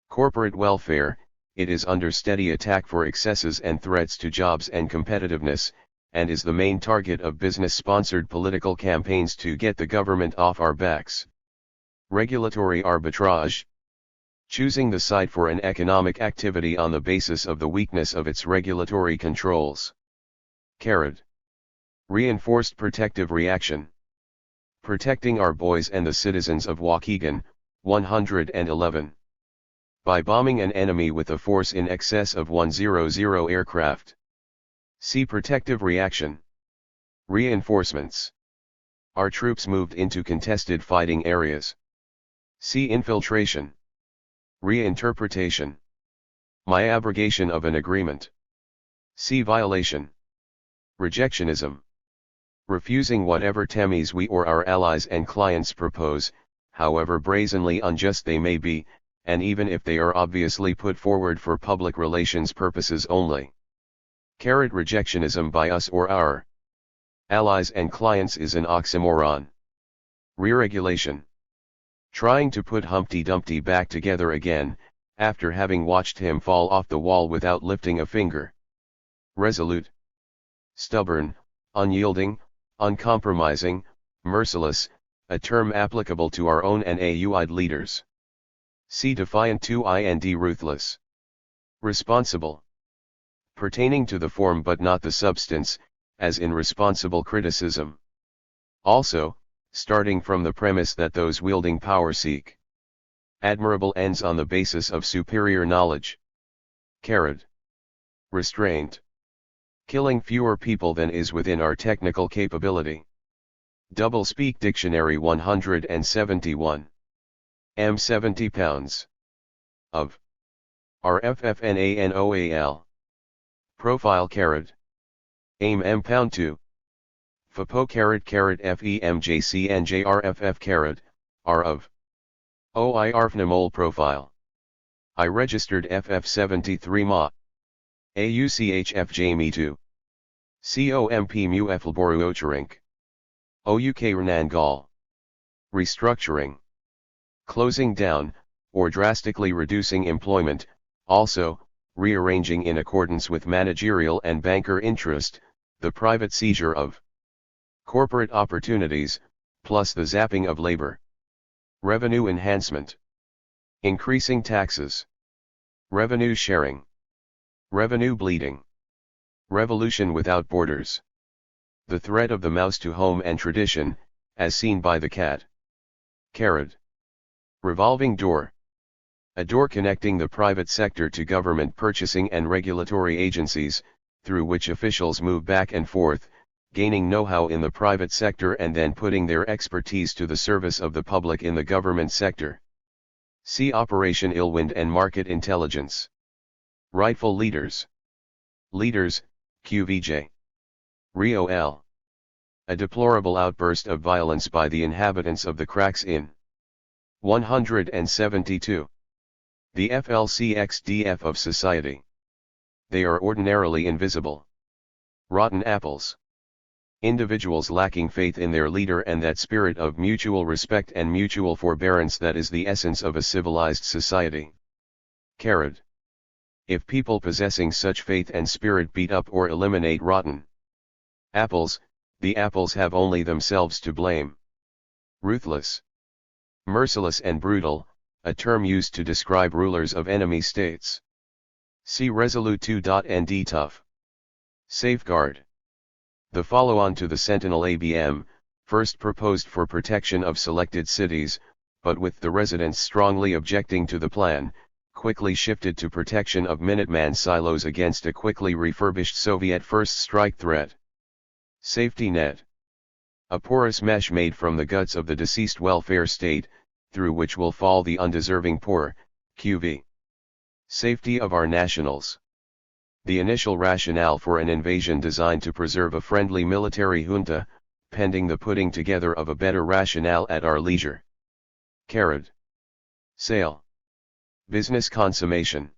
corporate welfare, it is under steady attack for excesses and threats to jobs and competitiveness, and is the main target of business-sponsored political campaigns to get the government off our backs. Regulatory arbitrage. Choosing the side for an economic activity on the basis of the weakness of its regulatory controls. Reinforced protective reaction. Protecting our boys and the citizens of Waukegan, 111. By bombing an enemy with a force in excess of 100 aircraft. See protective reaction. Reinforcements. Our troops moved into contested fighting areas. See infiltration. Reinterpretation. My abrogation of an agreement. See violation. Rejectionism. Refusing whatever temmies we or our allies and clients propose, however brazenly unjust they may be, and even if they are obviously put forward for public relations purposes only. Rejectionism by us or our allies and clients is an oxymoron. Re-regulation. Trying to put Humpty Dumpty back together again, after having watched him fall off the wall without lifting a finger. Resolute. Stubborn, unyielding, uncompromising, merciless, a term applicable to our own NAUID leaders. See defiant to and ruthless. Responsible. Pertaining to the form but not the substance, as in responsible criticism. Also, starting from the premise that those wielding power seek admirable ends on the basis of superior knowledge. Restraint. Killing fewer people than is within our technical capability. Doublespeak Dictionary 171. 70 pounds. Of. RFFNANOAL. Profile Aim pound 2. FAPO FEMJCNJRFF R of. OIRFNAMOL profile. I registered FF73 Ma. AUCHFJ me 2. COMP mu Effelboruocherink. OUK Renangal. Restructuring. Closing down, or drastically reducing employment, also, rearranging in accordance with managerial and banker interest, the private seizure of corporate opportunities, plus the zapping of labor. Revenue enhancement. Increasing taxes. Revenue sharing. Revenue bleeding. Revolution without borders. The threat of the mouse to home and tradition, as seen by the cat. Revolving door. A door connecting the private sector to government purchasing and regulatory agencies, through which officials move back and forth, gaining know-how in the private sector and then putting their expertise to the service of the public in the government sector. See Operation Illwind and Market Intelligence. Rightful leaders. Leaders, QVJ. Rio L. A deplorable outburst of violence by the inhabitants of the cracks in 172. The FLCXDF of society. They are ordinarily invisible. Rotten apples. Individuals lacking faith in their leader and that spirit of mutual respect and mutual forbearance that is the essence of a civilized society. If people possessing such faith and spirit beat up or eliminate rotten apples, the apples have only themselves to blame. Ruthless. Merciless and brutal, a term used to describe rulers of enemy states. See Resolute 2.nd Tough. Safeguard. The follow-on to the Sentinel ABM, first proposed for protection of selected cities, but with the residents strongly objecting to the plan, quickly shifted to protection of Minuteman silos against a quickly refurbished Soviet first strike threat. Safety net. A porous mesh made from the guts of the deceased welfare state, through which will fall the undeserving poor, QV. Safety of our nationals. The initial rationale for an invasion designed to preserve a friendly military junta, pending the putting together of a better rationale at our leisure. Carrot. Sale. Business consummation.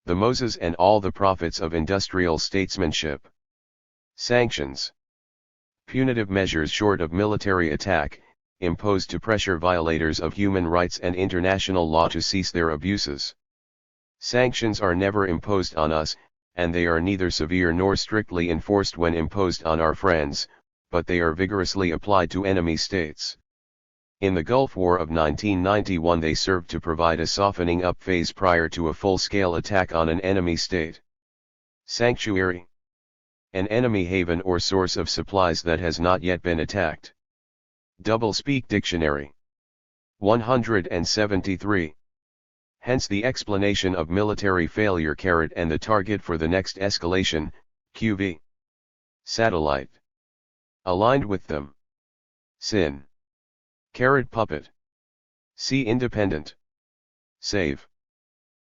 The Moses and all the prophets of industrial statesmanship. Sanctions. Punitive measures short of military attack, imposed to pressure violators of human rights and international law to cease their abuses. Sanctions are never imposed on us, and they are neither severe nor strictly enforced when imposed on our friends, but they are vigorously applied to enemy states. In the Gulf War of 1991 they served to provide a softening up phase prior to a full-scale attack on an enemy state. Sanctuary. An enemy haven or source of supplies that has not yet been attacked. Doublespeak Dictionary. 173. Hence the explanation of military failure and the target for the next escalation, QV. Satellite. Aligned with them. Sin. Puppet. See independent. Save.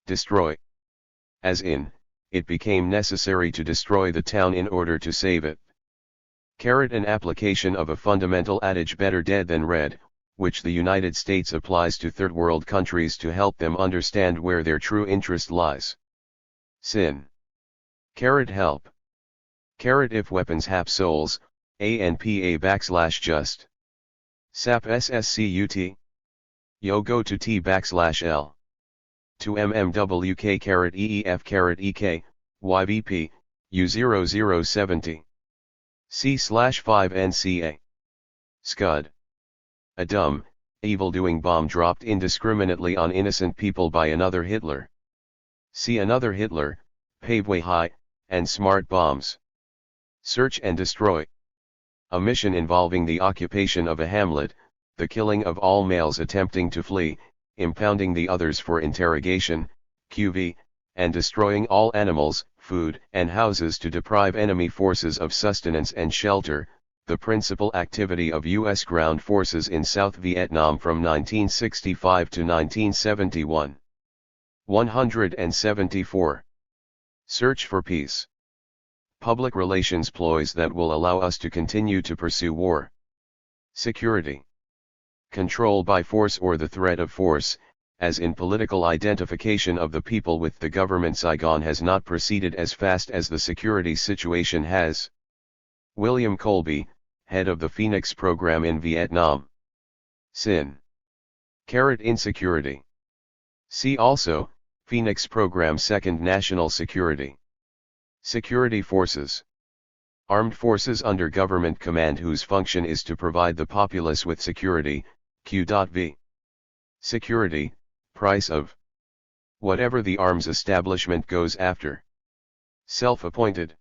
Destroy. As in, it became necessary to destroy the town in order to save it. An application of a fundamental adage better dead than red, which the United States applies to third world countries to help them understand where their true interest lies. Sin. Help. If weapons hap souls, ANPA \just. SAP SSCUT. Yo go to T\L. To MMWK EEF EK, YVP, U0070. C/5 NCA. Scud. A dumb, evil-doing bomb dropped indiscriminately on innocent people by another Hitler. See another Hitler, Paveway High, and smart bombs. Search and destroy. A mission involving the occupation of a hamlet, the killing of all males attempting to flee, impounding the others for interrogation, QV, and destroying all animals, food, and houses to deprive enemy forces of sustenance and shelter, the principal activity of U.S. ground forces in South Vietnam from 1965 to 1971. 174. Search for peace. Public relations ploys that will allow us to continue to pursue war. Security. Control by force or the threat of force, as in political identification of the people with the government Saigon has not proceeded as fast as the security situation has. William Colby, head of the Phoenix program in Vietnam. Sin. Insecurity. See also, Phoenix program Second National Security. Security forces. Armed forces under government command whose function is to provide the populace with security, Q.V. Security, price of whatever the arms establishment goes after. Self-appointed.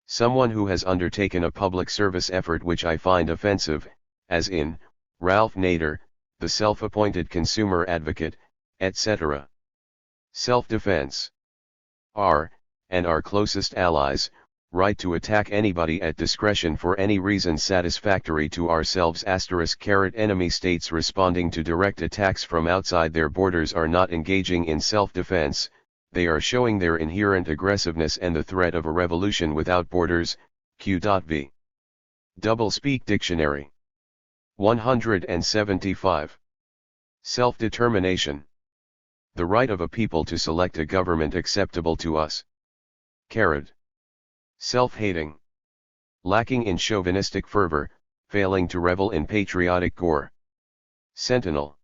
Someone who has undertaken a public service effort which I find offensive, as in, Ralph Nader, the self-appointed consumer advocate, etc. Self-defense. And our closest allies, right to attack anybody at discretion for any reason satisfactory to ourselves *. Enemy states responding to direct attacks from outside their borders are not engaging in self-defense, they are showing their inherent aggressiveness and the threat of a revolution without borders, Q.V. Doublespeak Dictionary. 175. Self-determination. The right of a people to select a government acceptable to us. Self-hating. Lacking in chauvinistic fervor, failing to revel in patriotic gore. Sentinel.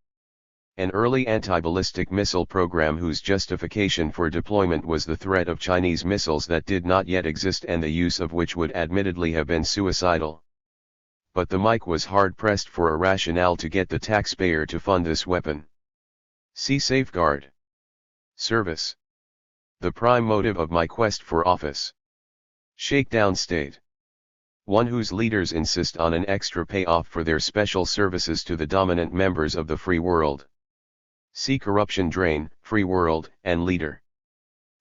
An early anti-ballistic missile program whose justification for deployment was the threat of Chinese missiles that did not yet exist and the use of which would admittedly have been suicidal. But the MiC was hard-pressed for a rationale to get the taxpayer to fund this weapon. See Safeguard. Service. The prime motive of my quest for office. Shakedown state. One whose leaders insist on an extra payoff for their special services to the dominant members of the free world. See corruption drain, free world, and leader.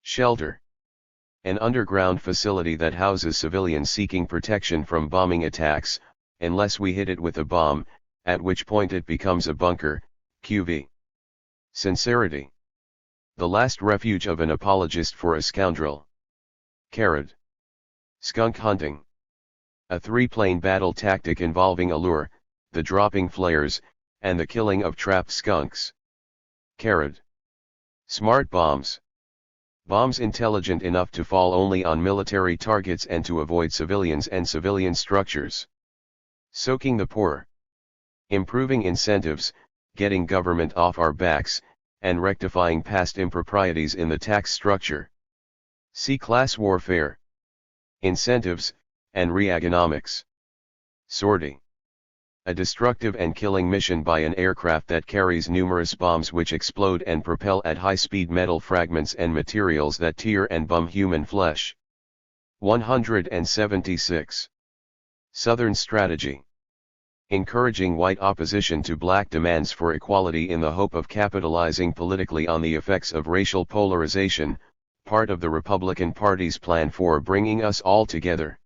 Shelter. An underground facility that houses civilians seeking protection from bombing attacks, unless we hit it with a bomb, at which point it becomes a bunker, QV. Sincerity. The last refuge of an apologist for a scoundrel. Carrot. Skunk hunting. A three-plane battle tactic involving a lure, the dropping flares, and the killing of trapped skunks. Carrot. Smart bombs. Bombs intelligent enough to fall only on military targets and to avoid civilians and civilian structures. Soaking the poor. Improving incentives, getting government off our backs, and rectifying past improprieties in the tax structure. See class warfare. Incentives, and reaganomics. Sortie. A destructive and killing mission by an aircraft that carries numerous bombs which explode and propel at high speed metal fragments and materials that tear and bum human flesh. 176. Southern strategy. Encouraging white opposition to black demands for equality in the hope of capitalizing politically on the effects of racial polarization, part of the Republican Party's plan for bringing us all together.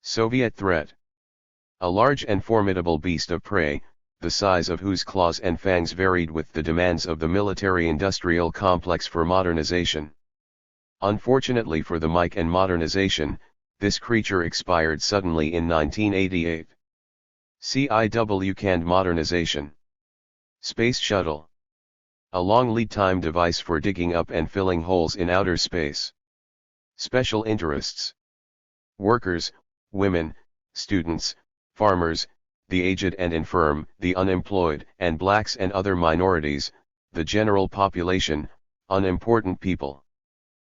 Soviet threat. A large and formidable beast of prey, the size of whose claws and fangs varied with the demands of the military-industrial complex for modernization. Unfortunately for the mic and modernization, this creature expired suddenly in 1988. CIW canned modernization. Space shuttle. A long lead time device for digging up and filling holes in outer space. Special interests. Workers, women, students, farmers, the aged and infirm, the unemployed, and blacks and other minorities, the general population, unimportant people.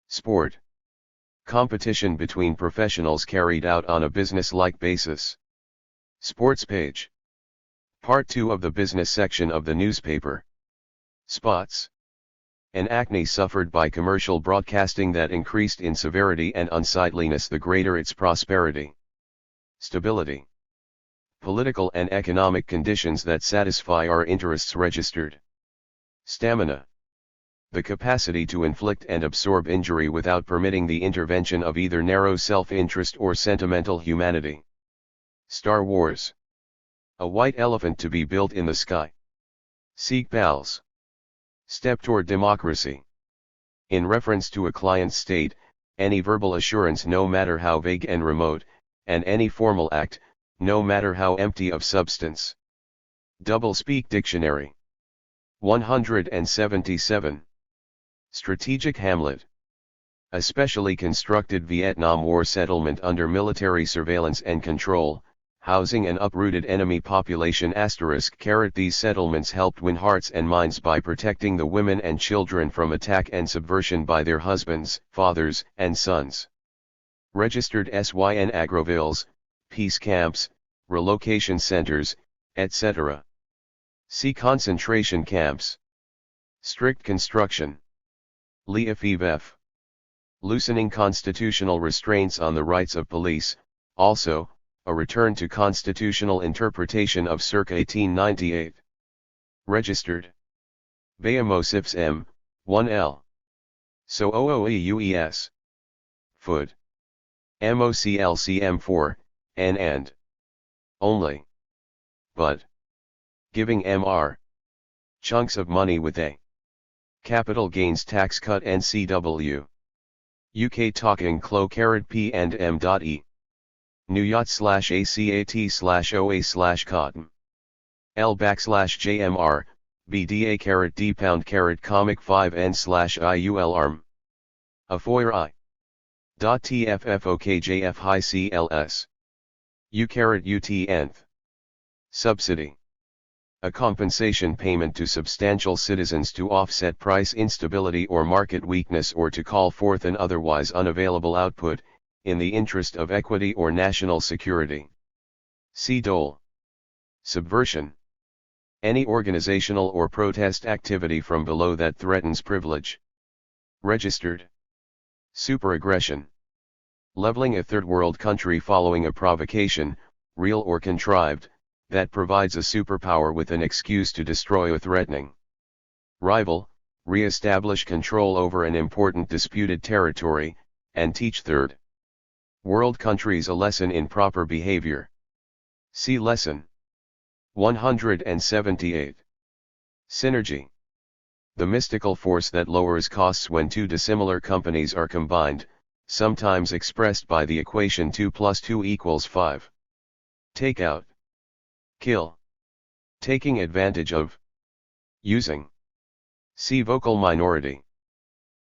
Sport. Competition between professionals carried out on a business-like basis. Sports page. Part 2 of the business section of the newspaper. Spots. An acne suffered by commercial broadcasting that increased in severity and unsightliness the greater its prosperity. Stability. Political and economic conditions that satisfy our interests registered. Stamina. The capacity to inflict and absorb injury without permitting the intervention of either narrow self-interest or sentimental humanity. Star Wars. A white elephant to be built in the sky. Seek pals. Step toward democracy. In reference to a client's state, any verbal assurance no matter how vague and remote, and any formal act, no matter how empty of substance. Doublespeak Dictionary. 177. Strategic hamlet. A specially constructed Vietnam War settlement under military surveillance and control, housing an uprooted enemy population *. These settlements helped win hearts and minds by protecting the women and children from attack and subversion by their husbands, fathers, and sons. Registered SYN agrovilles, peace camps, relocation centers, etc. See concentration camps. Strict construction. Liefevef. Loosening constitutional restraints on the rights of police, also, a return to constitutional interpretation of circa 1898. Registered. Bayamosifs M, 1L. So OOEUES. Food. MOCLCM4, N and. Only. But. Giving MR. Chunks of money with a. Capital gains tax cut NCW. UK talking clo *P and M.E. Nuyat/ACAT/OA/cotton. L/JMR, BDA *D pound comic 5N/IUL arm. Afoyer I. TFFOKJF high CLS. U*UT nth. Subsidy. A compensation payment to substantial citizens to offset price instability or market weakness or to call forth an otherwise unavailable output, in the interest of equity or national security. See dole. Subversion. Any organizational or protest activity from below that threatens privilege. Registered. Superaggression. Leveling a third world country following a provocation, real or contrived, that provides a superpower with an excuse to destroy a threatening rival, re-establish control over an important disputed territory, and teach third world countries a lesson in proper behavior. See Lesson 178. Synergy. The mystical force that lowers costs when two dissimilar companies are combined, sometimes expressed by the equation 2 plus 2 equals 5. Take out. Kill. Taking advantage of. Using. See vocal minority.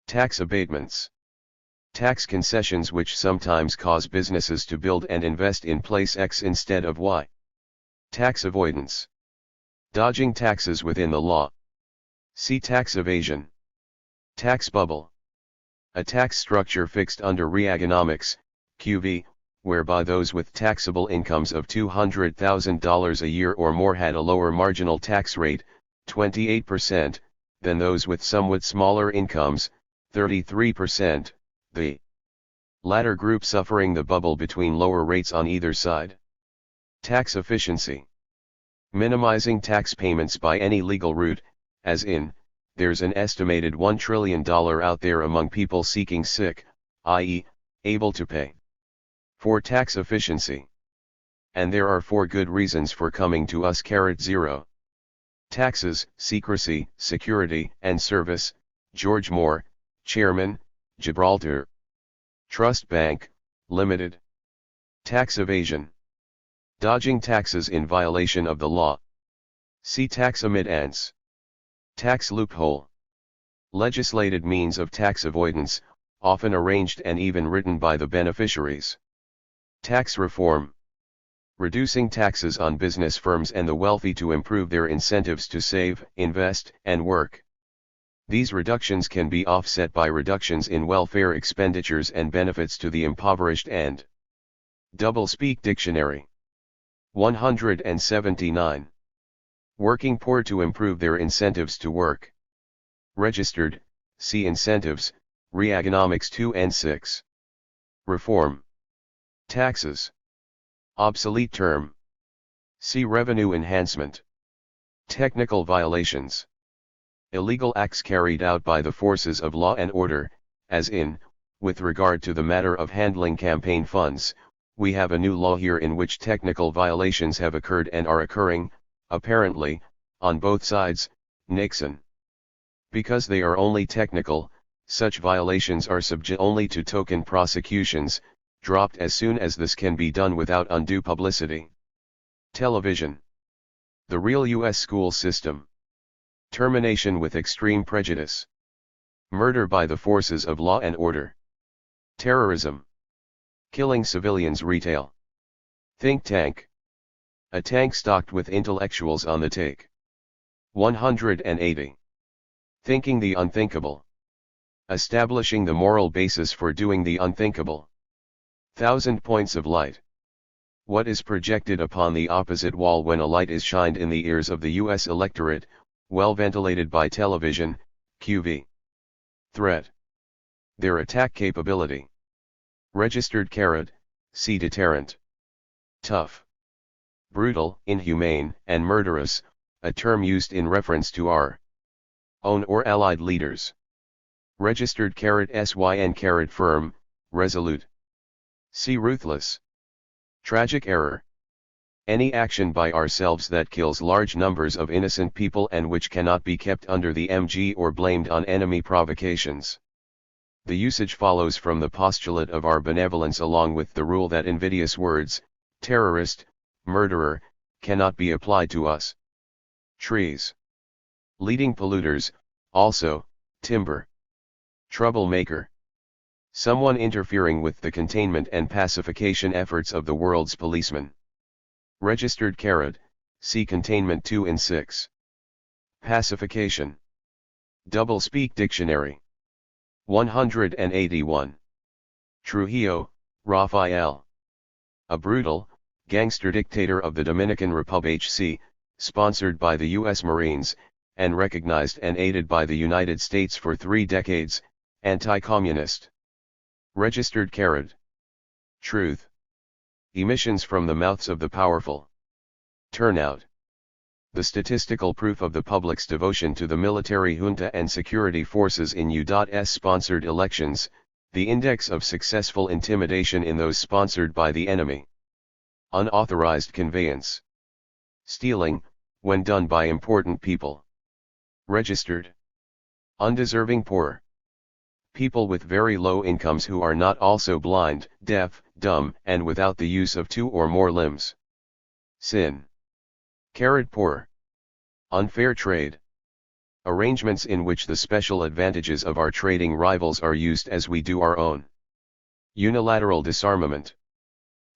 Tax abatements. Tax concessions which sometimes cause businesses to build and invest in place X instead of Y. Tax avoidance. Dodging taxes within the law. See tax evasion. Tax bubble. A tax structure fixed under Reaganomics, QV, whereby those with taxable incomes of $200,000 a year or more had a lower marginal tax rate, 28%, than those with somewhat smaller incomes, 33%, the latter group suffering the bubble between lower rates on either side. Tax efficiency. Minimizing tax payments by any legal route, as in, there's an estimated $1 trillion out there among people seeking sick, i.e., able to pay. For tax efficiency. And there are 4 good reasons for coming to us. 0. Taxes, secrecy, security, and service. George Moore, Chairman, Gibraltar Trust Bank, Limited. Tax evasion. Dodging taxes in violation of the law. See tax amittance. Tax loophole. Legislated means of tax avoidance, often arranged and even written by the beneficiaries. Tax reform. Reducing taxes on business firms and the wealthy to improve their incentives to save, invest, and work. These reductions can be offset by reductions in welfare expenditures and benefits to the impoverished and Doublespeak Dictionary. 179. Working poor to improve their incentives to work. Registered, see Incentives, Reaganomics 2 and 6. Reform. Taxes. Obsolete term. See Revenue enhancement. Technical violations. Illegal acts carried out by the forces of law and order, as in, with regard to the matter of handling campaign funds, we have a new law here in which technical violations have occurred and are occurring, apparently, on both sides. Nixon. Because they are only technical, such violations are subject only to token prosecutions, dropped as soon as this can be done without undue publicity. Television. The real U.S. school system. Termination with extreme prejudice. Murder by the forces of law and order. Terrorism. Killing civilians. Retail. Think tank. A tank stocked with intellectuals on the take. 180. Thinking the unthinkable. Establishing the moral basis for doing the unthinkable. 1,000 points of light. What is projected upon the opposite wall when a light is shined in the ears of the U.S. electorate, well ventilated by television, QV. Threat. Their attack capability. Registered carat, see deterrent. Tough. Brutal, inhumane, and murderous, a term used in reference to our own or allied leaders. Registered carat SYN carat firm, resolute. See ruthless. Tragic error. Any action by ourselves that kills large numbers of innocent people and which cannot be kept under the MG or blamed on enemy provocations. The usage follows from the postulate of our benevolence along with the rule that invidious words, terrorist, murderer, cannot be applied to us. Trees. Leading polluters, also, timber. Troublemaker. Someone interfering with the containment and pacification efforts of the world's policemen. Registered carat, see Containment 2 and 6. Pacification. Doublespeak Dictionary. 181. Trujillo, Rafael. A brutal, gangster dictator of the Dominican Republic, sponsored by the U.S. Marines, and recognized and aided by the United States for 3 decades, anti-communist. Registered carat. Truth. Emissions from the mouths of the powerful. Turnout. The statistical proof of the public's devotion to the military junta and security forces in U.S. sponsored elections, The index of successful intimidation in those sponsored by the enemy. Unauthorized conveyance. Stealing, when done by important people. Registered. Undeserving poor. People with very low incomes who are not also blind, deaf, dumb, and without the use of 2 or more limbs. Sin. Poor. Unfair trade. Arrangements in which the special advantages of our trading rivals are used as we do our own. Unilateral disarmament.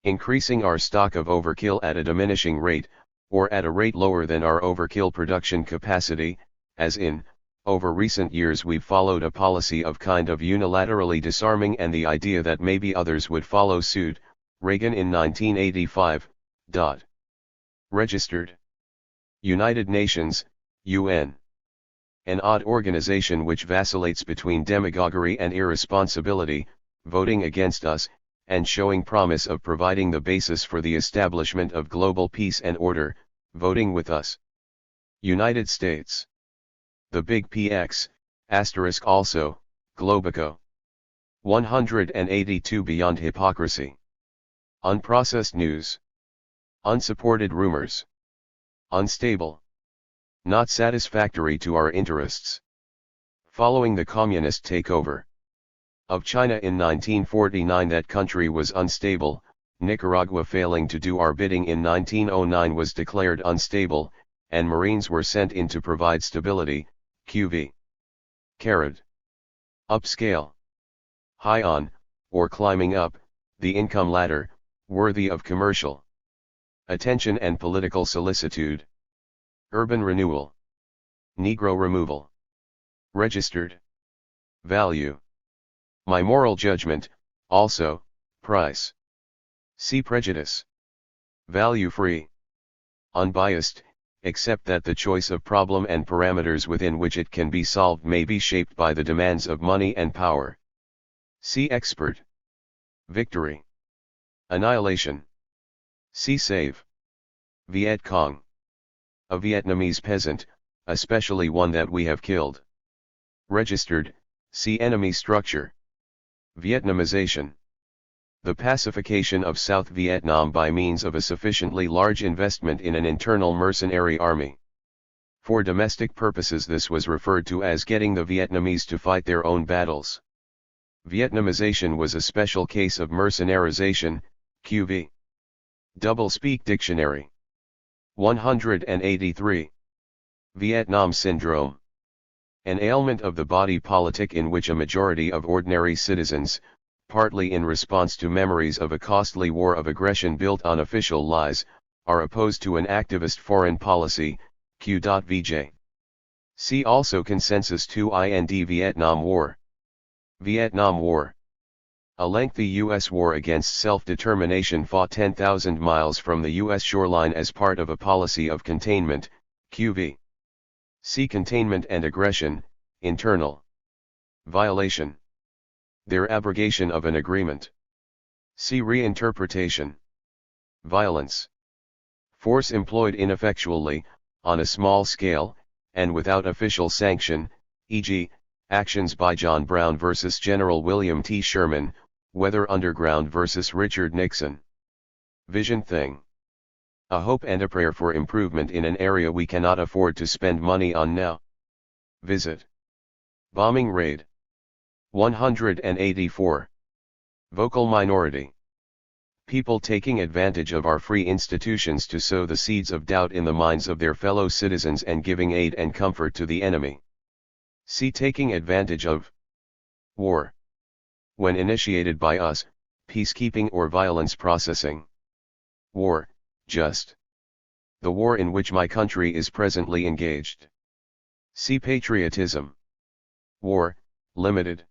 Increasing our stock of overkill at a diminishing rate, or at a rate lower than our overkill production capacity, as in, over recent years we've followed a policy of kind of unilaterally disarming and the idea that maybe others would follow suit, Reagan in 1985. Registered. United Nations, UN. An odd organization which vacillates between demagoguery and irresponsibility, voting against us, and showing promise of providing the basis for the establishment of global peace and order, voting with us. United States. The Big PX, * also, Globico. 182 Beyond hypocrisy. Unprocessed news. Unsupported rumors. Unstable. Not satisfactory to our interests. Following the communist takeover of China in 1949, that country was unstable. Nicaragua failing to do our bidding in 1909 was declared unstable, and Marines were sent in to provide stability. QV. Carrot. Upscale. High on, or climbing up, the income ladder, worthy of commercial attention and political solicitude. Urban renewal. Negro removal. Registered. Value. My moral judgment, also, price. See prejudice. Value free. Unbiased, except that the choice of problem and parameters within which it can be solved may be shaped by the demands of money and power. See expert. Victory. Annihilation. See save. Viet Cong. A Vietnamese peasant, especially one that we have killed. Registered, see enemy structure. Vietnamization. The pacification of South Vietnam by means of a sufficiently large investment in an internal mercenary army. For domestic purposes this was referred to as getting the Vietnamese to fight their own battles. Vietnamization was a special case of mercenarization. QV. Doublespeak Dictionary. 183. Vietnam Syndrome. An ailment of the body politic in which a majority of ordinary citizens, partly in response to memories of a costly war of aggression built on official lies, are opposed to an activist foreign policy. Q.VJ. See also Consensus 2 IND Vietnam War. Vietnam War. A lengthy U.S. war against self-determination fought 10,000 miles from the U.S. shoreline as part of a policy of containment. QV. See Containment and Aggression, Internal Violation. Their abrogation of an agreement. See Reinterpretation. Violence. Force employed ineffectually, on a small scale, and without official sanction, e.g., actions by John Brown versus General William T. Sherman, Weather Underground versus Richard Nixon. Vision Thing. A hope and a prayer for improvement in an area we cannot afford to spend money on now. Visit. Bombing raid. 184. Vocal minority. People taking advantage of our free institutions to sow the seeds of doubt in the minds of their fellow citizens and giving aid and comfort to the enemy. See taking advantage of. War. When initiated by us, peacekeeping or violence processing. War, just. The war in which my country is presently engaged. See patriotism. War, limited.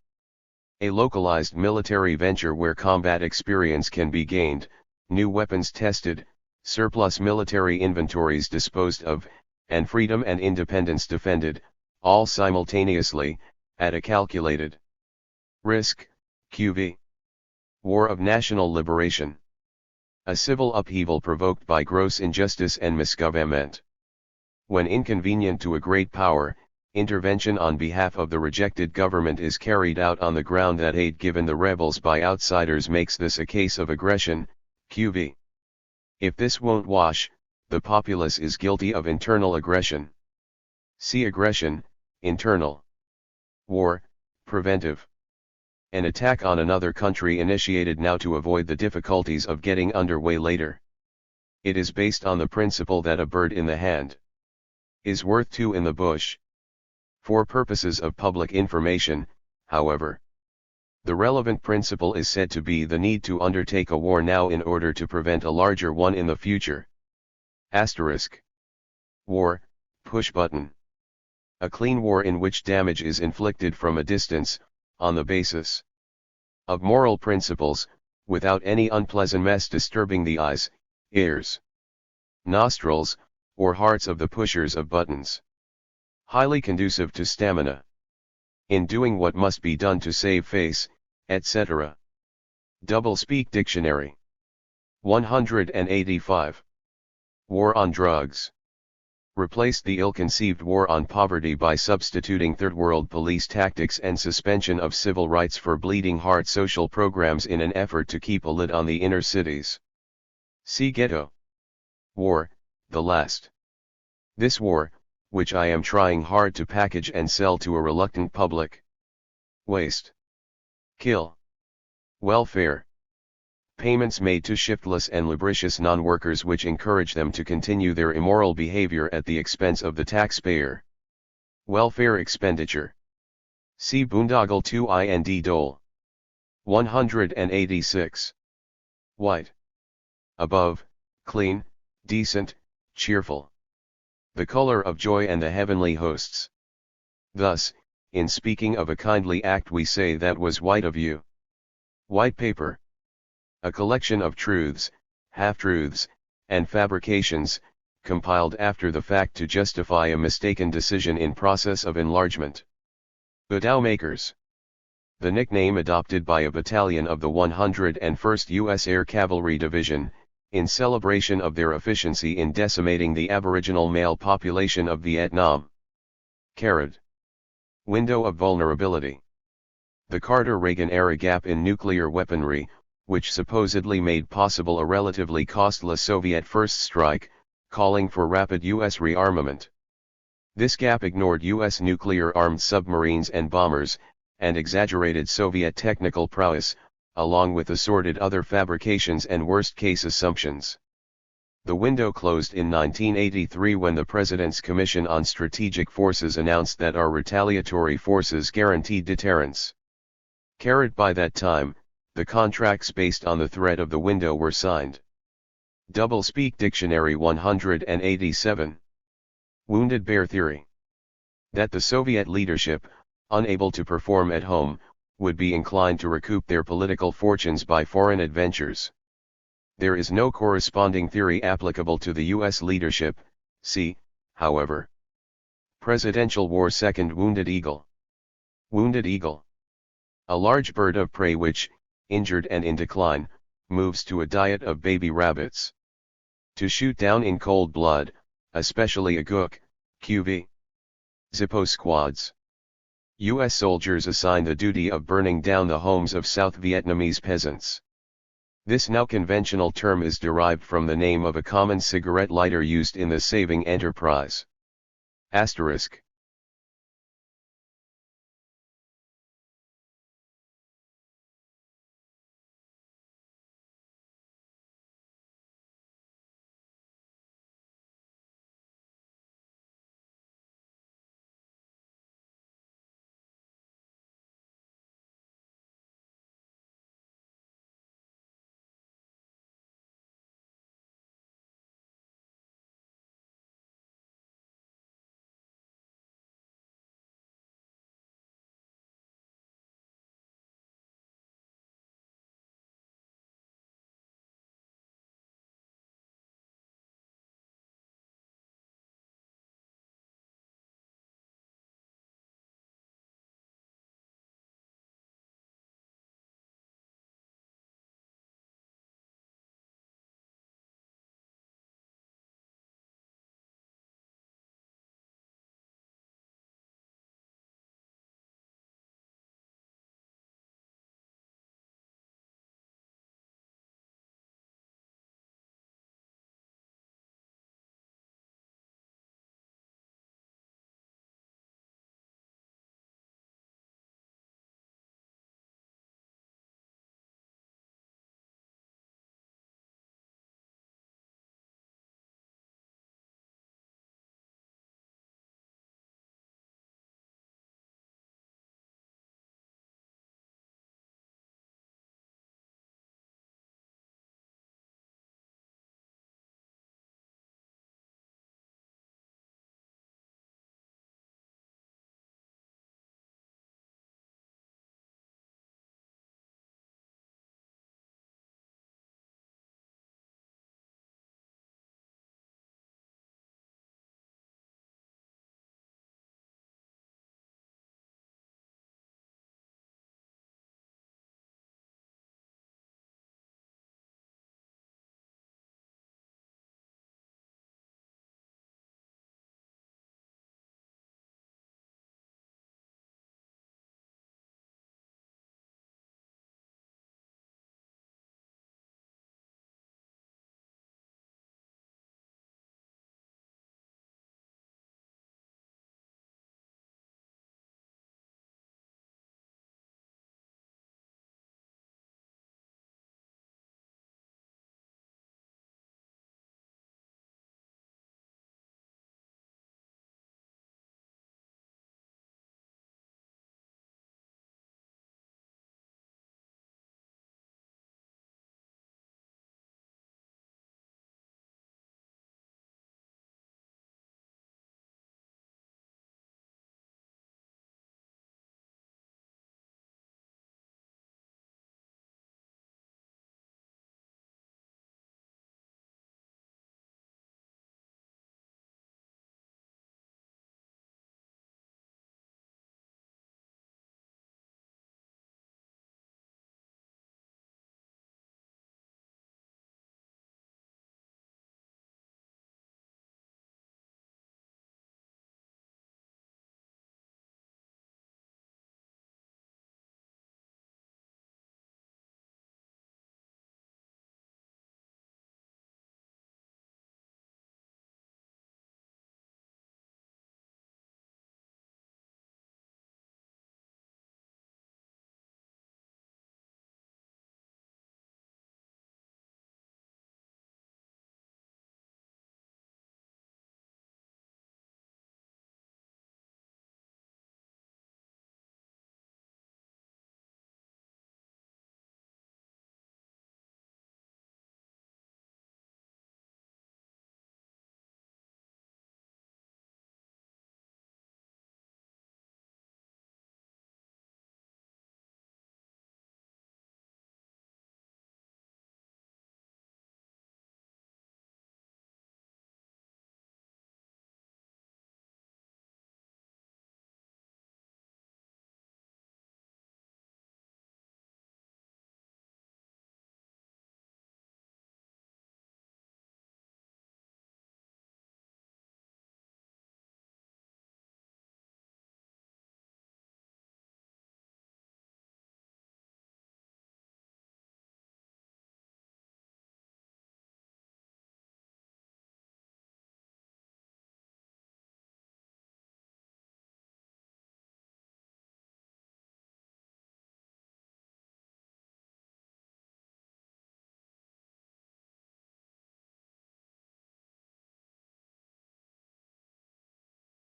A localized military venture where combat experience can be gained, new weapons tested, surplus military inventories disposed of, and freedom and independence defended, all simultaneously, at a calculated risk. QV. War of national liberation. A civil upheaval provoked by gross injustice and misgovernment. When inconvenient to a great power, Intervention on behalf of the rejected government is carried out on the ground that aid given the rebels by outsiders makes this a case of aggression, QV. If this won't wash, the populace is guilty of internal aggression. See aggression, internal. War, preventive. An attack on another country initiated now to avoid the difficulties of getting underway later. It is based on the principle that a bird in the hand is worth two in the bush. For purposes of public information, however, the relevant principle is said to be the need to undertake a war now in order to prevent a larger one in the future. Asterisk. War, push button. A clean war in which damage is inflicted from a distance, on the basis of moral principles, without any unpleasant mess disturbing the eyes, ears, nostrils, or hearts of the pushers of buttons. Highly conducive to stamina. In doing what must be done to save face, etc. Doublespeak Dictionary. 185. War on drugs. Replaced the ill-conceived war on poverty by substituting third world police tactics and suspension of civil rights for bleeding heart social programs in an effort to keep a lid on the inner cities. See Ghetto War, the last. This war, which I am trying hard to package and sell to a reluctant public. Waste. Kill. Welfare. Payments made to shiftless and lubricious non-workers which encourage them to continue their immoral behavior at the expense of the taxpayer. Welfare expenditure. See Boondoggle 2 IND Dole. 186. White. Above, clean, decent, cheerful. The color of joy and the heavenly hosts. Thus, in speaking of a kindly act we say that was white of you. White paper. A collection of truths, half-truths, and fabrications, compiled after the fact to justify a mistaken decision in process of enlargement. Badao makers. The nickname adopted by a battalion of the 101st U.S. Air Cavalry Division, in celebration of their efficiency in decimating the aboriginal male population of Vietnam. Carrot. Window of vulnerability. The Carter-Reagan-era gap in nuclear weaponry, which supposedly made possible a relatively costless Soviet first strike, calling for rapid U.S. rearmament. This gap ignored U.S. nuclear-armed submarines and bombers, and exaggerated Soviet technical prowess, along with assorted other fabrications and worst-case assumptions. The window closed in 1983 when the President's Commission on Strategic Forces announced that our retaliatory forces guaranteed deterrence. By that time, the contracts based on the threat of the window were signed. Doublespeak Dictionary 187. Wounded Bear Theory. That the Soviet leadership, unable to perform at home, would be inclined to recoup their political fortunes by foreign adventures. There is no corresponding theory applicable to the U.S. leadership. See, however, Presidential War. Second Wounded Eagle. Wounded eagle. A large bird of prey which, injured and in decline, moves to a diet of baby rabbits. To shoot down in cold blood, especially a gook, QV. Zippo squads. U.S. soldiers assign the duty of burning down the homes of South Vietnamese peasants. This now conventional term is derived from the name of a common cigarette lighter used in the saving enterprise. Asterisk.